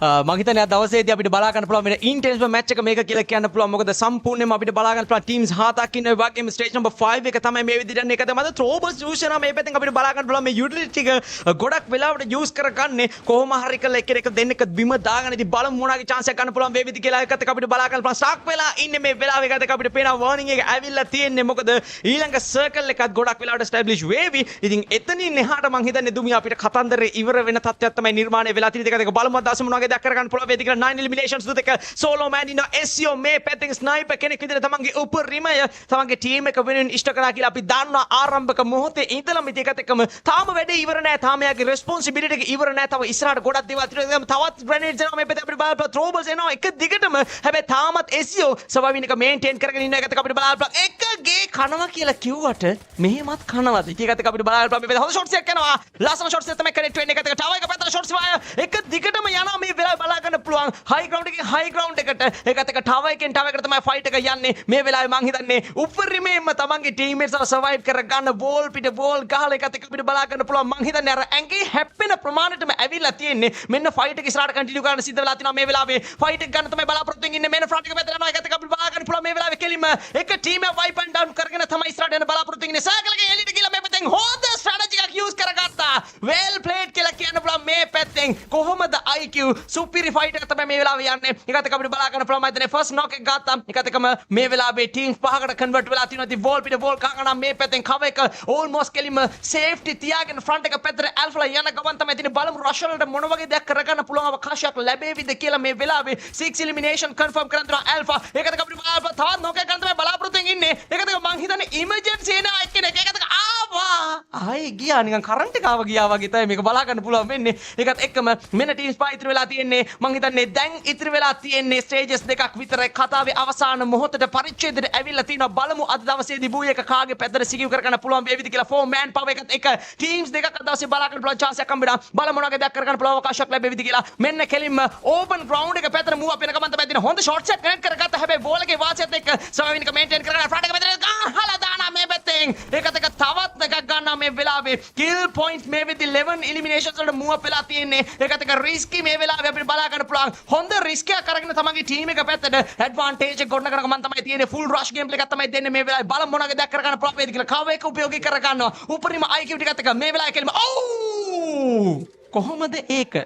මම හිතන්නේ අද දවසේදී අපිට බලා ගන්න පුළුවන් මේ intents match එක මේක කියලා කියන්න පුළුවන්. මොකද සම්පූර්ණයෙන්ම අපිට බලා ගන්න පුළුවන් ටීම්ස් 7ක් ඉන්න වගේම ස්ටේජ් නම්බර් 5 එක තමයි මේ විදිහට යන්නේ. ඒකද මම ත්‍රෝබස් සොලියුෂන් මේ පැත්තෙන් අපිට බලා ගන්න පුළුවන් මේ යුටිලිටි එක ගොඩක් වෙලාවට යූස් කරගන්නේ කොහොම හරි කරලා එක දෙන්නෙක් බිම දාගෙන ඉතින් බලමු මොනවාගේ chance එකක් ගන්න පුළුවන් මේ විදිහ කියලා. ඒකත් අපිට බලා ගන්න පුළුවන් ස්ටාක් වෙලා ඉන්නේ මේ වෙලාවේ. ඒකත් අපිට පේනවා warning එක ඇවිල්ලා තියෙන්නේ. මොකද ඊළඟ circle එකත් ගොඩක් වෙලාවට establish වේවි. ඉතින් එතනින් එහාට මම හිතන්නේ දුමියා අපිට කතන්දරේ ඉවර වෙන තත්ත්වයක් තමයි නිර්මාණය වෙලා තියෙන්නේ. ඒකත් බලමු අද දවසේ මොනවාගේ දෙයක් කරගන්න පුළුවන් වේදික 9 eliminations දෙක solo man ඉන්න SEO මේ පැත්තෙන් sniper කෙනෙක් විදිහට තමන්ගේ උපරිමය තමන්ගේ ටීම් එක වෙනුවෙන් ඉෂ්ට කරා කියලා අපි දන්නවා ආරම්භක මොහොතේ ඉඳලම ඒකත් එක්කම තාම වැඩේ ඉවර නැහැ. තාම යාගේ responsibility එක ඉවර නැහැ. තව ඉස්සරහට ගොඩක් දේවල් තියෙනවා. තවත් grenades එනවා මේ පැත්තේ අපිට බලන්න throwables එනවා එක දිගටම. හැබැයි තාමත් SEO surviving එක maintain කරගෙන ඉන්න එකත් අපිට බලන්න එක ගේ කනවා කියලා කිව්වට මෙහෙමත් කනවාද? ඒකත් එක්ක අපිට බලන්න මේ පැත්තේ හොඳ shots එකක් යනවා. ලස්සන shots එක තමයි connect වෙන්නේ. එකත් එක්ක tower එක පැත්තට shots fire එක දිගටම යනවා මේ වෙලාවේ බලා ගන්න පුළුවන්. high ground එකෙන් high ground එකට ඒකත් එක tower එකෙන් tower එකට තමයි fight එක යන්නේ මේ වෙලාවේ. මං හිතන්නේ උපරිමයෙන්ම තමන්ගේ teammates ව survive කර ගන්න ball පිට ball ගහලා ඒකත් එක අපිට බලා ගන්න පුළුවන්. මං හිතන්නේ අර ඇඟේ හැප්පෙන ප්‍රමාණයටම ඇවිල්ලා තියෙන්නේ. මෙන්න fight එක ඉස්සරහට continue කරන්න සිද්ධ වෙලා තිනවා මේ වෙලාවේ. fight එක ගන්න තමයි බලාපොරොත්තු වෙන්නේ. මෙන්න front එක පැත්තට යනවා. ඒකත් එක අපිට බලා ගන්න පුළුවන් මේ වෙලාවේ කෙලින්ම එක team එක wipe and down කරගෙන තමයි ඉස්සරහට යන බලාපොරොත්තු වෙන්නේ. circle එකේ එළියට ගිහලා මේ පැත්තෙන් හොඳ strategy එකක් use කරගත්තා. well played කියලා කියන්න පුළුවන් මේ පැත්තෙන්. කොහොමද IQ superior fight එක තමයි මේ වෙලාවේ යන්නේ. ඒකත් එක අපිට බලා ගන්න පුළුවන්. මම හිතන්නේ first knock එක ගත්තා. ඒකත් එකම මේ වෙලාවේ teams 5කට convert වෙලා තියෙනවා. ඉතින් wall පිට wall ගහනවා මේ පැත්තෙන් cover එක almost කෙලින්ම safety තියාගෙන front එක පැත්තට alpha ලා යන ගමන් තමයි තියෙන්නේ. බලමු rush වලට මොන වගේ දෙයක් කරගන්න පුළුවන් අවකාශයක් ලැබෙවිද කියලා මේ වෙලාවේ 6 elimination confirm කරන් දෙනවා alpha. ඒකත් අපිට බලන්න තවත් knock එකක් ගන්න තමයි බලාපොරොත්තු වෙන්නේ ඉන්නේ. ඒකත් එක මං හිතන්නේ emergency එන එක්කෙනෙක්. ඒකත් එක ආවා. ආයේ ගියා නිකන් කරන්ට් එක ආවා ගියා වගේ තමයි මේක බලා ගන්න පුළුවන් වෙන්නේ. ඒකත් එක්කම මෙන්න teams 5 ඉතිරි වෙලා තියෙන්නේ. මං හිතන්නේ දැන් ඉතිරි වෙලා තියෙන්නේ stages දෙකක් විතරයි. කතාවේ අවසාන මොහොතට පරිච්ඡේදයට ඇවිල්ලා තිනවා. බලමු අද දවසේදී Booyah එක කාගේ පැත්තට සිකියු කරගන්න පුළුවන් වේවිද කියලා. 4 man power එකත් එක teams දෙකක් අද දවසේ බලා ගන්න පුළුවන් chance එකක් හම්බෙනවා. බලමු මොනවගේ දෙයක් කරගන්න පුළුවන් අවකාශයක් ලැබෙවිද කියලා. මෙන්න කෙලින්ම open ground එක පැත්තට move up වෙන ගමන් තමයි තියෙන. හොඳ shots එකක් connect කරගත්තා. හැබැයි ball එකේ වාසියත් එක්ක surviving එක maintain කරගෙන front එක පැත්තට ගහලා දානවා මේ පැත්තෙන්. ඒකත් එක තවත් එකක් ගන්නවා මේ වෙලාවේ. kill points මේ වෙද්දි 11 eliminations වලට move up වෙලා තියෙන්නේ. ඒකත් එක risky මේ වෙලාවේ අපිට බලා ගන්න පුළුවන්. හොඳ risk එකක් අරගෙන තමන්ගේ team එක පැත්තට advantage එක ගොඩනගන ගමන් තමයි තියෙන්නේ. full rush gameplay එකක් තමයි දෙන්නේ මේ වෙලාවේ. බලමු මොනවගේ දෙයක් කරගන්න පුළුවන් වේද කියලා. cover එක උපයෝගී කරගන්නවා. උපරිම IQ ටිකත් එක මේ වෙලාවේ කෙලිම ඔව් කොහොමද ඒක?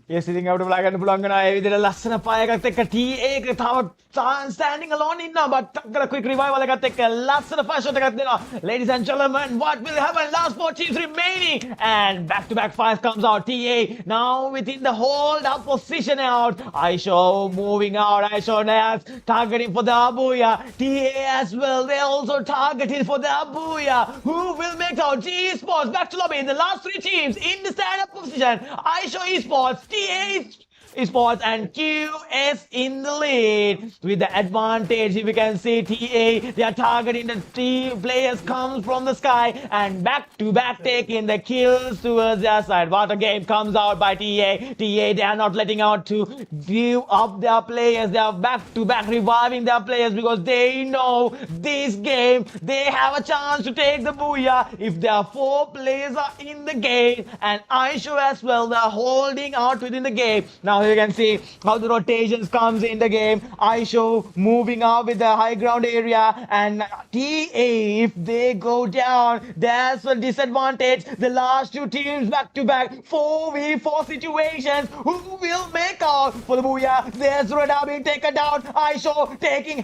yes ඉතින් අපිට බලා ගන්න පුළුවන් වෙනවා. ඒ විදිහට ලස්සන පාය එකත් එක්ක TA එක තව standing alone ඉන්නවා. but ටක්කර quick revival එකත් එක්ක ලස්සන fast shot එකක් දෙනවා. ladies and gentlemen, what will happen? Last 4 teams remaining, and back to back fires comes out. TA now within the hold up position out. Aisho moving out. Aisho Nayas targeting for the Booyah. TA as well, they also targeting for the Booyah. Who will make out? Esports back to lobby. The last 3 teams in the stand up position. Aisho Esports, TA Esports and QS in the lead with the advantage. If you can see TA, they are targeting the team players comes from the sky and back to back taking the kills towards their side. What a game comes out by TA. TA, they are not letting out to give up their players. They are back to back reviving their players because they know this game they have a chance to take the Booyah. If there are 4 players are in the game and Aisho as well, they are holding out within the game. Now You can see how the rotations comes in the game. Aisho moving out with the high ground area, and TA, if they go down, that's a disadvantage. The last two teams back to back, 4v4 situations. Who will make out for the Booyah? There's Rada being taken down. Aisho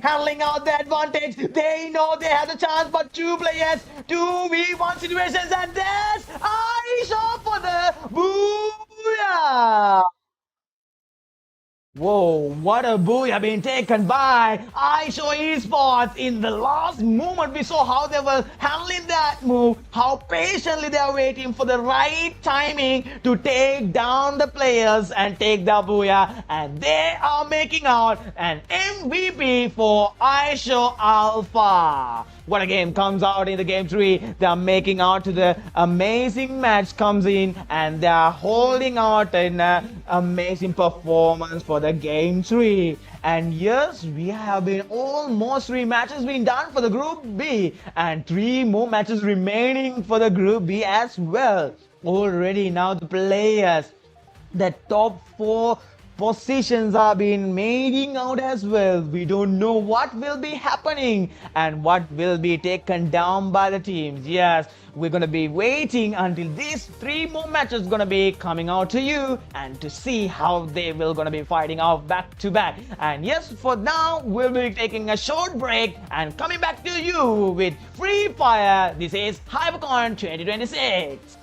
handling out the advantage. They know they have the chance, but two players, 2v1 situations, and there's Aisho for the Booyah. Whoa, what a booyah being taken by Aisho Esports. In the last moment, we saw how they were handling that move, how patiently they are waiting for the right timing to take down the players and take the booyah. And they are making out an MVP for Aisho Alpha. What a game comes out in the game 3. They are making out to the amazing match comes in, and they are holding out an amazing performance for the game 3. And yes, we have been almost 3 matches been done for the group B, and 3 more matches remaining for the group B as well. Already now the players, the top 4 positions are being making out as well. We don't know what will be happening and what will be taken down by the teams. Yes, we're going to be waiting until these 3 more matches going to be coming out to you, and to see how they will going to be fighting out back to back. And yes, for now we'll be taking a short break and coming back to you with Free Fire. This is HyperCon 2026.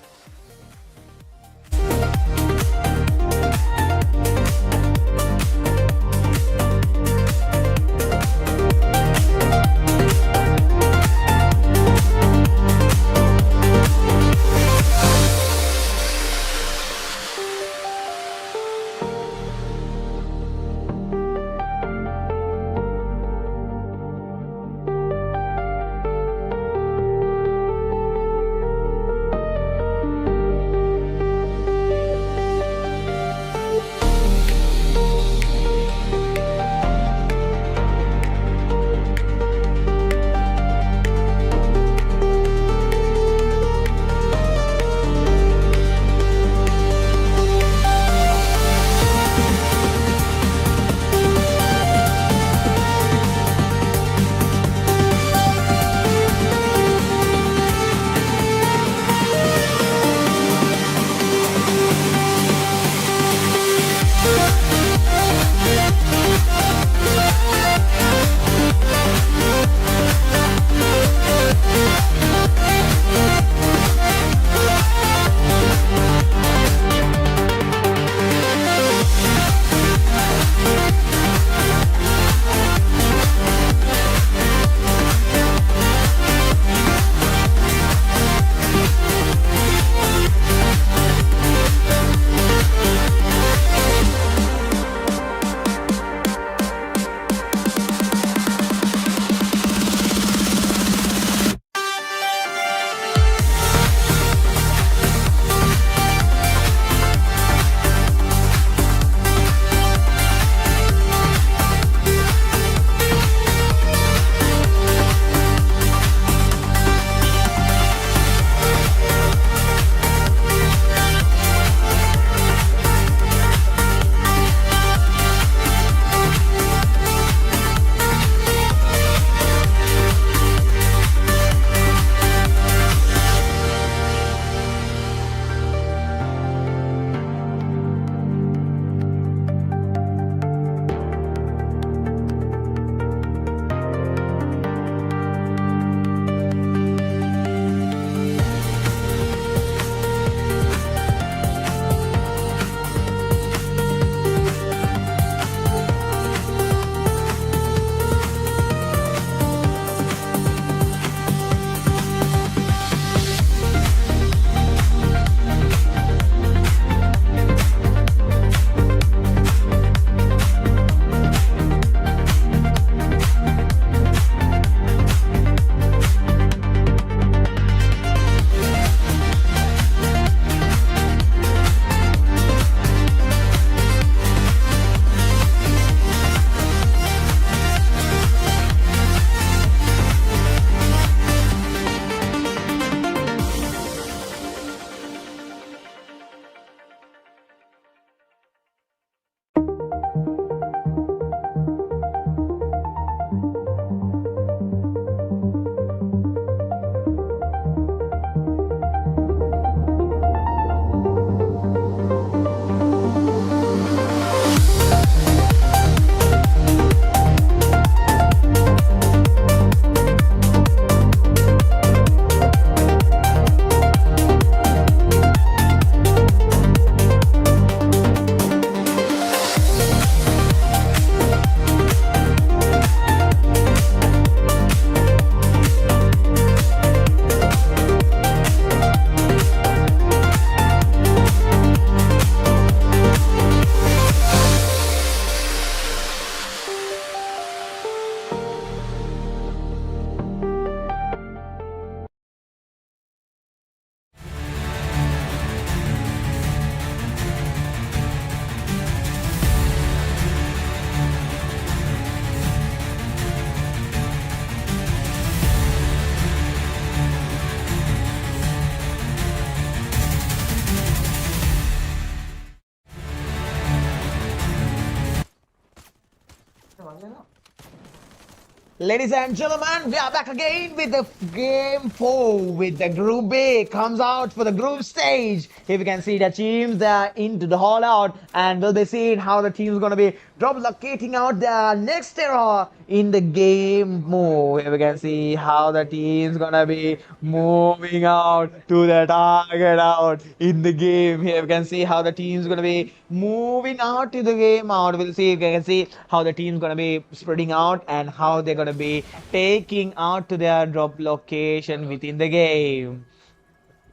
Ladies and gentlemen, we are back again with the game 4 with the group B comes out for the group stage. Here we can see the teams that are into the hall out, and we'll be seeing how the team's gonna be drop locating out their next era in the game mode. Here we can see how the team's gonna be moving out to the target out in the game. Here we can see how the team's gonna be moving out to the game out. We'll see, we can see how the team's gonna be spreading out and how they're gonna be taking out to their drop location within the game.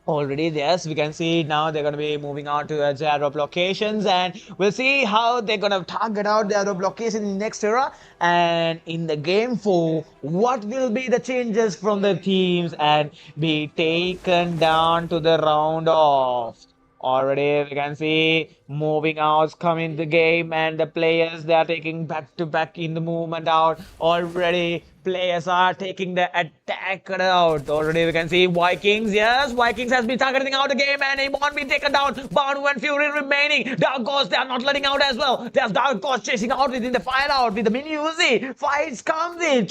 Already, yes, we can see now they're going to be moving out to their drop locations, and we'll see how they're going to target out their drop location in the next era. And in the game 4, what will be the changes from the teams and be taken down to the round off. Already we can see moving outs come in the game, and the players they are taking back to back in the movement out. Already players are taking the attack out. Already we can see Vikings. Yes, Vikings has been targeting out the game, and he won't be taken down. Banu and Fury remaining. Dark Ghost they are not letting out as well. There's Dark Ghost chasing out within the fire out with the mini Uzi. Fights comes in.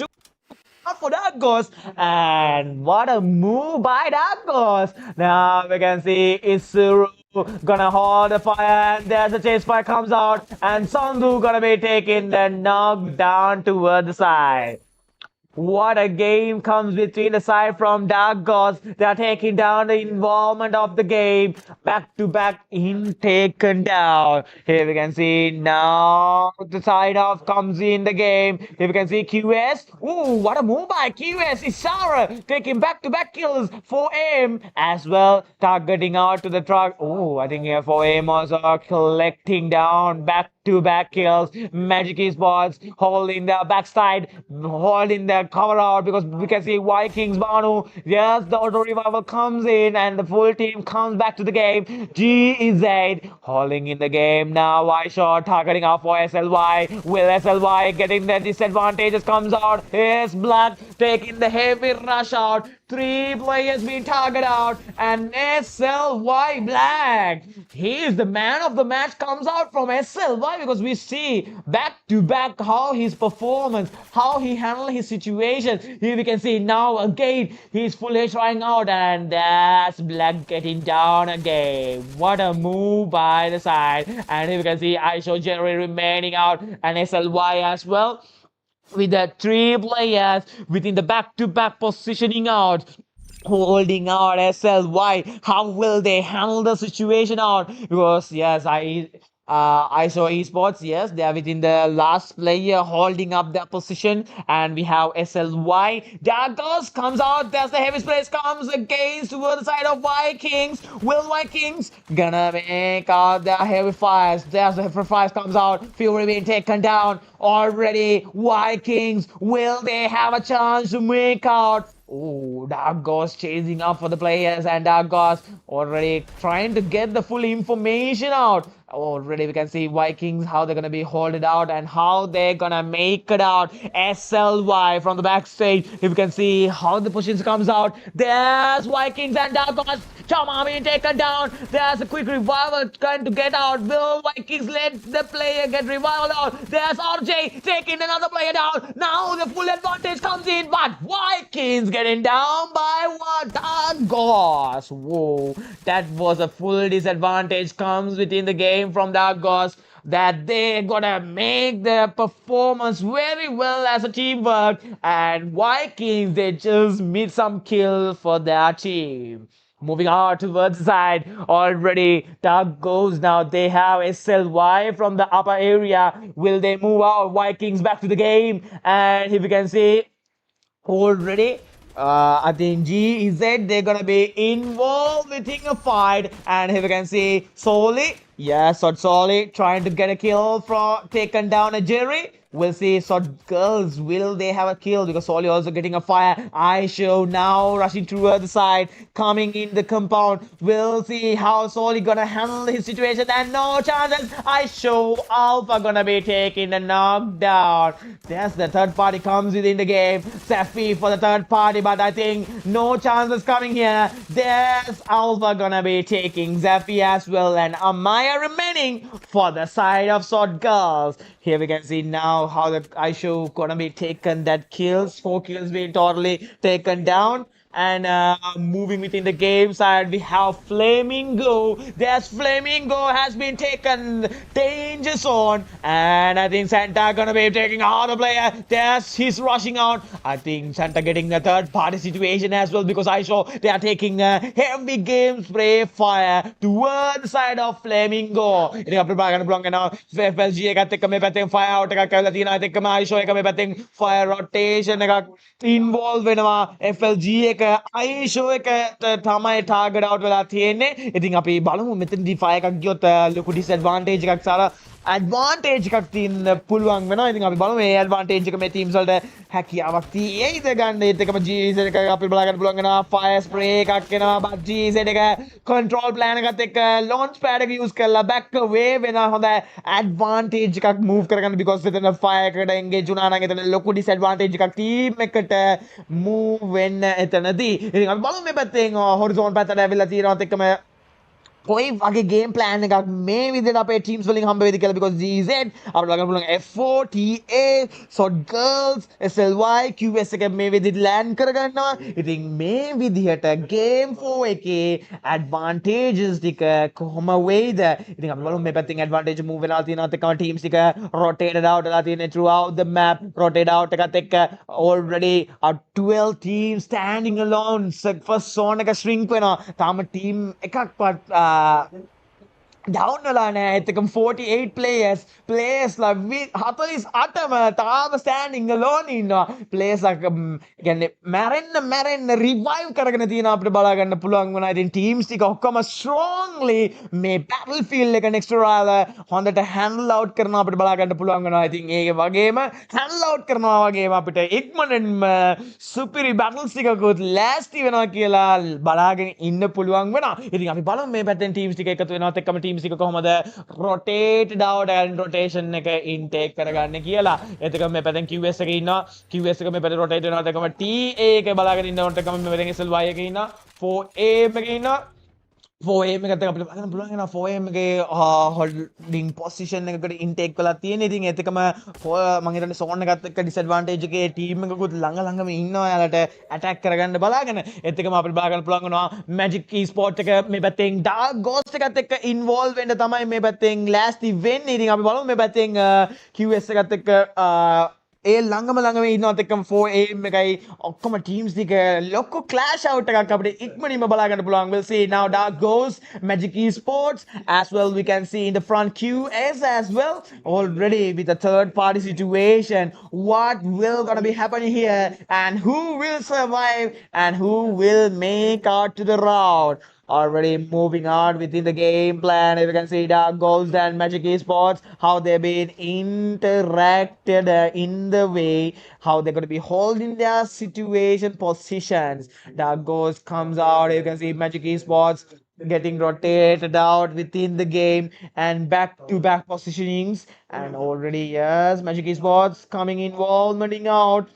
For Dark Ghost, and what a move by Dark Ghost. Now we can see Isuru gonna hold the fire, and there's a chase fire comes out, and Sandhu gonna be taking the knockdown toward the side. What a game comes between the side from Dark Ghost. They are taking down the involvement of the game. Back to back in taken down. Here we can see now the side of comes in the game. Here we can see QS. Ooh, what a move by QS. Isara taking back to back kills for aim as well. Targeting out to the truck. Oh, I think here for aim also collecting down back to back kills. Magic Esports holding their backside, holding their cover out, because we can see Vikings Banu. Yes, the auto revival comes in, and the full team comes back to the game. GZ holding in the game now. Y shot targeting out for SLY. Will SLY getting the disadvantages comes out? Here's Black taking the heavy rush out. 3 players being targeted out, and SLY Black, he is the man of the match, comes out from SLY, because we see back to back how his performance, how he handled his situation. Here we can see now again he's fully trying out, and that's Black getting down again. What a move by the side. And here we can see Aisho Jerry remaining out, and SLY as well, with the 3 players within the back-to-back positioning out, holding out SLY. How will they handle the situation out? Because yes, I saw Esports, yes, they are within the last player holding up their position, and we have SLY. Dark Ghost comes out, there's the heavy space comes against toward the side of Vikings. Will Vikings gonna make out their heavy fires? There's the heavy fires comes out, Fury being taken down already. Vikings, will they have a chance to make out? Oh, Dark Ghost chasing up for the players, and Dark Ghost already trying to get the full information out. Already we can see Vikings, how they're going to be holding out and how they're going to make it out. SLY from the backstage. If you can see how the positions comes out. There's Vikings and Dark Ghost. Chama being taken down. There's a quick revival trying to get out. Will Vikings let the player get revived out? There's RJ taking another player down. Now the full advantage comes in, but Vikings getting down by what? Dark Ghost. Whoa, that was a full disadvantage comes within the game from Dark Ghost, that they're gonna make their performance very well as a teamwork, and Vikings, they just made some kill for their team. Moving on towards the side, already Dark Ghost, now they have SLY from the upper area. Will they move out Vikings back to the game? And here we can see already I think GZ, they're gonna be involved within a fight, and here we can see Soli. Yes, Soli trying to get a kill from taken down a Jerry. We'll see girls, will they have a kill? Because Soli also getting a fire. Aisho now rushing toward the side, coming in the compound. We'll see how Soli gonna handle his situation, and no chances. Aisho Alpha gonna be taking the knockdown. There's the third party comes within the game. Safi for the third party, but I think no chances coming here. There's Alpha gonna be taking Zafi as well, and Amaya fire remaining for the side of Sword Girls. Here we can see now how the Aisho gonna be taken that kills, 4 kills being totally taken down. And moving within the game side, we have Flamingo. There's Flamingo has been taken danger zone, and I think Santa gonna be taking out the player. There's he's rushing out. I think Santa getting the third party situation as well because I saw they are taking a heavy game spray fire toward the side of Flamingo. ඉතින් අපිට බලන්න පුළුවන් වෙනවා FLG එකත් එක්ක මේ පැත්තෙන් fire out එකක් කරලා තියෙනවා. ඒත් එක්කම I show එක මේ පැත්තෙන් fire rotation එකක් involve වෙනවා. FLG එක I show එක තමයි target out වෙලා තියෙන්නේ. ඉතින් අපි බලමු මෙතනදී fire එකක් ගියොත් ලොකු disadvantage එකක් සාර advantage එකක් තියෙන්න පුළුවන් වෙනවා. ඉතින් අපි බලමු මේ advantage එක මේ teams වලට හැකියාවක් තියෙයිද ගන්න. ඒත් එකම GZ එක අපි බලා ගන්න පුළුවන් වෙනවා. fire spray එකක් එනවා. but GZ එක control plan එකත් එක්ක launch pad එක use කරලා back away වෙනවා. හොඳ advantage එකක් move කරගන්න because එතන fire එකට engage වුණා නම් එතන ලොකු disadvantage එකක් team එකට move වෙන්න එතනදී. ඉතින් අපි බලමු මේ පැත්තෙන් horizon පැත්තට ඇවිල්ලා තියෙනවත් එක්කම කොයි වගේ ගේම් ප්ලෑන් එකක් මේ විදිහට අපේ ටීම්ස් වලින් හම්බ වෙයිද කියලා because GZ අපිට ලගන්න පුළුවන් F4 TA Sword Girls SLY QS එක මේ විදිහට ලෑන්ඩ් කරගන්නවා. ඉතින් මේ විදිහට ගේම් 4 එකේ advantages ටික කොහොම වෙයිද? ඉතින් අපි බලමු මේ පැත්තෙන් advantage move වෙලා තියෙනවත් එක්කම teams ටික rotated out වෙලා තියෙන්නේ throughout the map. rotate out එකත් එක්ක already 12 teams standing alone first zone එක shrink වෙනවා. තාම team එකක්වත් down වෙලා නැහැ. ඒත් එකම 48 players ලා 48ම තාම standing alone ඉන්නවා. players ලා කියන්නේ මැරෙන්න revive කරගෙන තියෙනවා අපිට බලා ගන්න පුළුවන් වුණා. ඉතින් teams ටික ඔක්කොම strongly මේ battlefield එක next round හොඳට handle out කරනවා අපිට බලා ගන්න පුළුවන් වෙනවා. ඉතින් ඒක වගේම handle out කරනවා වගේම අපිට ඉක්මනින්ම superi battles ටිකකුත් last වෙනවා කියලා බලාගෙන ඉන්න පුළුවන් වෙනවා. ඉතින් අපි බලමු මේ පැත්තෙන් teams ටික එකතු වෙනවත් එක්කම teams ටික කොහොමද rotated out and rotation එක intake කරගන්නේ කියලා. ඒත් එකම මේ පැත්තෙන් QS එකේ ඉන්නවා. QS එක මේ පැත්තේ rotate වෙනවත් එක්කම TA එක බලාගෙන ඉන්නකොට එකම මේ පැත්තෙන් SLY එකේ ඉන්නවා. 4AM එකේ ඉන්නවා. 4AM එකත් එක්ක අපිට බලන්න පුළුවන් වෙනවා 4AM එකේ holding position එකකට intake වෙලා තියෙන. ඉතින් ඒත් එකම මම හිතන්නේ zone එකත් එක්ක disadvantage එකේ team එකකුත් ළඟම ඉන්නවා යාලට attack කරගන්න බලාගෙන. ඒත් එකම අපිට බලා ගන්න පුළුවන් වෙනවා Magic Esports එක මේ පැත්තෙන් Dark Ghost එකත් එක්ක involve වෙන්න තමයි මේ පැත්තෙන් last වෙන්නේ. ඉතින් අපි බලමු මේ පැත්තෙන් QS එකත් එක්ක ඒ ළඟම ඉන්නවත් එක්කම 4AM එකයි ඔක්කොම teams ටික ලොකු clash out එකක් අපිට ඉක්මනින්ම බලා ගන්න පුළුවන්. We'll see now Dark Ghost, Magic Esports as well. We can see in the front QS as well already with a third party situation. What will gonna be happening here and who will survive and who will make out to the round? Already moving on within the game plan. If you can see Dark Ghost and Magic Esports, how they've been interacted in the way, how they're going to be holding their situation positions. Dark Ghost comes out. You can see Magic Esports getting rotated out within the game and back-to-back positionings. And already, yes, Magic Esports coming involving out.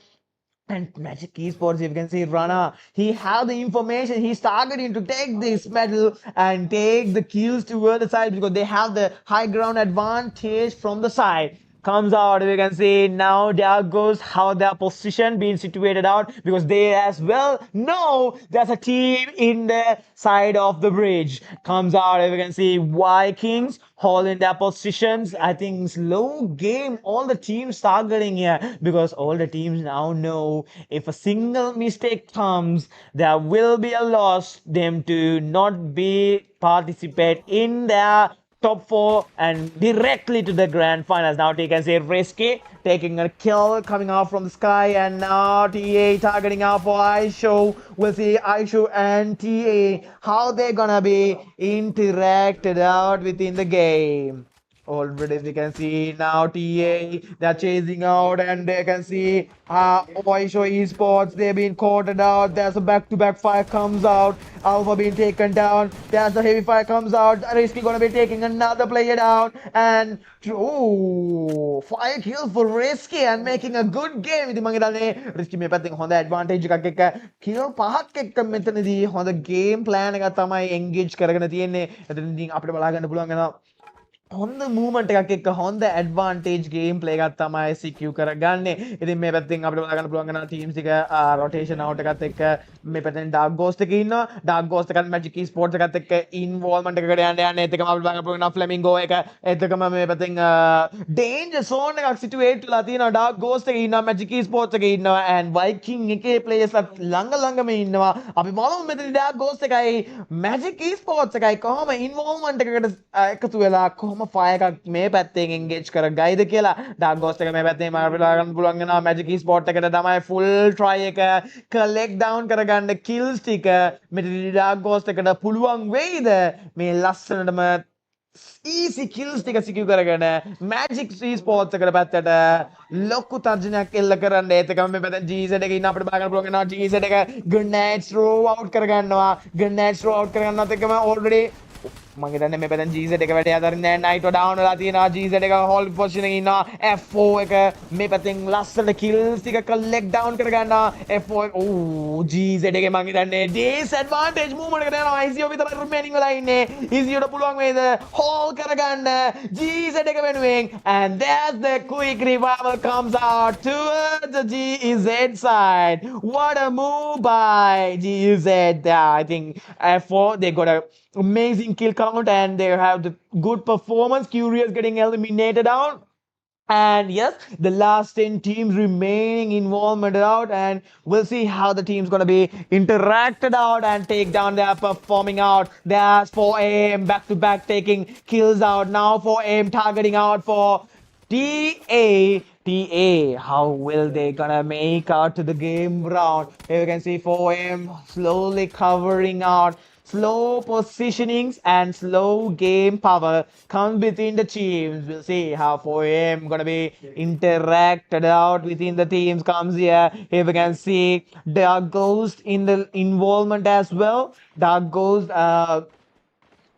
And Magic Esports, if you can see Rana, he have the information. He's targeting to take this medal and take the kills toward the side because they have the high ground advantage from the side. Comes out, we can see now there goes how their position being situated out because they as well know there's a team in the side of the bridge. Comes out, we can see Vikings holding their positions. I think slow game, all the teams targeting here because all the teams now know if a single mistake comes, there will be a loss them to not be participate in their top 4 and directly to the grand finals. Now you can see Risky taking a kill coming out from the sky, and now TA targeting out for Aisho. We'll see Aisho and TA how they're gonna be interacted out within the game. Already we can see now TA they're chasing out, and they can see Aisho Esports, they've been quartered out. There's a back-to-back fire comes out. Alpha being taken down. There's a heavy fire comes out. Risky gonna be taking another player down, and fire kill for Risky and making a good game. ඉතින් මම හිතන්නේ Risky මේ පැත්තෙන් හොඳ advantage එකක් එක්ක kill පහක් එක්ක මෙතනදී හොඳ game plan එකක් තමයි engage කරගෙන තියෙන්නේ. එතනදී අපිට බලා ගන්න පුළුවන් වෙනවා හොඳ මූවමන්ට් එකක් එක්ක හොඳ ඇඩ්වාන්ටේජ් ගේම් ප්ලේ එකක් තමයි සිකියු කරගන්නේ. ඉතින් මේ පැත්තෙන් අපිට බලන්න පුළුවන් වෙනවා ටීම්ස් එක රොටේෂන් අවුට් එකත් එක්ක මේ පැත්තෙන් ඩාර්ක් ගෝස්ට් එකේ ඉන්නවා. ඩාර්ක් ගෝස්ට් එකත් මැජික් ස්පෝර්ට්ස් එකත් එක්ක ඉන්වෝල්ව්මන්ට් එකකට යන්න ඒත් එකම අපිට බලන්න පුළුවන් වෙනවා ෆ්ලැමින්ගෝ එක. ඒත් එකම මේ පැත්තෙන් ඩේන්ජර් සෝන් එකක් සිටුේට් වෙලා තියෙනවා. ඩාර්ක් ගෝස්ට් එකේ ඉන්නවා, මැජික් ස්පෝර්ට්ස් එකේ ඉන්නවා and වයිකින් එකේ ප්ලේයර්ස්ලා ළඟම ඉන්නවා. අපි බලමු මෙතන ඩාර්ක් ගෝස්ට් එකයි මැජික් ස්පෝර්ට්ස් එකයි කොහොම ඉන්වෝල්ව්මන්ට් එකකට එකතු වෙලා කොහොම ෆයර් එකක් මේ පැත්තෙන් එන්ගේජ් කරගයිද කියලා. ඩාර්ක් ගෝස්ට් එක මේ පැත්තෙන් අපිට ගන්න පුළුවන් වෙනවා මැජික් ස්පෝර්ට් එකට තමයි ෆුල් ට්‍රයි එක කලෙක්ට් ඩවුන් කරගන්න කිල්ස් ටික මෙතන ඩාර්ක් ගෝස්ට් එකට පුළුවන් වෙයිද මේ ලස්සනටම easy kills ටික සිකියු කරගෙන මැජික් ස්පෝර්ට්ස් එකට පැත්තට ලොකු තර්ජනයක් එල්ල කරන්න ඒත් එකම මේ පැත්තෙන් GZ එකේ ඉන්න අපිට බලන්න පුළුවන් වෙනවා GZ එක grenades throw out කරගන්නවා grenades throw out කරගන්නත් එකම already මම හිතන්නේ මේ පැත්තෙන් GZ එක වැඩේ අතරින්නේ නැහැ නයිට් ඩවුන් වෙලා තියෙනවා GZ එක හෝල්ඩ් පොසිෂන් එකේ ඉන්නවා F4 එක මේ පැත්තෙන් ලස්සන kills ටික කලෙක්ට් ඩවුන් කරගන්නවා F4 ඕ GZ එකේ මම හිතන්නේ disadvantage movement එකට යනවා ICO විතර remaining වෙලා ඉන්නේ ICO ට පුළුවන් වේද හෝල් කරගන්න GZ එක වෙනුවෙන් and there's the quick revival comes out towards the GZ side. What a move by GZ there. I think F4 they got a amazing kill count and they have the good performance. Curious getting eliminated out. And yes, the last 10 teams remaining involved out, and we'll see how the team's gonna be interacted out and take down their performing out. There's 4AM back to back taking kills out. Now 4AM targeting out for TA, how will they gonna make out to the game round? Here you can see 4AM slowly covering out. Slow positionings and slow game power comes between the teams. We'll see how 4AM gonna be interacted out within the teams. Comes here. Here we can see Dark Ghost in the involvement as well. Dark Ghost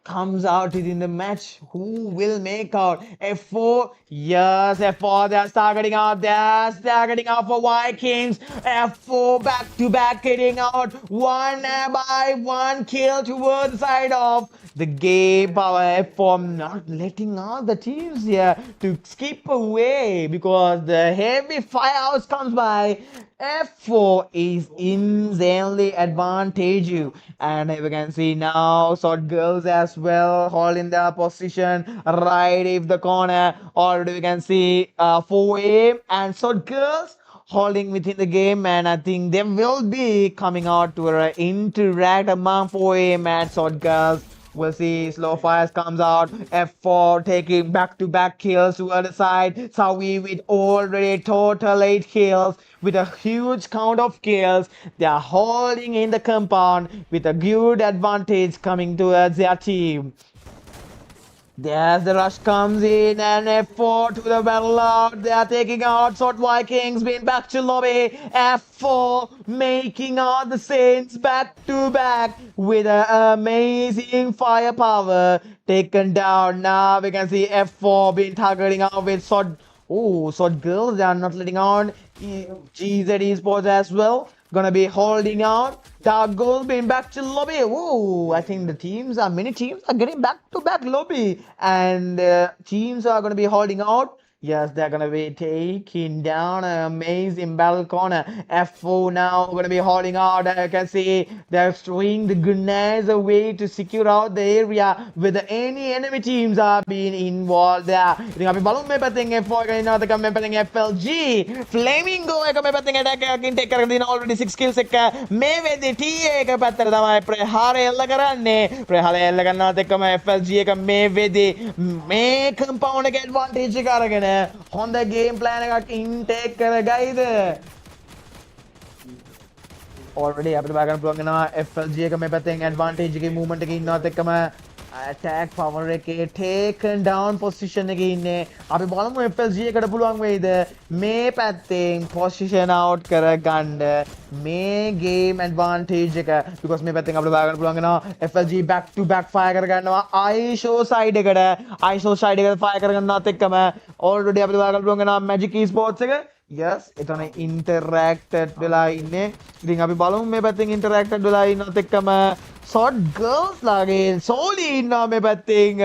comes out within the match. Who will make out? F4. Yes, F4. They're targeting out. They're targeting out for Vikings. F4 back to back hitting out. One by one kill towards the side of the game power. F4 not letting out the teams here to skip away because the heavy firehouse comes by. F4 is insanely advantageous, and we can see now Sword Girls as well holding their position right in the corner. Already we can see 4AM and Sword Girls holding within the game, and I think they will be coming out to interact among 4AM and Sword Girls. We'll see slow fires comes out. F4 taking back-to-back kills to the other side. Sawi with already total 8 kills with a huge count of kills. They are holding in the compound with a good advantage coming towards their team. There's the rush comes in and F4 to the battle out. They are taking out Sword Vikings, being back to lobby. F4 making out the Saints back to back with an amazing firepower. Taken down. Now we can see F4 being targeting out with Sword. Oh, Sword Girls, they are not letting on. GZ Esports as well. Gonna be holding out. Dark Gold being back to lobby. Whoa, I think many teams are getting back to back lobby. And teams are gonna be holding out. Yes, they're gonna be taking down an amazing battle corner. F4 now gonna be holding out. You can see they're throwing the grenades away to secure out the area whether any enemy teams are being involved there. ඉතින් අපි බලමු මේ පැත්තෙන් F4 එක ඉන්නවද කම මේ පැත්තෙන් FLG Flamingo එක මේ පැත්තෙන් attack එකකින් take කරගෙන දින already 6 kills එක මේ වෙද්දී TA එක පැත්තට තමයි ප්‍රහාරය එල්ල කරන්නේ. ප්‍රහාරය එල්ල කරනවත් එක්කම FLG එක මේ වෙද්දී මේ compound එක advantage එක අරගෙන හොඳ ගේම් ප්ලෑන් එකක් ඉන්ටේක් කරගයිද already අපිට බලන්න පුළුවන් වෙනවා FLG එක මේ පැත්තෙන් ඇඩ්වාන්ටේජ් එකේ මූවමන්ට් එකේ ඉන්නවත් එක්කම attack power එකේ taken down position එකේ ඉන්නේ අපි බලමු FLG එකට පුළුවන් වෙයිද මේ පැත්තෙන් position out කරගන්න මේ game advantage එක because මේ පැත්තෙන් අපිට බලන්න පුළුවන් වෙනවා FLG back to back fire කරගන්නවා ISO side එකට fire කරගන්නවත් එක්කම already අපිට බලන්න පුළුවන් වෙනවා Magic Esports එක yes එතන interacted වෙලා ඉන්නේ ඉතින් අපි බලමු මේ පැත්තෙන් interacted වෙලා ඉන්නවත් එක්කම short girls ලාගේ සෝලි ඉන්නවා මේ පැත්තෙන්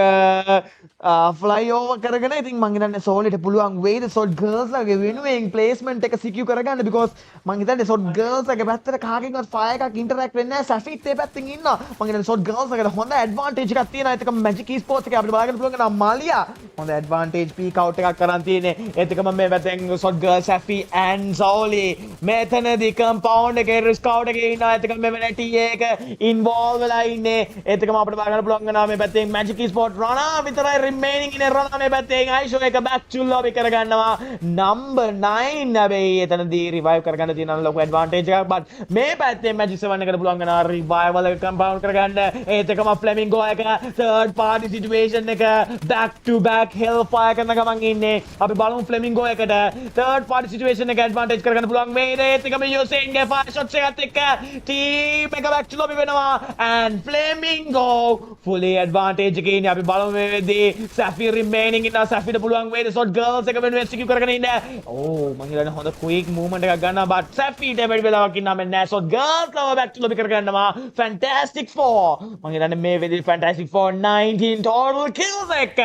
fly over කරගෙන ඉතින් මං හිතන්නේ සෝලිට පුළුවන් වේද short girls ලාගේ වෙනුවෙන් placement එක secure කරගන්න because මං හිතන්නේ short girls ලාගේ පැත්තට කාගෙන්වත් fire එකක් interact වෙන්නේ නැහැ සැෆිත් ඒ පැත්තෙන් ඉන්නවා මං හිතන්නේ short girls ලාගේ හොඳ advantage එකක් තියෙනවා ඒක magic esports එකේ අපිට බලන්න පුළුවන් නම් මාලියා හොඳ advantage peak out එකක් කරන් තියෙන්නේ ඒත් එකම මේ පැත්තෙන් short girls සැෆි and සෝලි මෙතනදී compound එකේ risk out එකේ ඉන්නවා ඒත් එකම මේ වෙන TA එක involve වෙලා ඉන්නේ ඒත් එකම අපිට බලන්න පුළුවන් වෙනවා මේ පැත්තෙන් magic esports රණා විතරයි remaining in රණා මේ පැත්තෙන් අයිෂෝ එක back to lobby කරගන්නවා number 9 හැබැයි එතනදී revive කරගන්න තියෙන ලොකු advantage එකක් but මේ පැත්තෙන් magic 7 එකට පුළුවන් වෙනවා revival එක compound කරගන්න ඒත් එකම flamingo එක third party situation එක back to back hellfire කරන ගමන් ඉන්නේ අපි බලමු flamingo එකට third party situation එක advantage කරගන්න පුළුවන් වේද ඒත් එකම Usain ගේ fire shots එකත් එක්ක team එක back to lobby වෙනවා and flamingo fully advantage එකේ ඉන්නේ අපි බලමු මේ වෙද්දී Safi remaining in Safi ට පුළුවන් වේද shot girls එක වෙනුවෙන් execute කරගෙන ඉන්න ඕ මං හිතන්නේ හොඳ quick movement එකක් ගන්නවා but Safi ට වැඩි වෙලාවක් ඉන්නා මේ නෑ shot girls ලව back to lobby කරගන්නවා fantastic 4 මං හිතන්නේ මේ වෙද්දී fantastic 4 19 total kills එක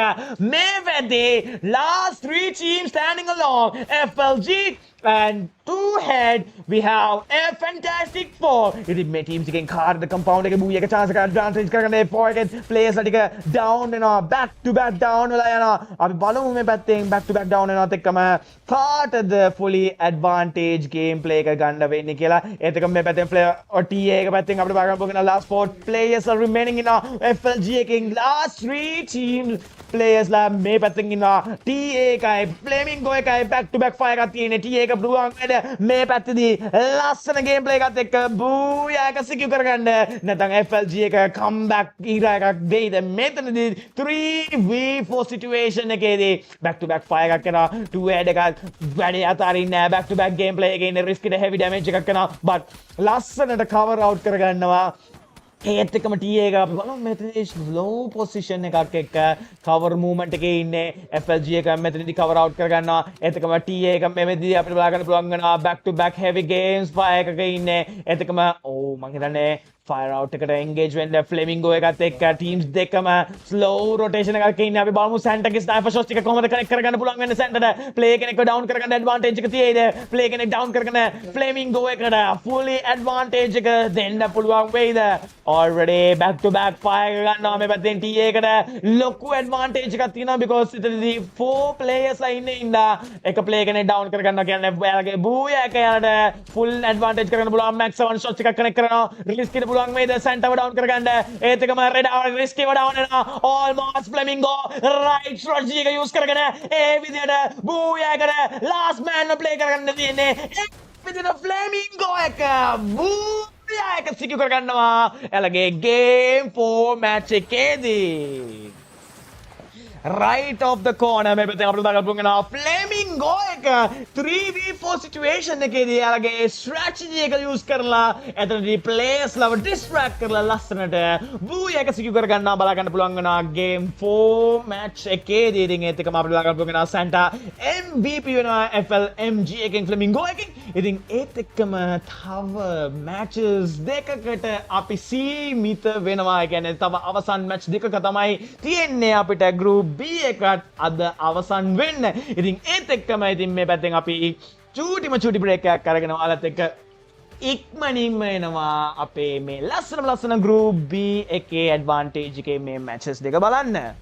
මේ වෙද්දී last 3 teams standing along FLG and two head we have a fantastic 4 ඉතින් මේ teams එකෙන් කාර්ද compound එකේ Booyah එක chance එක advantage කරගෙන ඒ 4 එකේ players ටික down වෙනවා back to back down වෙලා යනවා අපි බලමු මේ පැත්තෙන් back to back down වෙනවත් එක්කම කාටද fully advantage game play එක ගන්න වෙන්නේ කියලා ඒත් එකම මේ පැත්තෙන් player TA එක පැත්තෙන් අපිට බලන්න පුළුවන් last 4 players are remaining in FLG එකෙන් last 3 teams players ලා මේ පැත්තෙන් ඉන්නවා TA එකයි flamingo එකයි back to back fire එකක් තියෙන්නේ TA එක පුළුවන් වෙන මේ පැත්තේදී ලස්සන ගේම් ප්ලේ එකත් එක්ක Booyah එක secure කරගන්න නැත්නම් FLG එක comeback ඊරා එකක් දෙයිද මෙතනදී 3v4 situation එකේදී back to back fire එකක් කරනවා 2 head එකක් වැඩි අතාරින්නේ නැහැ back to back game play එකේ ඉන්නේ risk එක heavy damage එකක් කරනවා but ලස්සනට cover out කරගන්නවා ඒත් එකම TA එක අපි බලමු මෙතනදී slow position එකක් එක්ක cover movement එකේ ඉන්නේ FLG එක මෙතනදී cover out කරගන්නවා ඒත් එකම TA එක මෙතනදී අපිට බලා ගන්න පුළුවන් වෙනවා back to back heavy games fire එකක ඉන්නේ ඒත් එකම මං හිතන්නේ fire out එකට engage වෙන්න flamingo එකත් එක්ක teams දෙකම slow rotation එකක් ඉන්නේ අපි බලමු Santa ගේ sniper shots ටික කොහොමද connect කරගන්න පුළුවන් වෙන්නේ Santa ට play කෙනෙක්ව down කරගන්න advantage එක තියෙයිද play කෙනෙක් down කරගෙන flamingo එකට fully advantage එක දෙන්න පුළුවන් වෙයිද already back to back fire ගන්නවා මේ පැත්තෙන් TA එකට ලොකු advantage එකක් තියෙනවා because ඉතින්දී 4 players ලා ඉන්නේ ඉඳා එක play කෙනෙක් down කරගන්නවා කියන්නේ ඔයාලගේ Booyah එක යනට full advantage කරගන්න පුළුවන් max 7 shots එකක් connect කරනවා release කිට පුළුවන් වේද Santa down කරගන්න ඒත් එකම red risky down වෙනවා almost flamingo right strategy එක use කරගෙන ඒ විදිහට Booyah එකට last man play කරගන්න තියෙන්නේ ඒ විදිහට flamingo එක Booyah එක secure කරගන්නවා එයාලගේ game 4 match එකේදී right off the corner මේ පැත්තෙන් අපිට දාගන්න පුළුවන් වෙනවා flamingo එක 3v4 situation එකේදී එයාලගේ strategy එක use කරලා එතනදී players ලව distract කරලා ලස්සනට Booyah එක secure කරගන්නවා බලා ගන්න පුළුවන් වෙනවා game 4 match එකේදී ඉතින් ඒත් එකම අපිට දාගන්න පුළුවන් වෙනවා Santa MVP වෙනවා FLMG එකෙන් flamingo එකෙන් ඉතින් ඒත් එක්කම තව matches දෙකකට අපි සීමිත වෙනවා ඒ කියන්නේ තව අවසන් match දෙකක තමයි තියෙන්නේ අපිට group B එකත් අද අවසන් වෙන්න. ඉතින් ඒත් එක්කම ඉතින් මේ පැත්තෙන් අපි චූටි බ්‍රේක් එකක් අරගෙන ඔයාලත් එක්ක ඉක්මනින්ම එනවා අපේ මේ ලස්සන group B එකේ advantage එකේ මේ matches දෙක බලන්න.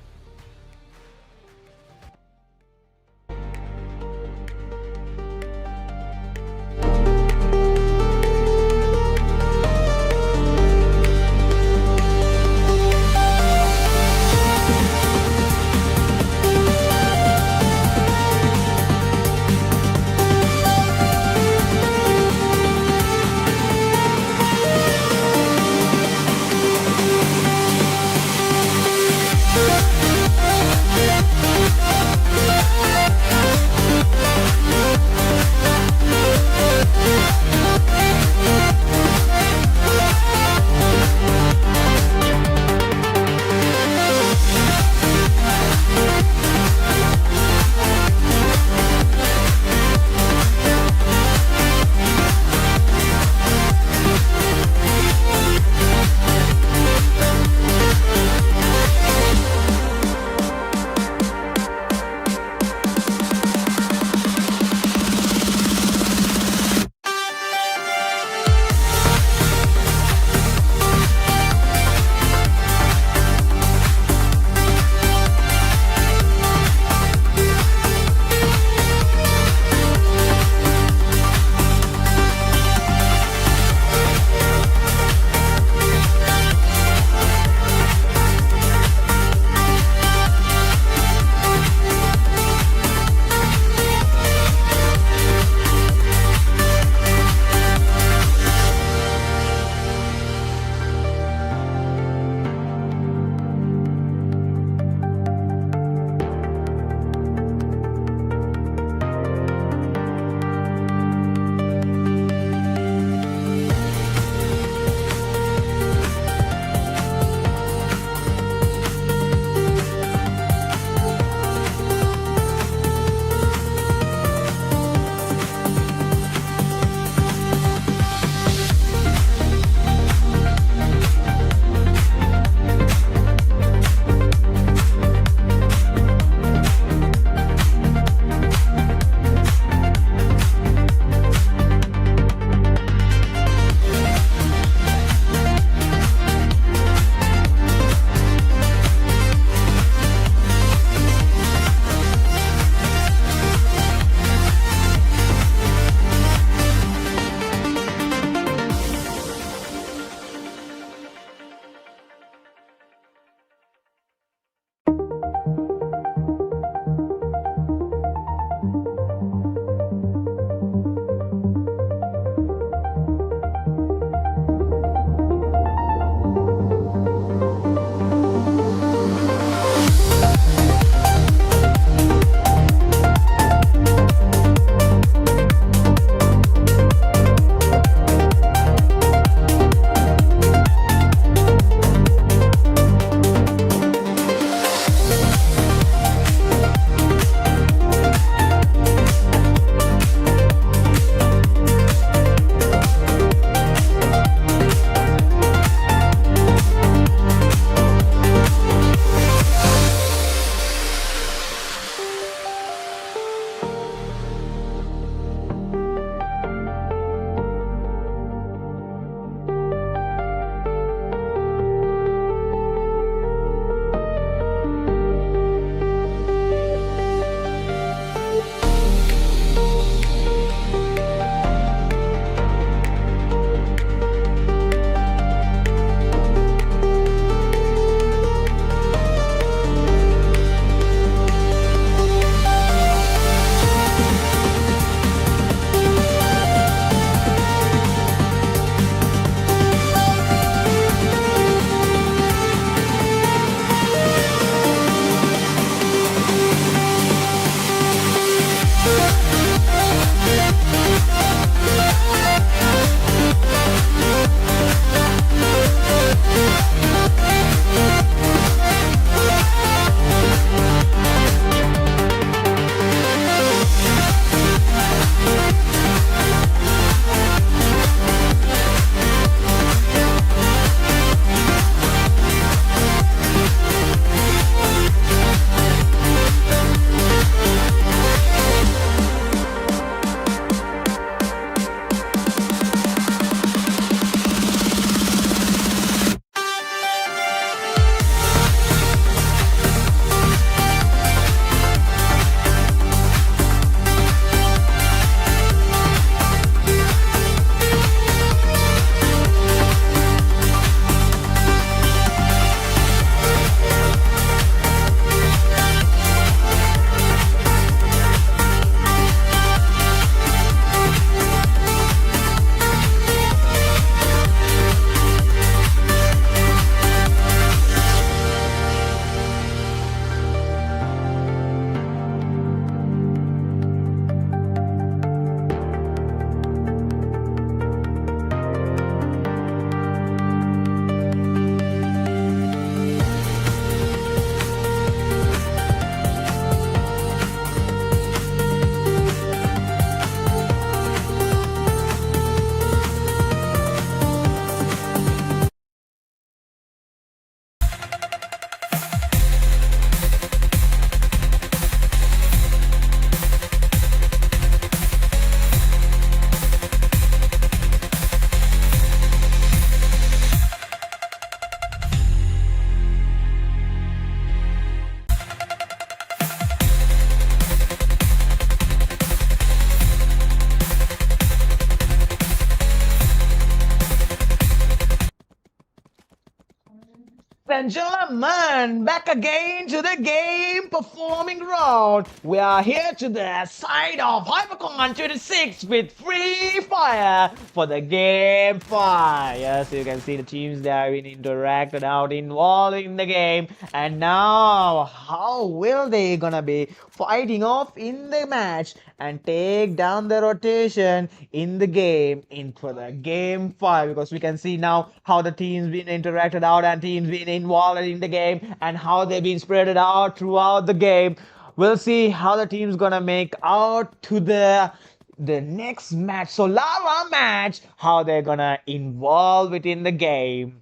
and gentlemen, back again to the game performing ground. We are here to the side of Hypercon 26 with Free Fire for the game 5. Yes, you can see the teams that have been interacted out, involved in the game. And now, how will they gonna be fighting off in the match and take down the rotation in the game into the game 5? Because we can see now how the teams been interacted out and teams been involved in the game and how they've been spread out throughout the game. We'll see how the team's gonna make out to the next match. So lava match, how they're gonna involve within the game.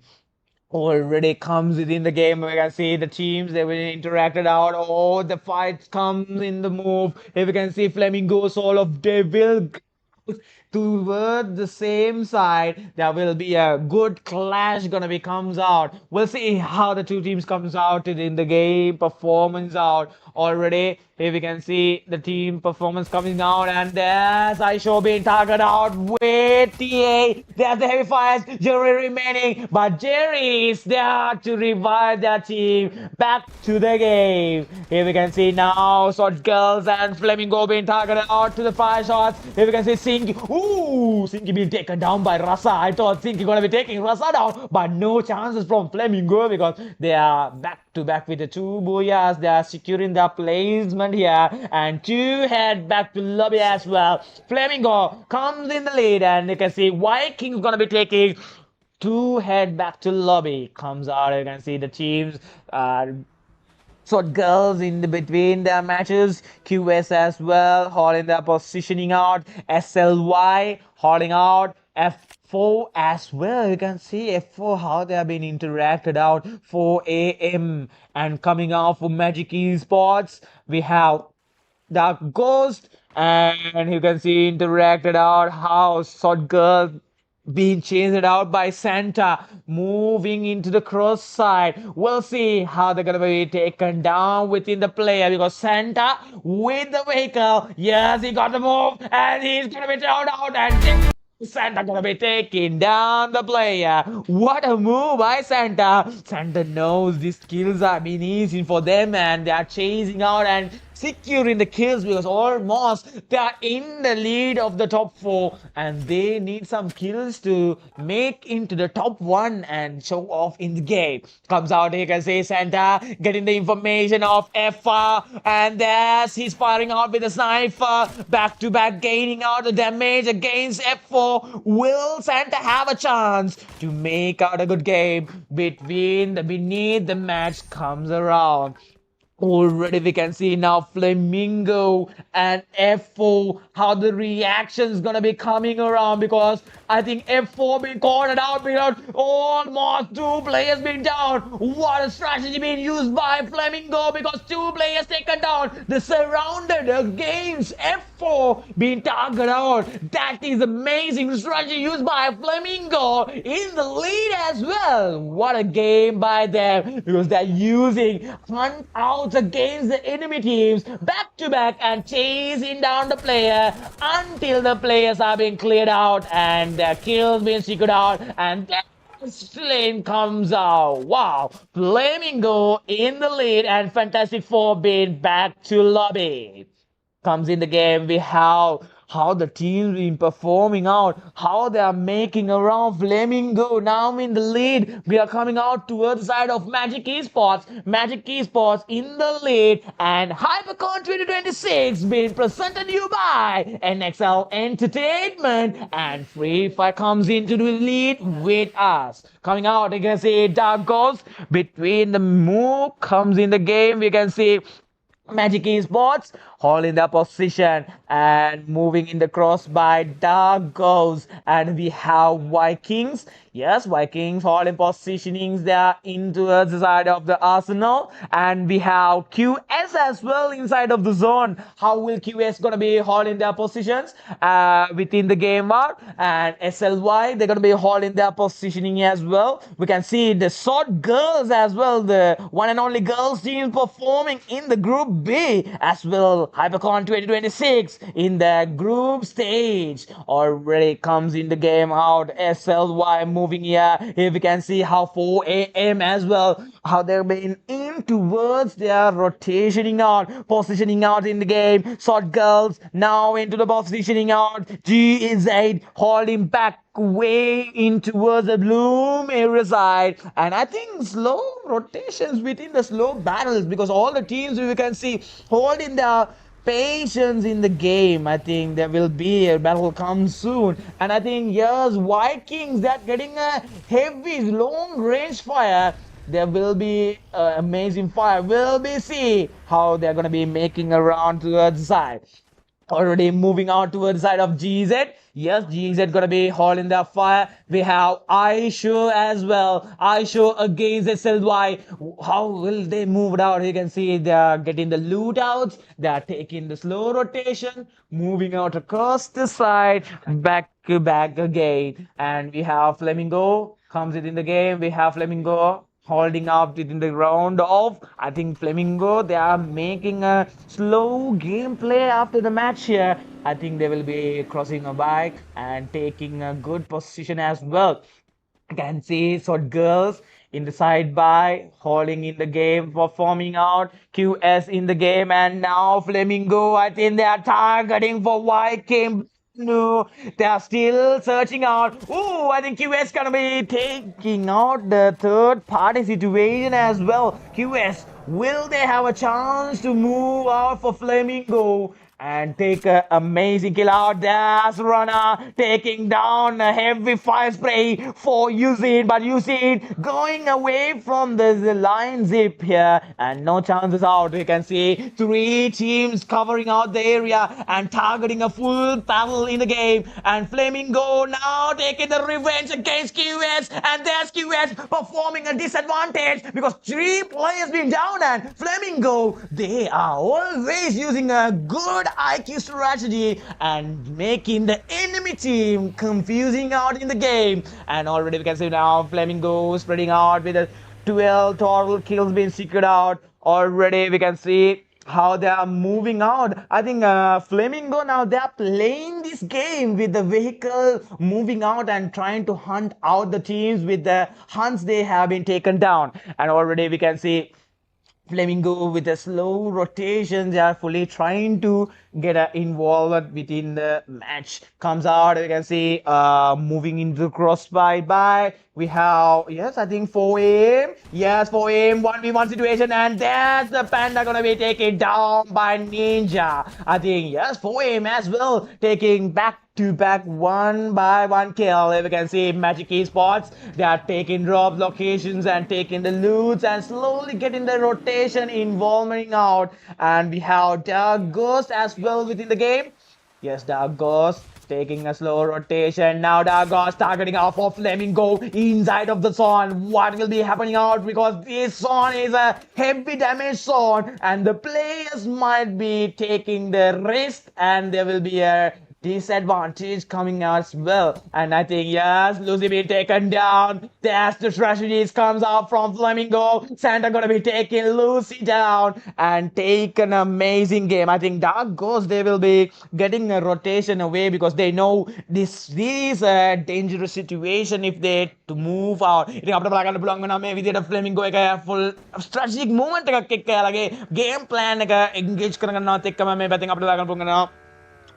Already comes within the game. We can see the teams, they will interacted out. Oh, the fight comes in the move. Here we can see Flamingo, Soul of Devil toward the same side. There will be a good clash gonna be comes out. We'll see how the two teams comes out in the game performance out. Already here we can see the team performance coming out, and there's Aisho being targeted out with TA. There's the heavy fires, Jerry remaining, but Jerry is there to revive their team back to the game. Here we can see now Sword Girls and Flamingo being targeted out to the fire shots. Here we can see Sinky. Ooh, Sinky being taken down by Rasa. I thought Sinky gonna be taking Rasa down, but no chances from Flamingo because they are back to back with the two Booyahs. They are securing their placement here, and two head back to lobby as well. Flamingo comes in the lead, and you can see Vikings gonna be taking two head back to lobby. Comes out, you can see the teams so girls in the between their matches. QS as well holding their positioning out. SLY holding out. F4 as well. You can see F4 how they have been interacted out. 4 AM and coming out for Magic Esports. We have Dark Ghost, and you can see interacted out how Sword Girl being chased out by Santa, moving into the cross side. We'll see how they're gonna be taken down within the player because Santa with the vehicle, yes, he got the move and he's gonna be thrown out, and Santa gonna be taking down the player. What a move by Santa. Santa knows these kills are being easy for them, and they are chasing out and securing the kills because almost they are in the lead of the top 4, and they need some kills to make into the top 1 and show off in the game. Comes out, you can see Santa getting the information of FR, and there's he's firing out with a sniper, back to back gaining out the damage against F4. Will Santa have a chance to make out a good game beneath the match comes around? Already we can see now Flamingo and F4 how the reaction is gonna be coming around, because I think F4 being caught out because almost 2 players being down. What a strategy being used by Flamingo because 2 players taken down. They surrounded against F4 being targeted out. That is amazing strategy used by Flamingo in the lead as well. What a game by them because they're using hunt out against the enemy teams back to back and chasing down the player until the players are being cleared out and their kills being secured out, and then Slane comes out. Wow, Flamingo in the lead and Fantastic Four being back to lobby. Comes in the game, we have how the teams been performing out, how they are making around Flamingo now in the lead. We are coming out towards the side of Magic Esports. Magic Esports in the lead, and Hypercon 2026 being presented to you by NXL Entertainment, and Free Fire comes into the lead with us. Coming out, you can see Dark Ghost between the move comes in the game. We can see Magic Esports holding their position and moving in the cross by Dark Ghost, and we have Vikings. Yes, Vikings holding positionings there into the side of the arsenal, and we have QS as well inside of the zone. How will QS gonna be holding their positions within the game out, and SLY they're gonna be holding their positioning as well. We can see the Sword Girls as well, the one and only girls team performing in the group B as well. Hypercon 2026 in the group stage already comes in the game out. SLY moving here. Here we can see how 4 AM as well, how they're been in towards their rotationing out, positioning out in the game. Short girls now into the positioning out. G is 8 holding back way in towards the bloom area side, and I think slow rotations within the slow battles, because all the teams we can see holding their patience in the game. I think there will be a battle come soon, and I think yes, Vikings, they're getting a heavy long range fire. There will be amazing fire. We'll be see how they're gonna be making around towards the side. Already moving out towards the side of GZ. Yes, GZ gonna be holding their fire. We have iShow as well. iShow against SLY. How will they move it out? You can see they are getting the loot outs. They are taking the slow rotation, moving out across the side, back to back again. And we have Flamingo comes in the game. We have Flamingo holding up in the round of, I think Flamingo, they are making a slow gameplay after the match here. I think they will be crossing a bike and taking a good position as well. You can see short girls in the side by holding in the game, performing out. QS in the game, and now Flamingo, I think they are targeting for Viking. No, they are still searching out. Oh, I think QS gonna be taking out the third party situation as well. QS, will they have a chance to move out for Flamingo and take an amazing kill out? There's Runner taking down a heavy fire spray for Usain, but Usain going away from the line zip here, and no chances out. You can see 3 teams covering out the area and targeting a full battle in the game, and Flamingo now taking the revenge against QS, and there's QS performing a disadvantage because 3 players been down, and Flamingo, they are always using a good IQ strategy and making the enemy team confusing out in the game. And already we can see now Flamingo spreading out with a 12 total kills being secured out. Already we can see how they are moving out. I think Flamingo now, they are playing this game with the vehicle moving out and trying to hunt out the teams with the hunts they have been taken down. And already we can see Flamingo with a slow rotation, they are fully trying to get involved within the match. Comes out, you can see moving into the crossfire by. We have, yes, I think 4 AM. Yes, 4 AM, 1v1 situation, and there's the Panda gonna be taken down by Ninja. I think, yes, 4 AM as well, taking back to back 1-by-1 kill. If you can see Magic Esports, they are taking drop locations and taking the loots and slowly getting the rotation involving out. And we have Dark Ghost as well within the game. Yes, Dark Ghost taking a slow rotation. Now Dark Ghost targeting out for Flamingo inside of the zone. What will be happening out, because this zone is a heavy damage zone and the players might be taking the risk, and there will be a disadvantage coming out as well. And I think, yes, Lucy being taken down. There's the strategies comes out from Flamingo. Santa gonna be taking Lucy down and take an amazing game. I think Dark Ghost, they will be getting a rotation away because they know this is a dangerous situation if they to move out. ඉතින් අපිට බලා ගන්න පුළුවන් වෙනවා මේ විදිහට Flamingo එක full strategic movement එකක් එක්ක යාලගේ game plan එක engage කරගන්නවත් එක්කම මේ පැත්තෙන් අපිට බලා ගන්න පුළුවන් වෙනවා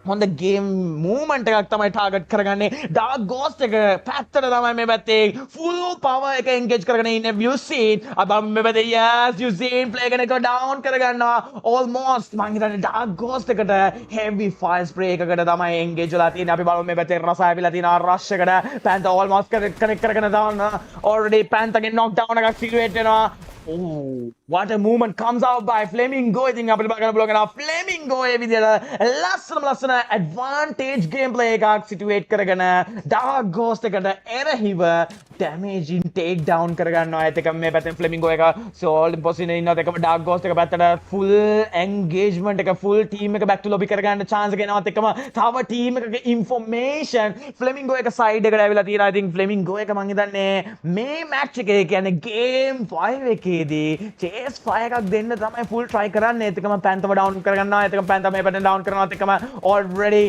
හොඳ ගේම් මූවමන්ට් එකක් තමයි ටාගට් කරගන්නේ. ඩාර්ක් ගෝස්ට් එක පැත්තට තමයි මේ පැත්තේ ෆුල් පවර් එක එන්ගේජ් කරගෙන ඉන්නේ Usain. අප මේ පැත්තේ yes Usain ප්ලේ කෙනෙක්ව ඩවුන් කරගන්නවා almost. මං හිතන්නේ ඩාර්ක් ගෝස්ට් එකට heavy fire spray එකකට තමයි එන්ගේජ් වෙලා තියෙන්නේ. අපි බලමු මේ පැත්තේ රස ආවිලා තියෙනවා rush එකට. Panther almost connect කරගෙන දාන්න. already Panther ගේ knock down එකක් සිදුවෙට් වෙනවා. Oh, what a movement comes out by Flamingo. I think අපිට බලන්න පුළුවන් වෙනවා Flamingo ඒ විදිහට ලස්සන advantage gameplay එකක් සිටුවේට් කරගෙන Dark Ghost එකට එරෙහිව damage in take down කරගන්නවා. ඒත් එකම මේ පැත්තෙන් Flamingo එක solid position එකේ ඉන්නවා. ඒකම Dark Ghost එක පැත්තට full engagement එක full team එක back to lobby කරගන්න chance එක එනවත් එකම තව team එකක information Flamingo එක side එකට ඇවිල්ලා තියෙනවා. I think Flamingo එක මං හිතන්නේ මේ match එකේ කියන්නේ game 5 එකේදී chase fire එකක් දෙන්න තමයි full try කරන්නේ. ඒත් එකම Panther down කරගන්නවා. ඒත් එකම Panther මේ පැත්තෙන් down කරනවා. ඒත් එකම already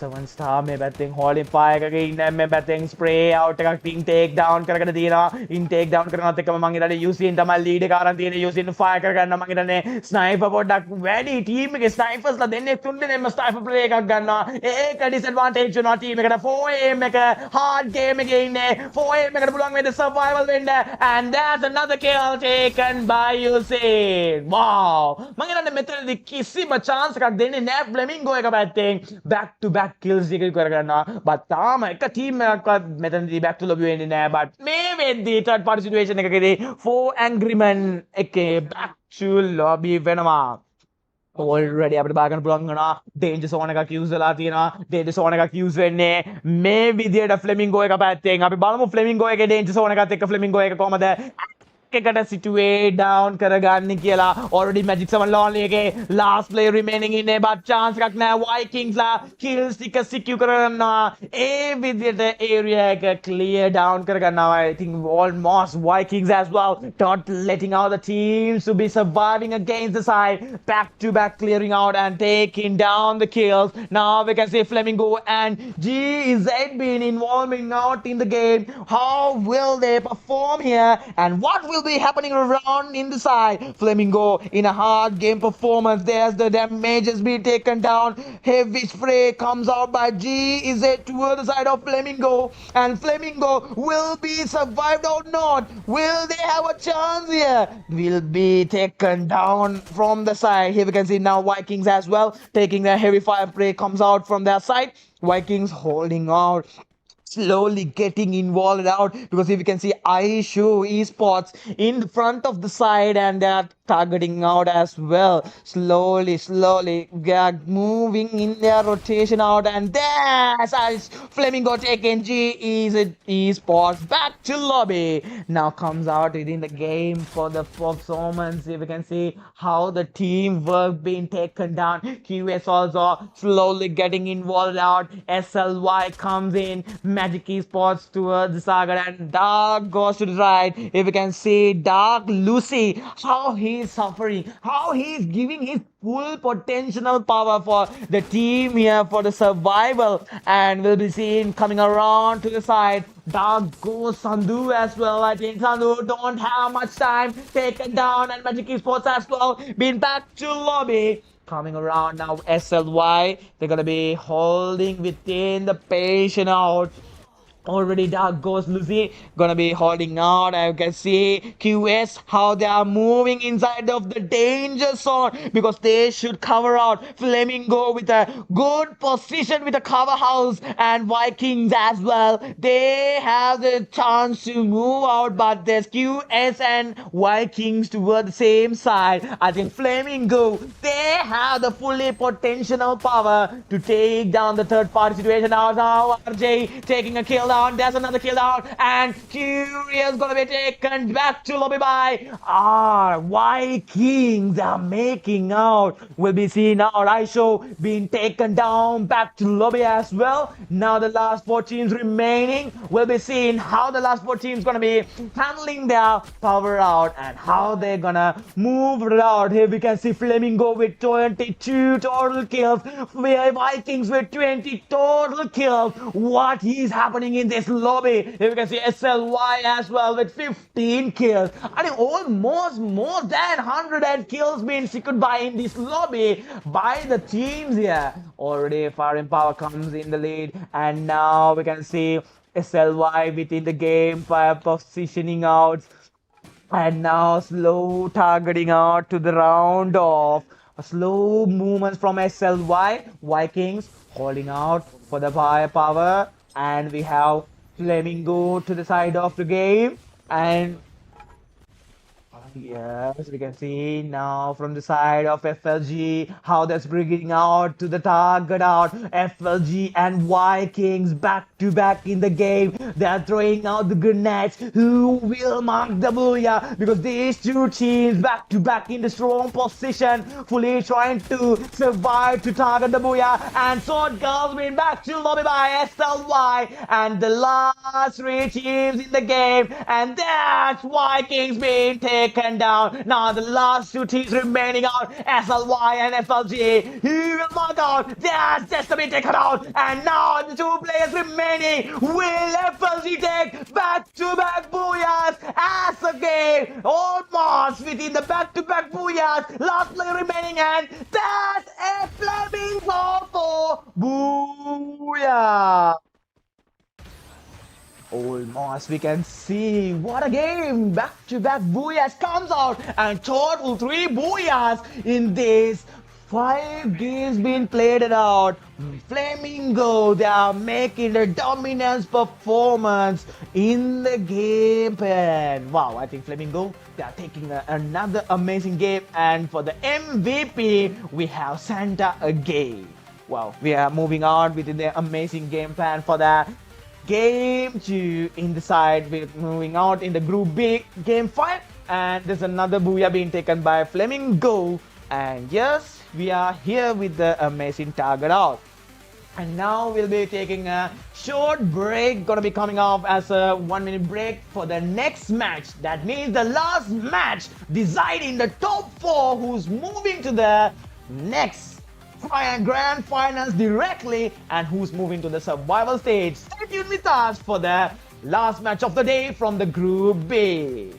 7 star මේ පැත්තෙන් holding fire එකක ඉන්න මේ පැත්තෙන් spray out එකක් team take down කරගෙන තියෙනවා. in take down කරනවත් එකම මං හිතන්නේ UCN තමයි lead එක අරන් තියෙන්නේ. UCN fire කරගන්න මං හිතන්නේ sniper පොඩ්ඩක් වැඩි team එකේ snipers ලා දෙන්නේ තුන් දෙනෙක්ම sniper play එකක් ගන්නවා. ඒක disadvantage වෙනවා team එකට. 4am එක hard game එකේ ඉන්නේ. 4am එකට පුළුවන් වේද survival වෙන්න. and that's another kill taken by UCN. wow මං හිතන්නේ මෙතනදී කිසිම chance එකක් දෙන්නේ නැහැ Flamingo එක පැත්තෙන් back to back kills එක කරගන්නවා. but තාම එක team එකක්වත් මෙතනදී back to lobby වෙන්නේ නැහැ. but මේ වෙද්දී third party situation එකකදී 4 angry men එකේ back to lobby වෙනවා. already අපිට බලන්න පුළුවන් වෙනවා danger zone එකක් use වෙලා තියෙනවා. danger zone එකක් use වෙන්නේ මේ විදියට Flamingo එක පැත්තෙන්. අපි බලමු Flamingo එකේ danger zone එකත් එක්ක Flamingo එක කොහමද එකට situate down කරගන්නේ කියලා. already magic 7 lonely එකේ last player remaining ඉන්නේ but chance එකක් නැහැ. Vikings ලා kills ටික secure කරගන්නවා. ඒ විදියට area එක clear down කරගන්නවා. I think almost Vikings as well not letting out the teams to be surviving against the side. back to back clearing out and taking down the kills. Now we can see Flamingo and GZ being involving out in the game. How will they perform here and what will be happening around in the side? Flamingo in a hard game performance. There's the damages being taken down. Heavy spray comes out by GZ toward the side of Flamingo, and Flamingo will be survived or not. Will they have a chance here? Will be taken down from the side. Here we can see now Vikings as well taking their heavy fire spray comes out from their side. Vikings holding out, slowly getting involved out, because if you can see Aishu Esports in the front of the side and they're targeting out as well. Slowly they're moving in their rotation out, and there's Flamingo taking Esports back to lobby. Now comes out within the game for the performance. If you can see how the teamwork being taken down. QS also slowly getting involved out. SLY comes in. Magic Esports towards the Saga, and Dark goes to the right. If you can see Dark Lucy, how he's suffering, how he's giving his full potential power for the team here for the survival, and we'll be seen coming around to the side. Dark goes Sandhu as well. I think Sandhu don't have much time, taken down, and Magic Esports as well been back to lobby. Coming around now, SLY, they're gonna be holding within the patient out. Already Dark Ghost Lucy gonna be holding out. I can see QS how they are moving inside of the danger zone, because they should cover out Flamingo with a good position with a cover house, and Vikings as well. They have the chance to move out, but there's QS and Vikings toward the same side. I think Flamingo, they have the fully potential power to take down the third party situation. Now RJ taking a kill down. There's another kill down, and Curious gonna be taken back to lobby by Vikings. Are making out. We'll be seeing now Raisho being taken down back to lobby as well. Now the last 4 teams remaining. We'll be seeing how the last 4 teams gonna be handling their power out and how they're gonna move it out. Here we can see Flamingo with 22 total kills. Vikings with 20 total kills. What is happening in this lobby? Here we can see SLY as well with 15 kills. I think almost more than 100 kills being secured by in this lobby by the teams here. Already Fire Power comes in the lead, and now we can see SLY within the game, Fire positioning out, and now slow targeting out to the round off. A slow movements from SLY. Vikings holding out for the Firepower, and we have Flamingo to the side of the game, and Yes, we can see now from the side of FLG how that's bringing out to the target out. FLG and Vikings back to back in the game. They're throwing out the grenades. Who will mark the booyah? Because these two teams back to back in the strong position, fully trying to survive to target the booyah. And Sword Girls win back to lobby by SLY. And the last three teams in the game. And that's Vikings being taken down. Now the last two teams remaining out, SLY and FLG. He will mark out. That's just to be taken out. And now the two players remaining. Will FLG take back-to-back booyahs as a game? Almost within the back-to-back booyahs. Last player remaining, and that's a flaming for booyah. Almost we can see what a game. Back-to-back booyahs comes out, and total 3 booyahs in this 5 games being played out. Flamingo, they are making a dominance performance in the game pen. Wow, I think Flamingo, they are taking another amazing game. And for the MVP, we have Santa again. Wow, we are moving on with the amazing game plan for that. Game 2 in the side, we're moving out in the Group B, Game 5, and there's another booyah being taken by Flamingo. And yes, we are here with the amazing target out. And now we'll be taking a short break, gonna be coming off as a 1-minute break for the next match. That means the last match deciding the top 4 who's moving to the next grand finals directly and who's moving to the survival stage. Stay tuned with us for the last match of the day from the Group B.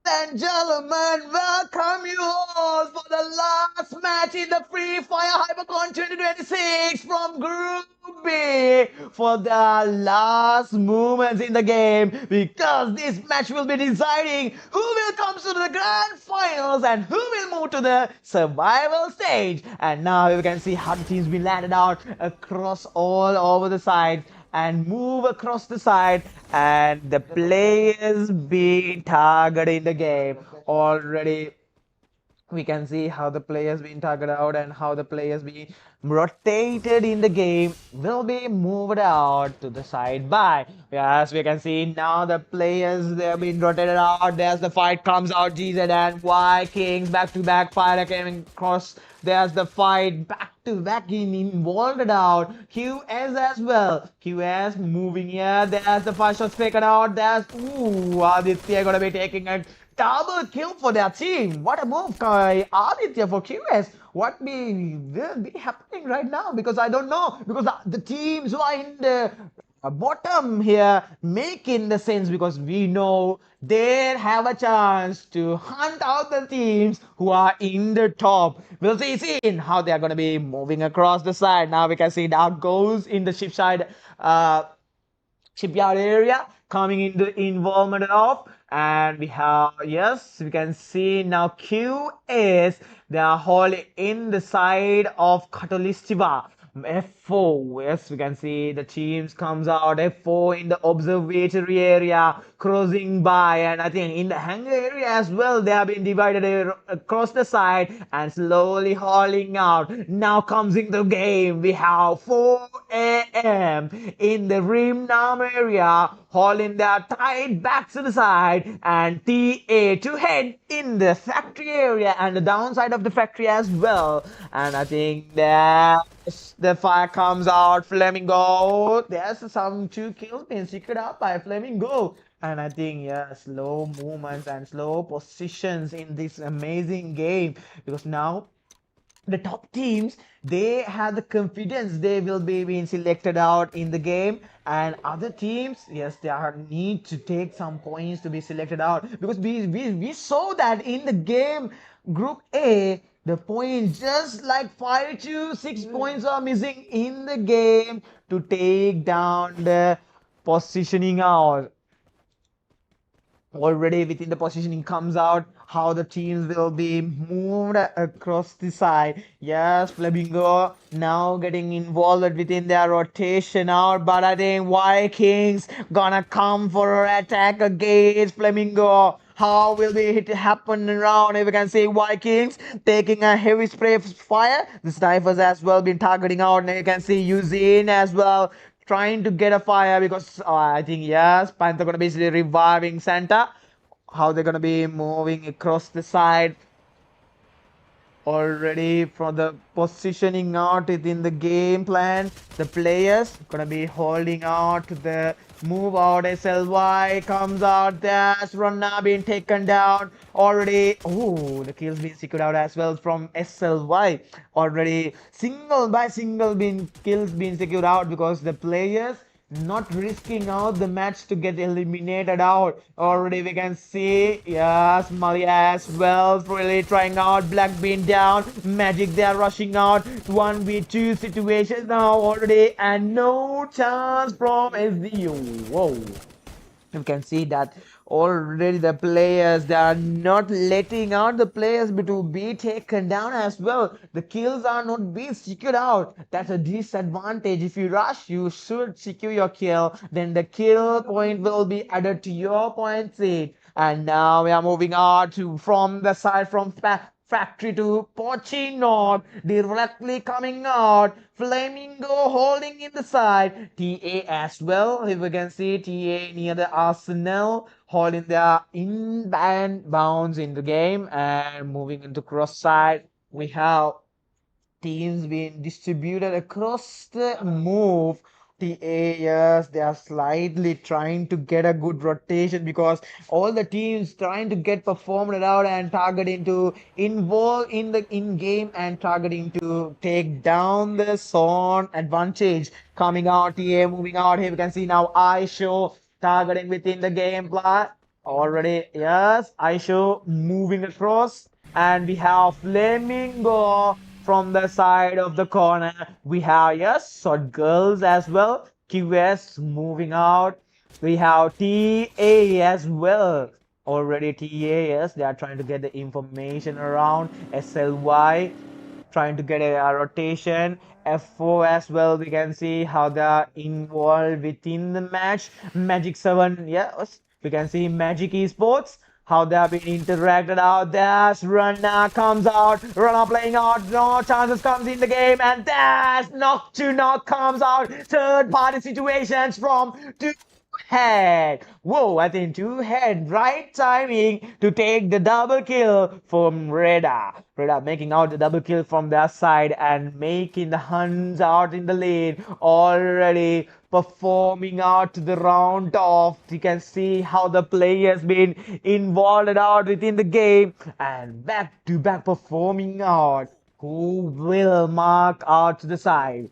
And gentlemen, welcome you all for the last match in the Free Fire Hypercon 2026 from Group B for the last moments in the game, because this match will be deciding who will come to the grand finals and who will move to the survival stage. And now you can see how the teams been landed out across all over the sides and move across the side, and the players being targeted in the game already. We can see how the players being targeted out and how the players being rotated in the game will be moved out to the side by. Yes, we can see now the players, they're being rotated out. There's the fight comes out, GZ and Vikings back to back fire coming across. There's the fight back to back involved out. QS as well. QS moving here. There's the first shot taken out. There's Aditya gonna be taking a Double kill for their team. What a move by Aditya for QS. What will be happening right now? Because I don't know. Because the teams who are in the bottom here making the sense, because we know they have a chance to hunt out the teams who are in the top. We'll see how they are going to be moving across the side. Now we can see that goes in the ship side shipyard area coming into involvement of, and we have, yes, we can see now QS, they are holding in the side of Katolistiva. F4, yes, we can see the teams comes out. F4 in the observatory area, crossing by, and I think in the hangar area as well, they have been divided across the side and slowly hauling out. Now comes in the game. We have 4 a.m. in the Rimnam area, hauling their tight back to the side, and TA to head in the factory area and the downside of the factory as well. And I think that the fire comes out. Flamingo, there's some 2 kills being secured out by Flamingo. And I think, yeah, slow movements and slow positions in this amazing game, because now the top teams, they have the confidence they will be being selected out in the game, and other teams, yes, they are need to take some points to be selected out, because we saw that in the game group A, the points just like 5 to 6 points are missing in the game to take down the positioning out. Already within the positioning comes out how the teams will be moved across the side. Yes, Flamingo now getting involved within their rotation out, but I think Vikings gonna come for an attack against Flamingo. How will it happen around? If you can see Vikings taking a heavy spray fire, the snipers as well been targeting out, and you can see Eugene as well trying to get a fire, because I think, yes, Panther gonna be reviving Santa. How they're gonna be moving across the side already from the positioning out within the game plan. The players gonna be holding out the move out. SLY comes out there. Runna being taken down already. Oh, the kills being secured out as well from SLY. Already single by single kills being secured out, because the players not risking out the match to get eliminated out. Already we can see, yes, Mali as well really trying out. Black being down, Magic they are rushing out. 1v2 situation now already, and no chance from SDU. Whoa, you can see that already the players, they are not letting out the players to be taken down as well. The kills are not being secured out. That's a disadvantage. If you rush, you should secure your kill, then the kill point will be added to your point seed. And now we are moving on to from the side from factory to Pochi North, directly coming out. Flamingo holding in the side. TA as well. If we can see TA near the Arsenal, holding their inbound bounds in the game, and moving into cross side. We have teams being distributed across the move. The areas, they are slightly trying to get a good rotation, because all the teams trying to get performed out and targeting to involve in the in-game and targeting to take down the zone advantage. Coming out here, moving out here, we can see now iShow targeting within the game plot already. Yes, iShow moving across, and we have Flamingo from the side of the corner. We have, yes, short girls as well. QS moving out. We have TA as well. Already TA, yes, they are trying to get the information around. SLY trying to get a rotation. F4 as well, we can see how they are involved within the match. Magic 7, yes, we can see Magic Esports, how they have been interacted out there. Runner comes out, Runner playing out, no chances comes in the game, and there's knock to knock comes out. Third party situations from head. Whoa, I think two head. Right timing to take the double kill from Reda. Reda making out the double kill from their side and making the Huns out in the lead. Already performing out to the round off. You can see how the players been involved out within the game and back to back performing out. Who will mark out to the side?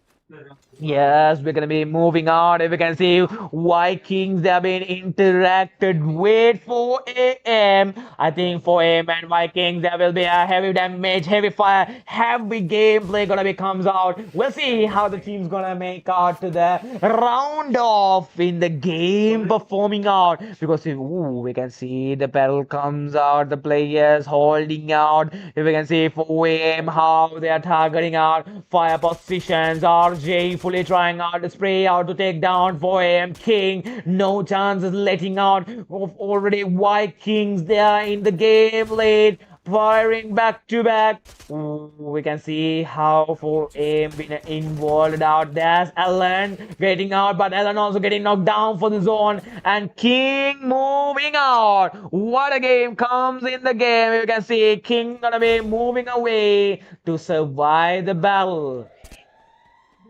Yes, we're gonna be moving on. If we can see Vikings, they have been interacted with 4 a.m. I think 4 a.m. and Vikings, there will be a heavy damage, heavy fire, heavy gameplay gonna be comes out. We'll see how the team's gonna make out to the round off in the game performing out because we can see the battle comes out, the players holding out. If we can see 4 a.m. how they are targeting out fire positions. RJ fully trying out to spray out to take down 4 a.m. King. No chances letting out of already Vikings there in the game late. Firing back to back. We can see how 4 a.m. been involved out. There's Alan getting out, but Alan also getting knocked down for the zone. And King moving out. What a game comes in the game. You can see King gonna be moving away to survive the battle.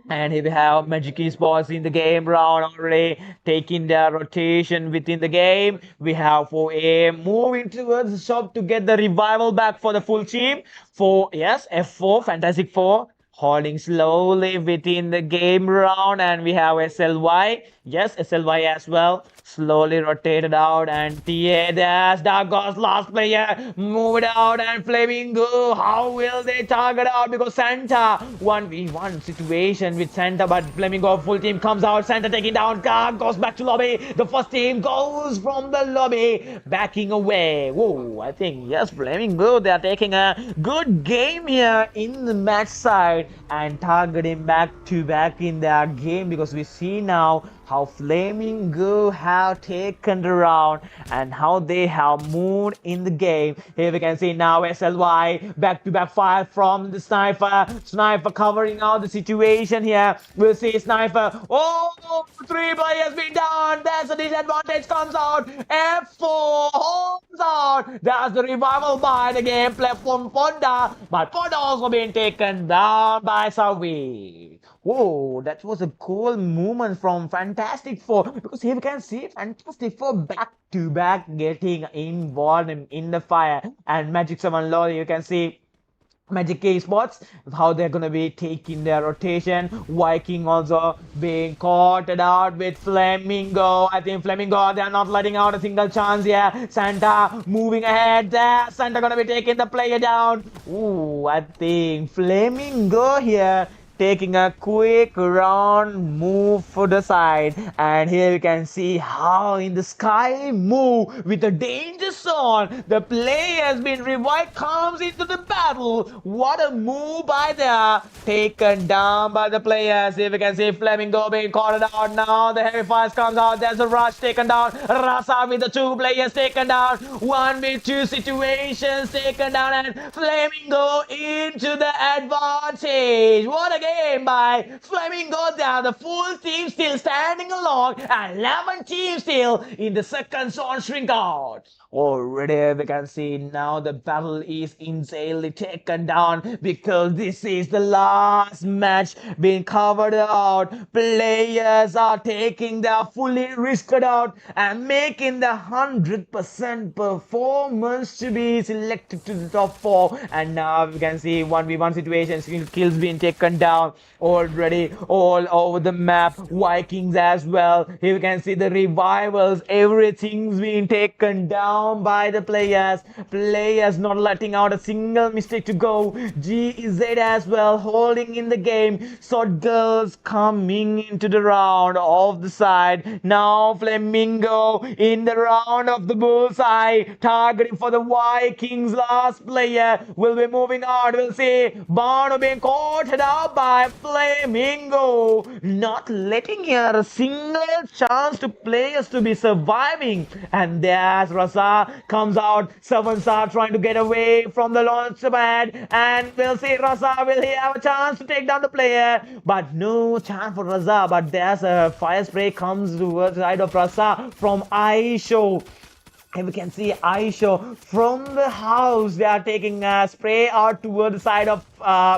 And here we have Magic Esports in the game round already taking their rotation within the game. We have 4A moving towards the shop to get the revival back for the full team. Yes, F4, Fantastic 4. Holding slowly within the game round, and we have SLY. Yes, SLY as well. Slowly rotated out, and TA there's Darkos last player. Move it out, and Flamingo. How will they target out? Because Santa 1v1 situation with Santa, but Flamingo full team comes out. Santa taking down Car, goes back to lobby. The first team goes from the lobby, backing away. Whoa, I think yes, Flamingo, they are taking a good game here in the match side and targeting back to back in their game because we see now how Flamingo have taken the round and how they have moved in the game. Here we can see now SLY back to back fire from the Sniper. Sniper covering out the situation here. We'll see Sniper. Oh, 3 players been down. There's a disadvantage comes out. F4 homes out. There's the revival by the gameplay from Fonda. But Fonda also been taken down by Savi. Whoa, that was a cool movement from Fantastic Four because here we can see Fantastic Four back to back getting involved in the fire, and Magic 7 Lord, you can see Magic Esports, how they're gonna be taking their rotation. Viking also being caught out with Flamingo. I think Flamingo, they're not letting out a single chance here. Santa moving ahead there. Santa gonna be taking the player down. Ooh, I think Flamingo here taking a quick round move for the side, and here you can see how in the sky move with the danger zone the player has been revived, comes into the battle. What a move by there, taken down by the players. Here we can see Flamingo being caught out. Now the heavy fires comes out. There's a rush taken down. Rasa with the 2 players taken down. 1v2 situations taken down, and Flamingo into the advantage. What a game by Flamingo there. The full team still standing along, and 11 teams still in the second zone shrink out. Already we can see now the battle is insanely taken down because this is the last match being covered out. Players are taking their fully risked out and making the 100% performance to be selected to the top 4. And now we can see 1v1 situations, kills being taken down already all over the map. Vikings as well. Here we can see the revivals, everything's being taken down by the players. Players not letting out a single mistake to go. GZ as well holding in the game. Sword girls coming into the round of the side. Now Flamingo in the round of the bullseye, targeting for the Vikings. Last player will be moving on. We'll see Barno being caught out by by Flamingo, not letting here a single chance to players to be surviving. And there's Raza comes out. Servants are trying to get away from the launch pad, and we'll see Raza, will he have a chance to take down the player? But no chance for Raza. But there's a fire spray comes towards the side of Raza from Aisho. And we can see Aisho from the house. They are taking a spray out toward the side of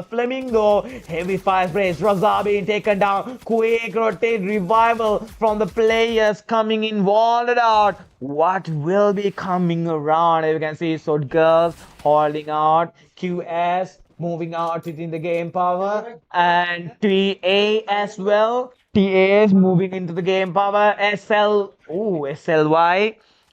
Flamingo. Heavy fire sprays. Raza being taken down. Quick rotate revival from the players coming in. Walled out. What will be coming around? As you can see, so girls holding out. QS moving out within the game power. And TA as well. TA is moving into the game power. SLY.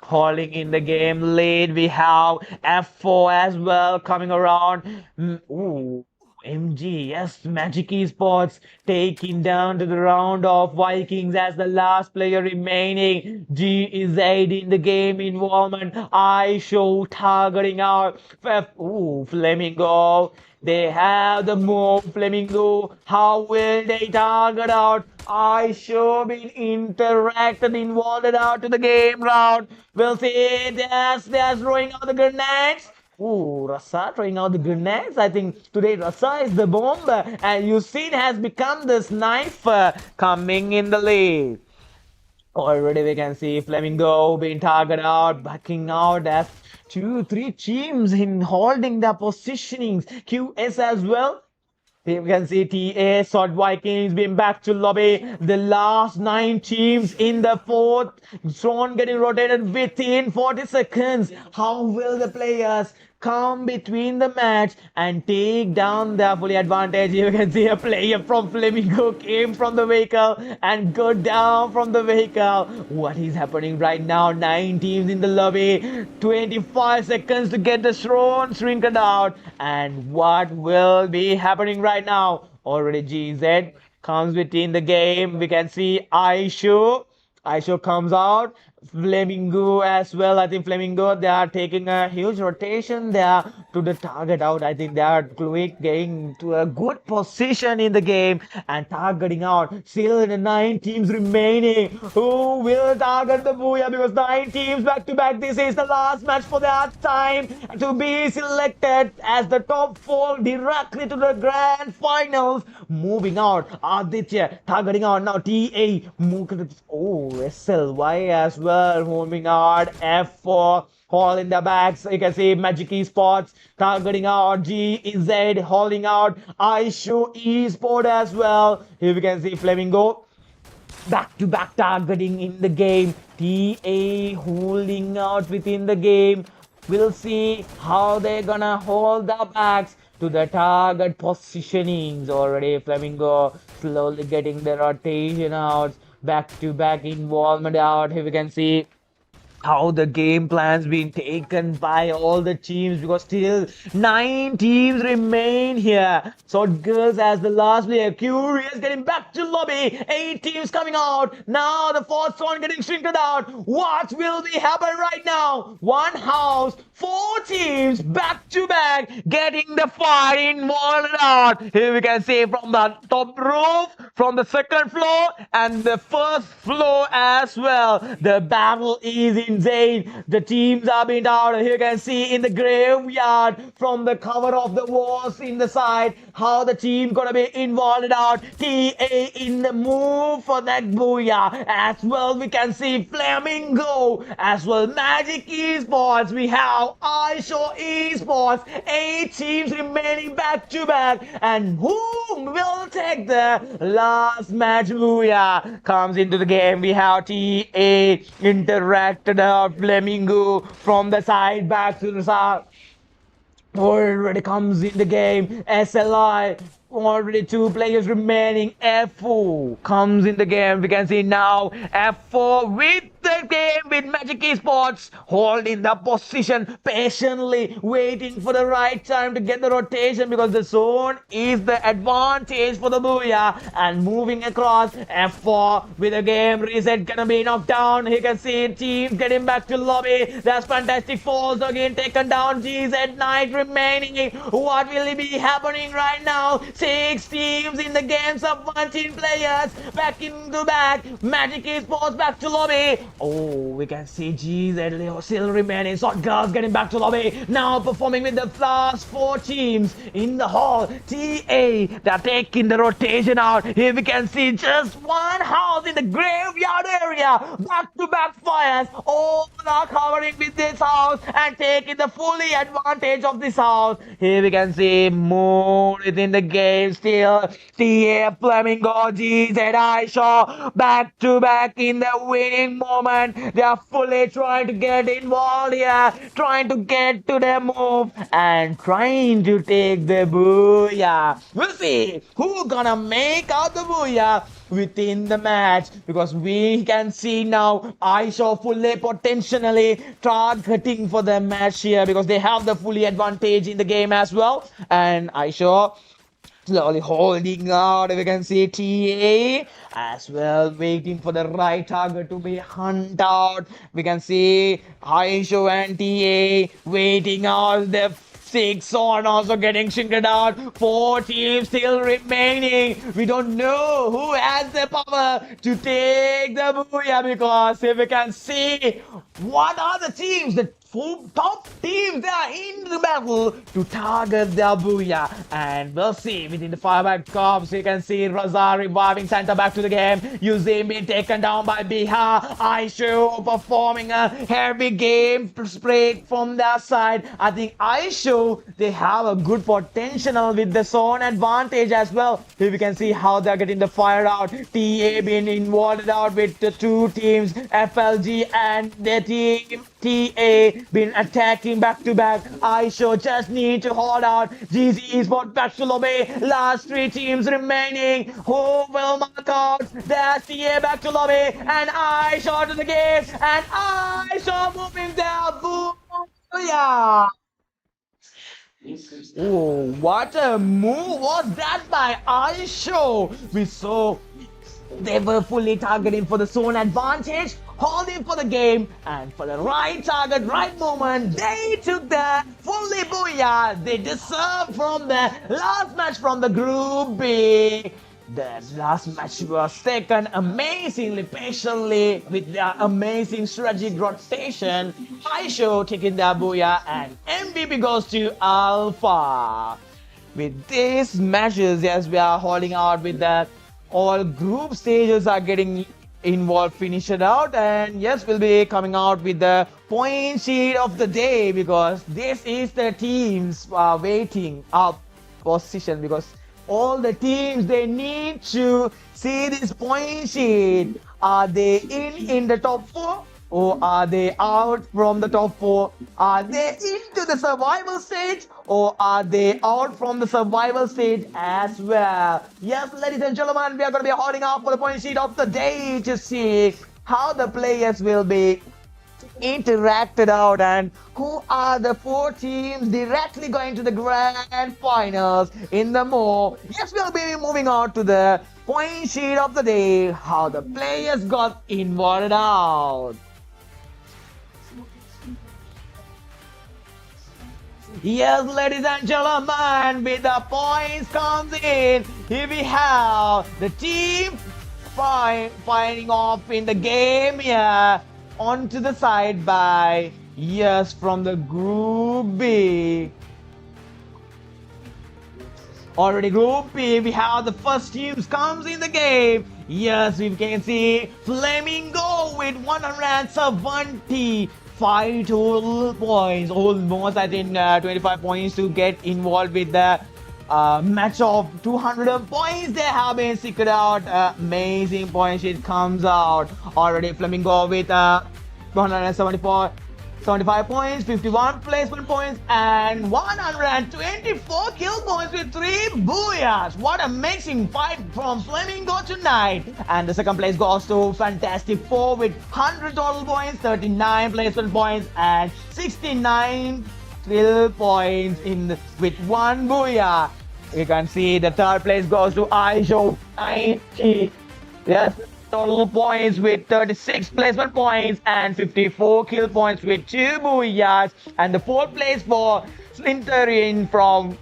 Holding in the game lead. We have F4 as well coming around. MG, yes, Magic Esports taking down to the round of Vikings as the last player remaining. G is 8 in the game involvement. I show targeting out. Flamingo. They have the move. Flamingo. How will they target out? I show been interacted, involved out to the game round. We'll see. There's throwing out the grenades. Rasa throwing out the grenades. I think today Rasa is the bomber, and Yusin has become the sniper coming in the lead. Already we can see Flamingo being targeted out, backing out as 2-3 teams in holding their positionings. QS as well. You can see TA, Sword Vikings being back to lobby. The last 9 teams in the 4th zone getting rotated within 40 seconds. How will the players come between the match and take down their fully advantage? You can see a player from Flamingo came from the vehicle and go down from the vehicle. What is happening right now? 9 teams in the lobby, 25 seconds to get the throne shrinked out. And what will be happening right now? Already GZ comes within the game. We can see Aisho comes out. Flamingo as well. I think Flamingo, they are taking a huge rotation there to the target out. I think they are getting to a good position in the game and targeting out. Still the 9 teams remaining. Who will target the Booyah? Because 9 teams back to back. This is the last match for that time to be selected as the top 4 directly to the grand finals. Moving out. Aditya targeting out now. TA. SLY as well. Moving out. F4 all in the backs. You can see Magic Esports targeting out. GZ holding out. Aishu Esport as well. Here we can see Flamingo back to back targeting in the game. TA holding out within the game. We'll see how they're gonna hold the backs to the target positionings. Already Flamingo slowly getting the rotation out. Back to back involvement out. Here we can see how the game plan's been taken by all the teams, because still 9 teams remain here. So girls as the last player. Curious getting back to lobby. 8 teams coming out. Now the 4th zone getting shrinked out. What will be happen right now? 1 house, 4 teams back to back getting the fire involved out. Here we can see from the top roof, from the 2nd floor and the 1st floor as well. The battle is insane. The teams are being down. Here you can see in the graveyard from the cover of the walls in the side how the team gonna be involved out. TA in the move for that Booyah. As well we can see Flamingo as well. Magic Esports. We have Aisho Esports. 8 teams remaining back to back. And who will take the last match? Booyah comes into the game. We have TA interacted out. Flamingo from the side back to the side. Already comes in the game. SLI. Already 2 players remaining. F4 comes in the game. We can see now F4 with the game with Magic Esports holding the position, patiently waiting for the right time to get the rotation, because the zone is the advantage for the Booyah. And moving across, F4 with the game reset gonna be knocked down. You can see teams getting back to lobby. There's fantastic falls again taken down. GZ Knight remaining. What will be happening right now? 6 teams in the game, sub 17 players, back into back, Magic Esports back to lobby. Oh, we can see GZ still remaining, Shot Girls getting back to lobby, now performing with the last 4 teams in the hall. TA, they're taking the rotation out. Here we can see just one house in the graveyard area, back-to-back fires, all are covering with this house and taking the fully advantage of this house. Here we can see Moon is in the game still. TA, Flamingo, GZ, Aisha, back-to-back in the winning moment. They are fully trying to get involved here, trying to get to their move and trying to take the booyah. We'll see who gonna make out the booyah within the match, because we can see now Aisha fully potentially targeting for the match here, because they have the fully advantage in the game as well. And Aisha slowly holding out. We can see TA as well, waiting for the right target to be hunted out. We can see Aisha and TA waiting out. The 6 on also getting shrinked out. 4 teams still remaining. We don't know who has the power to take the booyah, because if we can see what are the teams, the top teams, they are in the battle to target their booyah. And we'll see within the fireback cops, you can see Raza reviving Santa back to the game. Uzim being taken down by Bihar. Aishu performing a heavy game spray from their side. I think Aishu, they have a good potential with the zone advantage as well. Here we can see how they're getting the fire out. TA being involved out with the 2 teams, FLG and the team TA been attacking back to back. Aisha just need to hold out. GZ Esports back to lobby. Last 3 teams remaining. Who will mark out? There's TA back to lobby. And Aisha to the game. And Aisha moving there. Booyah! Oh, what a move was that by Aisha! We saw they were fully targeting for the zone advantage, holding for the game, and for the right target, right moment, they took the fully booyah they deserved from the last match from the Group B. The last match was taken amazingly patiently with their amazing strategic rotation. Aisha taking the booyah, and MVP goes to Alpha. With these matches, yes, we are holding out with that. All group stages are getting involved, finished out, and yes, we'll be coming out with the point sheet of the day, because this is the teams waiting up position, because all the teams, they need to see this point sheet. Are they in the top 4? Or are they out from the top 4? Are they into the survival stage? Or are they out from the survival stage as well? Yes, ladies and gentlemen, we are going to be holding out for the point sheet of the day to see how the players will be interacted out and who are the 4 teams directly going to the grand finals in the MO. Yes, we'll be moving on to the point sheet of the day, how the players got involved out. Yes, ladies and gentlemen, with the points comes in, here we have the team fighting off in the game here onto the side by, yes, from the Group B. Already Group B, we have the first teams comes in the game. Yes, we can see Flamingo with 175 total points, almost I think 25 points to get involved with the match of 200 points. They have been secured out. Amazing point sheet comes out. Already Flamingo with 175 points, 51 placement points, and 124 kill points with 3 booyahs. What amazing fight from Flamingo tonight. And the second place goes to Fantastic 4 with 100 total points, 39 placement points, and 69 kill points with 1 booyah. You can see the third place goes to Aisho 90. Yes, total points with 36 placement points and 54 kill points with 2 booyahs. And the fourth place for Slinterin from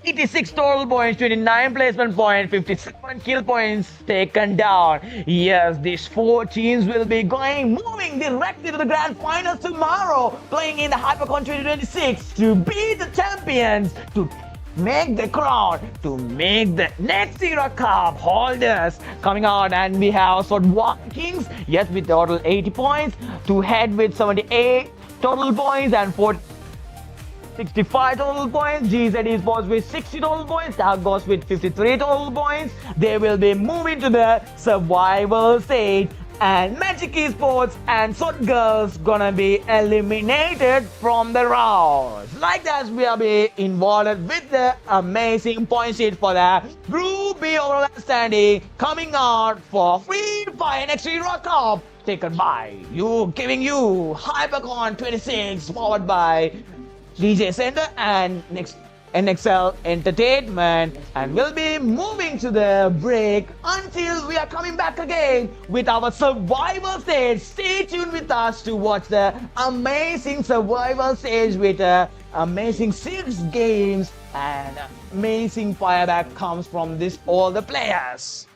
86 total points, 29 placement points, 57 kill points taken down. Yes, these 4 teams will be moving directly to the grand finals tomorrow, playing in the HyperCon 2026 to be the champions, to make the crown, to make the next era cup holders coming out. And we have also Vikings, yes, with total 80 points, to head with 78 total points and 65 total points. GZ Esports with 60 total points. Dark Ghost with 53 total points. They will be moving to the survival stage. And Magic Esports and Sot Girls gonna be eliminated from the rounds. Like that, we will be involved with the amazing point sheet for the Group B overall standing coming out for Free Fire Next Era Cup, taken by you, giving you HyperCon 26, powered by DJ Center and next NXL Entertainment. And we'll be moving to the break until we are coming back again with our survival stage. Stay tuned with us to watch the amazing survival stage with amazing 6 games and amazing fireback comes from this all the players.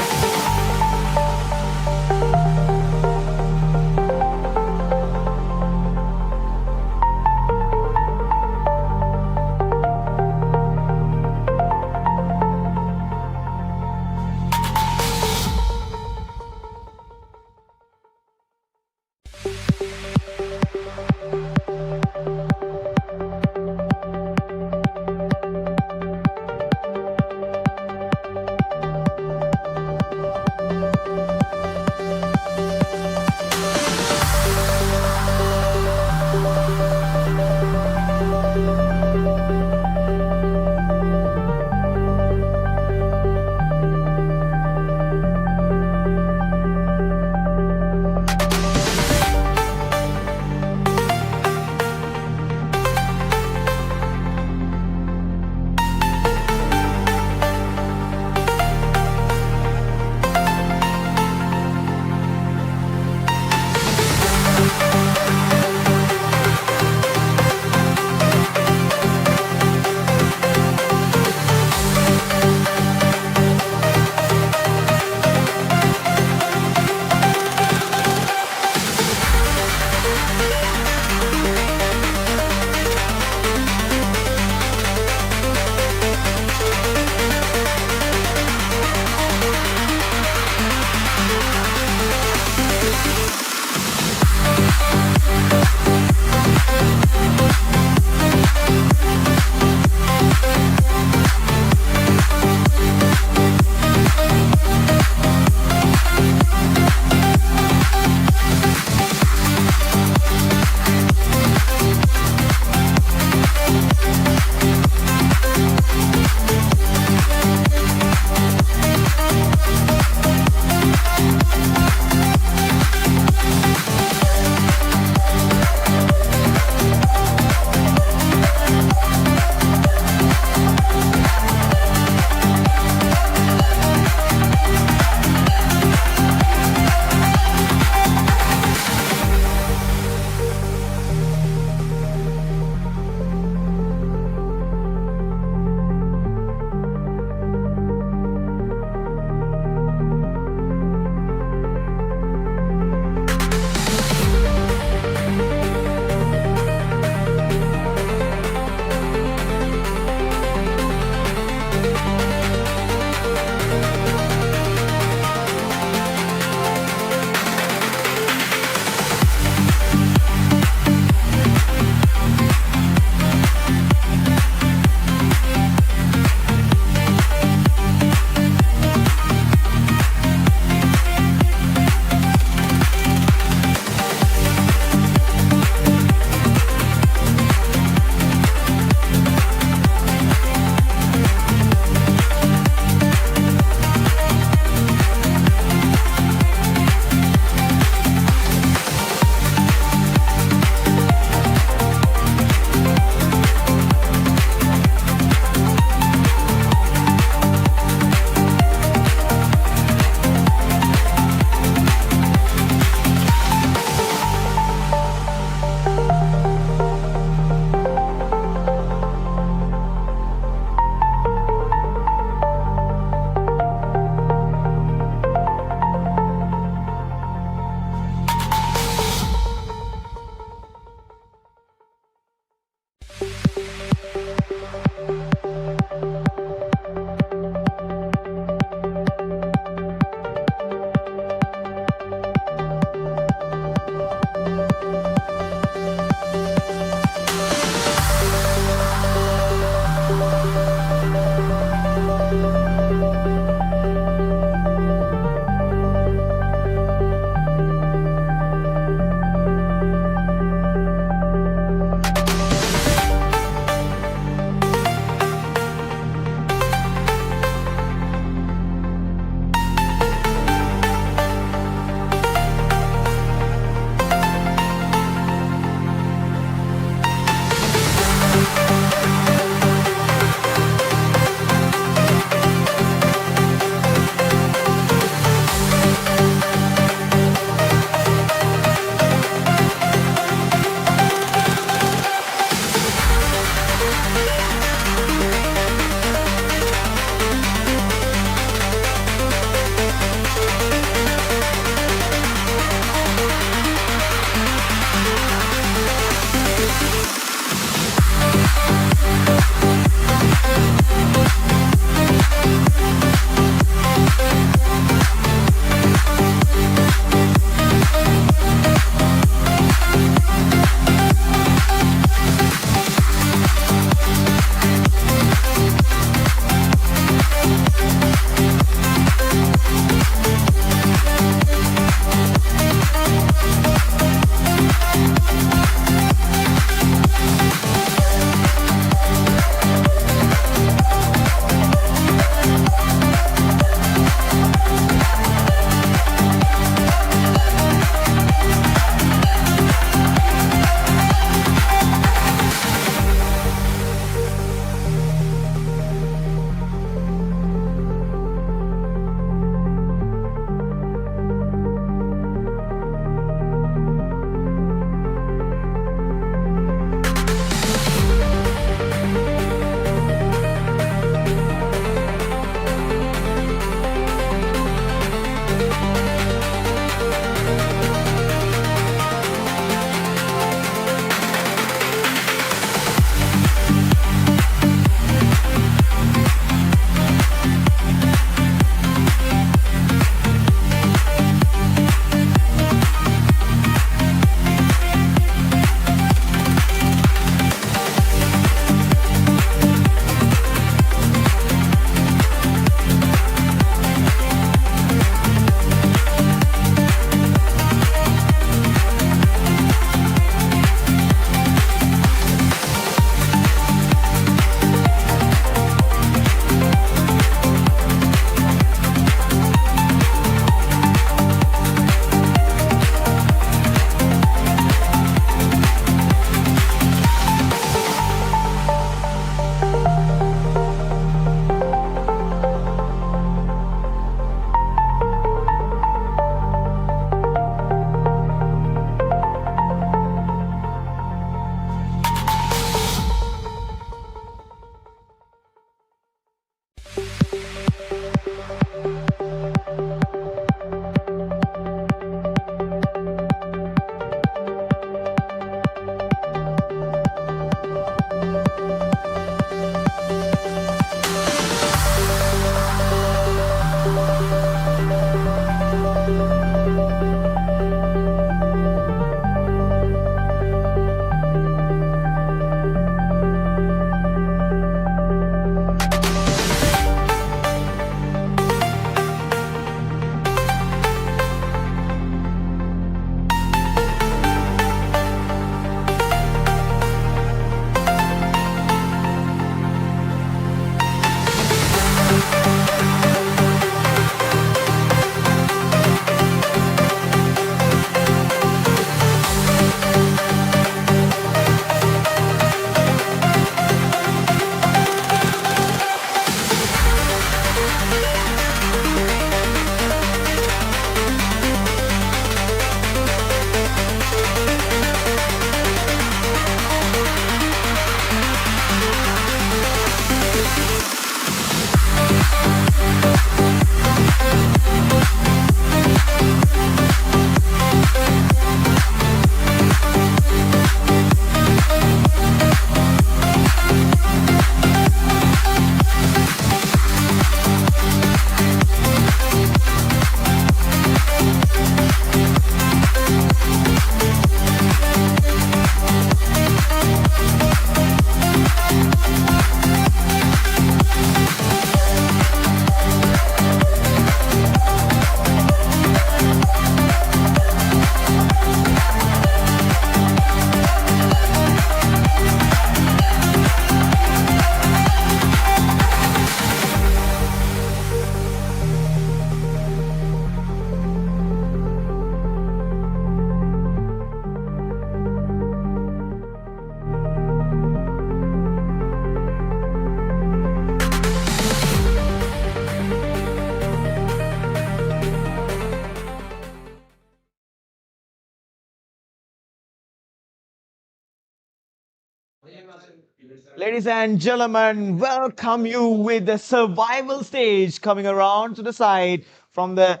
Ladies and gentlemen, welcome you with the survival stage coming around to the side from the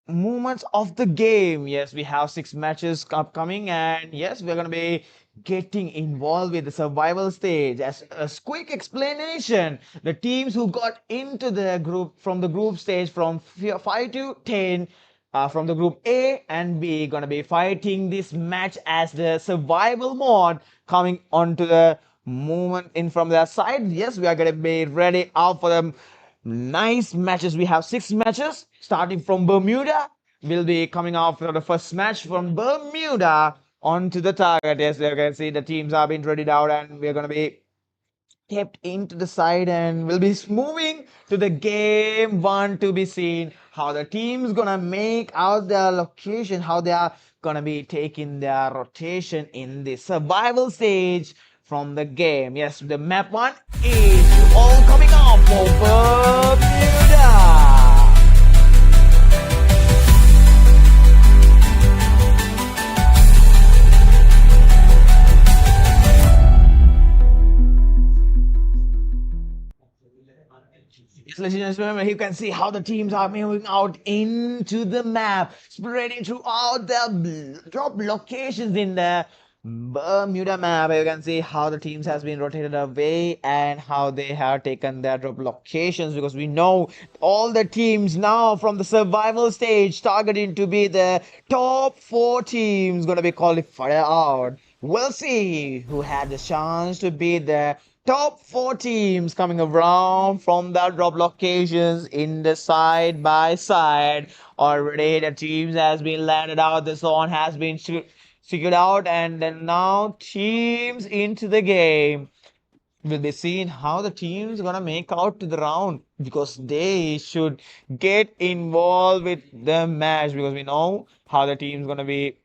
moments of the game. Yes, we have 6 matches upcoming, and yes, we're going to be getting involved with the survival stage. As a quick explanation, the teams who got into the group from the group stage from 5 to 10 from the group A and B gonna be fighting this match as the survival mode coming onto the movement in from their side. Yes, we are gonna be ready out for the nice matches. We have 6 matches starting from Bermuda. We'll be coming out for the first match from Bermuda onto the target. Yes, you can see the teams have been readied out, and we're gonna be kept into the side, and we'll be moving to the game 1 to be seen how the team's gonna make out their location, how they are gonna be taking their rotation in the survival stage from the game. Yes, the map 1 is all coming out for Bermuda. Yes, ladies and gentlemen, you can see how the teams are moving out into the map, spreading throughout the drop locations in the Bermuda map. You can see how the teams has been rotated away and how they have taken their drop locations, because we know all the teams now from the survival stage targeting to be the top 4 teams going to be qualified out. We'll see who had the chance to be the top 4 teams coming around from the drop locations in the side by side. Already the teams has been landed out, the zone has been figured out, and then now teams into the game. Will be seen how the team's gonna make out to the round, because they should get involved with the match, because we know how the team's gonna be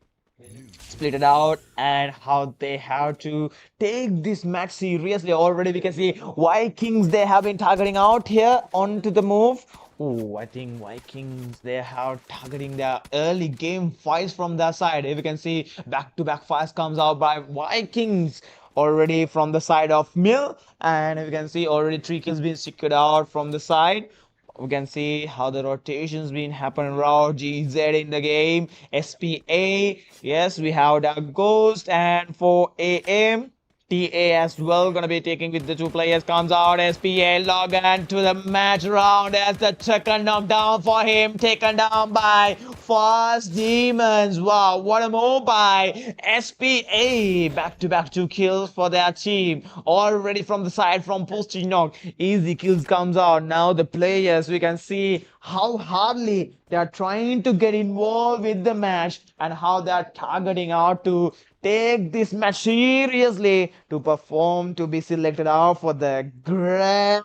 split it out and how they have to take this match seriously. Already we can see Vikings, they have been targeting out here onto the move. Oh, I think Vikings, they have targeting their early game fights from their side. If you can see, back-to-back fights comes out by Vikings already from the side of Mill, and if you can see already 3 kills being secured out from the side we can see how the rotations been happening around GZ in the game. SPA, yes, we have the Ghost, and for AM, TA as well gonna be taking with the two players. Comes out SPA Logan to the match round as the second knockdown for him, taken down by Fast Demons. Wow, what a move by SPA. Back to back 2 kills for their team. Already from the side from posting knock. Easy kills comes out. Now the players, we can see how hardly they are trying to get involved with the match and how they are targeting out to take this match seriously to perform to be selected out for the grand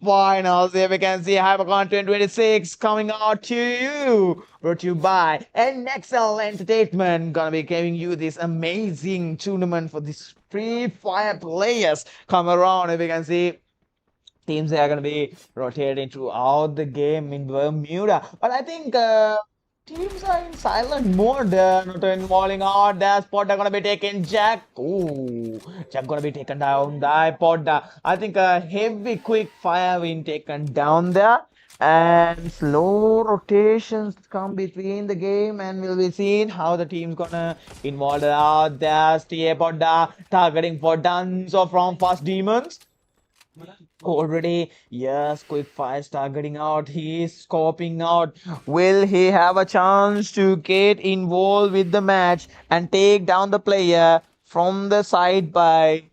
finals. Here we can see Hypercon 2026 coming out to you. Brought to you by NXL Entertainment. Gonna be giving you this amazing tournament for these Free Fire players come around. Here we can see teams are going to be rotating throughout the game in Bermuda. But I think teams are in silent mode, not involving out. Their spot are going to be taken. Jack. Ooh, Jack going to be taken down. Pod. I think a heavy quick fire being taken down there. And slow rotations come between the game, and we'll be seeing how the team's gonna involve out there. TA Pod targeting for Dunzo from Fast Demons. Already, yes, quick fire targeting out. He's scoping out. Will he have a chance to get involved with the match and take down the player from the side by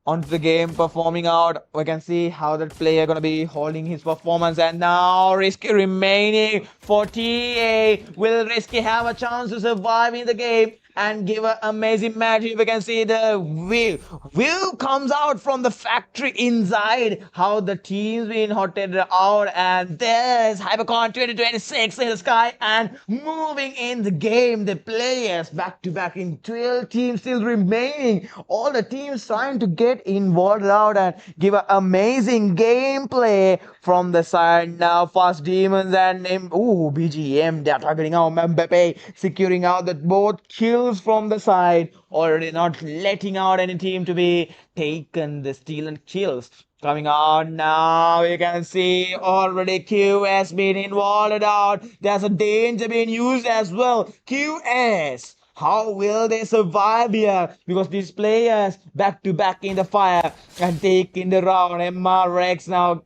onto the game performing out? We can see how that player gonna be holding his performance, and now Risky remaining for TA. Will Risky have a chance to survive in the game and give an amazing match? We can see the Will comes out from the factory inside. How the team's been hotted out, and there's Hypercon 2026 in the sky and moving in the game. The players back to back in 12 teams still remaining. All the teams trying to get involved out and give an amazing gameplay from the side. Now Fast Demons and BGM, they're targeting out Mbappe, securing out the both kills from the side, already not letting out any team to be taken the steal and kills. Coming out now, you can see already Q has been involved out. There's a danger being used as well. QS, how will they survive here? Because these players back to back in the fire and taking the round. MRX now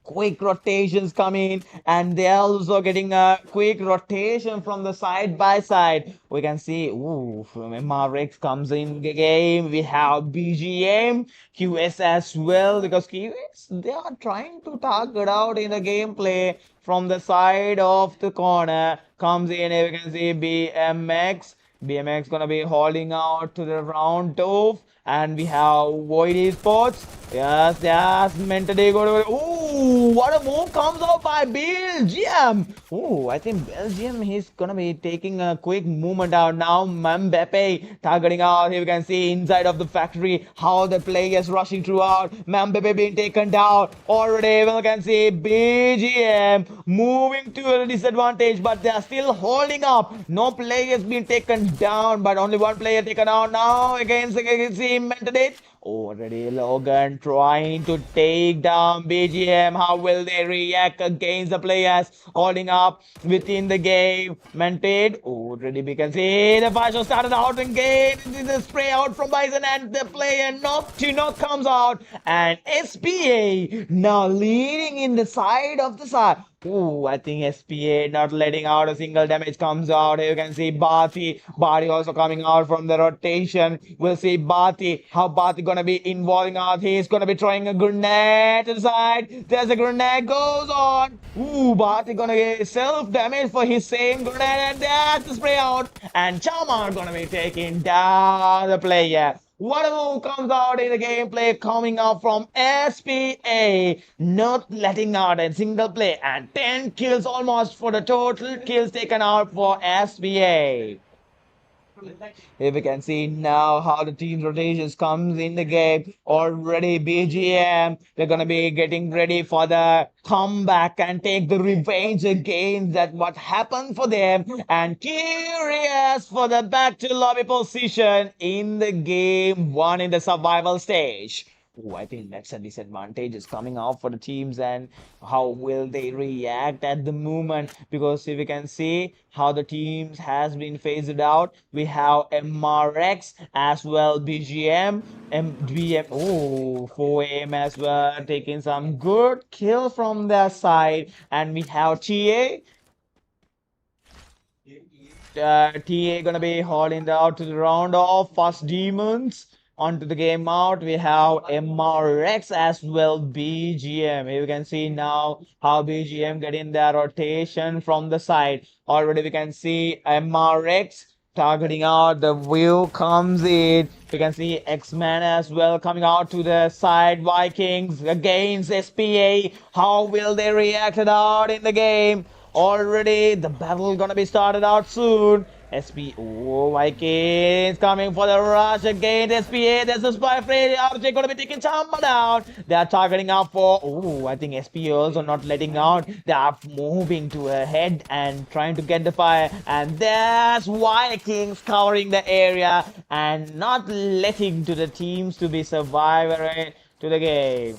quick rotations coming, and they're also getting a quick rotation from the side by side. We can see from MRX comes in the game. We have BGM, QS as well, because QS, they are trying to target out in the gameplay from the side of the corner. Comes in, we can see BMX gonna be holding out to the round off. And we have Void Esports. Yes, mentally going to. Ooh, what a move comes out by Belgium. Ooh, I think Belgium, he's going to be taking a quick movement out now. Mbappe targeting out. Here we can see inside of the factory how the players rushing throughout. Mbappe being taken down. Already we can see BGM moving to a disadvantage, but they are still holding up. No players being taken down, but only one player taken out now against the Mentadate. Already Logan trying to take down BGM. How will they react against the players holding up within the game? Mented. Already we can see the fire show started out in game. The spray out from Bison, and the player knock comes out. And SPA now leading in the side of the side. I think SPA not letting out a single damage comes out. Here you can see Bati also coming out from the rotation. We'll see Bati, how Bati gonna be involving out. He's gonna be throwing a grenade to the side. There's a grenade goes on. Bati gonna get self damage for his same grenade, and that's the spray out. And Chama gonna be taking down the player. What a move comes out in the gameplay coming out from SPA, not letting out a single play, and 10 kills almost for the total kills taken out for SPA. Here we can see now how the team's rotations comes in the game. Already BGM, they're gonna be getting ready for the comeback and take the revenge against that what happened for them, and curious for the back to lobby position in the game 1 in the survival stage. Oh, I think that's a disadvantage is coming out for the teams, and how will they react at the moment? Because if we can see how the teams has been phased out, we have MRX as well, BGM, MDM, oh, 4AM as well, taking some good kill from their side, and we have TA gonna be hauling out to the round of first demons. Onto the game out, we have MRX as well, BGM. You can see now how BGM getting the rotation from the side. Already we can see MRX targeting out, the view comes in. We can see X-Man as well coming out to the side. Vikings against SPA. How will they react it out in the game? Already the battle gonna be started out soon. Oh, Vikings coming for the rush against SPA. There's a spy free. RJ gonna be taking someone down. They are targeting out for. Oh, I think SPA also not letting out. They are moving to ahead and trying to get the fire. And there's Vikings covering the area and not letting to the teams to be survivor to the game.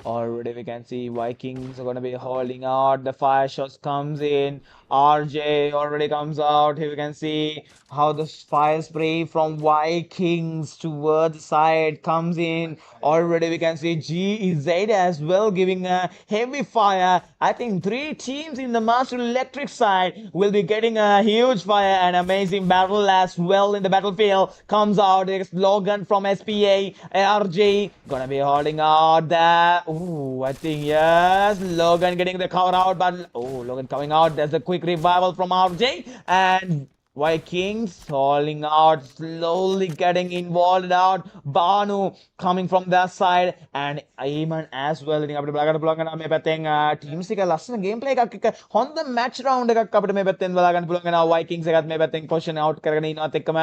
Already we can see Vikings are going to be holding out. The fire shots comes in. RJ already comes out. Here we can see how the fire spray from Vikings towards the side comes in. Already we can see GZ as well giving a heavy fire. I think 3 teams in the Master Electric side will be getting a huge fire and amazing battle as well in the battlefield. Comes out. It's Logan from SPA. RJ gonna be holding out that. Oh, I think yes. Logan getting the cover out, but Logan coming out. There's a quick revival from RJ, and Vikings falling out, slowly getting involved out. Banu coming from that side, and Ayman as well. ඉතින් අපිට බලාගන්න පුළුවන් වෙනවා මේ පැත්තෙන් teams එක ලස්සන game play එකක් එක හොඳ මැච් රවුන්ඩ් එකක් අපිට මේ පැත්තෙන් බලාගන්න පුළුවන් වෙනවා. Vikings එකත් මේ පැත්තෙන් පොසිෂන් අවුට් කරගෙන ඉනවත් එක්කම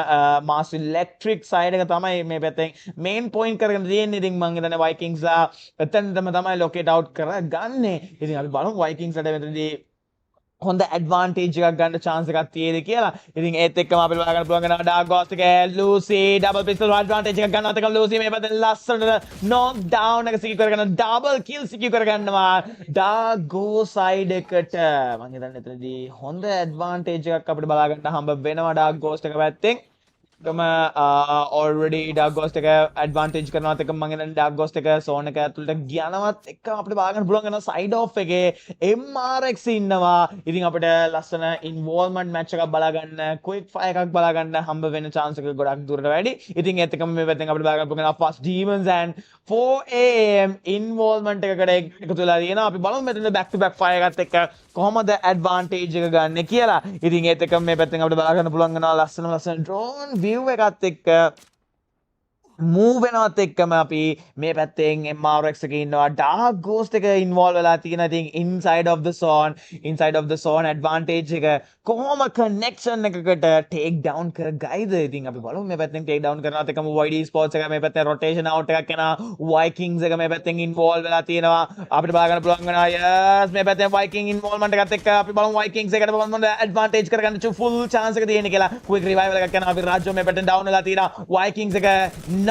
Master Electric side එක තමයි මේ පැත්තෙන් මේන් පොයින්ට් කරගෙන තියෙන්නේ. ඉතින් මම හිතන්නේ Vikings එතනටම තමයි ලොකේට් අවුට් කරගන්නේ. ඉතින් අපි බලමු Vikings ට මෙතනදී හොඳ ඇඩ්වාන්ටේජ් එකක් ගන්න chance එකක් තියෙද කියලා. ඉතින් ඒත් එක්කම අපිට බලා ගන්න පුළුවන් වෙනවා ඩාග් ගෝස්ට් එක ලූසි ඩබල් පිස්තල් ඇඩ්වාන්ටේජ් එකක් ගන්නවත් එක ලූසි මේ පැත්තෙන් ලස්සනට නොක් ඩවුන් එක සිකියු කරගෙන ඩබල් කිල් සිකියු කරගන්නවා ඩාග් ගෝ සයිඩ් එකට. මම හිතන්නේ එතනදී හොඳ ඇඩ්වාන්ටේජ් එකක් අපිට බලා ගන්න හම්බ වෙනවා ඩාග් ගෝස්ට් එක පැත්තෙන්. already ඩාග් ගෝස්ට් එක ඇඩ්වාන්ටේජ් කරනවත් එක මම හිතන්නේ ඩාග් ගෝස්ට් එක සෝන් එක ඇතුළට ගියනවත් එක අපිට බාගන්න පුළුවන් වෙනවා සයිඩ් ඔෆ් එකේ MRX ඉන්නවා. ඉතින් අපිට ලස්සන ඉන්වෝල්ව්මන්ට් මැච් එකක් බලා ගන්න ක්වික් ෆයර් එකක් බලා ගන්න හම්බ වෙන chance එක ගොඩක් දුරට වැඩි. ඉතින් ඒත් එක්කම මේ පැත්තෙන් අපිට බලා ගන්න පුළුවන් වෙනවා first demons and 4am involvement එකකට එකතු වෙලා තියෙනවා. අපි බලමු මෙතන back to back fire එකත් එක්ක කොහොමද ඇඩ්වාන්ටේජ් එක ගන්න කියලා. ඉතින් ඒත් එක්කම මේ පැත්තෙන් අපිට බලා ගන්න පුළුවන් වෙනවා ලස්සන drone view එකත් එක්ක move වෙනවත් එක්කම අපි මේ පැත්තෙන් MRX එකේ ඉන්නවා dark ghost එක involve වෙලා තියෙනවා. ඉතින් inside of the zone advantage එක කොහොම connection එකකට take down කරගයිද. ඉතින් අපි බලමු මේ පැත්තෙන් take down කරනවත් එක්කම YD Esports එක මේ පැත්තෙන් rotation out එකක් යනවා. Vikings එක මේ පැත්තෙන් involve වෙලා තියෙනවා. අපිට බලා ගන්න පුළුවන් වෙනවා yes මේ පැත්තෙන් Viking involvement එකත් එක්ක අපි බලමු Vikings එකට මොනවද advantage කරගන්න full chance එක තියෙන කියලා. quick revival එකක් යනවා. අපි රාජ්‍ය මේ පැත්තෙන් down වෙලා තියෙනවා. Vikings එක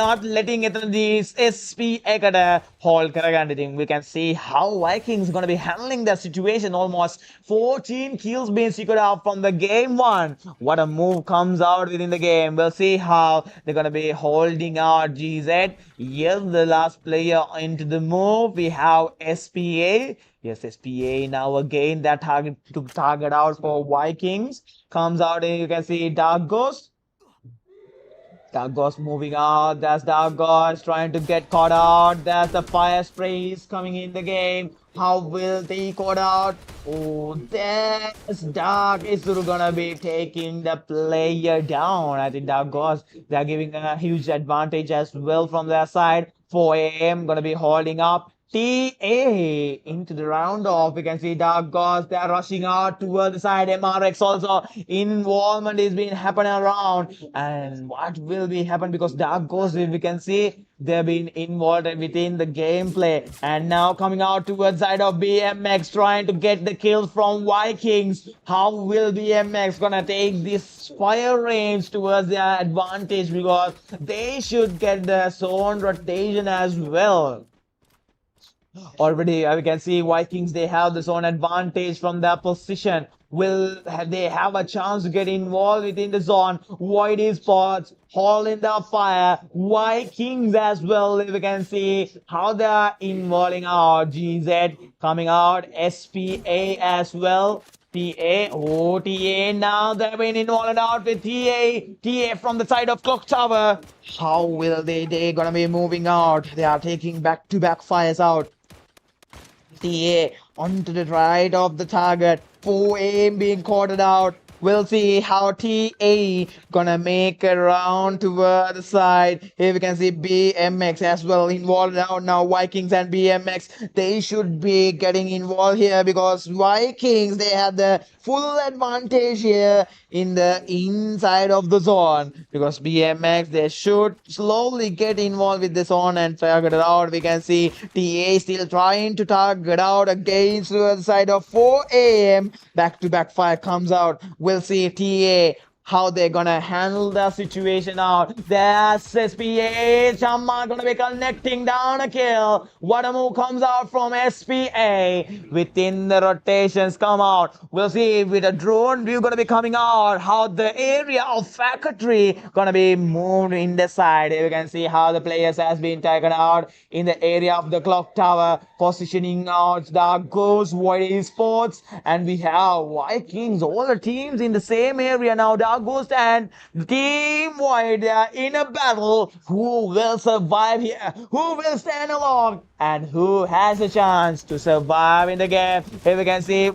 not letting it these SP ekada hold karagan. We can see how Vikings gonna be handling that situation. Almost 14 kills being secured out from the game 1. What a move comes out within the game. We'll see how they're gonna be holding out GZ. Yes, the last player into the move. We have SPA. Yes, SPA now again that target out for Vikings comes out, and you can see Dark Ghost. Dark Ghost moving out. That's Dark Ghost trying to get caught out. There's the fire sprays coming in the game. How will they caught out? Oh, there's Dark is gonna be taking the player down. I think Dark Ghost, they're giving a huge advantage as well from their side. 4am gonna be holding up. TA into the round off. We can see Dark Ghost, they are rushing out toward the side. MRX also involvement is being happening around. And what will be happen, because Dark Ghost, we can see they've been involved within the gameplay. And now coming out towards side of BMX, trying to get the kills from Vikings. How will BMX gonna take this fire range towards their advantage, because they should get the zone rotation as well. Already we can see Vikings, they have the zone advantage from their position. Will they have a chance to get involved within the zone? Void Esports, Hall in the Fire, Vikings as well. We can see how they are involving out. GZ coming out, SPA as well. TA now they've been involved out with TA from the side of Clock Tower. How will they gonna be moving out? They are taking back-to-back fires out. TA onto the right of the target. 4 being quartered out. We'll see how TA gonna make a round toward the side. Here we can see BMX as well involved out now. Vikings and BMX, they should be getting involved here, because Vikings, they have the full advantage here in the inside of the zone, because BMX, they should slowly get involved with the zone and target it out. We can see TA still trying to target out against the side of 4 back-to-back fire comes out. We'll see TA how they're gonna handle the situation out. There's SPA. Chamma gonna be connecting down a kill. What a move comes out from SPA. Within the rotations come out. We'll see with a drone view gonna be coming out how the area of factory gonna be moved in the side. You can see how the players has been taken out in the area of the clock tower, positioning out the Ghost, Void Esports, and we have Vikings, all the teams in the same area now. Dark Ghost and Team Void, they are in a battle. Who will survive here? Who will stand along? And who has a chance to survive in the game? Here we can see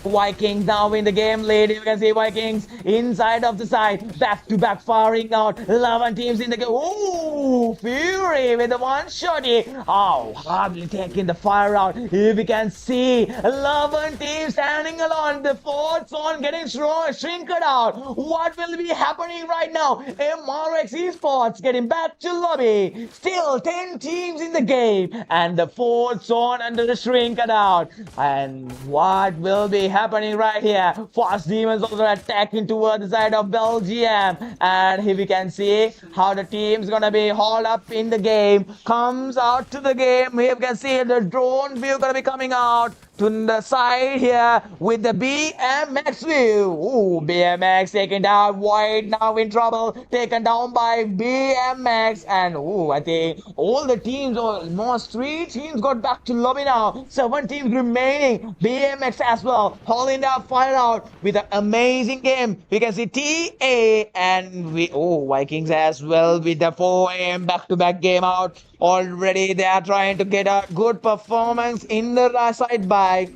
Vikings now in the game lead. You can see Vikings inside of the side, back-to-back firing out. 11 teams in the game. Ooh, Fury with the one shotty. Oh, hardly taking the fire out. Here we can see 11 teams standing along. The fourth zone getting shrinked out. What will be happening right now? MRX Esports getting back to lobby. Still 10 teams in the game, and the fourth zone under the shrink out. And what will be happening right here? Fast Demons also attacking towards the side of Belgium, and here we can see how the team's gonna be hauled up in the game. Comes out to the game. Here we can see the drone view gonna be coming out to the side here with the BMX view. Ooh, BMX taken down. Void now in trouble, taken down by BMX. And ooh, I think all the teams, almost 3 teams got back to lobby now. 7 teams remaining. BMX as well, hauling that fire out with an amazing game. We can see TA and Vikings as well with the 4 AM back-to-back game out. Already they are trying to get a good performance in the right side by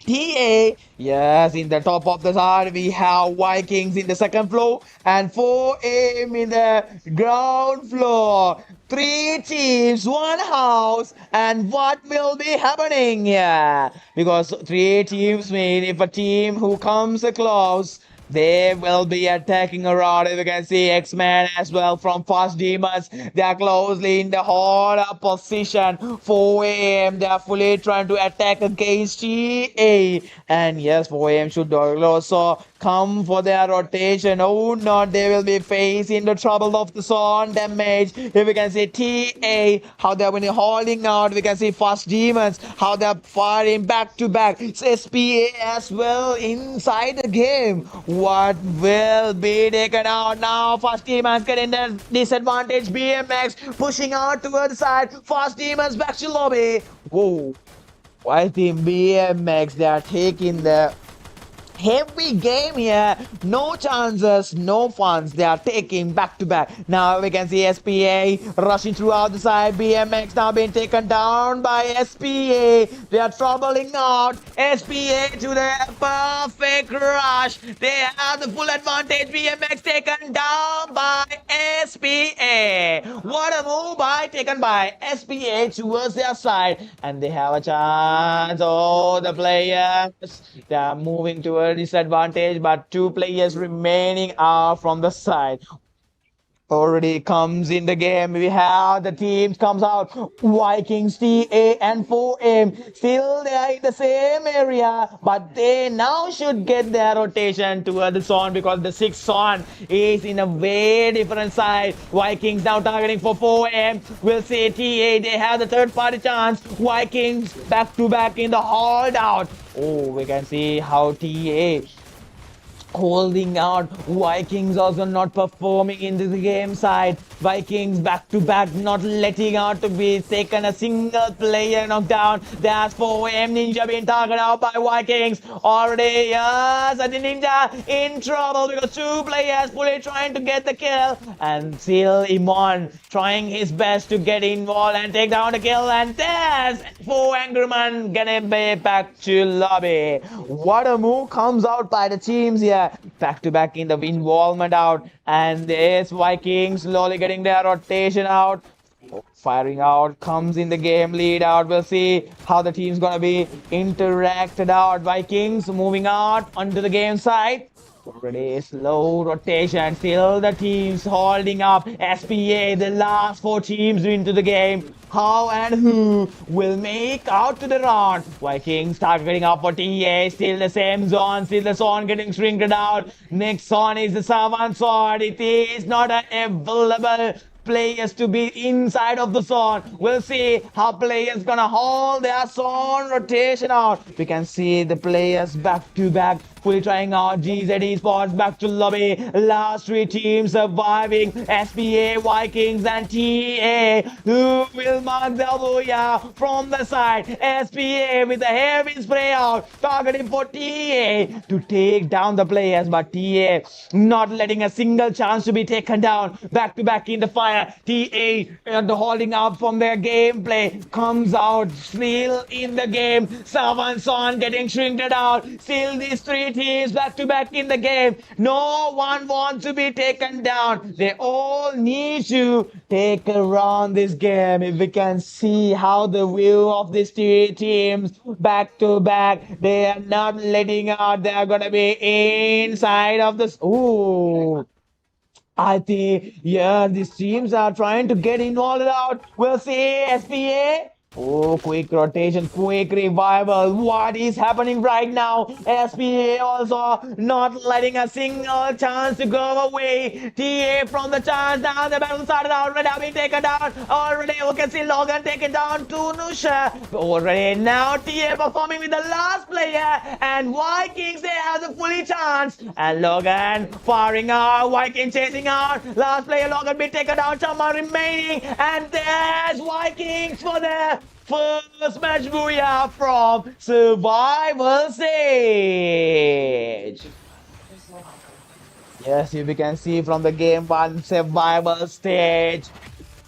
TA. Yes, in the top of the side we have Vikings in the second floor and 4 AM in the ground floor. 3 teams, 1 house, and what will be happening here? Because 3 teams mean if a team who comes close, they will be attacking around. You can see X-Men as well from Fast Demons. They are closely in the hard position. 4 AM, they are fully trying to attack against TA. And yes, 4 AM should also come for their rotation. Oh no, they will be facing the trouble of the zone damage. Here we can see TA, how they're been holding out. We can see Fast Demons, how they're firing back to back. It's SPA as well inside the game. What will be taken out now? Fast Demons getting the disadvantage. BMX pushing out towards the side. Fast Demons back to lobby. Whoa, I think BMX, they are taking the heavy game here. No chances, no funds. They are taking back to back. Now we can see SPA rushing throughout the side. BMX now being taken down by SPA. They are troubling out. SPA to the perfect rush. They have the full advantage. BMX taken down by SPA. What a move taken by SPA towards their side. And they have a chance. Oh, the players. They are moving to a disadvantage, but two players remaining are from the side. Already comes in the game. We have the teams comes out. Vikings, TA and 4M. Still they are in the same area, but they now should get their rotation toward the zone because the 6th zone is in a way different side. Vikings now targeting for 4M. We'll see TA. They have the third party chance. Vikings back to back in the holdout. Oh, we can see how TA holding out. Vikings also not performing into the game side. Vikings back to back, not letting out to be taken a single player knockdown. There's 4M Ninja being targeted out by Vikings. Already, yes, and the Ninja in trouble because two players fully trying to get the kill. And still Iman trying his best to get involved and take down the kill. And there's 4 Angryman gonna be back to lobby. What a move comes out by the teams here. Back to back in the involvement out, and there's Vikings slowly getting their rotation out. Firing out comes in the game lead out. We'll see how the team's gonna be interacted out. Vikings moving out onto the game side. Already slow rotation, still the teams holding up. SPA, the last 4 teams into the game. How and who will make out to the round? Vikings targeting up for TA, still the same zone, still the zone getting shrinked out. Next zone is the 7th zone. It is not available players to be inside of the zone. We'll see how players gonna hold their zone rotation out. We can see the players back to back, fully trying out. GZ Esports back to lobby. Last 3 teams surviving. SPA, Vikings and TA. Who will mark the Booyah from the side? SPA with a heavy spray out, targeting for TA to take down the players, but TA not letting a single chance to be taken down. Back to back in the fire. TA and holding up from their gameplay comes out still in the game. 7 Son getting shrinked out. Still these 3 teams back to back in the game. No one wants to be taken down. They all need to take around this game. If we can see how the view of these 3 teams back to back, they are not letting out. They are gonna be inside of this. Ooh. I think, yeah, these teams are trying to get involved out. We'll see SPA. Oh, quick rotation, quick revival. What is happening right now? SPA also not letting a single chance to go away. TA from the chance down. The battle started already having taken down. Already you can see Logan taken down to Nusha. Already now TA performing with the last player. And Vikings, they have the fully chance. And Logan firing out. Vikings chasing out. Last player Logan being taken down. Someone remaining. And there's Vikings for the first match Booyah from survival stage. Yes, you can see from the game 1 survival stage,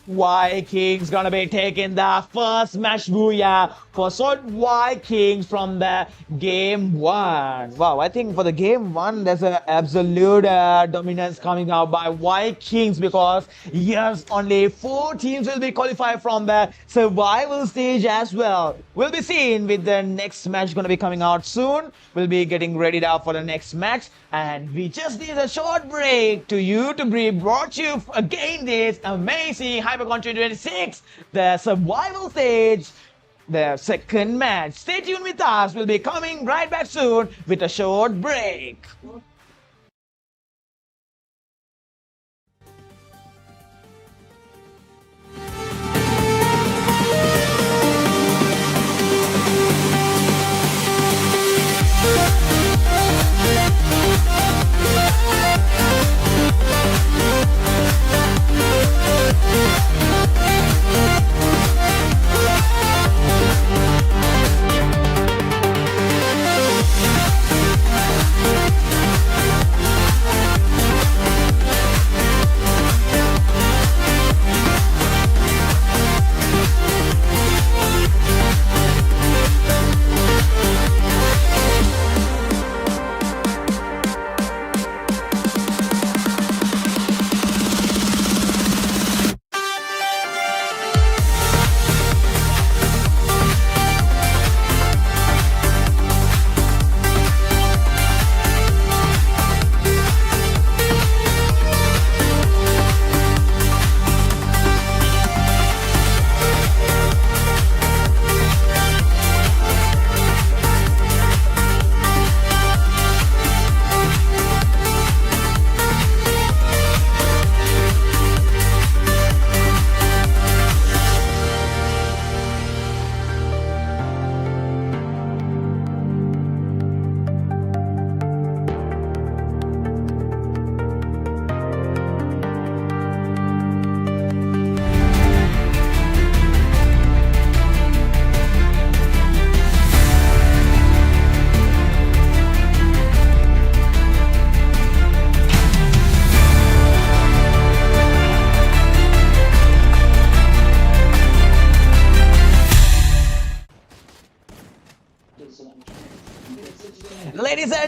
Vikings gonna be taking the first match Booyah for Sword Vikings from the game 1. Wow, I think for the game 1 there's an absolute dominance coming out by Vikings because yes, only 4 teams will be qualified from the survival stage as well. We'll be seeing with the next match gonna be coming out soon. We'll be getting ready now for the next match, and we just need a short break to you to be brought you again this amazing HyperCon 26, the survival stage, the second match. Stay tuned with us. We'll be coming right back soon with a short break.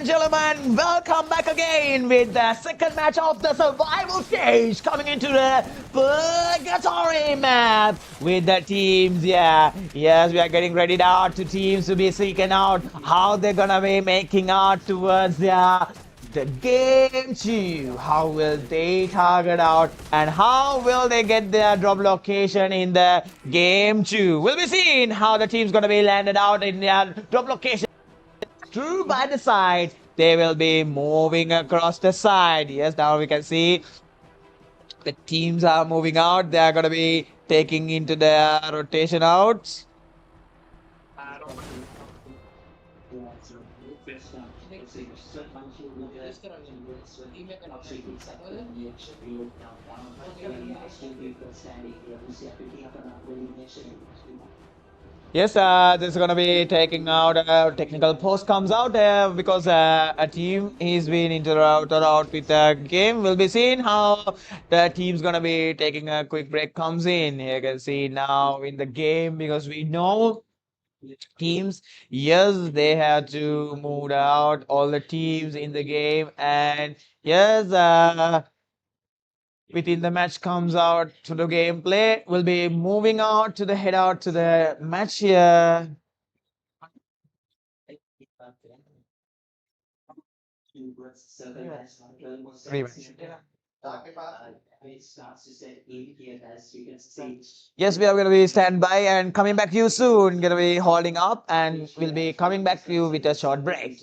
and gentlemen, welcome back again with the second match of the survival stage coming into the purgatory map with the teams. Yeah, yes, we are getting ready now to teams to be seeking out how they're gonna be making out towards the game 2. How will they target out and how will they get their drop location in the game 2? We'll be seeing how the team's gonna be landed out in their drop location. Through by the side, they will be moving across the side. Yes, now we can see the teams are moving out. They are gonna be taking into their rotation outs. Yes, this is gonna be taking out technical post comes out because a team is being interrupted out with the game. We'll be seeing how the team's gonna be taking a quick break comes in. You can see now in the game because we know teams, yes, they have to move out all the teams in the game, and yes, within the match comes out to the gameplay, we'll be moving out to the head out to the match here. Yes, we are going to be stand by and coming back to you soon. Going to be holding up and we'll be coming back to you with a short break.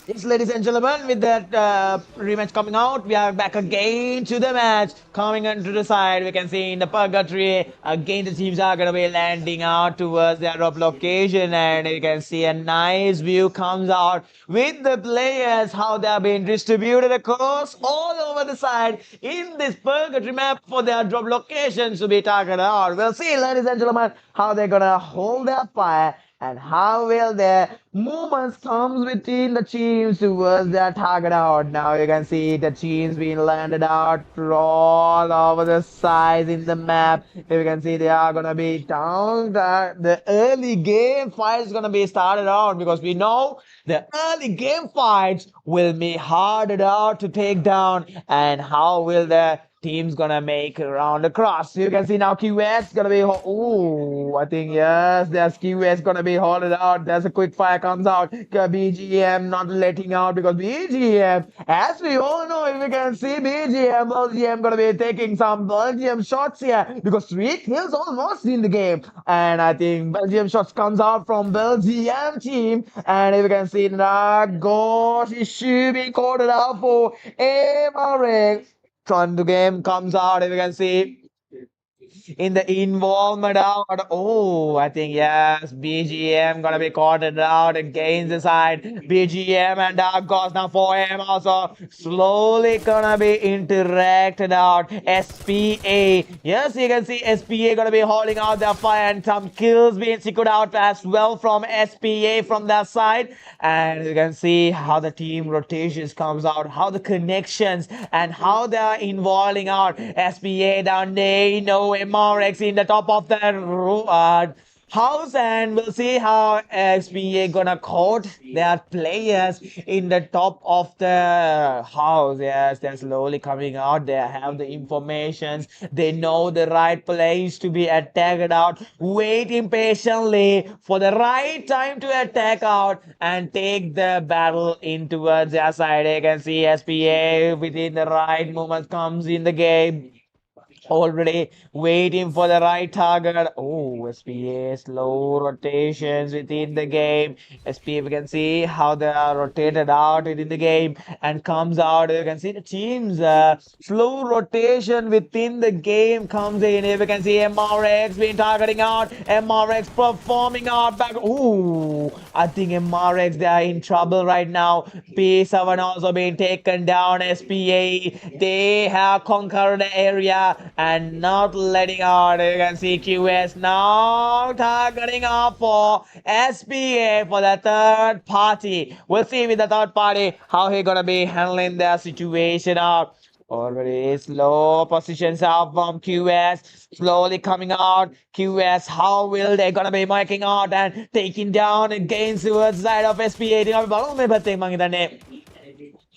Yes, ladies and gentlemen, with that rematch coming out, we are back again to the match. Coming onto the side, we can see in the purgatory, again the teams are going to be landing out towards their drop location, and you can see a nice view comes out with the players, how they are being distributed across all over the side in this purgatory map for their drop locations to be targeted out. We'll see, ladies and gentlemen, how they're going to hold their fire and how will their movements comes between the teams towards their target out. Now you can see the teams being landed out all over the sides in the map. Here you can see they are gonna be down. The early game fight is gonna be started out because we know the early game fights will be harder out to take down, and how will the team's gonna make around across. You can see now QS gonna be I think yes, there's QS gonna be holding out. There's a quick fire comes out. BGM not letting out because BGM, as we all know, if we can see Belgium gonna be taking some Belgium shots here because 3 kills almost in the game, and I think Belgium shots comes out from Belgium team, and if you can see now, gosh, it should be called out for Emirates. On the game comes out, if you can see in the involvement out. Oh, I think yes, BGM gonna be caught it out against the side. BGM and Dark Ghost now for him also slowly gonna be interacted out. SPA, yes, you can see SPA gonna be holding out their fire and some kills being secured out as well from SPA from that side. And you can see how the team rotations comes out, how the connections and how they are involving out. SPA down there, no MRX in the top of the house, and we'll see how SPA gonna court their players in the top of the house. Yes, they're slowly coming out. They have the informations. They know the right place to be attacked out. Waiting patiently for the right time to attack out and take the battle in towards their side. You can see SPA within the right moment comes in the game. Already waiting for the right target. Oh, SPA slow rotations within the game. SPA, we can see how they are rotated out within the game and comes out. You can see the team's slow rotation within the game comes in. Here we can see MRX being targeting out. MRX performing out back. Oh, I think MRX, they are in trouble right now. P7 also being taken down. SPA, they have conquered the area and not letting out. You can see QS now targeting up for SPA for the third party. We'll see with the third party how he gonna be handling their situation out. Already slow positions out from QS, slowly coming out. QS, how will they gonna be marking out and taking down against towards side of SPA?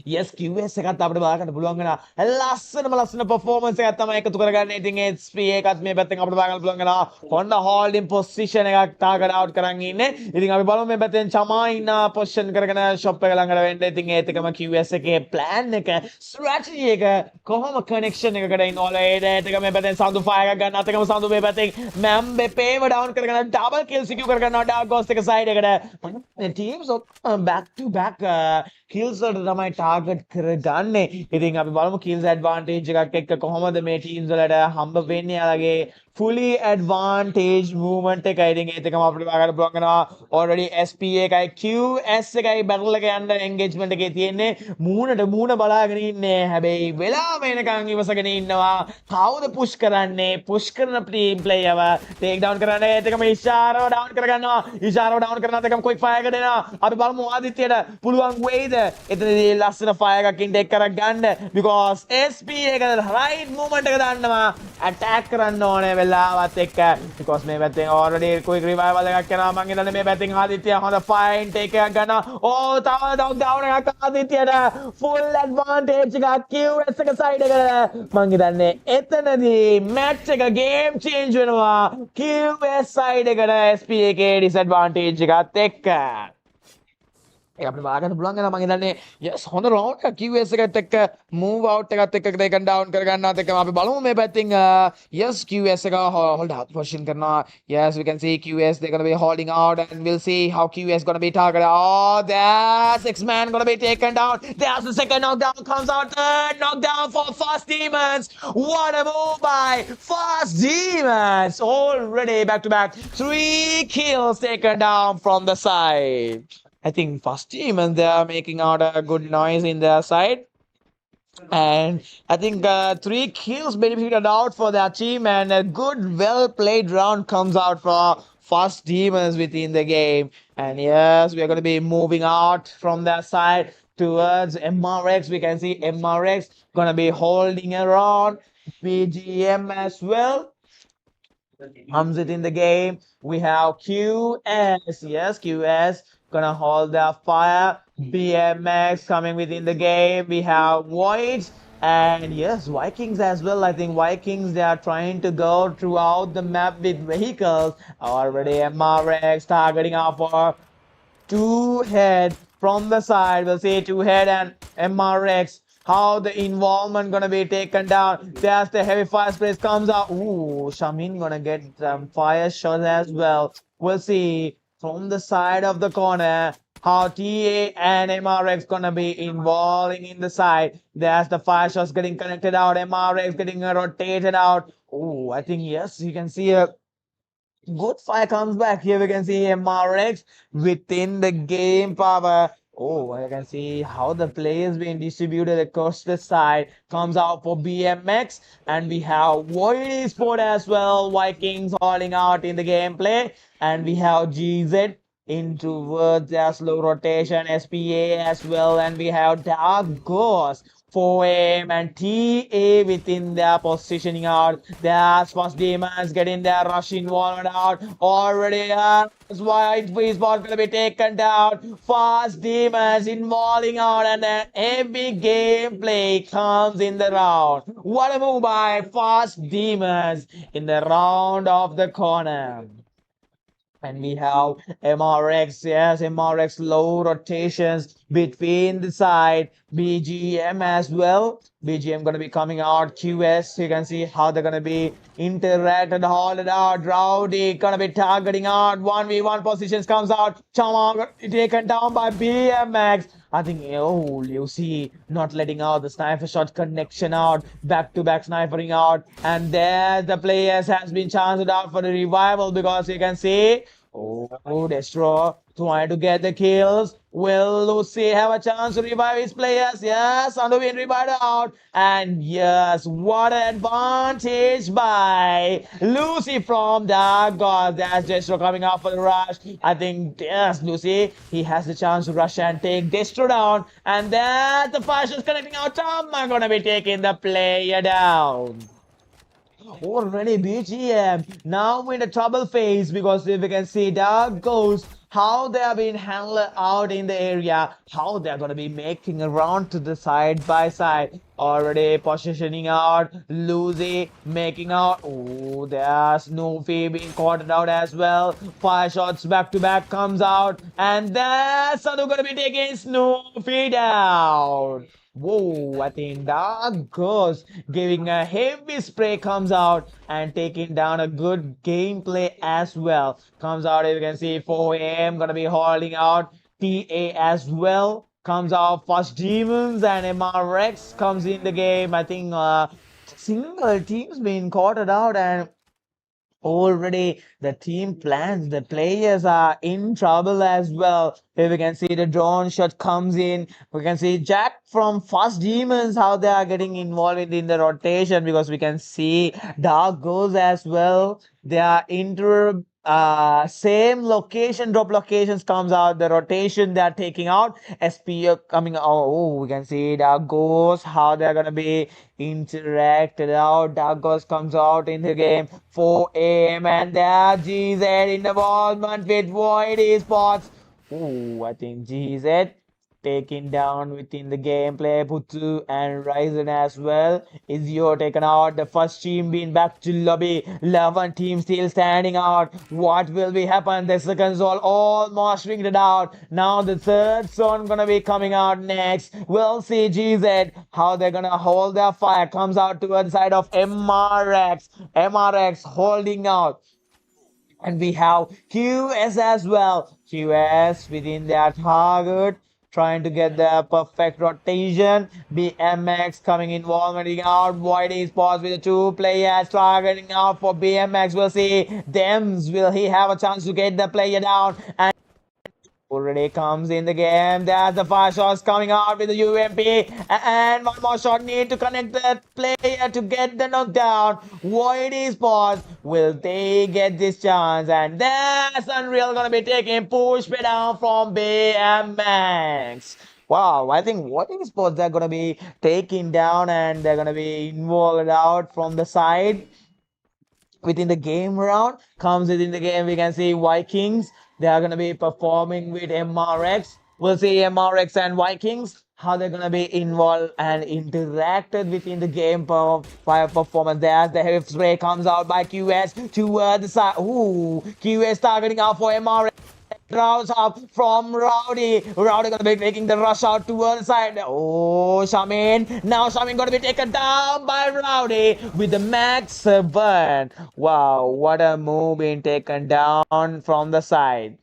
Yes, QS එකත් අපිට බලන්න පුළුවන් වෙනවා. ලස්සන performance එකක් තමයි එකතු කරගන්න. ඉතින් SPA එකත් මේ පැත්තෙන් අපිට බලන්න පුළුවන් වෙනවා. Honda holding position එකක් target out කරන් ඉන්නේ. ඉතින් අපි බලමු මේ පැත්තෙන් චමා ඉන්න position කරගෙන shop එක ළඟට වෙන්න. ඉතින් ඒත් එකම QS එකේ plan එක strategy එක කොහොම connection එකකට involve වෙයිද? ඒත් එක මේ පැත්තෙන් සඳු fire එකක් ගන්න. අතකම සඳු මේ පැත්තෙන් Mambe pave down කරගෙන double kill secure කරගන්නවා Dark Ghost එක side එකට. Teams back to back kills වලට තමයි target කරගන්නේ. ඉතින් අපි බලමු kills advantage එකක් එක්ක කොහොමද මේ teams වලට හම්බ වෙන්නේ යාලගේ fully advantage movement එකයි. ඉතින් ඒත් එකම අපිට බලන්න පුළුවන් වෙනවා. already SPA එකයි QS එකයි battle එක යන්න engagement එකේ තියෙන්නේ. මූණට මූණ බලාගෙන ඉන්නේ. හැබැයි වෙලාව වෙනකන් ඉවසගෙන ඉන්නවා. කවුද push කරන්නේ? push කරන team player take down කරන්න. ඒත් එකම ඉෂාරව down කරගන්නවා. ඉෂාරව down කරනත් එකම quick fire එක දෙනවා. අපි බලමු ආදිත්‍යයට පුළුවන් වෙයිද එතනදී ලස්සන fire එකකින් take කරගන්න. because SPA එක right movement එක දන්නවා. attack කරන්න ඕනේ වෙලාවත් එක්ක. because මේ පැත්තෙන් already quick revival එකක් කරනවා. මං හිතන්නේ මේ පැත්තෙන් ආදිත්‍ය හොඳ fine take එකක් ගන්නවා. ඕ තව knockdown එකක් ආදිත්‍යයට full advantage එකක් QS එක side එකට. මං හිතන්නේ එතනදී match එක game change වෙනවා. QS side එකට SPA එකේ disadvantage එකත් එක්ක. ඒක අපිට බලන්න පුළුවන් වෙනවා. මං හිතන්නේ yes හොඳ round එකක් QS එකත් එක්ක move out එකත් එක්ක take down කරගන්නත් එක්ක අපි බලමු මේ පැත්තෙන් yes QS එක hold out position කරනවා. yes we can see QS they're going to be holding out and we'll see how QS going to be targeted. Oh, there's 6 man going to be taken down. There's the second knockdown comes out. Third knockdown for Fast Demons. What a move by Fast Demons. Already back to back 3 kills taken down from the side. I think Fast team and they are making out a good noise in their side. And I think 3 kills benefited out for their team and a good well played round comes out for Fast Demons within the game. And yes, we are going to be moving out from their side towards MRX. We can see MRX going to be holding around BGM as well. Comes it in the game. We have QS. Yes, QS gonna hold their fire. BMX coming within the game. We have Voids and yes, Vikings as well. I think Vikings, they are trying to go throughout the map with vehicles. Already MRX targeting out for 2 head from the side. We'll see 2 head and MRX. How the involvement gonna be taken down. There's the heavy fire sprays comes out. Ooh, Shamin gonna get some fire shots as well. We'll see from the side of the corner. how TA and MRX gonna be involving in the side. There's the fire shots getting connected out. MRX getting rotated out. Oh, I think yes, you can see a good fire comes back. Here we can see MRX within the game power. Oh, I can see how the players being distributed across the side. Comes out for BMX, and we have Void Esport as well. Vikings holding out in the gameplay, and we have GZ in towards their slow rotation, SPA as well, and we have Dark Ghost 4M and TA within their positioning out. There's first demons getting their rush involved out. Already white free spot gonna be taken down. Fast demons involving out, and then heavy gameplay comes in the round. What a move by fast demons in the round of the corner. And we have MRX, yes, MRX low rotations between the side, BGM as well. BGM gonna be coming out, QS, you can see how they're gonna be interacted, holded out. Rowdy gonna be targeting out, 1v1 positions comes out. Chama taken down by BMX. I think, oh, you see, not letting out the sniper shot connection out, back-to-back snipering out, and there the players has been chanced out for the revival, because you can see, oh, Destro trying to get the kills. Will Lucy have a chance to revive his players? Yes, Anduin revived out. And yes, what an advantage by Lucy from Dark God. That's Destro coming out for the rush. I think, yes, Lucy, he has the chance to rush and take Destro down. And that's the flash is connecting out. Tom are going to be taking the player down. Already BGM now in the trouble phase, because if we can see Dark Ghost, how they have been handled out in the area, how they're going to be making a round to the side by side. Already positioning out, Lucy making out. Oh, there's Snoopy being caught out as well. Fire shots back to back comes out, and there's Sanu going to be taking Snoopy down. Whoa, I think Dark Ghost giving a heavy spray comes out and taking down a good gameplay as well. Comes out, as you can see, 4AM gonna be holding out. TA as well comes out. First Demons and MRX comes in the game. I think single teams being caught out, and already the team plans, the players are in trouble as well. Here we can see the drone shot comes in. We can see Jack from Fast Demons, how they are getting involved in the rotation, because we can see Dark goes as well. They are same location, drop locations comes out, the rotation they are taking out. SPO coming out. Oh, we can see Dark goes, how they're gonna be interacted out. Dark Ghost comes out in the game. 4AM, and there GZ involvement with Void Esports. Oh, I think GZ taken down within the gameplay. Putsu and Ryzen as well. Izio taken out. The first team being back to lobby. 11 teams still standing out. What will be happen? The second zone almost ringed it out. Now the third zone gonna be coming out next. We'll see GZ how they're gonna hold their fire. Comes out towards the side of MRX. MRX holding out. And we have QS as well. QS within their target, trying to get the perfect rotation. BMX coming in, vomiting out. Void Esports with the two players targeting out for BMX. We'll see Dems. Will he have a chance to get the player down? And already comes in the game. There's the fire shots coming out with the UMP, and one more shot need to connect the player to get the knockdown. Void Esports, will they get this chance? And there's Unreal gonna be taking push down from BMX. Wow, I think Void Esports, they're gonna be taking down, and they're gonna be involved out from the side within the game round. Comes within the game, we can see Vikings. They are going to be performing with MRX. We'll see MRX and Vikings, how they're going to be involved and interacted within the game fire performance. There's the heavy spray comes out by QS to the side. Ooh, QS targeting out for MRX. Rounds up from Rowdy. Rowdy gonna be making the rush out towards the side. Oh, Shamin. Now Shamin gonna be taken down by Rowdy with the max burn. Wow, what a move being taken down from the side.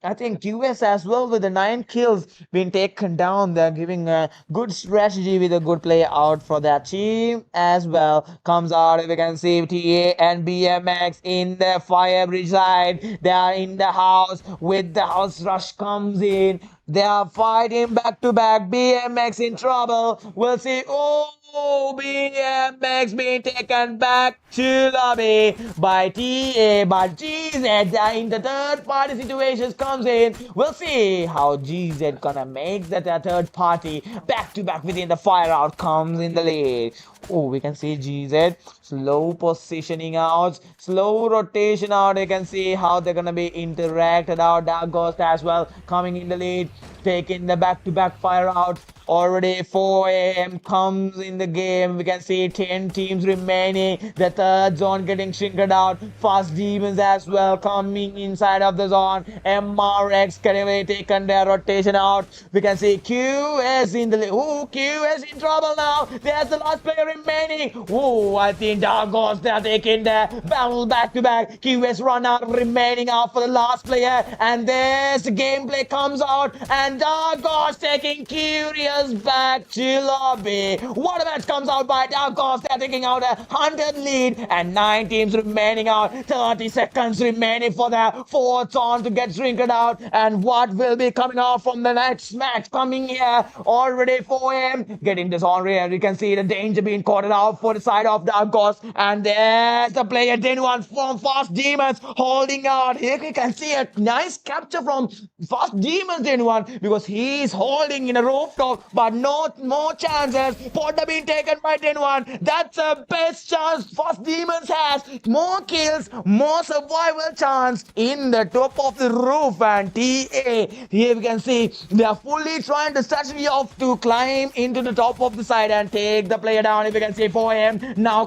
I think QS as well with the 9 kills being taken down. They're giving a good strategy with a good play out for their team as well. Comes out, we can see TA and BMX in the fire bridge side. They are in the house with the house rush comes in. They are fighting back to back. BMX in trouble. We'll see. Oh, BMX being taken back to lobby by TA, but GZ in the third party situations comes in. We'll see how GZ gonna make that third party back to back within the fire out comes in the lead. Oh, we can see GZ slow positioning out, slow rotation out. You can see how they're gonna be interacted out. Dark Ghost as well coming in the lead, taking the back-to-back fire out. Already 4 a.m. comes in the game. We can see 10 teams remaining. The third zone getting shrinked out. Fast Demons as well coming inside of the zone. MRX getting taken their rotation out. We can see QS in the lead. Oh, QS in trouble now. There's the last player remaining. Oh, I think Dark Ghost, they're taking the battle back to back. QS run out, remaining out for the last player. And there's the gameplay comes out. And Dark Ghost taking Curious back to lobby. What a match comes out by Dark Ghost. They're taking out a 100 lead. And 9 teams remaining out. 30 seconds remaining for the fourth zone to get shrinked out. And what will be coming out from the next match coming here? Already 4 a.m. getting this on here. You can see the danger being caught out for the side of Dark Ghost. And there's the player Denwan from Fast Demons holding out. Here you can see a nice capture from Fast Demons Denwan because he's holding in a rooftop, but no more chances. Potter being taken by Denwan. That's the best chance Fast Demons has. More kills, more survival chance in the top of the roof. And TA, here we can see they are fully trying the strategy of to climb into the top of the side and take the player down. If you can see 4 a.m. now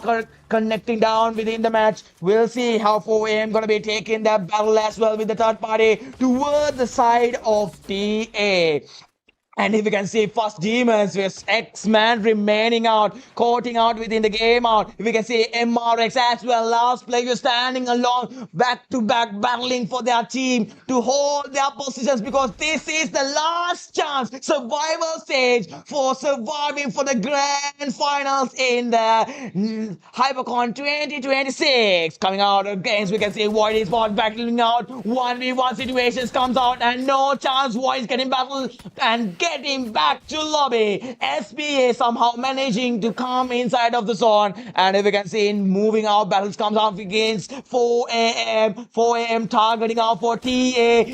connecting down within the match. We'll see how 4 a.m. gonna be taking that battle as well with the third party towards the side of TA. And if you can see Fast Demons with X-Man remaining out, courting out within the game out. If you can see MRX as well, last player standing along, back to back battling for their team to hold their positions because this is the last chance, survival stage for surviving for the grand finals in the Hypercon 2026. Coming out against, we can see Void Esports battling out, 1v1 situations comes out and no chance Void is getting battled and getting back to lobby. SPA somehow managing to come inside of the zone. And if you can see in moving out, battles comes out against 4 a.m. 4 a.m. targeting out for TA.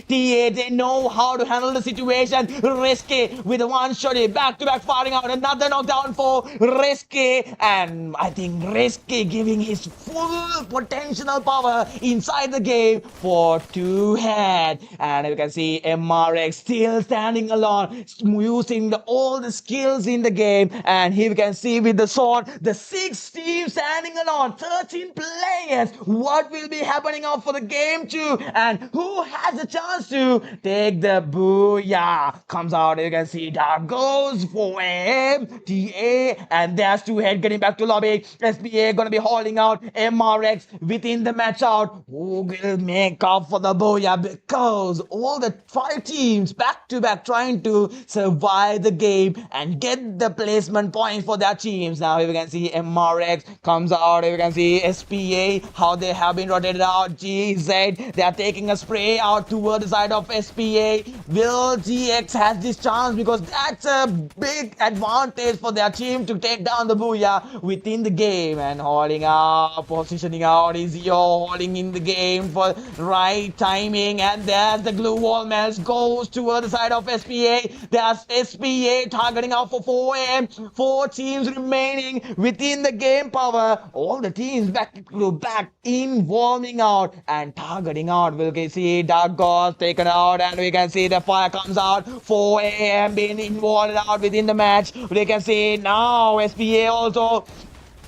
They know how to handle the situation. Risky with a one shot, back to back firing out. Another knockdown for Risky. And I think Risky giving his full potential power inside the game for 2-head. And you can see MRX still standing alone, using all the skills in the game. And here we can see with the sword, the 6 teams standing alone, 13 players. What will be happening out for the game 2? And who has a chance to take the Booyah? Comes out, you can see Dark goes for M, TA, and there's 2-head getting back to lobby. SPA gonna be holding out MRX within the match out. Who will make up for the Booyah? Because all the 5 teams back to back trying to survive the game and get the placement points for their teams. Now if you can see MRX comes out, if you can see SPA, how they have been rotated out. GZ, they are taking a spray out toward the side of SPA. Will GX has this chance because that's a big advantage for their team to take down the Booyah within the game. And holding out, positioning out is holding in the game for right timing. And there's the glue wall match goes toward the side of SPA. There's SPA targeting out for 4 a.m. 4 teams remaining within the game power. All the teams back to back involving out and targeting out. We can see Dark Ghost taken out and we can see the fire comes out. 4 a.m. being involved out within the match. We can see now SPA also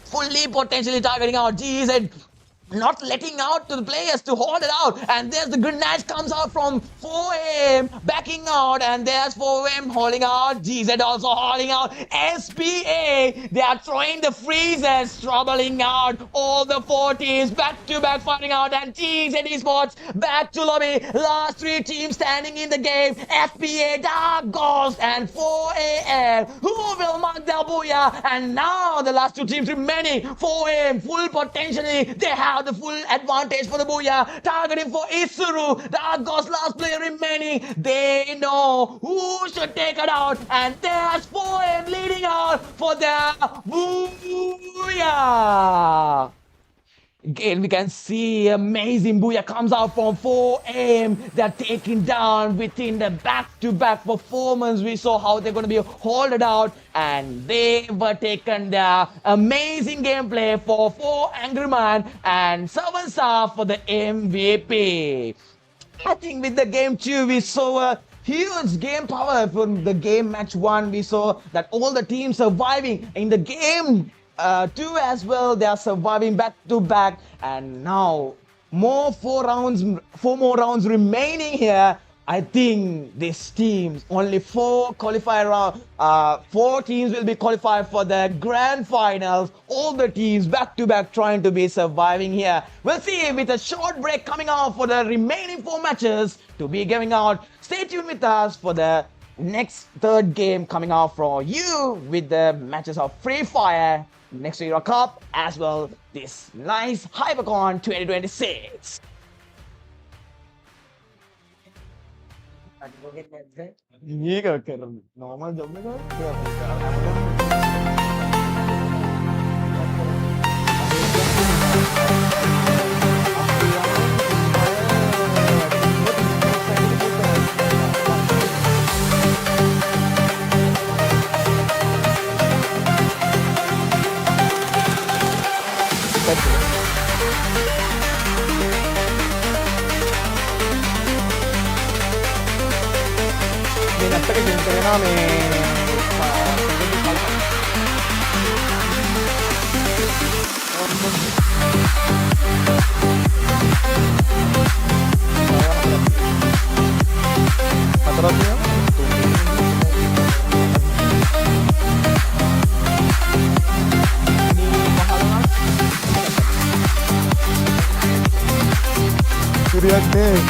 fully potentially targeting out GZ. not letting out to the players to hold it out. And there's the grenade comes out from 4M, backing out, and there's 4M holding out. GZ also holding out. SPA, they are throwing the freezers, troubling out all the 4 teams, back to back fighting out, and GZ Esports back to lobby. Last 3 teams standing in the game. SPA, Dark Ghost, and 4AM. Who will mark their booyah? And now the last 2 teams remaining. 4AM, full potentially. They have the full advantage for the booyah. Targeting for Isuru. Dark Ghost last player remaining. They know who should take it out. And there's 4AM leading out for their booyah. Again, we can see amazing booyah comes out from 4AM. They're taking down within the back-to-back performance. We saw how they're going to be holded out, and they were taken their amazing gameplay for 4 Angry Man and 7 star for the MVP. I think with the game 2, we saw a huge game power from the game match 1. We saw that all the teams surviving in the game 2 as well. They are surviving back to back, and now 4 more rounds remaining here. I think this teams only 4 qualifier round. 4 teams will be qualified for the grand finals. All the teams back to back trying to be surviving here. We'll see with a short break coming out for the remaining 4 matches to be giving out. Stay tuned with us for the next 3rd game coming out for you with the matches of Free Fire, next Euro Cup, as well this nice Hypercon 2026. Normal job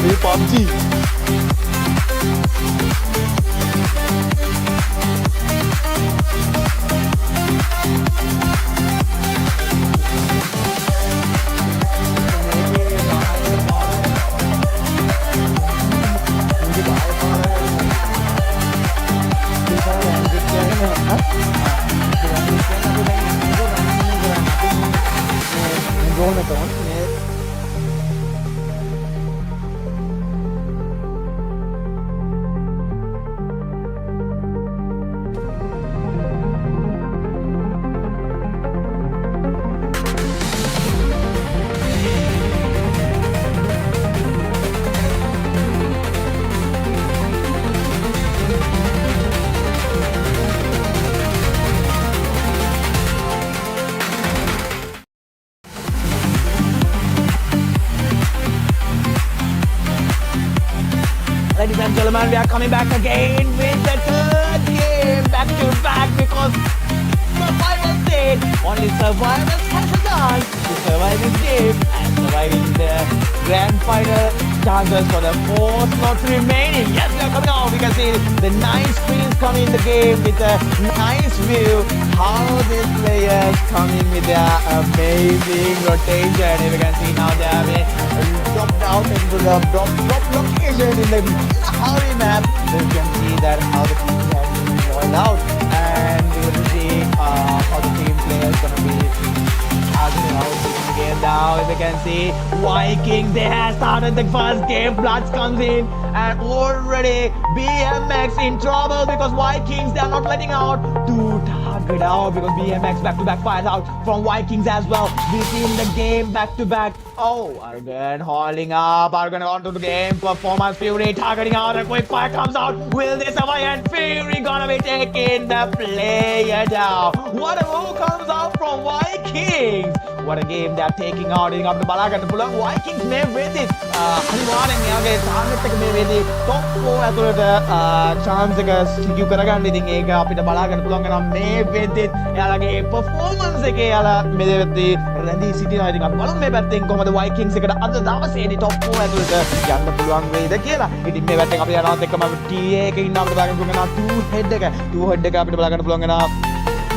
free PUBG. Ladies and gentlemen, we are coming back again with the 3rd game back to back because survival state. Only survivors has a chance to survive this game and surviving the grand final chances for the 4 slots remaining. Yes, we are coming out. We can see the nice screens coming in the game with a nice view. How these players come in with their amazing rotation. If you can see now they have dropped out into the drop location in the Hari map. So you can see that how the team has been rolled out, and we will see how the team players gonna be targeting out the game now. If you can see Vikings, they have started the first game. Bloods comes in, and already BMX in trouble because Vikings, they are not letting out to target out because BMX back to back fires out from Vikings as well. We see in the game back to back. Oh, Argon hauling up. Argon onto the game. Performance Fury targeting out. A quick fire comes out. Will they survive? And Fury gonna be taking the player down. What a move comes out from Vikings. what a game they're taking out. ඉතින් අපිට බලා ගන්න පුළුවන් Vikings මේ වෙද්දි අනිවාර්යෙන් එයාගේ target එක මේ වෙද්දි top 4 ඇතුළට chance එක secure කරගන්න. ඉතින් ඒක අපිට බලා ගන්න පුළුවන් වෙනවා මේ වෙද්දි එයාලගේ performance එකේ එයාලා මේ වෙද්දි රැඳී සිටිනවා. ඉතින් අපි බලමු මේ පැත්තෙන් කොහොමද Vikings එකට අද දවසේදී top 4 ඇතුළට යන්න පුළුවන් වෙයිද කියලා. ඉතින් මේ පැත්තෙන් අපි යනවත් එක්කම TA එකේ ඉන්න අපිට බලා ගන්න පුළුවන් වෙනවා two head එක අපිට බලා ගන්න පුළුවන් වෙනවා.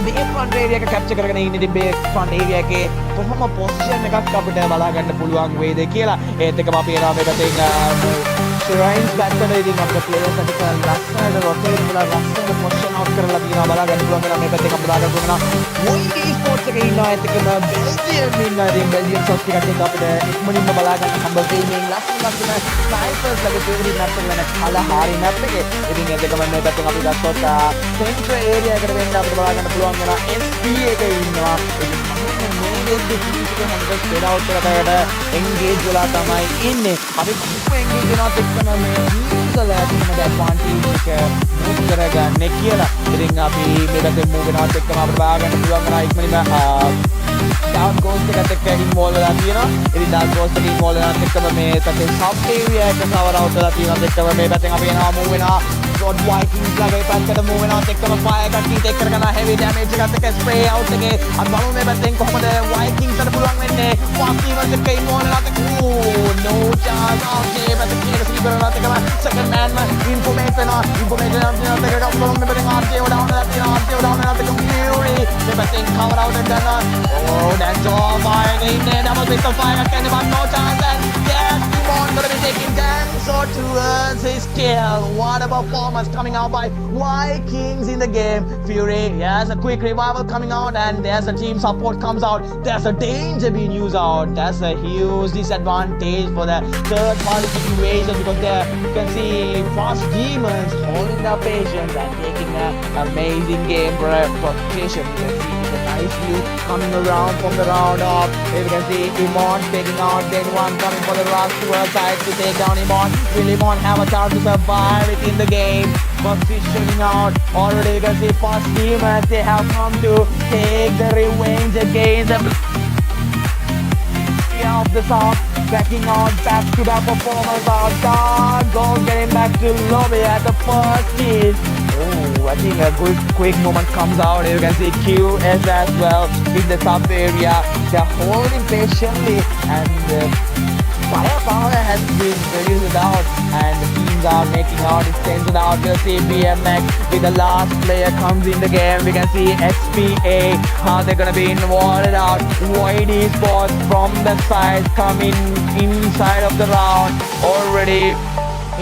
මේ front area එක capture කරගෙන ඉන්නේ. ඉතින් මේ front area එකේ කොහොම position එකක් අපිට බලා ගන්න පුළුවන් වේද කියලා. ඒත් එක්කම අපි යනවා මේ පැත්තෙන් Friendz batter ඉතින් අපේ players අනික ලස්සනට rotate කරලා ලස්සනට position out කරලා තියෙනවා. බලා ගන්න පුළුවන් වෙනවා මේ පැත්තෙන් අපිට බලා ගන්න පුළුවන් වෙනවා Esports එකේ ඉන්නවා. ඒත් එක්කම Belgium ඉන්නවා. ඉතින් Belgium shots ටිකක් එක්ක අපිට ඉක්මනින්ම බලා ගන්න හම්බ වෙන්නේ. ලස්සන snipers ලගේ favorite map එක වෙන කලහාරි map එකේ. ඉතින් ඒත් එක්කම මේ පැත්තෙන් අපි ගත්තොත් central area එකට වෙන්න අපිට බලා ගන්න පුළුවන් වෙනවා SP එකේ ඉන්නවා. engage වෙලා තමයි ඉන්නේ. අපි engage වෙනවත් එක්කම මේ user තියෙන advantage එක move කරගන්නේ කියලා. ඉතින් අපි මේ පැත්තෙන් move වෙනවත් එක්කම අපිට බලා ගන්න පුළුවන් වෙනවා ඉක්මනින්ම down ghost එකත් එක්ක involve වෙලා තියෙනවා. ඉතින් down ghost එක involve වෙනවත් එක්කම මේ පැත්තේ sub area එක cover out වෙලා තියෙනවත් එක්කම මේ පැත්තෙන් අපි යනවා move වෙනවා Rod Vikings ලගේ පැත්තට move වෙනවත් එක්කම fire එකක් take කරගෙන heavy damage එකත් එක්ක spray out එකේ අපි බලමු මේ පැත්තෙන් කොහොමද Vikings ට පුළුවන් වෙන්නේ. fast teamers එක්ක involve වෙනවත් එක්ක no chance out මේ පැත්තේ කීයක sleeper වෙනවත් එක්කම second man information වෙනවත් එක්ක අපි බලමු මේ පැත්තෙන් RJ down වෙලා තියෙනවා. RJ down වෙනවත් එක්ක Fury මේ පැත්තෙන් cover out එක ගන්නවා. That's all fire in there. Double pistol fire can but no chance. And yes, Timon gonna be taking dance or towards his kill. What a performance coming out by Vikings in the game. Fury, yes, a quick revival coming out, and there's a team support comes out. There's a danger being used out. That's a huge disadvantage for the third party situation because there you can see fast demons holding their patience and taking an amazing game protection. You can see the nice view coming around from the round up. Here we can see Imon taking out then one coming for the rush towards side to take down Imon. Will Imon have a chance to survive within the game? Positioning out already you can see fast demons they have come to take the revenge against the of the south, backing out back to the performance out. Dark goal getting back to lobby at the first kill. Oh, I think a good quick moment comes out. You can see QS as well in the sub area. They're holding patiently and firepower has been reduced out and the teams are making out extended out. We'll see BMX with the last player comes in the game. We can see XPA, how they're gonna be involved out. Void Esports from the side coming inside of the round already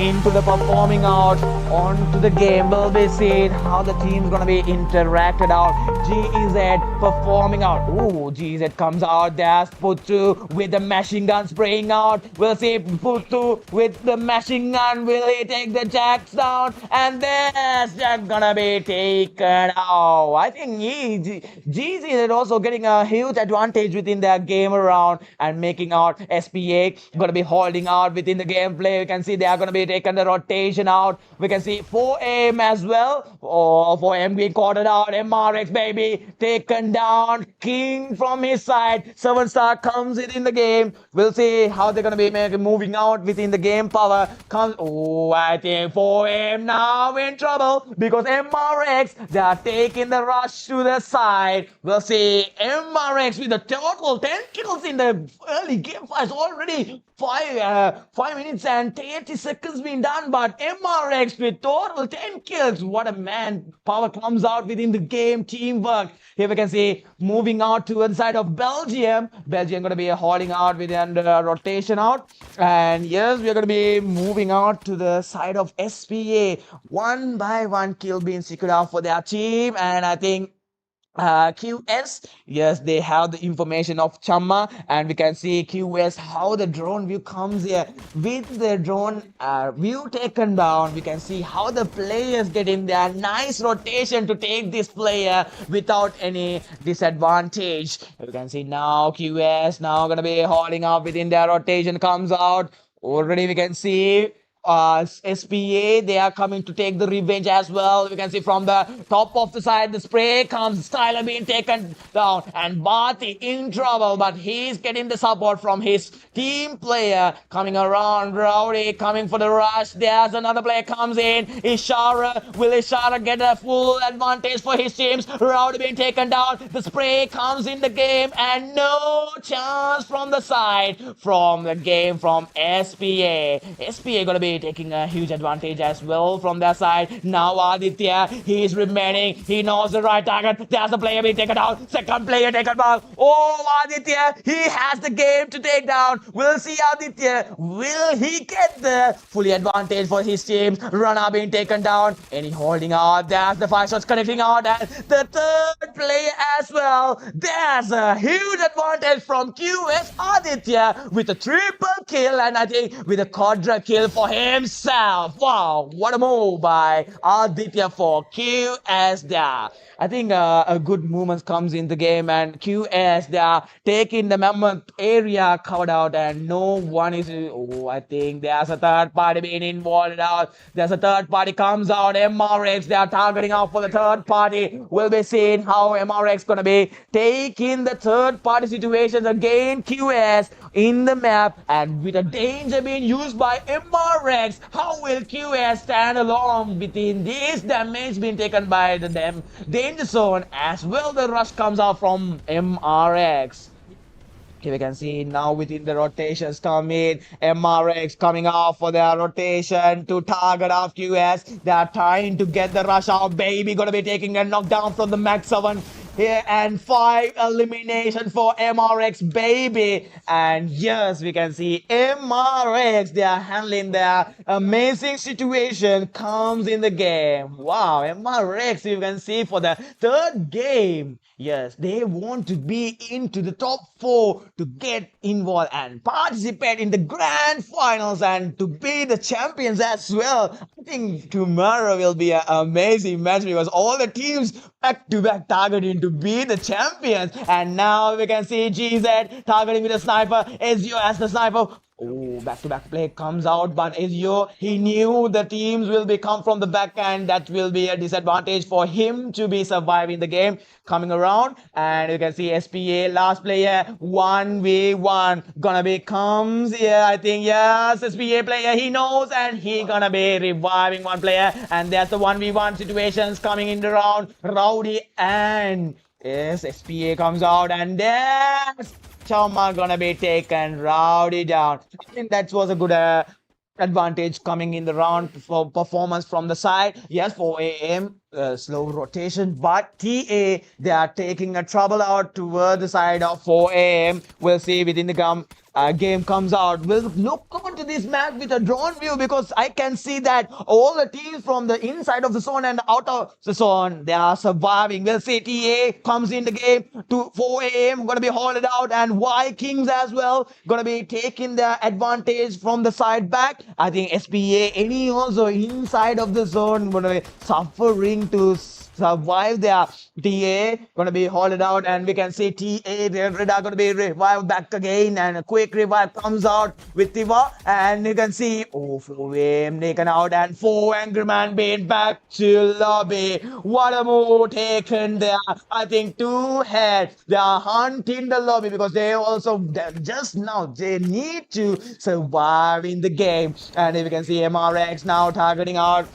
into the performing out onto the game. Will be seen how the team's gonna be interacted out. GZ performing out. Ooh, GZ comes out. There's Putu with the machine gun spraying out. We'll see Putu with the machine gun. Will he take the jacks down? And there's Jack gonna be taken out. I think GZ is also getting a huge advantage within their game around and making out. SPA gonna be holding out within the gameplay. We can see they are gonna be taken the rotation out. We can see 4M as well. Oh, 4M being quartered out. MRX baby taken down. King from his side. 7-star comes in the game. We'll see how they're gonna be moving out within the game power. Comes. Oh, I think 4M now in trouble because MRX they are taking the rush to the side. We'll see MRX with a total 10 kills in the early game fights already. 5 minutes and 30 seconds been done, but MRX with total 10 kills. What a man power comes out within the game teamwork. Here we can see moving out to the side of Belgium. Belgium going to be holding out with the rotation out. And yes, we are going to be moving out to the side of SPA. One by one kill being secured out for their team. And I think QS, yes, they have the information of Chamma, and we can see QS how the drone view comes here. With the drone view taken down, we can see how the players get in their nice rotation to take this player without any disadvantage. You can see now QS now gonna be holding up within their rotation comes out. Already we can see SPA, they are coming to take the revenge as well. We can see from the top of the side, the spray comes, Styler being taken down, and Bati in trouble, but he's getting the support from his team player coming around. Rowdy coming for the rush. There's another player comes in. Ishara, will Ishara get a full advantage for his teams? Rowdy being taken down. The spray comes in the game, and no chance from the side from the game from SPA. SPA gonna be taking a huge advantage as well from their side. Now Aditya, he's remaining. He knows the right target. There's a player being taken down. Second player taken down. Oh, Aditya, he has the game to take down. We'll see Aditya. Will he get the fully advantage for his team? Rana being taken down. And he holding out. There's the 5 shots connecting out. And the third player as well. There's a huge advantage from QS Aditya with a triple kill, and I think with a quadra kill for himself. Wow, what a move by Aditya for QS there. I think a good movement comes in the game, and QS they are taking the mammoth area covered out, and no one is. Oh, I think there's a third party being involved out. There's a third party comes out. MRX they are targeting out for the third party. We'll be seeing how MRX gonna be taking the third party situations again. QS in the map, and with a danger being used by MRX, how will QS stand alone between this damage being taken by the danger zone as well? The rush comes out from MRX. Okay, we can see now within the rotations coming, MRX coming out for their rotation to target off QS. They are trying to get the rush out. Baby gonna be taking a knockdown from the Max 7 here, and 5 elimination for MRX Baby. And yes, we can see MRX, they are handling their amazing situation comes in the game. Wow, MRX, you can see for the third game. Yes, they want to be into the top 4 to get involved and participate in the grand finals and to be the champions as well. I think tomorrow will be an amazing match because all the teams back to back targeting to be the champions. And now we can see GZ targeting with a sniper, Ezio as the sniper. Oh, back-to-back play comes out, but Ezio, he knew the teams will be come from the back end. That will be a disadvantage for him to be surviving the game coming around. And you can see SPA, last player, 1v1. Gonna be comes here, I think, yes, SPA player, he knows, and he gonna be reviving one player. And there's the 1v1 situations coming in the round. Rowdy and yes, SPA comes out, and there's Chama gonna be taken Rowdy down. I think that was a good advantage coming in the round for performance from the side. Yes, for AM, slow rotation, but TA, they are taking a trouble out toward the side of 4AM. We'll see within the game comes out. We'll look onto this map with a drone view because I can see that all the teams from the inside of the zone and out of the zone, they are surviving. We'll see TA comes in the game to 4AM, gonna be hauled out, and Vikings as well, gonna be taking the advantage from the side back. I think SPA, any also inside of the zone, gonna be suffering to survive there. TA gonna be hauled out, and we can see TA, their radar gonna be revived back again, and a quick revive comes out with Tiva, and you can see 4AM taken out, and 4 Angry Man being back to lobby. What a move taken there. I think 2 heads, they are hunting the lobby because they also just now they need to survive in the game. And if you can see MRX now targeting out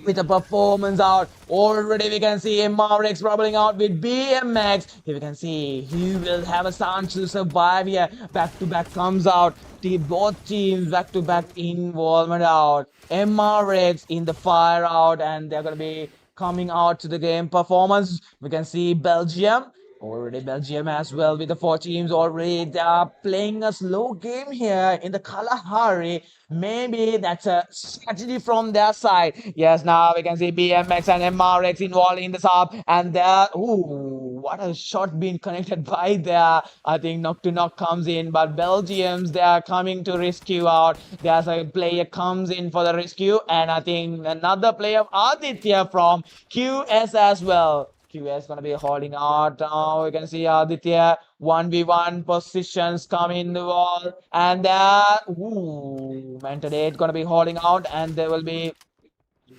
with a performance out. Already we can see MRX rubbling out with BMX. Here we can see he will have a chance to survive here. Back to back comes out. Both teams back to back involvement out. MRX in the fire out, and they're gonna be coming out to the game performance. We can see Belgium. Already Belgium as well with the 4 teams already. They are playing a slow game here in the Kalahari. Maybe that's a strategy from their side. Yes, now we can see BMX and MRX involved in the sub. And there, ooh, what a shot being connected by there. I think knock to knock comes in. But Belgians, they are coming to rescue out. There's a player comes in for the rescue. And I think another player, Aditya from QS as well. QS gonna be holding out. Now you can see Aditya 1v1 positions coming in the wall. And there, Mental 8 gonna be holding out, and they will be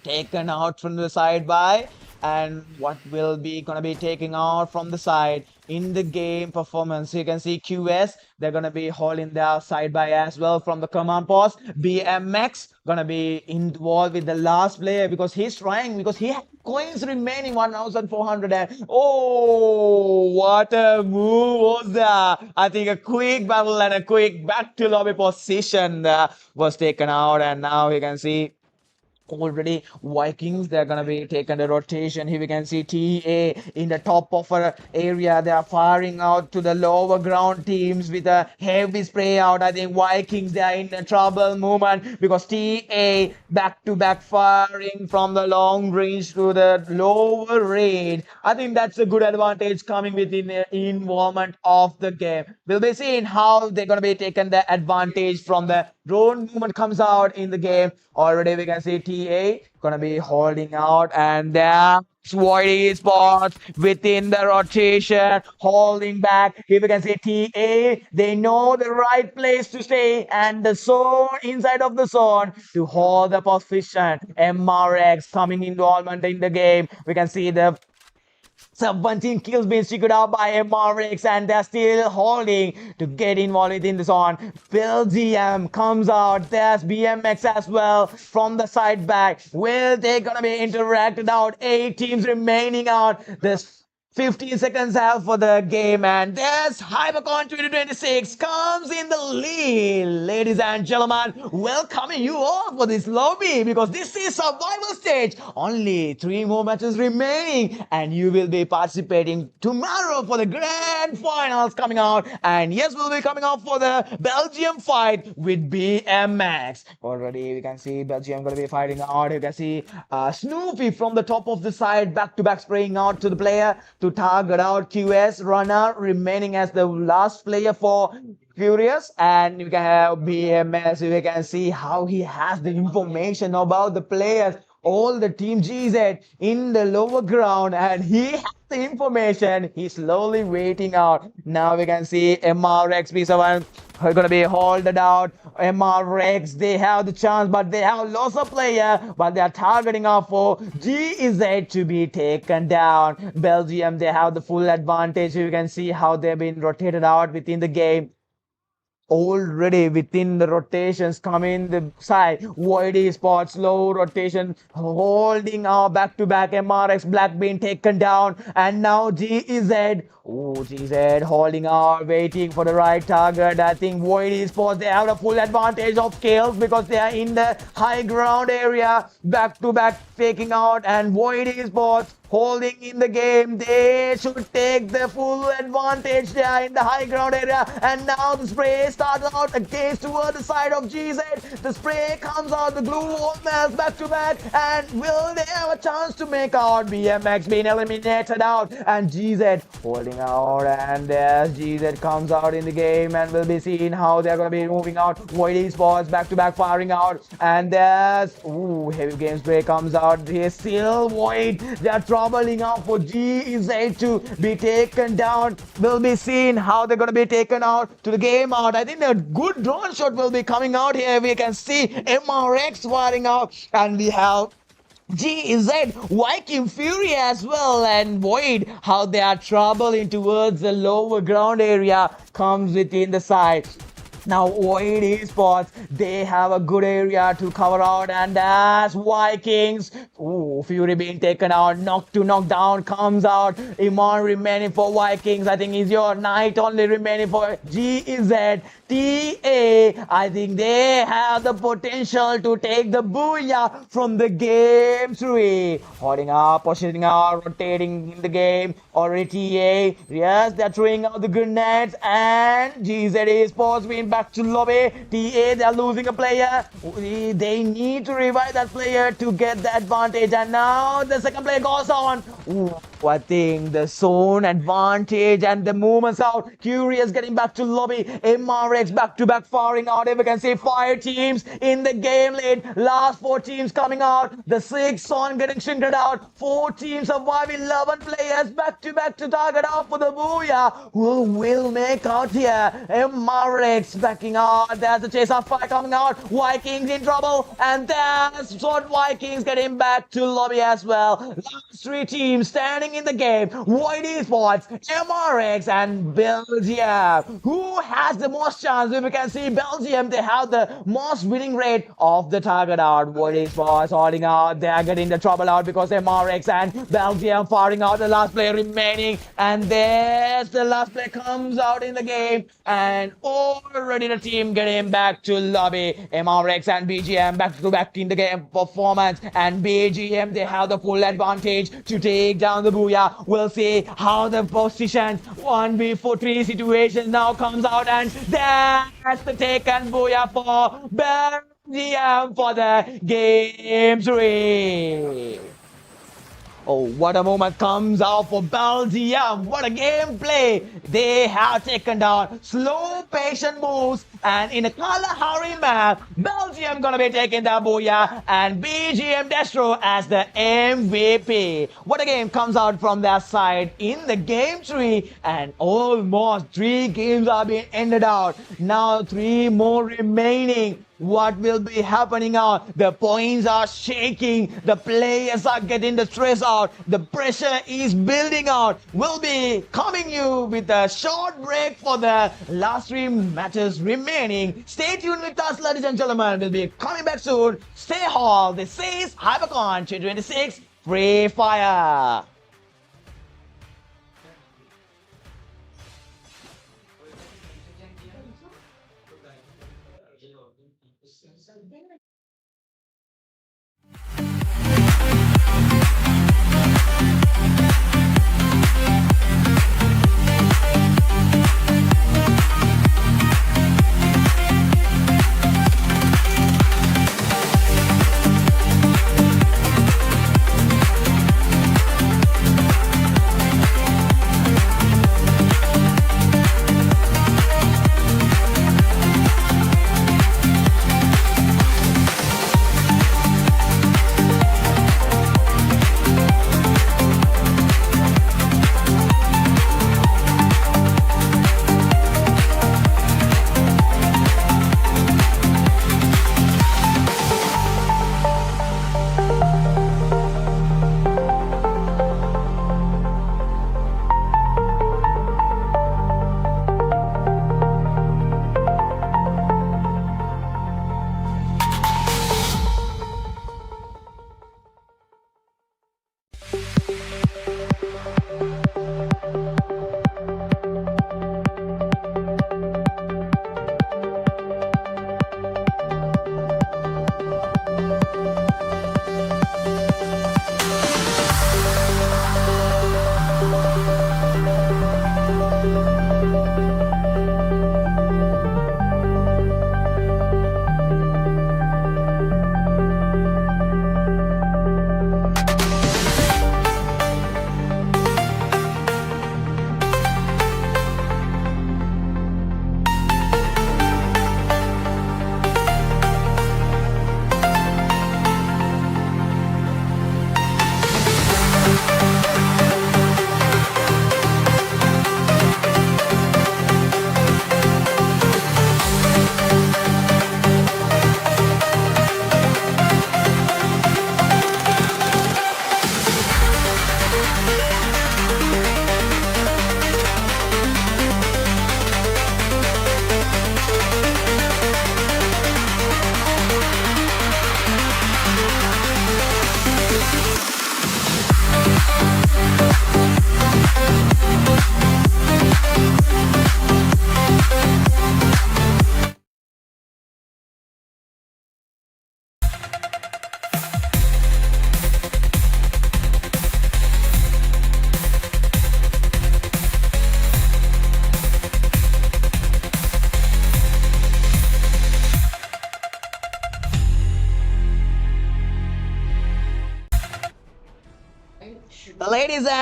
taken out from the side by. And what will be gonna be taking out from the side in the game performance, you can see QS, they're gonna be holding their side by as well from the command post. BMX gonna be involved with the last player because he's trying, because he has coins remaining 1400. And oh, what a move was that! I think a quick battle and a quick back to lobby position was taken out. And now you can see already Vikings, they're gonna be taking the rotation. Here we can see TA in the top of our area. They are firing out to the lower ground teams with a heavy spray out. I think Vikings, they are in a trouble moment because TA back to back firing from the long range to the lower range. I think that's a good advantage coming within the involvement of the game. We'll be seeing how they're gonna be taking the advantage from the drone movement comes out in the game. Already we can see TA gonna be holding out, and there Void Esports within the rotation, holding back. Here we can see TA, they know the right place to stay and the zone, inside of the zone to hold the position. MRX coming involvement in the game. We can see the 17 kills being secured out by MRX, and they're still holding to get involved within the zone. Belgium comes out. There's BMX as well from the side back. Well, they're gonna be interacted out. 8 teams remaining out. There's 15 seconds out for the game, and there's Hypercon 2026 comes in the lead. Ladies and gentlemen, welcoming you all for this lobby because this is survival stage. Only 3 more matches remaining, and you will be participating tomorrow for the grand finals coming out. And yes, we'll be coming out for the Belgium fight with BMX. Already we can see Belgium gonna be fighting out. You can see Snoopy from the top of the side, back to back spraying out to the player to target out QS. Runner remaining as the last player for Furious, and you can have BMS. You can see how he has the information about the players, all the team GZ in the lower ground, and he has the information. He's slowly waiting out. Now we can see MRX P7 are gonna be holded out. MRX, they have the chance, but they have lost a player, but they are targeting out for GZ to be taken down. Belgium, they have the full advantage. You can see how they've been rotated out within the game. Already within the rotations coming the side. Void Esports, slow rotation, holding our back-to-back. MRX Black being taken down, and now GZ. Oh, GZ holding out, waiting for the right target. I think Void Esports, they have the full advantage of kills because they are in the high ground area. Back-to-back faking out, and Void Esports holding in the game. They should take the full advantage there in the high ground area. And now the spray starts out against toward the side of GZ. The spray comes out, the glue wall melts back to back. And will they have a chance to make out? BMX being eliminated out, and GZ holding out. And there's GZ comes out in the game, and we'll be seeing how they're going to be moving out. Void Esports back to back firing out. And there's heavy game spray comes out. He's still Void. They're troubling out for GZ to be taken down. We'll be seeing how they're going to be taken out to the game out. I think a good drone shot will be coming out here. We can see MRX firing out, and we have GZ, Viking Fury as well, and Void, how they are traveling towards the lower ground area comes within the side. Now Void Esports, they have a good area to cover out, and as Vikings, Fury being taken out, knock to knock down comes out. Iman remaining for Vikings. I think is your Knight only remaining for GZ. TA, I think they have the potential to take the Booyah from the game 3. Holding up, positioning out, rotating in the game. Already TA, yes, they're throwing out the grenades, and GZ Esports being back to lobby. TA, they're losing a player. They need to revive that player to get the advantage, and now the second player goes on. I think the zone advantage and the movements out. Curious getting back to lobby. MRX MRX back-to-back firing out. Here we can see 5 teams in the game lead. Last 4 teams coming out. The 6 on getting shrinted out. 4 teams surviving. 11 players back-to-back to target out for the Booyah. Who will make out here? MRX backing out. There's the chase of fire coming out. Vikings in trouble. And there's Sword Vikings getting back to lobby as well. Last 3 teams standing in the game. White Esports, MRX and Belgium. Who has the most chance? We can see Belgium, they have the most winning rate of the target out. White Esports holding out. They are getting the trouble out because MRX and Belgium firing out. The last player remaining. And there's the last player comes out in the game. And already the team getting back to lobby. MRX and BGM back to back in the game performance. And BGM, they have the full advantage to take down the Booyah. We'll see how the positions 1v3 situation now comes out, and that's the taken Booyah for Belgium for the game 3. Oh, what a moment comes out for Belgium. What a gameplay. They have taken down slow, patient moves. And in a Kalahari map, Belgium gonna be taking the Booyah and BGM Destro as the MVP. What a game comes out from their side in the game 3. And almost 3 games are being ended out. Now 3 more remaining. What will be happening now? The points are shaking. The players are getting the stress out. The pressure is building out. We'll be coming you with a short break for the last 3 matches remaining. Stay tuned with us, ladies and gentlemen. We'll be coming back soon. Stay home. This is Hypercon 226 Free Fire.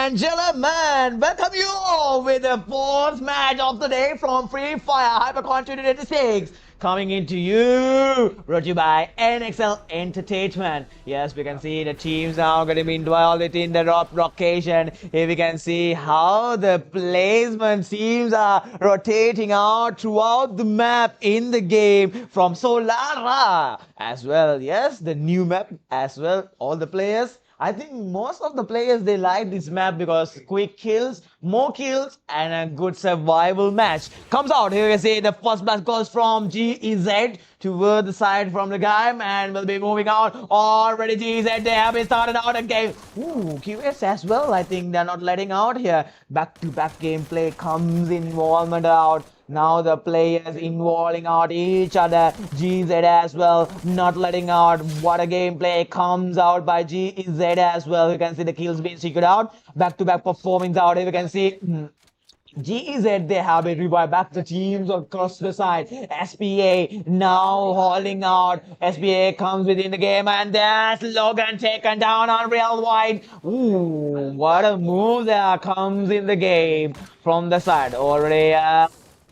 and gentlemen, welcome you all with the fourth match of the day from Free Fire HyperCon 2026. Coming into you, brought to you by NXL Entertainment. Yes, we can see the teams now going to be involved in the rotation. Here we can see how the placement teams are rotating out throughout the map in the game from Solara as well. Yes, the new map as well. All the players, I think most of the players, they like this map because quick kills, more kills, and a good survival match. Comes out, here we see the first blast goes from GEZ toward the side from the game and will be moving out. Already GEZ, they have been started out again. Ooh, QS as well, I think they're not letting out here. Back-to-back gameplay comes involvement out. Now the players involving out each other. GZ as well, not letting out. What a gameplay comes out by GZ as well. You can see the kills being secured out. Back-to-back performance out. Here we can see GZ, they have been revived back the teams across the side. SPA now holding out. SPA comes within the game and there's Logan taken down on real wide. Ooh, what a move there comes in the game from the side. Already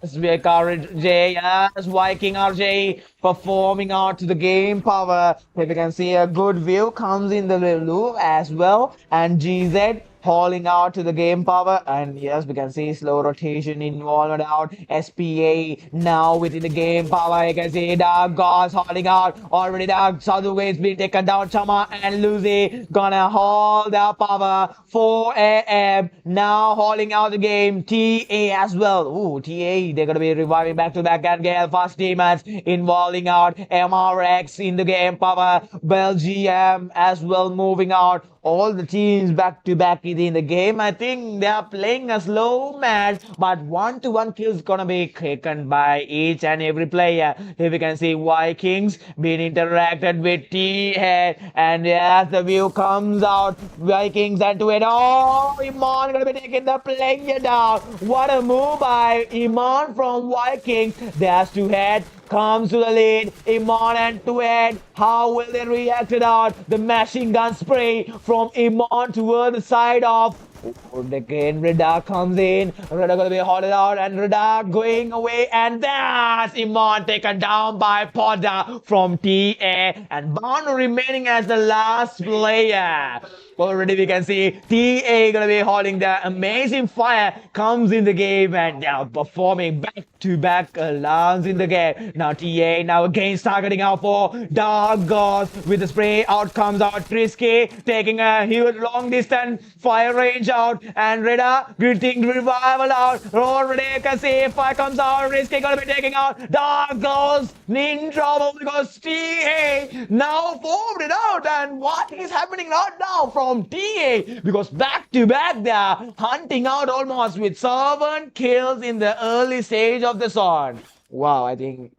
RJ, Viking RJ performing out to the game power. Here we can see a good view comes in the loop as well. And GZ hauling out to the game power, and yes, we can see slow rotation involved out. SPA now within the game power. You can see Dark Gods hauling out. Already Dark Southway's been taken down. Chama and Lucy gonna haul their power. 4 AM now hauling out the game. TA as well. Ooh, TA, they're gonna be reviving back to back and Gale Fast Demons involving out. MRX in the game power. Belgium as well moving out. All the teams back to back in the game. I think they are playing a slow match, but 1-to-1 kills gonna be taken by each and every player. Here we can see Vikings being interacted with T-Head, and as the view comes out, Vikings and to it. Oh, Iman gonna be taking the player down. What a move by Iman from Vikings. There's T-Head. Comes to the lead, Iman and Tued. How will they react it out? The machine gun spray from Iman toward the side of. Again, Rida comes in. Rida gonna be hauled out, and Rida going away, and that's Iman taken down by Poda from TA, and Banu remaining as the last player. Already we can see TA gonna be holding the amazing fire comes in the game, and now performing back-to-back alarms in the game. Now TA now again targeting out for Dark Gods with the spray. Out comes out Trisky taking a huge long distance fire range out, and Reda greeting revival out. Already you can see fire comes out. Risky gonna be taking out Dark Gods in trouble because TA now formed it out, and what is happening right now from TA, because back to back they are hunting out almost with 7 kills in the early stage of the song. Wow, I think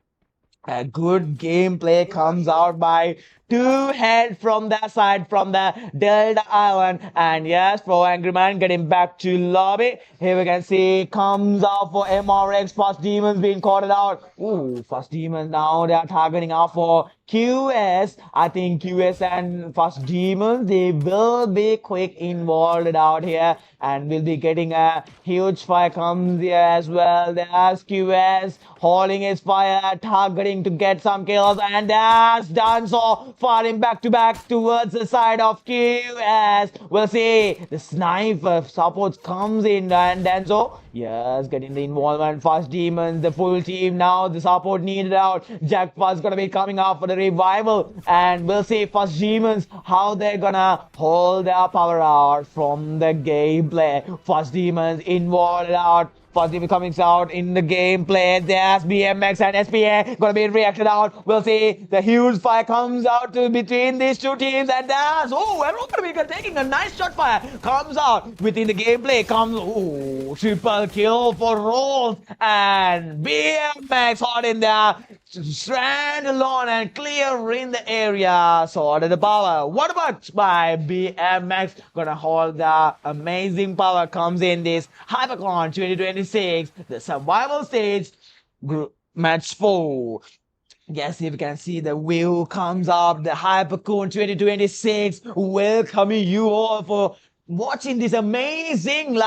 a good gameplay comes out by Two-Head from that side, from the Delta Island. And yes, Pro Angry Man getting back to lobby. Here we can see comes out for MRX. Fast Demons being called out. Ooh, Fast Demons now they are targeting out for QS. I think QS and Fast Demons, they will be quick involved out here and will be getting a huge fire comes here as well. There's QS hauling his fire, targeting to get some kills, and that's done so. Firing back to back towards the side of QS. We'll see the sniper support comes in, and Denzo, yes, getting the involvement. Fast Demons, the full team now, the support needed out. Jack Fast gonna be coming out for the revival, and we'll see Fast Demons how they're gonna hold their power out from the gameplay. Fast Demons involved out. Fast Demons coming out in the gameplay. There's BMX and SPA gonna be reacted out. We'll see the huge fire comes out between these two teams, and there's everyone gonna be taking a nice shot fire comes out within the gameplay. Comes triple kill for Rolls, and BMX hot in there. Strand alone and clear in the area. So under the power. What about by BMX? Gonna hold the amazing power comes in this HyperCon 2026, the survival stage, group match 4. Yes, if you can see the wheel comes up, the HyperCon 2026, welcoming you all for watching this amazing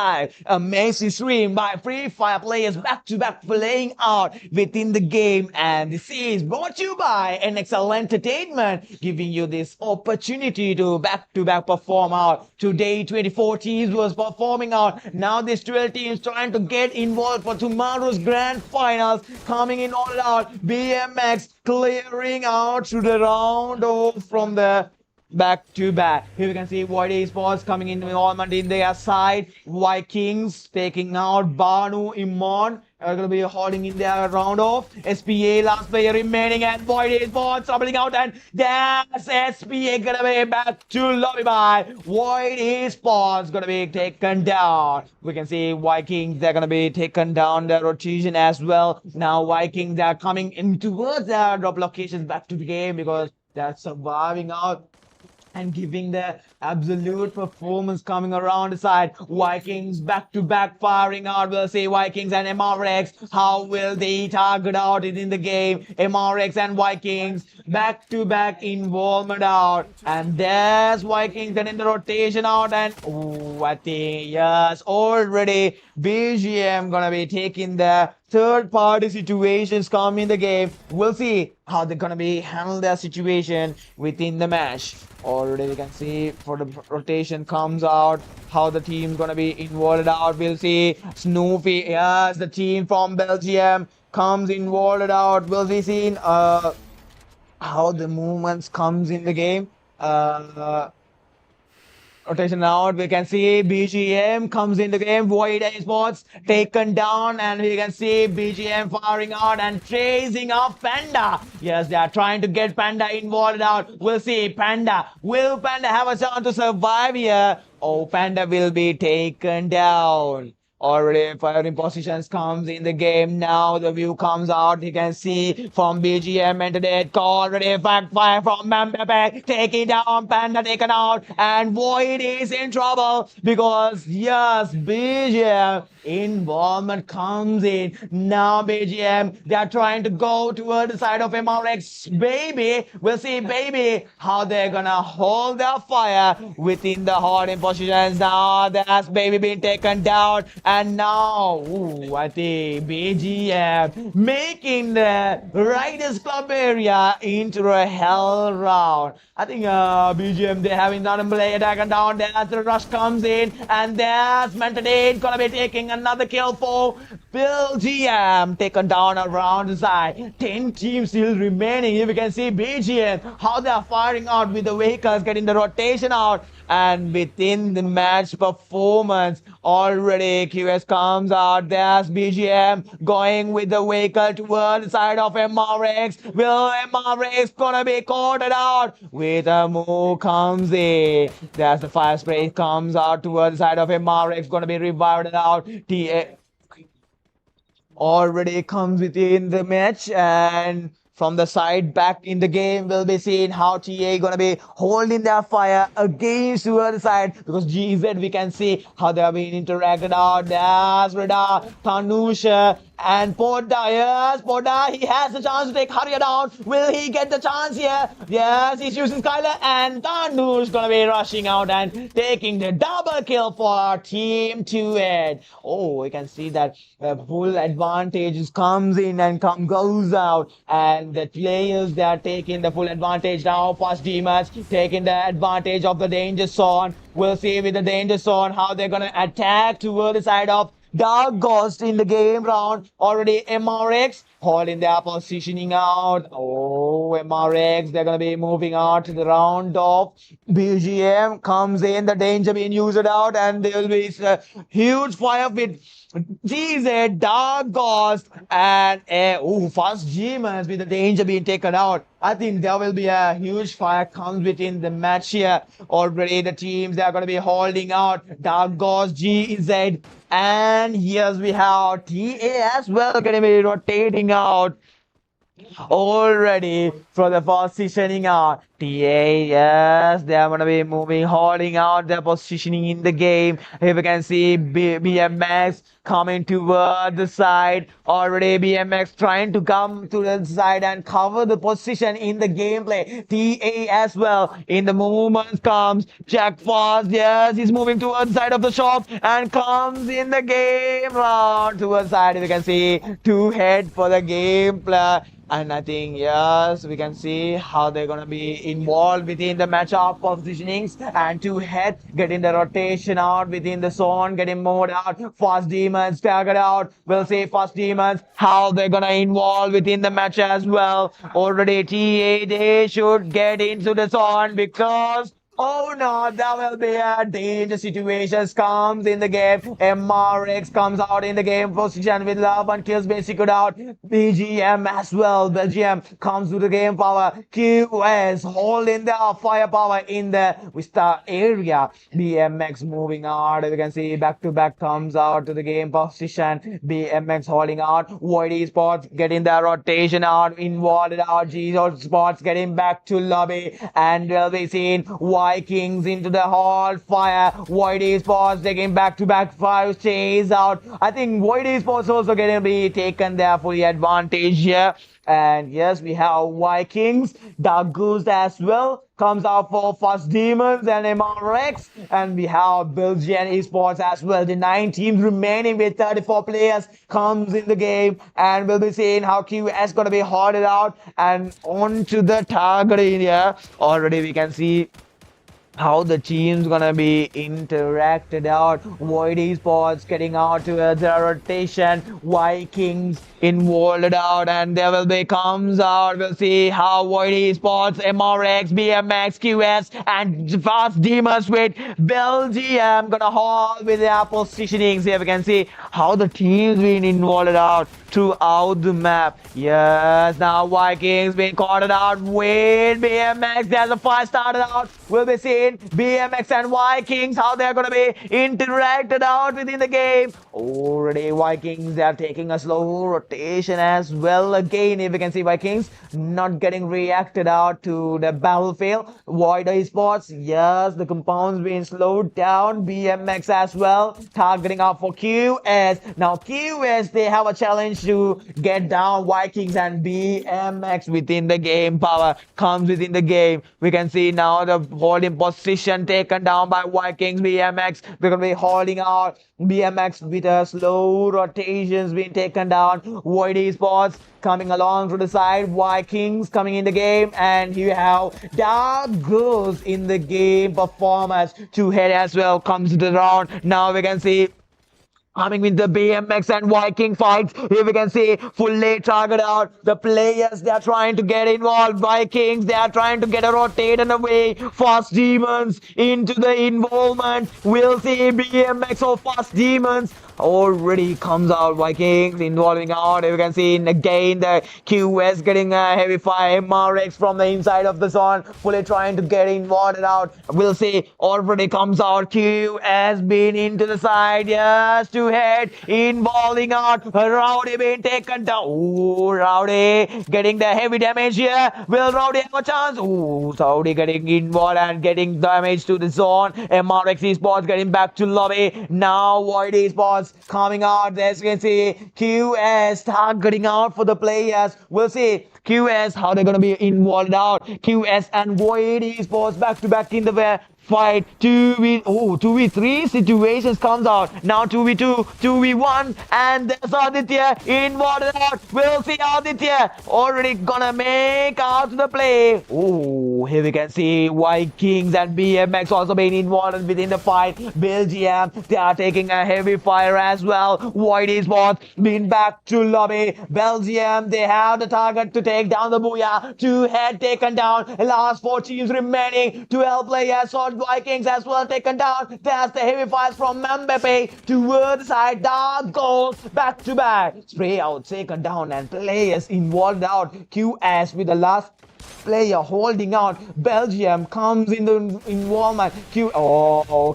amazing stream by Free Fire players back-to-back playing out within the game. And this is brought to you by NXL Entertainment, giving you this opportunity to back-to-back perform out. Today, 24 teams was performing out. Now these 12 teams trying to get involved for tomorrow's grand finals, coming in all out. BMX clearing out to the round off from the back to back. Here we can see Void Esports coming in involvement in their side. Vikings taking out Banu Imon. Are going to be holding in their round off. SPA last player remaining and Void Esports doubling out, and that's SPA going to be back to lobby by Void Esports going to be taken down. We can see Vikings, they're going to be taken down the rotation as well. Now Vikings, they're coming in towards their drop locations back to the game because they're surviving out and giving the absolute performance coming around the side. Vikings back-to-back firing out. We'll see Vikings and MRX. How will they target out it in the game? MRX and Vikings back-to-back involvement out. And there's Vikings getting the rotation out. And I think, yes, already BGM gonna be taking the third-party situations come in the game. We'll see how they're gonna be handle their situation within the match. Already we can see for the rotation comes out how the team's gonna be involved out. We'll see Snoopy, yes, the team from Belgium comes involved out. We'll be seeing how the movements comes in the game. Rotation out, we can see BGM comes in the game. Void Esports taken down, and we can see BGM firing out and chasing up Panda. Yes, they are trying to get Panda involved out. We'll see Panda. Will Panda have a chance to survive here? Oh, Panda will be taken down. Already firing positions comes in the game. Now the view comes out. You can see from BGM and the dead call. Already backfire from Mbappe. Taking down Panda, taken out. And Void is in trouble because, yes, BGM involvement comes in. Now BGM, they are trying to go toward the side of MRX. Baby, we'll see Baby how they're gonna hold their fire within the holding positions. Now that's Baby being taken down. And now, I think BGM making the Riders Club area into a hell round. I think BGM, they having done a play taken down. There's the rush comes in, and there's Mentadate gonna be taking another kill for Belgium, taken down around the side. 10 teams still remaining. Here we can see BGM, how they are firing out with the vehicles, getting the rotation out. And within the match performance, already QS comes out. There's BGM going with the vehicle toward the side of MRX. Will MRX gonna be caught out? With a move comes in. There's the fire spray comes out toward the side of MRX. Gonna be revived out. TA already comes within the match, and from the side back in the game, we'll be seeing how TA gonna be holding their fire against the other side, because GZ, we can see how they have been interacted out. There's Radar, Tanusha, and Poda. Yes, Poda, he has the chance to take Harrier down. Will he get the chance here? Yes, he's using Skylar, and Tanush gonna be rushing out and taking the double kill for Team 2-8. Oh, we can see that the full advantage comes in and goes out, and the players, they are taking the full advantage now. First D-match taking the advantage of the danger zone. We'll see with the danger zone how they're gonna attack toward the side of Dark Ghost in the game round. Already MRX holding their positioning out. Oh, MRX, they're gonna be moving out to the round of BGM comes in, the danger being used out, and there will be a huge fire with GZ, Dark Ghost, and first G-Mans with the danger being taken out. I think there will be a huge fire comes within the match here. Already the teams, they are going to be holding out. Dark Ghost, GZ, and yes, we have TA as well going to be rotating out already for the positioning out. TA, yes, they are going to be moving, holding out their positioning in the game. Here we can see BMX coming toward the side. Already BMX trying to come to the side and cover the position in the gameplay. TA as well in the movements comes. Jack Fast, yes, he's moving towards the side of the shop and comes in the game round towards side. We can see two head for the gameplay. And I think, yes, we can see how they're going to be involved within the matchup positionings and to head, getting the rotation out within the zone, getting moved out. Fast Demons staggered out. We'll see Fast Demons, how they're going to involve within the match as well. Already TA, they should get into the zone because oh no, that will be a danger situation. Comes in the game. MRX comes out in the game position with love and kills being secured out. BGM as well. Belgium comes with the game power. QS holding the firepower in the Vista area. BMX moving out. We can see back to back comes out to the game position. BMX holding out. Void Esports getting the rotation out. Involved out. G Sports getting back to lobby. And we'll be seeing Vikings into the hall fire. Void Esports taking back-to-back 5 chase out. I think Void Esports also going to be taken there for the advantage here. And yes, we have Vikings. Dark Goose as well comes out for Fast Demons and MRX. And we have Belgian Esports as well. The 9 teams remaining with 34 players comes in the game. And we'll be seeing how QS going to be hoarded out and onto the target area. Already we can see how the team's gonna be interacted out. Void Esports getting out towards the rotation. Vikings involved out, and there will be comes out. We'll see how Void Esports, MRX, BMX, QS, and Fast Demons with Belgium gonna hold with their positionings. Here we can see how the teams been involved out throughout the map. Yes, now Vikings been caught out with BMX. There's a fight started out. We'll be seeing BMX and Vikings, how they're gonna be interacted out within the game. Already Vikings, they are taking a slow rotation as well. Again, if we can see Vikings not getting reacted out to the battlefield. Void Esports, yes, the compound's being slowed down. BMX as well, targeting out for QS. Now QS, they have a challenge to get down Vikings, and BMX within the game power comes within the game. We can see now the holding position taken down by Vikings. BMX, we're gonna be holding out BMX with a slow rotations being taken down. Void Esports coming along to the side. Vikings coming in the game, and you have Dark Goose in the game performance. Two head as well comes to the round. Now we can see coming with the BMX and Viking fights. Here we can see fully target out. The players, they are trying to get involved. Vikings, they are trying to get a rotate and away. Fast Demons into the involvement. We'll see BMX or Fast Demons already comes out. Vikings involving out. Here we can see again the QS getting a heavy fire. MRX from the inside of the zone, fully trying to get involved out. We'll see already comes out. QS been into the side. Yes, to head involving out. Rowdy being taken down. Ooh, Rowdy getting the heavy damage here. Will Rowdy have a chance? Ooh, Rowdy getting involved and getting damage to the zone. MRX Esports getting back to lobby. Now Void Esports coming out. As you can see, QS targeting out for the players. We'll see QS how they're gonna be involved out. QS and Void Esports back to back in the fight. 2v3 situations comes out. Now 2v2, 2v1, and there's Aditya involved out. We'll see Aditya already gonna make out the play. Oh, here we can see Vikings and BMX also being involved within the fight. Belgium, they are taking a heavy fire as well. Void Esports being back to lobby. Belgium, they have the target to take down the Booyah. 2 head taken down. Last 4 teams remaining. 12 players on Vikings as well taken down. There's the heavy fires from Mbappe towards the side. Dark goals back to back. Spray out, taken down, and players involved out. QS with the last player holding out. Belgium comes in the involvement.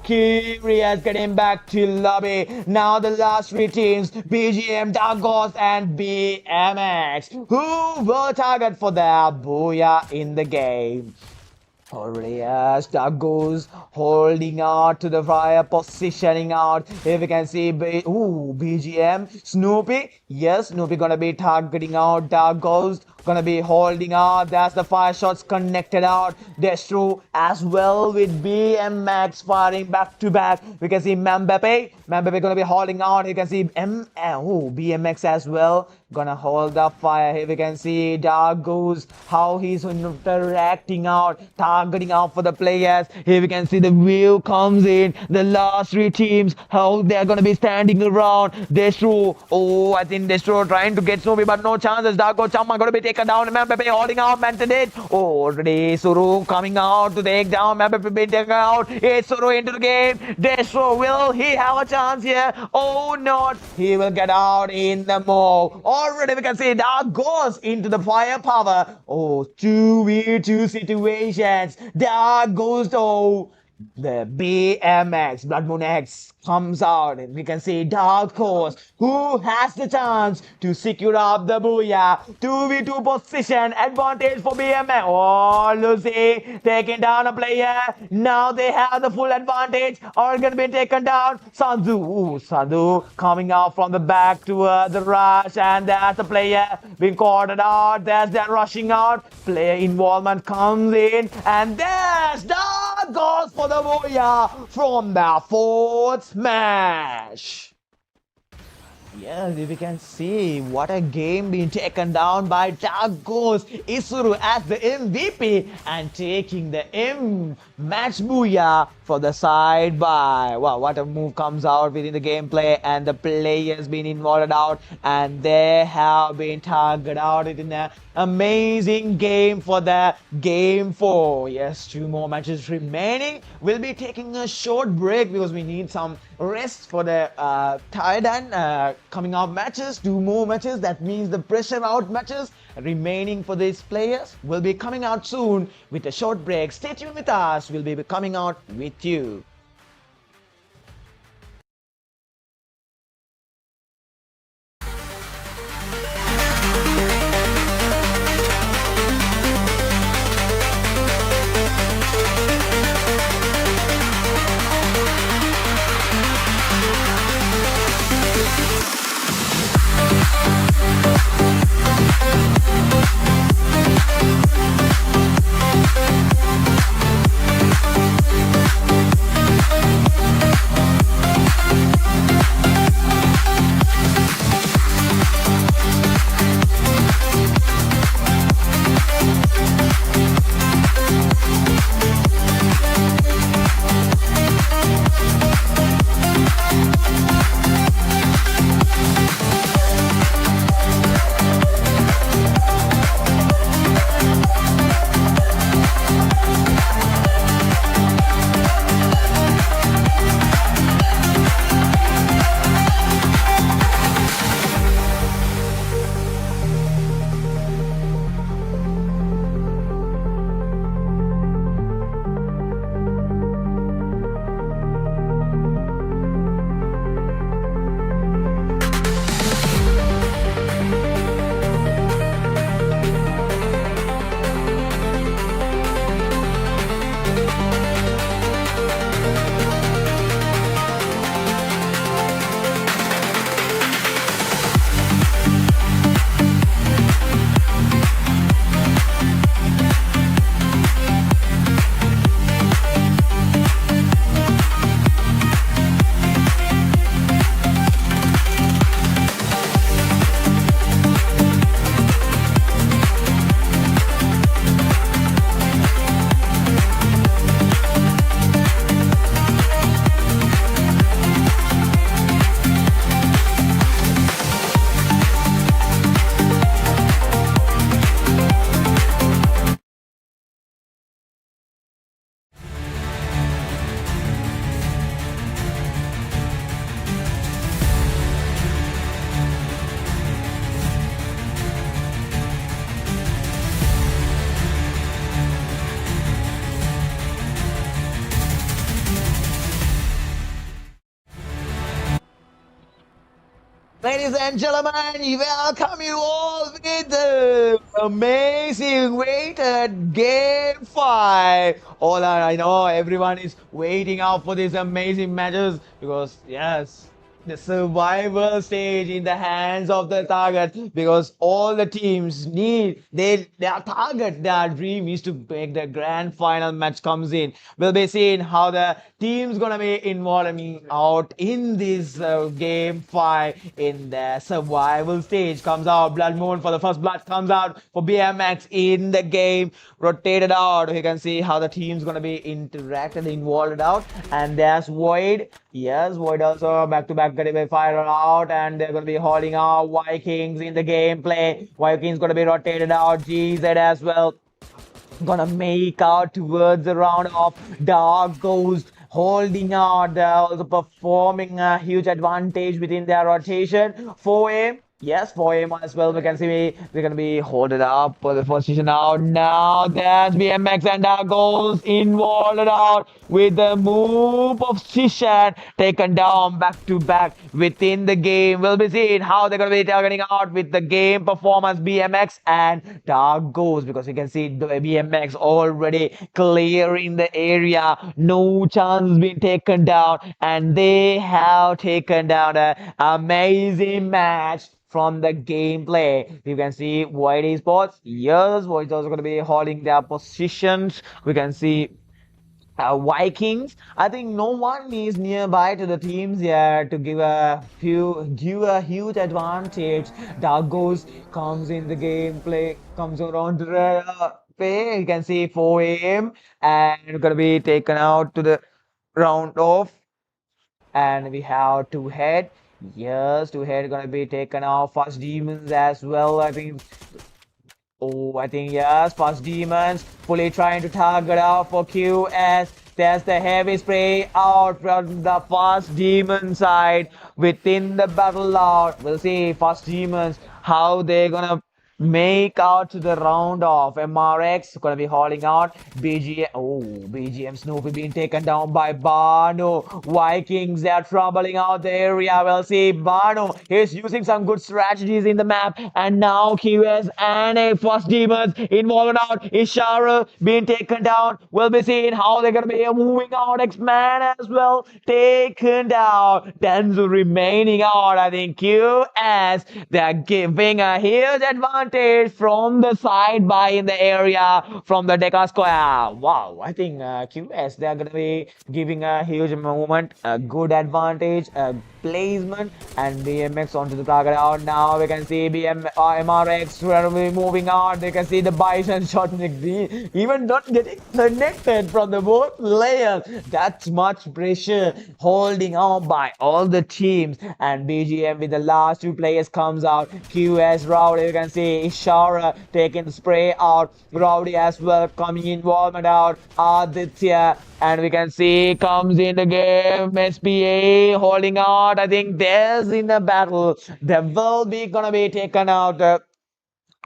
Curious getting back to lobby. Now the last 3 teams, BGM, Dagos, and BMX, who will target for their Booyah in the game. Already, yes, Doug goes holding out to the fire, positioning out. Here we can see, BGM, Snoopy. Yes, Snoopy gonna be targeting out. Doug goes gonna be holding out. That's the fire shots connected out. Destro as well with BMX firing back to back. We can see Mbappe gonna be holding out. You can see BMX as well gonna hold the fire. Here we can see Doug goes how he's interacting out, targeting out for the players. Here we can see the view comes in. The last three teams, how they're gonna be standing around. Destro, I think Destro trying to get Snoopy, but no chances. Dago Chama gonna be taken down. Mbappe holding out, Mantanit. Already Suru coming out to take down. Mbappe being taken out. It's Suru into the game. Destro, will he have a chance here? Oh, not. He will get out in the move. Already we can see Dark goes into the firepower. 2v2 situations. Dark goes to the BMX, Blood Moon X comes out, and we can see Dark Horse who has the chance to secure up the Booyah. 2v2 position advantage for BMX. Lucy taking down a player. Now they have the full advantage. Are going to be taken down. Sadhu coming out from the back to the rush, and that's the player being caught out. There's that rushing out. Player involvement comes in, and there's Dark goes for the Booyah from the fourth smash. Yes, we can see what a game being taken down by Dark Ghost. Isuru as the MVP and taking the match Booyah for the side by. Wow, what a move comes out within the gameplay, and the players been involved out, and they have been targeted out in an amazing game for the game 4. Yes, 2 more matches remaining. We'll be taking a short break because we need some rest for the Thailand coming out matches. 2 more matches, that means the pressure out matches remaining for these players will be coming out soon with a short break. Stay tuned with us, we'll be coming out with you. Ladies and gentlemen, we welcome you all with the amazing waited Game 5. All I know everyone is waiting out for these amazing matches because, yes, the survival stage in the hands of the target because all the teams need their target, their dream is to make the grand final match comes in. We'll be seeing how the team's gonna be involving out in this game 5 in the survival stage. Comes out Blood Moon for the first blood, comes out for BMX in the game, rotated out. You can see how the team's gonna be interacted, involved out, and there's Void. Yes, Void also back to back gonna be fired out, and they're gonna be holding out Vikings in the gameplay. Vikings gonna be rotated out, GZ as well. Gonna make out towards the round of Dark Ghost holding out. They're also performing a huge advantage within their rotation. 4A. Yes, 4A as well. We can see they're gonna be holding up for the position out. Now there's BMX and Dark Ghost involved out with the move of Shishan taken down back to back within the game. We'll be seeing how they're gonna be targeting out with the game performance BMX and Dark Ghost because you can see the BMX already clearing the area. No chance has been taken down, and they have taken down an amazing match from the gameplay. You can see Void Esports. Yes, Void is also going to be holding their positions. We can see Vikings. I think no one is nearby to the teams here to give a huge advantage. Dark Ghost comes in the gameplay, comes around to the play. You can see 4 a.m. and we're gonna be taken out to the round off, and we have two head. Yes, two head gonna be taken out. First demons as well. I think. Oh, I think yes, Fast Demons fully trying to target out for QS. There's the heavy spray out from the Fast Demon side within the battle out. We'll see Fast Demons how they're gonna make out to the round of MRX. Gonna be hauling out BGM. Oh, BGM Snoopy being taken down by Bano. Vikings, they're troubling out the area. We'll see Bano. He's using some good strategies in the map, and now QS and a First Demons involved out. Ishara being taken down. We'll be seeing how they're gonna be moving out. X-Man as well taken down. Denzu remaining out. I think QS, they're giving a huge advantage from the side by in the area from the Deca Square. Wow, I think QS, they're going to be giving a huge movement, a good advantage, a placement, and BMX onto the target out. Now we can see MRX will be moving on. They can see the Bison shot even not getting connected from the both players. That's much pressure holding on by all the teams, and BGM with the last two players comes out. QS Rowdy, you can see Ishara taking the spray out. Rowdy as well coming involvement out. Aditya, and we can see comes in the game. SPA holding out. I think there's in the battle. There will be gonna be taken out.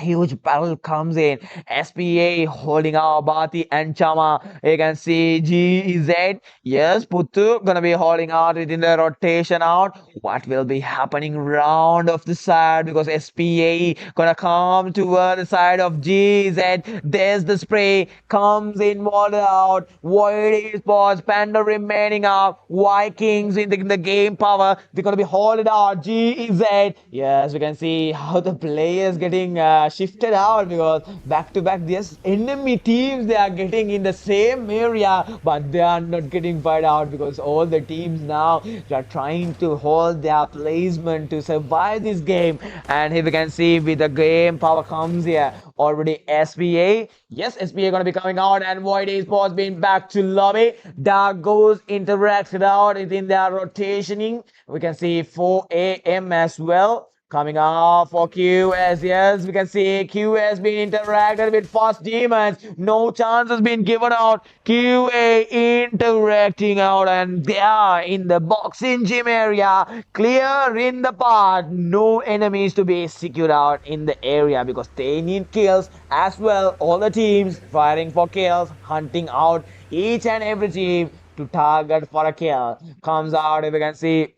Huge battle comes in. SPA holding out Bati and Chama. You can see GZ. Yes, Puttu gonna be holding out within the rotation out. What will be happening round of the side because SPA gonna come toward the side of GZ. There's the spray. Comes in, water out. Void Esports, Panda remaining out. Vikings in the game power. They're gonna be holding out. GZ. Yes, we can see how the players getting shifted out because back to back these enemy teams, they are getting in the same area, but they are not getting fired out because all the teams now are trying to hold their placement to survive this game. And here we can see with the game power comes here already. SPA, yes, SPA gonna be coming out, and Void Esports being back to lobby. Dark Ghost interacted out within their rotationing. We can see 4 a.m. as well. Coming off for QS, yes, we can see QS being interacted with Fast Demons. No chance has been given out. QA interacting out, and they are in the boxing gym area, clear in the path. No enemies to be secured out in the area because they need kills as well. All the teams firing for kills, hunting out each and every team to target for a kill. Comes out, if we can see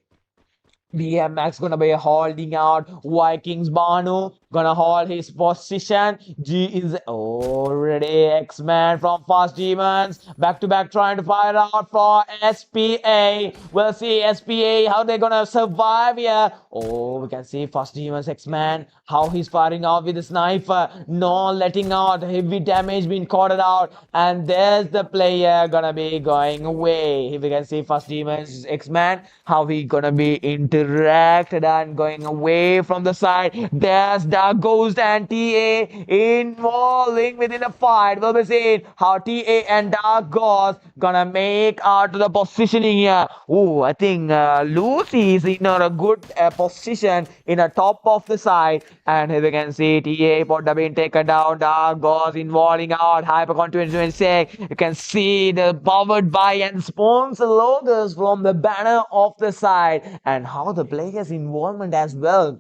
BMX gonna be holding out. Vikings Banu gonna hold his position. G is already X-Man from Fast Demons. Back to back trying to fire out for SPA. We'll see SPA how they're gonna survive here. Oh, we can see Fast Demons X-Man how he's firing out with the sniper. No letting out. Heavy damage being caught out. And there's the player gonna be going away. Here we can see Fast Demons X-Man how he gonna be interacted and going away from the side. There's Dark Ghost and TA involving within a fight. We'll be seeing how TA and Dark Ghost gonna make out to the positioning here. Oh, I think Lucy is in a good position in a top of the side. And here we can see TA Potter being taken down. Dark Ghost involving out. Hypercon 2026. You can see the powered by and sponsor logos from the banner of the side. And how the players' involvement as well.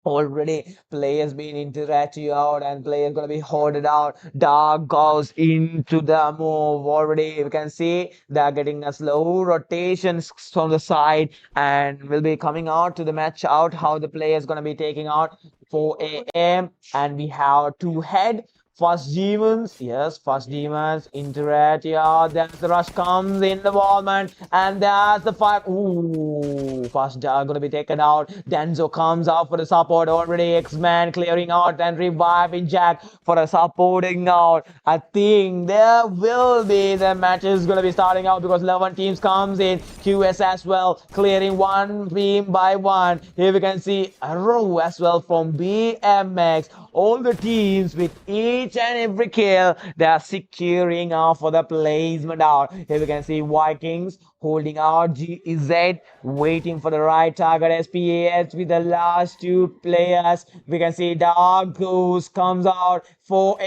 Already players being interacted out and players gonna be hoarded out. Dark goes into the move. Already we can see they're getting a slow rotation from the side and will be coming out to the match out how the players gonna be taking out 4 a.m. and we have two head. Fast Demons, yes, Fast Demons, interact, yeah, then the rush comes in the involvement, and there's the fight, ooh, Fast gonna be taken out, Denzo comes out for the support, already X-Man clearing out, then reviving Jack for a supporting out. I think there will be the matches gonna be starting out because 11 teams comes in, QS as well, clearing one team by one. Here we can see Arrow as well from BMX, all the teams with each and every kill, they are securing out for the placement out. Here we can see Vikings holding out GZ, waiting for the right target. SPAS with the last two players. We can see Dark Goose comes out 4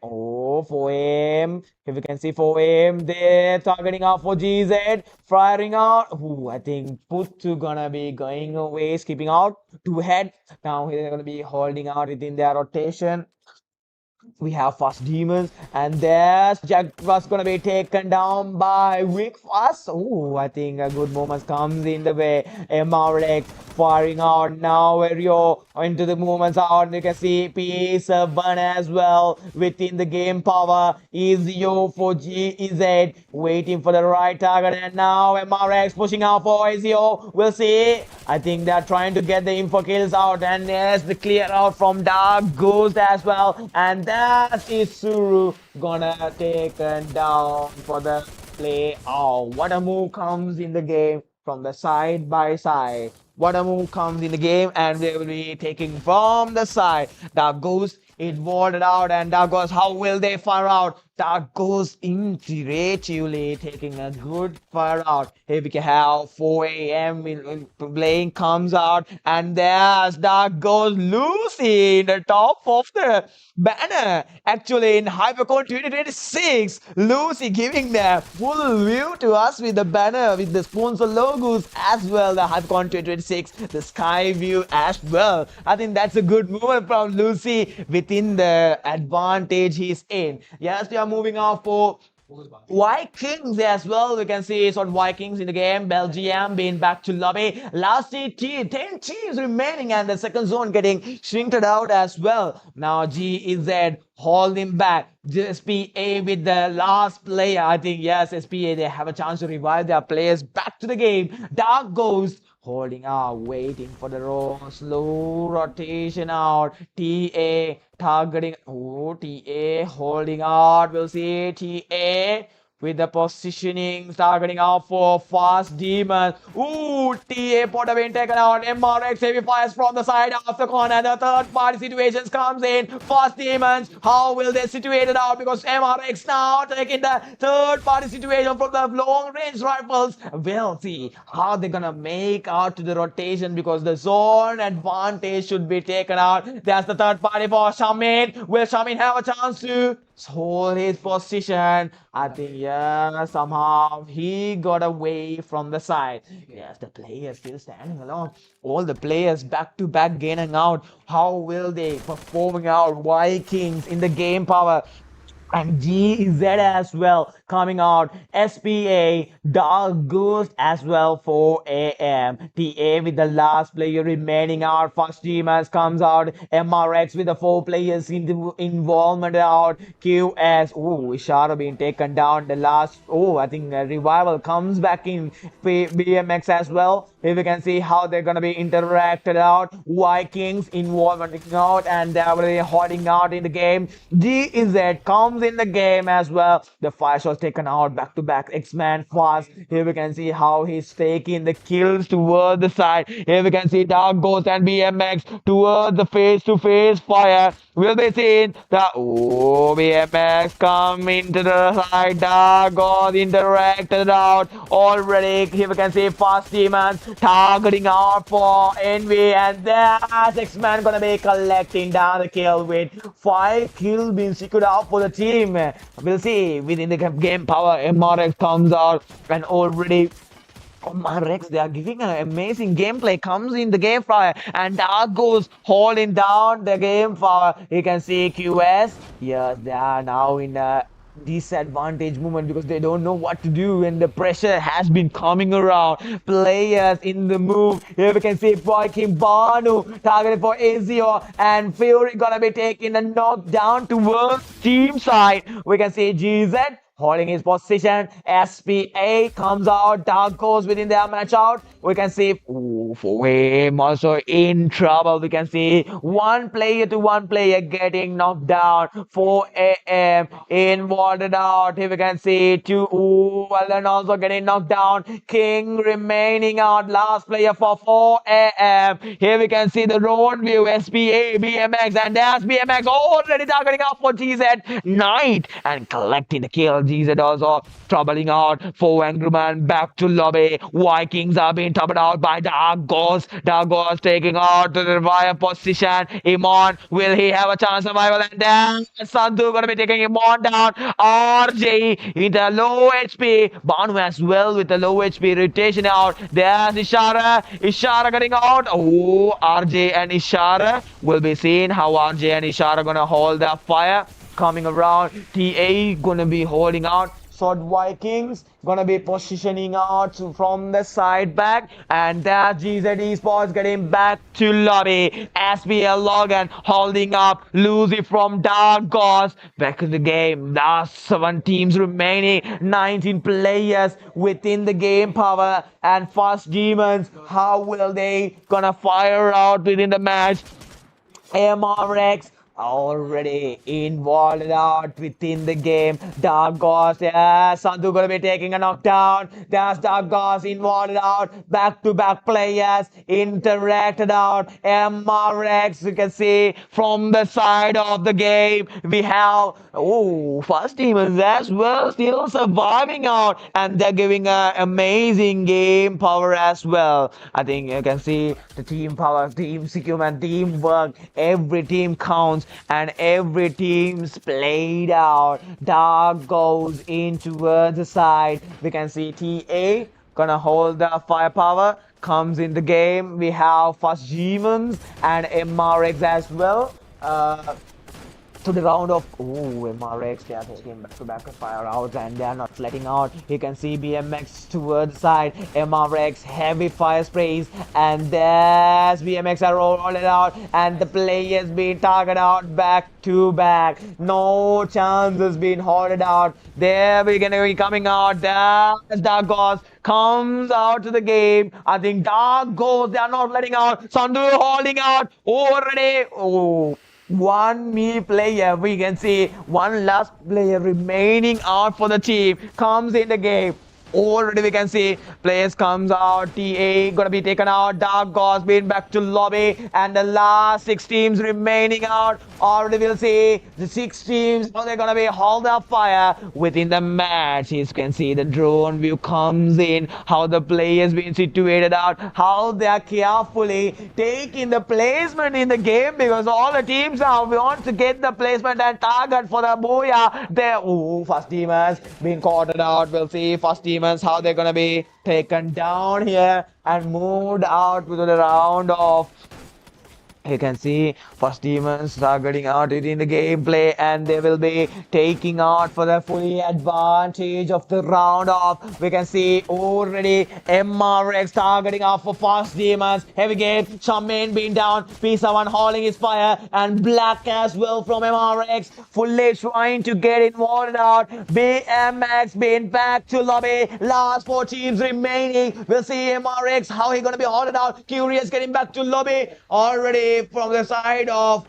oh 4 Here we can see 4 they're targeting out for GZ, firing out. Ooh, I think Puttu gonna be going away, skipping out to head. Now they're gonna be holding out within their rotation. We have Fast Demons, and there's Jack was gonna be taken down by Rick Fast. Oh, I think a good moment comes in the way. MRX firing out now. Rio into the movements out. You can see P7 as well within the game power. Ezio for GZ waiting for the right target, and now MRX pushing out for Ezio. We'll see. I think they're trying to get the info kills out, and there's the clear out from Dark Ghost as well, and that is Suru gonna taken down for the play. Oh, what a move comes in the game from the side by side. What a move comes in the game, and they will be taking from the side. Dark Ghost involved out, and Dark Ghost, how will they fire out? Dark Ghost intuitively taking a good fire out. Here we can have 4 a.m. in playing comes out, and there's Dark Ghost Lucy in the top of the banner. Actually, in Hypercon 2026, Lucy giving the full view to us with the banner with the sponsor logos as well. The Hypercon 2026, the sky view as well. I think that's a good movement from Lucy within the advantage he's in. Yes, we are moving on for Vikings as well. We can see it's on Vikings in the game. Belgium being back to lobby. Last 10 teams remaining, and the second zone getting shrinked out as well. Now GZ holding back. SPA with the last player. I think yes, SPA they have a chance to revive their players back to the game. Dark Ghost holding out, waiting for the slow rotation out. TA targeting. Oh, TA holding out. We'll see TA with the positioning, targeting out for Fast Demons. Ooh, TA Potter being taken out. MRX heavy fires from the side of the corner. The third party situations comes in. Fast Demons, how will they situate it out? Because MRX now taking the third party situation from the long range rifles. We'll see how they're gonna make out to the rotation because the zone advantage should be taken out. That's the third party for Shamin. Will Shamin have a chance to hold his position? I think yeah, somehow he got away from the side. Yes, the players still standing alone. All the players back to back gaining out. How will they performing out? Vikings in the game power. and GZ as well coming out. SPA, Dark Ghost as well, 4 a.m. TA with the last player remaining out. First team as comes out. MRX with the 4 players into involvement out. QS, oh, Ishara being taken down. The last, I think Revival comes back in. BMX as well. Here we can see how they're gonna be interacted out. Vikings involvement out, and they're already holding out in the game. GZ comes in the game as well. The fire shots taken out back to back. X-Man fast. Here we can see how he's taking the kills towards the side. Here we can see Dark Ghost and BMX towards the face to face fire. Will be seen the BMX come into the side. Dark Ghost interacted out already. Here we can see fast demons targeting out for Envy, and that's X-Man gonna be collecting down the kill with 5 kills being secured out for the team. We'll see within the game power. MRX comes out and already Rex, they are giving an amazing gameplay. Comes in the game fire, and Dark goes holding down the game fire. You can see QS. Yes, they are now in a disadvantage moment because they don't know what to do, and the pressure has been coming around. Players in the move. Here we can see Boy King Banu targeted for Azio, and Fury gonna be taking a knockdown towards team side. We can see GZ holding his position. SPA comes out. Dark goes within their match out. We can see for him also in trouble. We can see one player to one player getting knocked down. 4 a.m. involved out. Here we can see Alan also getting knocked down. King remaining out. Last player for 4 a.m. Here we can see the road view. SPA, BMX, and there's BMX already targeting out for GZ. Knight and collecting the kill. GZ also troubling out for Angryman. Back to lobby. Vikings are being troubled out by Dark Ghost. Dark Ghost taking out to the revive position. Imon, will he have a chance of survival? And then Sandhu gonna be taking Imon down. RJ in the low HP. Banu as well with the low HP rotation out. There's Ishara. Ishara getting out. Oh, RJ and Ishara will be seen how RJ and Ishara gonna hold their fire. Coming around, TA gonna be holding out. Sword Vikings gonna be positioning out from the side back, and there's GZ Esports getting back to lobby. SPL Logan holding up Lucy from Dark Ghost. Back in the game. There's 7 teams remaining, 19 players within the game power, and Fast Demons. How will they gonna fire out within the match? MRX already involved out within the game. Dark Ghost, yes, Sandhu gonna be taking a knockdown. There's Dark Ghost involved out. Back to back players interacted out. MRX, you can see from the side of the game. We have First Demons as well, still surviving out, and they're giving an amazing game power as well. I think you can see the team power, team securement, teamwork. Every team counts, and every team's played out. Dark goes in towards the side. We can see TA gonna hold the firepower. Comes in the game. We have First Demons and MRX as well. To the round of MRX, they are taking back-to-back fire out, and they are not letting out. You can see BMX towards the side. MRX heavy fire sprays, and there's BMX are rolling out, and the players being targeted out back to back. No chances being holded out. There we're gonna be coming out. There's Dark Ghost comes out to the game. I think Dark Ghost, they are not letting out. Sandhu holding out already. One me player, we can see one last player remaining out for the team comes in the game. Already we can see players comes out. TA gonna be taken out. Dark Ghost being back to lobby, and the last 6 teams remaining out. Already we'll see the 6 teams how they're gonna be hold up fire within the match. As you can see, the drone view comes in, how the players being situated out, how they are carefully taking the placement in the game, because all the teams now want to get the placement and target for the Booyah. There, First Demons being caught out. We'll see First Demons how they're gonna be taken down here and moved out to the round of You can see first demons targeting out it in the gameplay, and they will be taking out for the fully advantage of the round off. We can see already MRX targeting out for fast demons. Heavy game, Charmaine being down, P7 holding his fire, and Black as well from MRX. Fully trying to get involved out. BMX being back to lobby. Last 4 teams remaining. We'll see MRX how he gonna be holding out. Curious getting back to lobby already. From the side of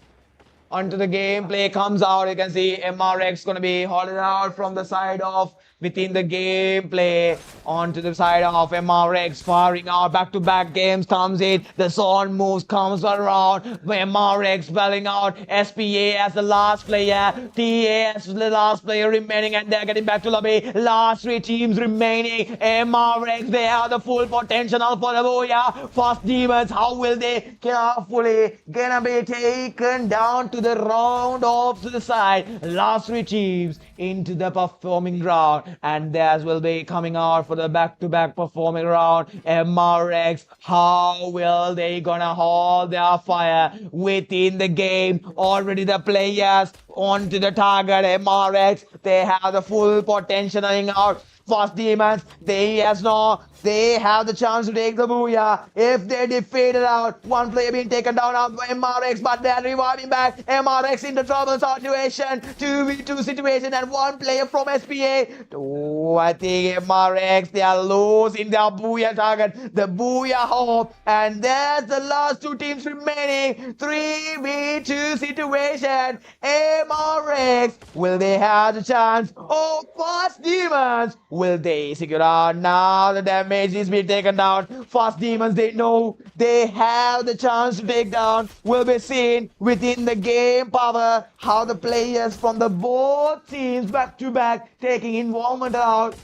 onto the gameplay comes out. You can see MRX gonna be holding out from the side of within the gameplay onto the side of MRX firing out back-to-back games comes in. The zone moves comes around. MRX belling out. SPA as the last player. TA as the last player remaining, and they're getting back to lobby. Last 3 teams remaining. MRX, they have the full potential for the Booyah. Fast demons, how will they carefully gonna be taken down to the round off to the side. Last 3 teams into the performing ground, and theirs will be coming out for the back-to-back performing round. MRX, how will they gonna hold their fire within the game? Already the players onto the target. MRX, they have the full potential out. Fast demons, they have the chance to take the Booyah. If they defeat it out, 1 player being taken down out by MRX, but they're reviving back. MRX in the trouble situation, 2v2 situation, and 1 player from SPA. Oh, I think MRX, they are losing their Booyah target, the Booyah hope, and there's the last 2 teams remaining. 3v2 situation. MRX, will they have the chance? Oh, Fast demons, will they secure out? Now the damage is being taken down. Fast demons, they know they have the chance to take down. Will be seen within the game power how the players from the both teams back to back taking involvement out.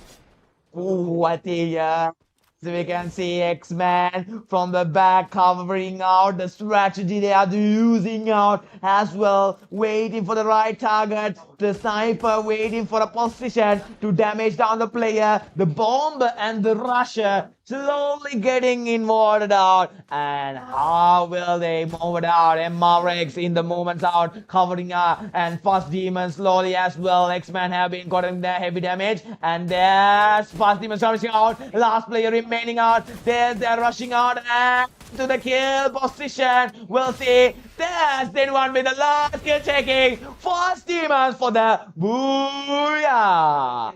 Oh, I think so we can see X-Man from the back covering out the strategy they are using out as well, waiting for the right target. The sniper waiting for a position to damage down the player. The bomber and the rusher slowly getting involved out. And how will they move it out? MRX in the moments out, covering and Fast Demon slowly as well. X-Man have been getting the heavy damage. And there's Fast Demon rushing out. Last player remaining out. They're rushing out and to the kill position. We'll see. There's then one with the last kill taking. Fast Demons for the Booyah.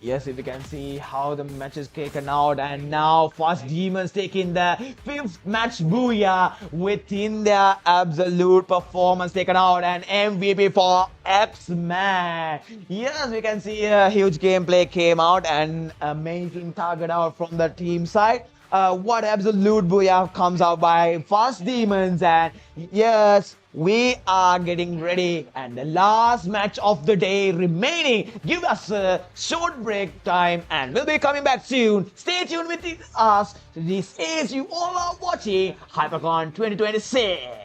Yes, if you can see how the match is taken out, and now Fast Demons taking the 5th match Booyah within their absolute performance taken out, and MVP for X-Man. Yes, we can see a huge gameplay came out and amazing target out from the team side. What absolute Booyah comes out by Fast Demons, and yes, we are getting ready, and the last match of the day remaining. Give us a short break time and we'll be coming back soon. Stay tuned with us. This is you all are watching HyperCon 2026.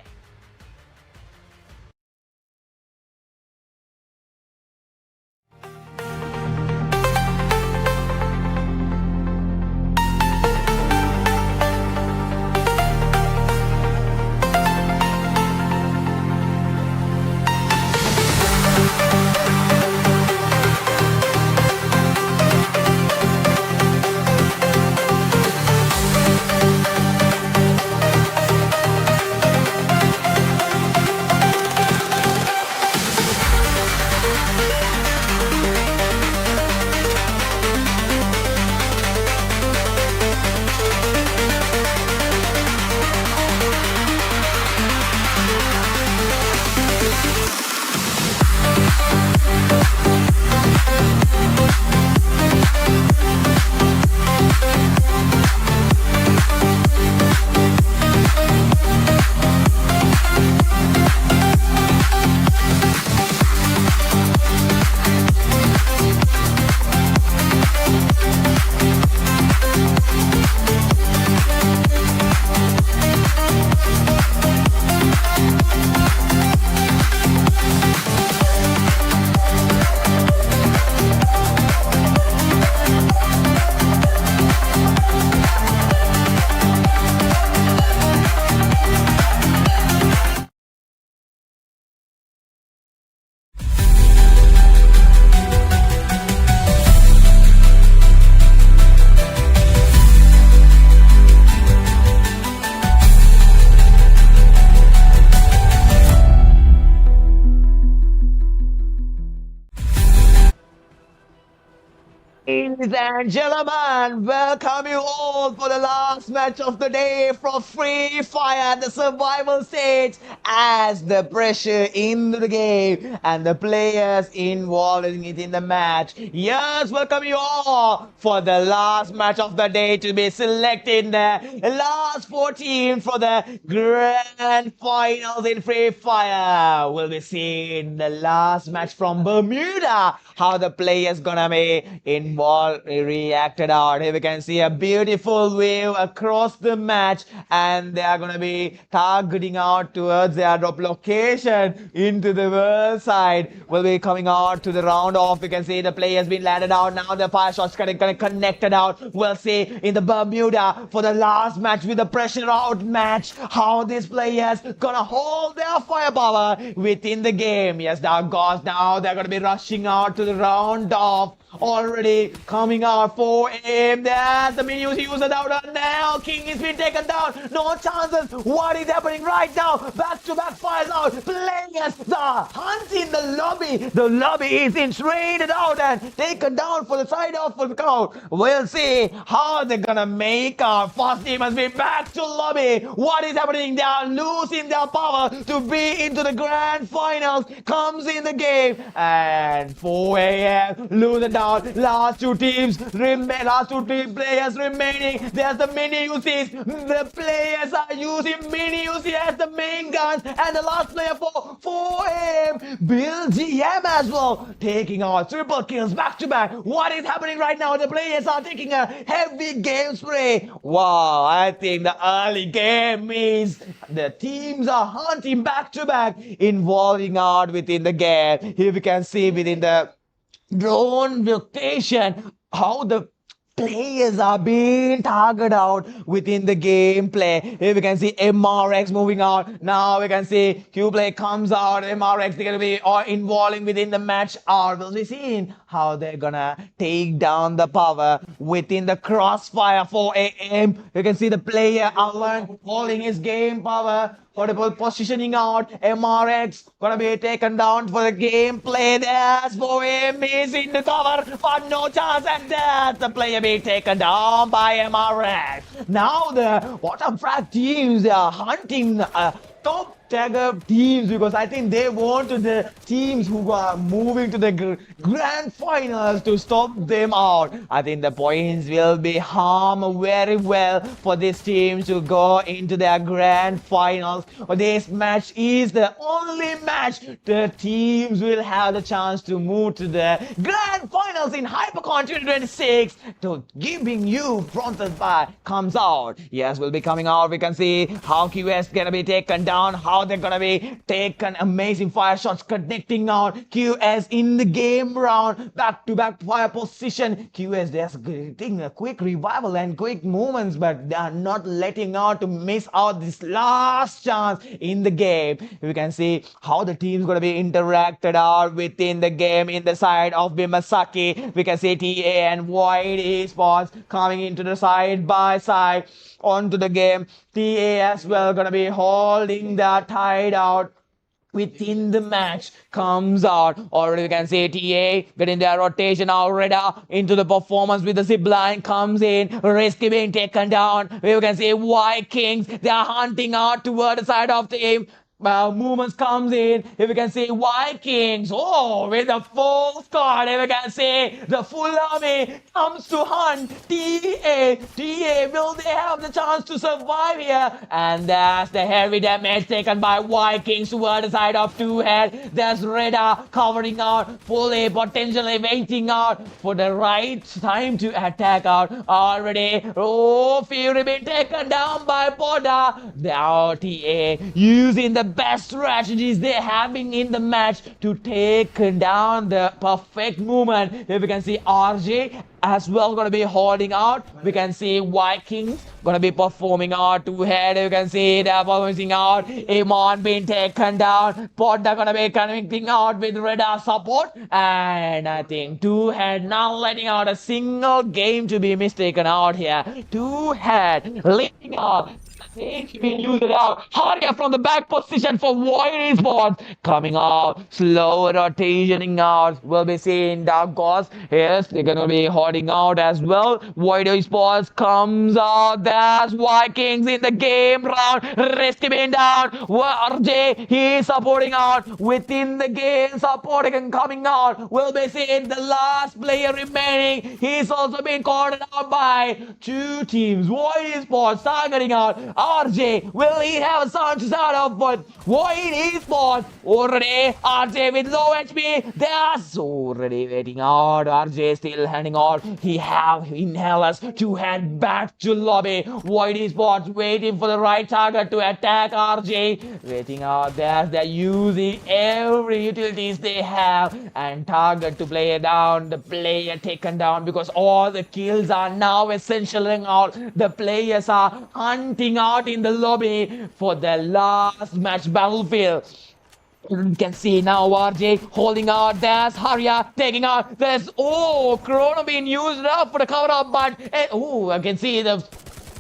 Ladies and gentlemen, welcome you all for the last match of the day from Free Fire, the survival stage, as the pressure into the game and the players involved in it in the match. Yes, welcome you all for the last match of the day to be selected the last 14 for the grand finals in Free Fire. We'll be seeing the last match from Bermuda, how the players gonna be involved, reacted out. Here we can see a beautiful view across the match, and they are gonna be targeting out towards their drop location into the world side. Will be coming out to the round off. You can see the players been landed out. Now the fire shots gonna connected out. We'll see in the Bermuda for the last match with the pressure out match, how these players gonna hold their firepower within the game. Yes, now goes now. They're gonna be rushing out to the round off. Already coming out for aim. There's the minions user down now. King is being taken down. No chances. What is happening right now? Back to back fires out. Players are hunting the lobby. The lobby is in traded out and taken down for the side off for the crowd. We'll see how they're gonna make our first team has been back to lobby. What is happening? They are losing their power to be into the grand finals. Comes in the game and 4 a.m. losing down. Last two teams last two team players remaining. There's the mini UCs. The players are using mini UC as the main guns, and the last player for 4 a.m. Bill GM as well, taking out triple kills back to back. What is happening right now? The players are taking a heavy game spray. Wow, I think the early game means the teams are hunting back to back, involving out within the game. Here we can see within the drone rotation how the players are being targeted out within the gameplay. Here we can see MRX moving out. Now we can see Qplay comes out. MRX, they're gonna be involving within the match. We'll be seeing how they're gonna take down the power within the crossfire 4 a.m. You can see the player Alan holding his game power. Horrible positioning out. MRX gonna be taken down for the gameplay. There's 4 a.m. is in the cover, but no chance, and that's the player being taken down by MRX. Now the bottom frag teams, they are hunting top tagger teams, because I think they want the teams who are moving to the grand finals to stop them out. I think the points will be harmed very well for these teams to go into their grand finals. This match is the only match the teams will have the chance to move to the grand finals in HyperCon 2026. To giving you fronted by comes out. Yes, will be coming out. We can see how QS gonna be taken down, how they're gonna be taken amazing fire shots connecting out. QS in the game round, back to back fire position. QS, they're getting a quick revival and quick movements, but they are not letting out to miss out this last chance in the game. You can see how the team's gonna be interacted out within the game in the side of Bimasaki. We can see TA and Void Esports coming into the side by side onto the game. TA as well gonna be holding that tied out within the match. Comes out. Already you can see TA getting their rotation already into the performance with the zip line. Comes in, Risky being taken down. You can see Vikings, they are hunting out toward the side of the team. Movements comes in. Here we can see Vikings. Oh, with the full squad. Here we can see the full army comes to hunt TA. TA, will they have the chance to survive here? And that's the heavy damage taken by Vikings toward the side of Two Head. There's Reda covering out, fully potentially waiting out for the right time to attack out. Already, oh, Fury being taken down by Poda. Now TA using the best strategies they're having in the match to take down the perfect movement. Here we can see RJ as well gonna be holding out. We can see Vikings gonna be performing out. Two Head, you can see they're performing out. Amon being taken down. Poda gonna be connecting out with radar support. And I think Two Head not letting out a single game to be mistaken out here. Two Head leading out Being used out. Hurry up from the back position for Void Esports. Coming out. Slow rotationing out. We'll be seeing Dark Ghost. Yes, they're going to be holding out as well. Void Esports comes out. There's Vikings in the game round. Resting down. RJ, he's supporting out. Within the game, supporting and coming out. We'll be seeing the last player remaining. He's also been called out by two teams. Void Esports targeting out. RJ, will he have a chance to start off with Void Esports? Already, RJ with low HP. There's already waiting out. RJ still handing out. He have inhalers to head back to lobby. Void Esports waiting for the right target to attack RJ. Waiting out there. They're using every utilities they have and target to play down. The player taken down because all the kills are now essentialing out. The players are hunting out in the lobby for the last match battlefield. You can see now RJ holding out. There's Harya taking out. There's Chrono being used up for the cover up, but I can see the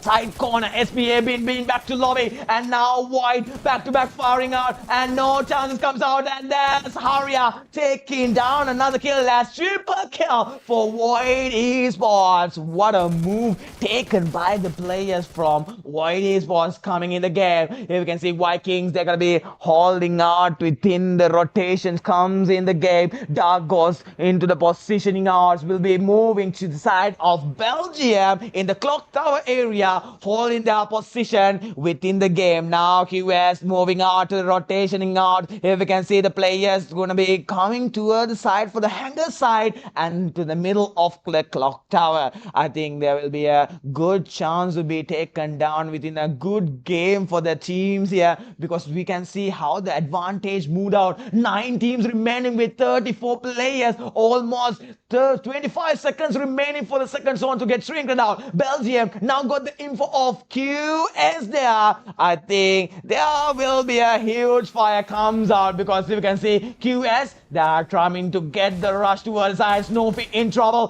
side corner. SPA being back to lobby, and now Void back to back firing out, and no chances comes out, and there's Harya taking down another kill. That's triple kill for Void Esports. What a move taken by the players from Void Esports coming in the game. Here we can see Vikings, they're gonna be holding out within the rotations comes in the game. Dark goes into the positioning hours, will be moving to the side of Belgium in the clock tower area, holding their position within the game. Now QS moving out to the rotationing out. Here we can see the players going to be coming toward the side for the hangar side and to the middle of the clock tower. I think there will be a good chance to be taken down within a good game for the teams here, because we can see how the advantage moved out. 9 teams remaining with 34 players, almost 25 seconds remaining for the second zone to get shrinked out. Belgium now got the info of QS there. I think there will be a huge fire comes out, because you can see QS, they are trying to get the rush towards side. Snoopy in trouble.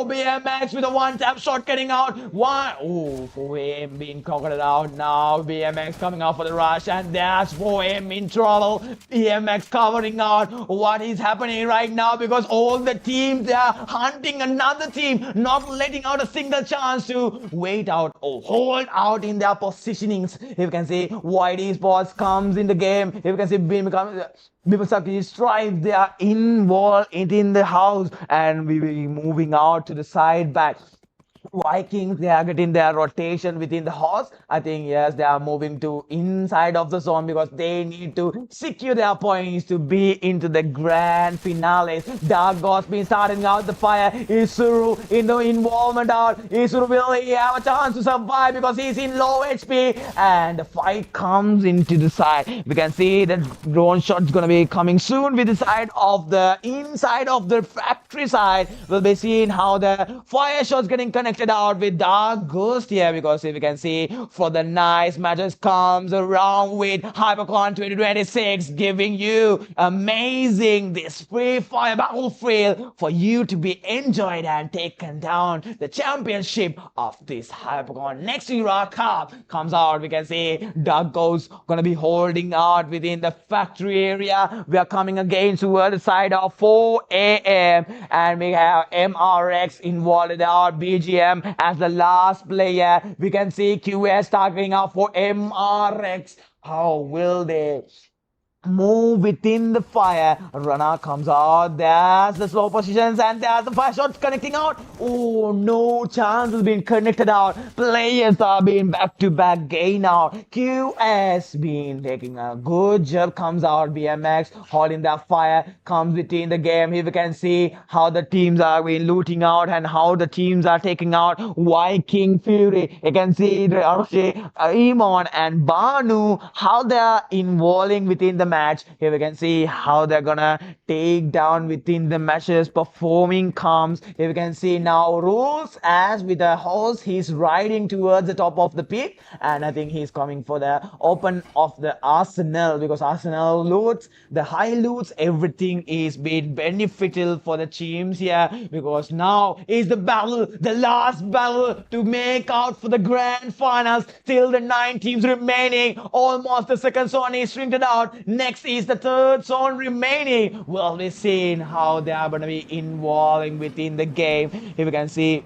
BMX with a one-tap shot getting out. For him being cocked out. Now BMX coming out for the rush, and that's for him in trouble. BMX covering out. What is happening right now? Because all the teams, they are hunting another team, not letting out a single chance to wait out or hold out in their positionings. If you can see Void Esports comes in the game. If you can see Beam comes, Bibasaki strive, they are involved in the house, and we will be moving out to the side back. Vikings, they are getting their rotation within the horse. I think, yes, they are moving to inside of the zone because they need to secure their points to be into the grand finale. Dark Ghost been starting out the fire. Isuru in the involvement out. Isuru will he have a chance to survive because he's in low HP, and the fight comes into the side. We can see that drone shot's gonna be coming soon with the side of the inside of the factory side. We'll be seeing how the fire shot's getting connected out with Dark Ghost here, because if you can see for the nice matches comes around with Hypercon 2026, giving you amazing this free fire battlefield for you to be enjoyed and taken down the championship of this Hypercon. Next Era Cup comes out. We can see Dark Ghost gonna be holding out within the factory area. We are coming again toward the side of 4 AM, and we have MRX involved out, BGM as the last player. We can see QS targeting out for MRX. How will they move within the fire? Runner comes out. There's the slow positions, and there's the fire shots connecting out. No chance has been connected out. Players are being back to back gain out. QS been taking a good job. Comes out. BMX holding that fire comes within the game. Here we can see how the teams are been looting out and how the teams are taking out Viking Fury. You can see Archie, Imon and Banu, how they are involving within the match. match. Here we can see how they're gonna take down within the matches. Performing comes. Here we can see now rules as with the horse, he's riding towards the top of the peak, and I think he's coming for the open of the Arsenal, because Arsenal loots, the high loots, everything is being beneficial for the teams here, because now is the battle, the last battle to make out for the grand finals. Till the 9 teams remaining, almost the second zone is shrinked out. Next is the third zone remaining. Well, we're seeing how they are going to be involving within the game. Here we can see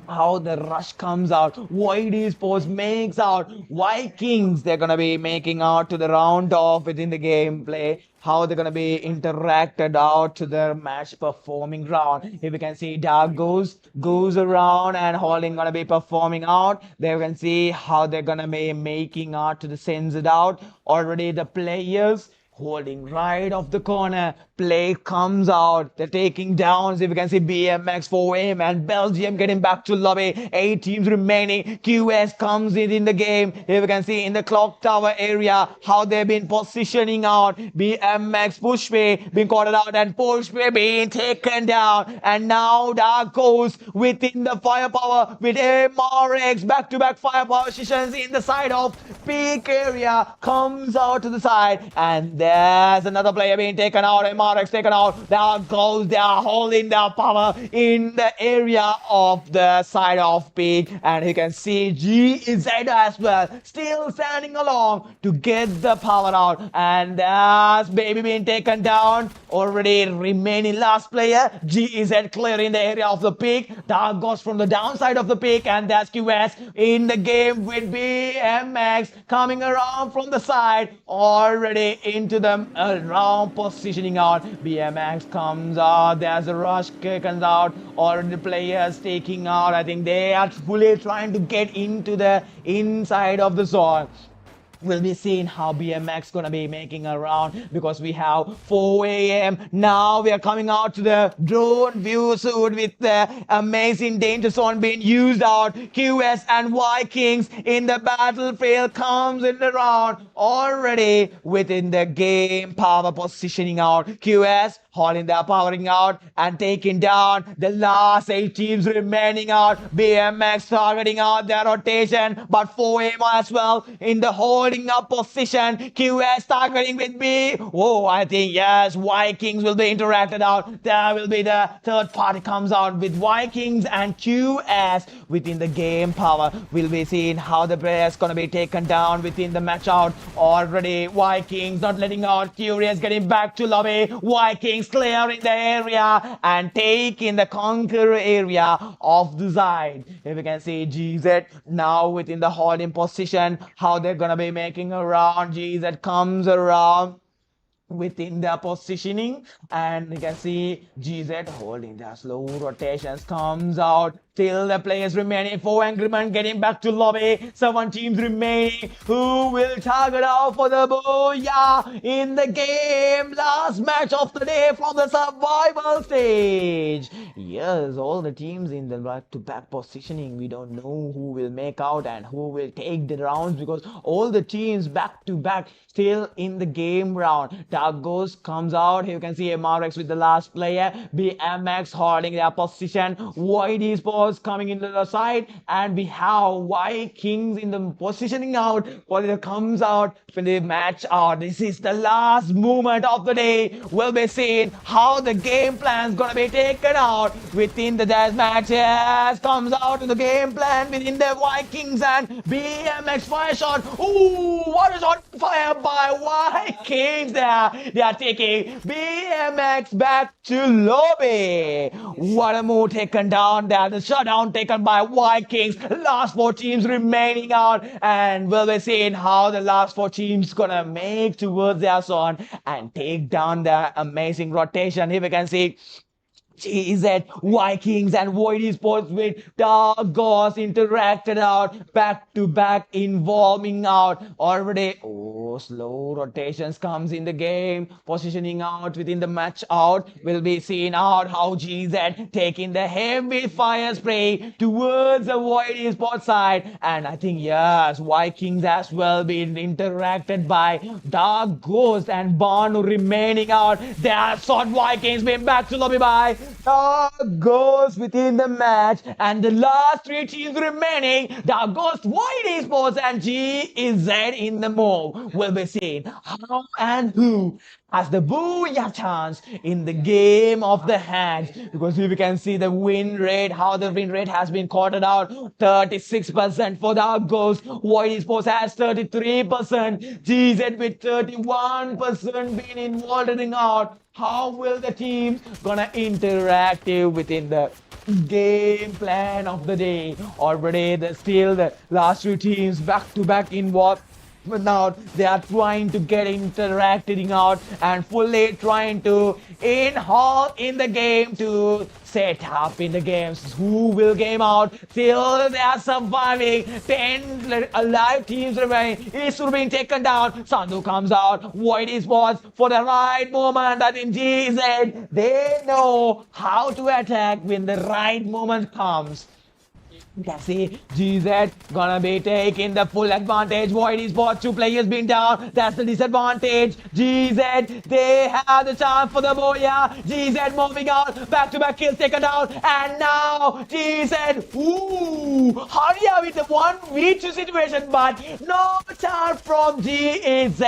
how the rush comes out. Void Esports makes out. Vikings, they're going to be making out to the round off within the gameplay. How they're going to be interacted out to the match performing round. Here we can see Dark goes around and Holding going to be performing out. There we can see how they're going to be making out to the censored out. Already the players holding right off the corner. Play comes out. They're taking down. So we can see BMX 4M and Belgium getting back to lobby. 8 teams remaining. QS comes in the game. Here we can see in the clock tower area how they've been positioning out. BMX Pushway being caught out and Pushway being taken down. And now Dark goes within the firepower with MRX back-to-back firepower positions in the side of peak area. Comes out to the side, and there's another player being taken out. MRX taken out. There goes, they are holding their power in the area of the side of peak. And you can see GZ as well, still standing along to get the power out. And there's Baby being taken down. Already remaining last player. GZ clearing the area of the peak. Dark goes from the downside of the peak, and there's QS in the game with BMX coming around from the side. Already into them around positioning out. BMX comes out. There's a rush comes out. Already the players taking out. I think they are fully trying to get into the inside of the zone. We'll be seeing how BMX gonna be making a round, because we have 4 a.m. Now we are coming out to the drone view suit with the amazing danger zone being used out. QS and Vikings in the battlefield comes in the round already within the game. Power positioning out. QS holding their powering out and taking down the last 8 teams remaining out. BMX targeting out their rotation, but 4M as well in the holding up position. QS targeting with B. Oh, I think yes, Vikings will be interacted out. There will be the third party comes out with Vikings and QS within the game power. We'll be seeing how the players gonna be taken down within the match out. Already Vikings not letting out. Curious getting back to lobby. Vikings clearing the area and taking the conqueror area of the side. Here we can see GZ now within the holding position. How they're gonna be making around. GZ comes around within their positioning, and you can see GZ holding their slow rotations comes out till the players remaining. 4 Angry Men getting back to lobby. 7 teams remaining. Who will target out for the Booyah in the game? Last match of the day from the survival stage. Yes, all the teams in the back-to-back positioning. We don't know who will make out and who will take the rounds, because all the teams back-to-back still in the game round. Dark Ghost comes out. Here you can see MRX with the last player. BMX holding their position. Void Esports coming into the side, and we have Vikings in the positioning out. What comes out for the match out. This is the last moment of the day. We'll be seeing how the game plan is gonna be taken out within the death matches. Comes out in the game plan within the Vikings and BMX fire shot. Ooh, what a shot fire by Vikings there. They are taking BMX back to lobby. What a move taken down there. The shutdown taken by Vikings. Last 4 teams remaining out, and we'll be seeing how the last 4 teams gonna make towards their zone and take down their amazing rotation. Here we can see GZ, Vikings and Void Esports with Dark Ghost interacted out, back to back involving out already. Oh, slow rotations comes in the game, positioning out within the match out. Will be seen out how GZ taking the heavy fire spray towards the Void Esports side. And I think, yes, Vikings as well been interacted by Dark Ghost and Banu remaining out. Their shot Vikings been back to lobby by Dark Ghost within the match, and the last three teams remaining, Dark Ghost, Void Esports and GZ in the move. Will be seen how and who has the Booyah chance in the game of the hands, because here we can see the win rate, how the win rate has been quartered out. 36% for Dark Ghost, Void Esports has 33%, GZ with 31% being involved in out. How will the teams gonna interact within the game plan of the day? Already the last two teams back to back involved. But now they are trying to get interacting out and fully trying to involve in the game to set up in the games. Who will game out till they are surviving? 10 alive teams remain. Isur being taken down. Sandhu comes out. Void Esports for the right moment. I think GZ, they know how to attack when the right moment comes. You can see GZ gonna be taking the full advantage. Void Esports, two players being down. That's the disadvantage. GZ, they have the chance for the Booyah. GZ moving out. Back to back kills taken down. And now GZ, hurry up with the 1v2 situation, but no chance from GZ.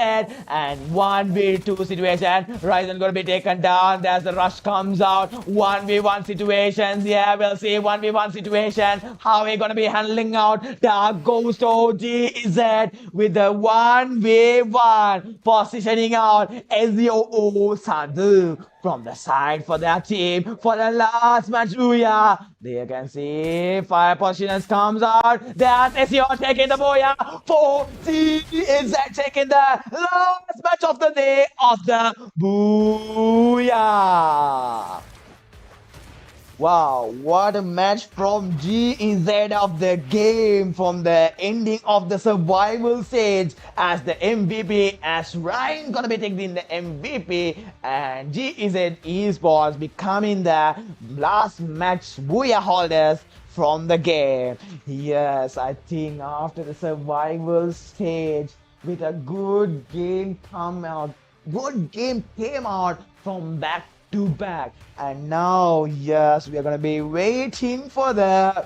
And 1v2 situation. Ryzen gonna be taken down. There's the rush comes out. 1v1 situations. Yeah, we'll see 1v1 situation. How we gonna be handling out Dark Ghost GZ with the 1v1 positioning out SEO Sandhu from the side for their team for the last match. Booyah. There you can see fire positions comes out. There's SEO taking the Booyah for GZ taking the last match of the day of the Booyah. Wow, what a match from GZ of the game, from the ending of the survival stage as the MVP, as Ryan gonna be taking the MVP, and GZ Esports becoming the last match Booyah holders from the game. Yes, I think after the survival stage, with a good game came out from back to back. And now, yes, we are going to be waiting for the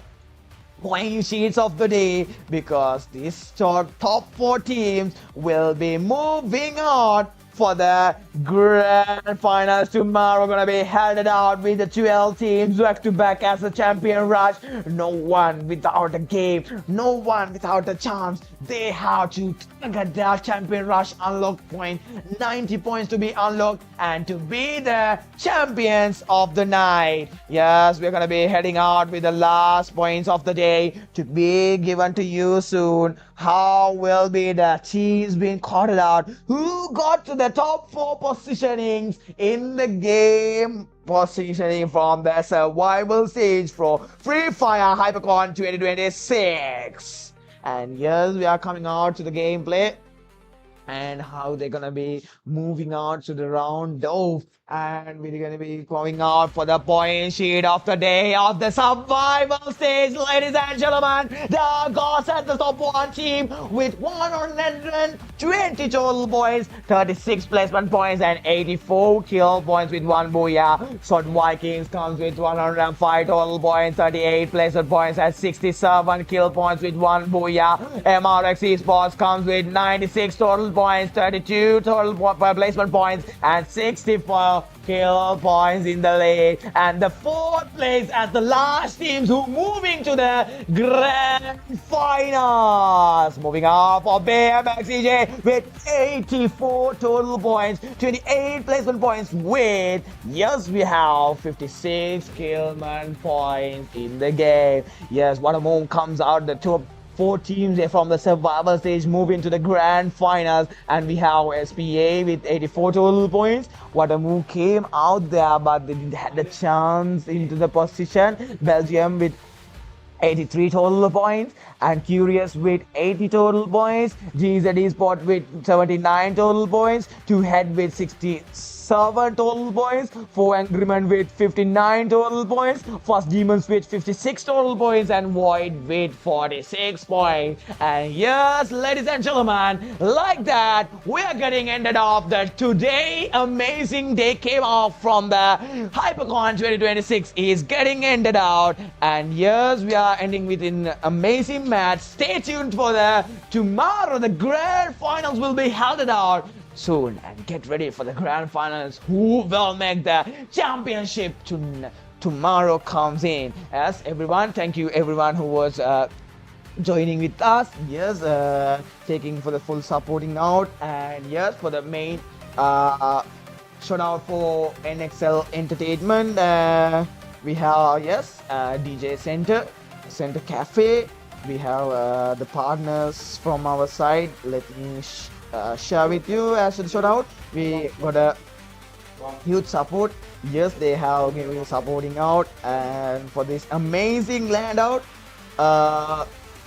point sheets of the day, because this top 4 teams will be moving on for the grand finals tomorrow. Gonna be held it out with the 12 teams back to back as a champion rush. No one without a game, no one without a chance. They have to get their champion rush unlocked point, 90 points to be unlocked and to be the champions of the night. Yes, we're gonna be heading out with the last points of the day to be given to you soon. How will be the teams being called out? Who got to the top 4 positionings in the game? Positioning from the survival stage for Free Fire HyperCon 2026. And yes, we are coming out to the gameplay and how they're gonna be moving out to the round of, and we're gonna be going out for the point sheet of the day of the survival stage, ladies and gentlemen. The Gods at the top 1 team with 120 total points, 36 placement points and 84 kill points with 1 Booyah. So Vikings comes with 105 total points, 38 placement points and 67 kill points with 1 Booyah. MRX Esports comes with 96 total points, 32 total placement points and 64 kill points in the lead. And the 4th place as the last teams who moving to the grand finals. Moving up for BMX EJ with 84 total points, 28 placement points with, yes, we have 56 kill points in the game. Yes, what a move comes out the top 4 teams from the survival stage move into the grand finals, and we have SPA with 84 total points. What a move came out there, but they didn't have the chance into the position. Belgium with 83 total points, and Curious with 80 total points, GZ Esports with 79 total points, 2 Head with 67 total points, 4 Angry Men with 59 total points, First Demons with 56 total points, and Void with 46 points. And yes, ladies and gentlemen, like that, we are getting ended off. The today amazing day came off from the HyperCon 2026 is getting ended out, and yes, we are ending with an amazing match. Stay tuned for the tomorrow. The grand finals will be held out soon, and get ready for the grand finals. Who will make the championship tomorrow comes in. As everyone, thank you everyone who was joining with us. Yes, taking for the full supporting out, and yes, for the main shout out for NXL Entertainment. We have DJ Center Cafe. We have the partners from our side. Let me share with you as a shout out. We got a huge support. Yes, they have given supporting out, and for this amazing land out.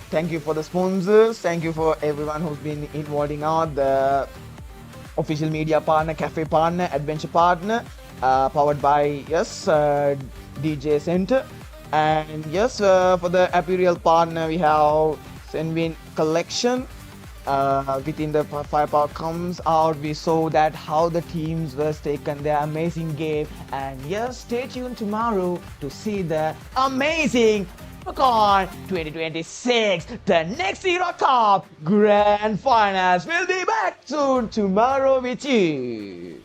Thank you for the sponsors. Thank you for everyone who's been involving out. The official media partner, cafe partner, adventure partner, powered by DJ Center. And yes, for the apparel partner, we have Senwin Collection. Within the firepower comes out, we saw that how the teams was taken their amazing game. And yes, stay tuned tomorrow to see the amazing HyperCon 2026, the next Era Cup Grand Finals. We'll be back soon tomorrow with you.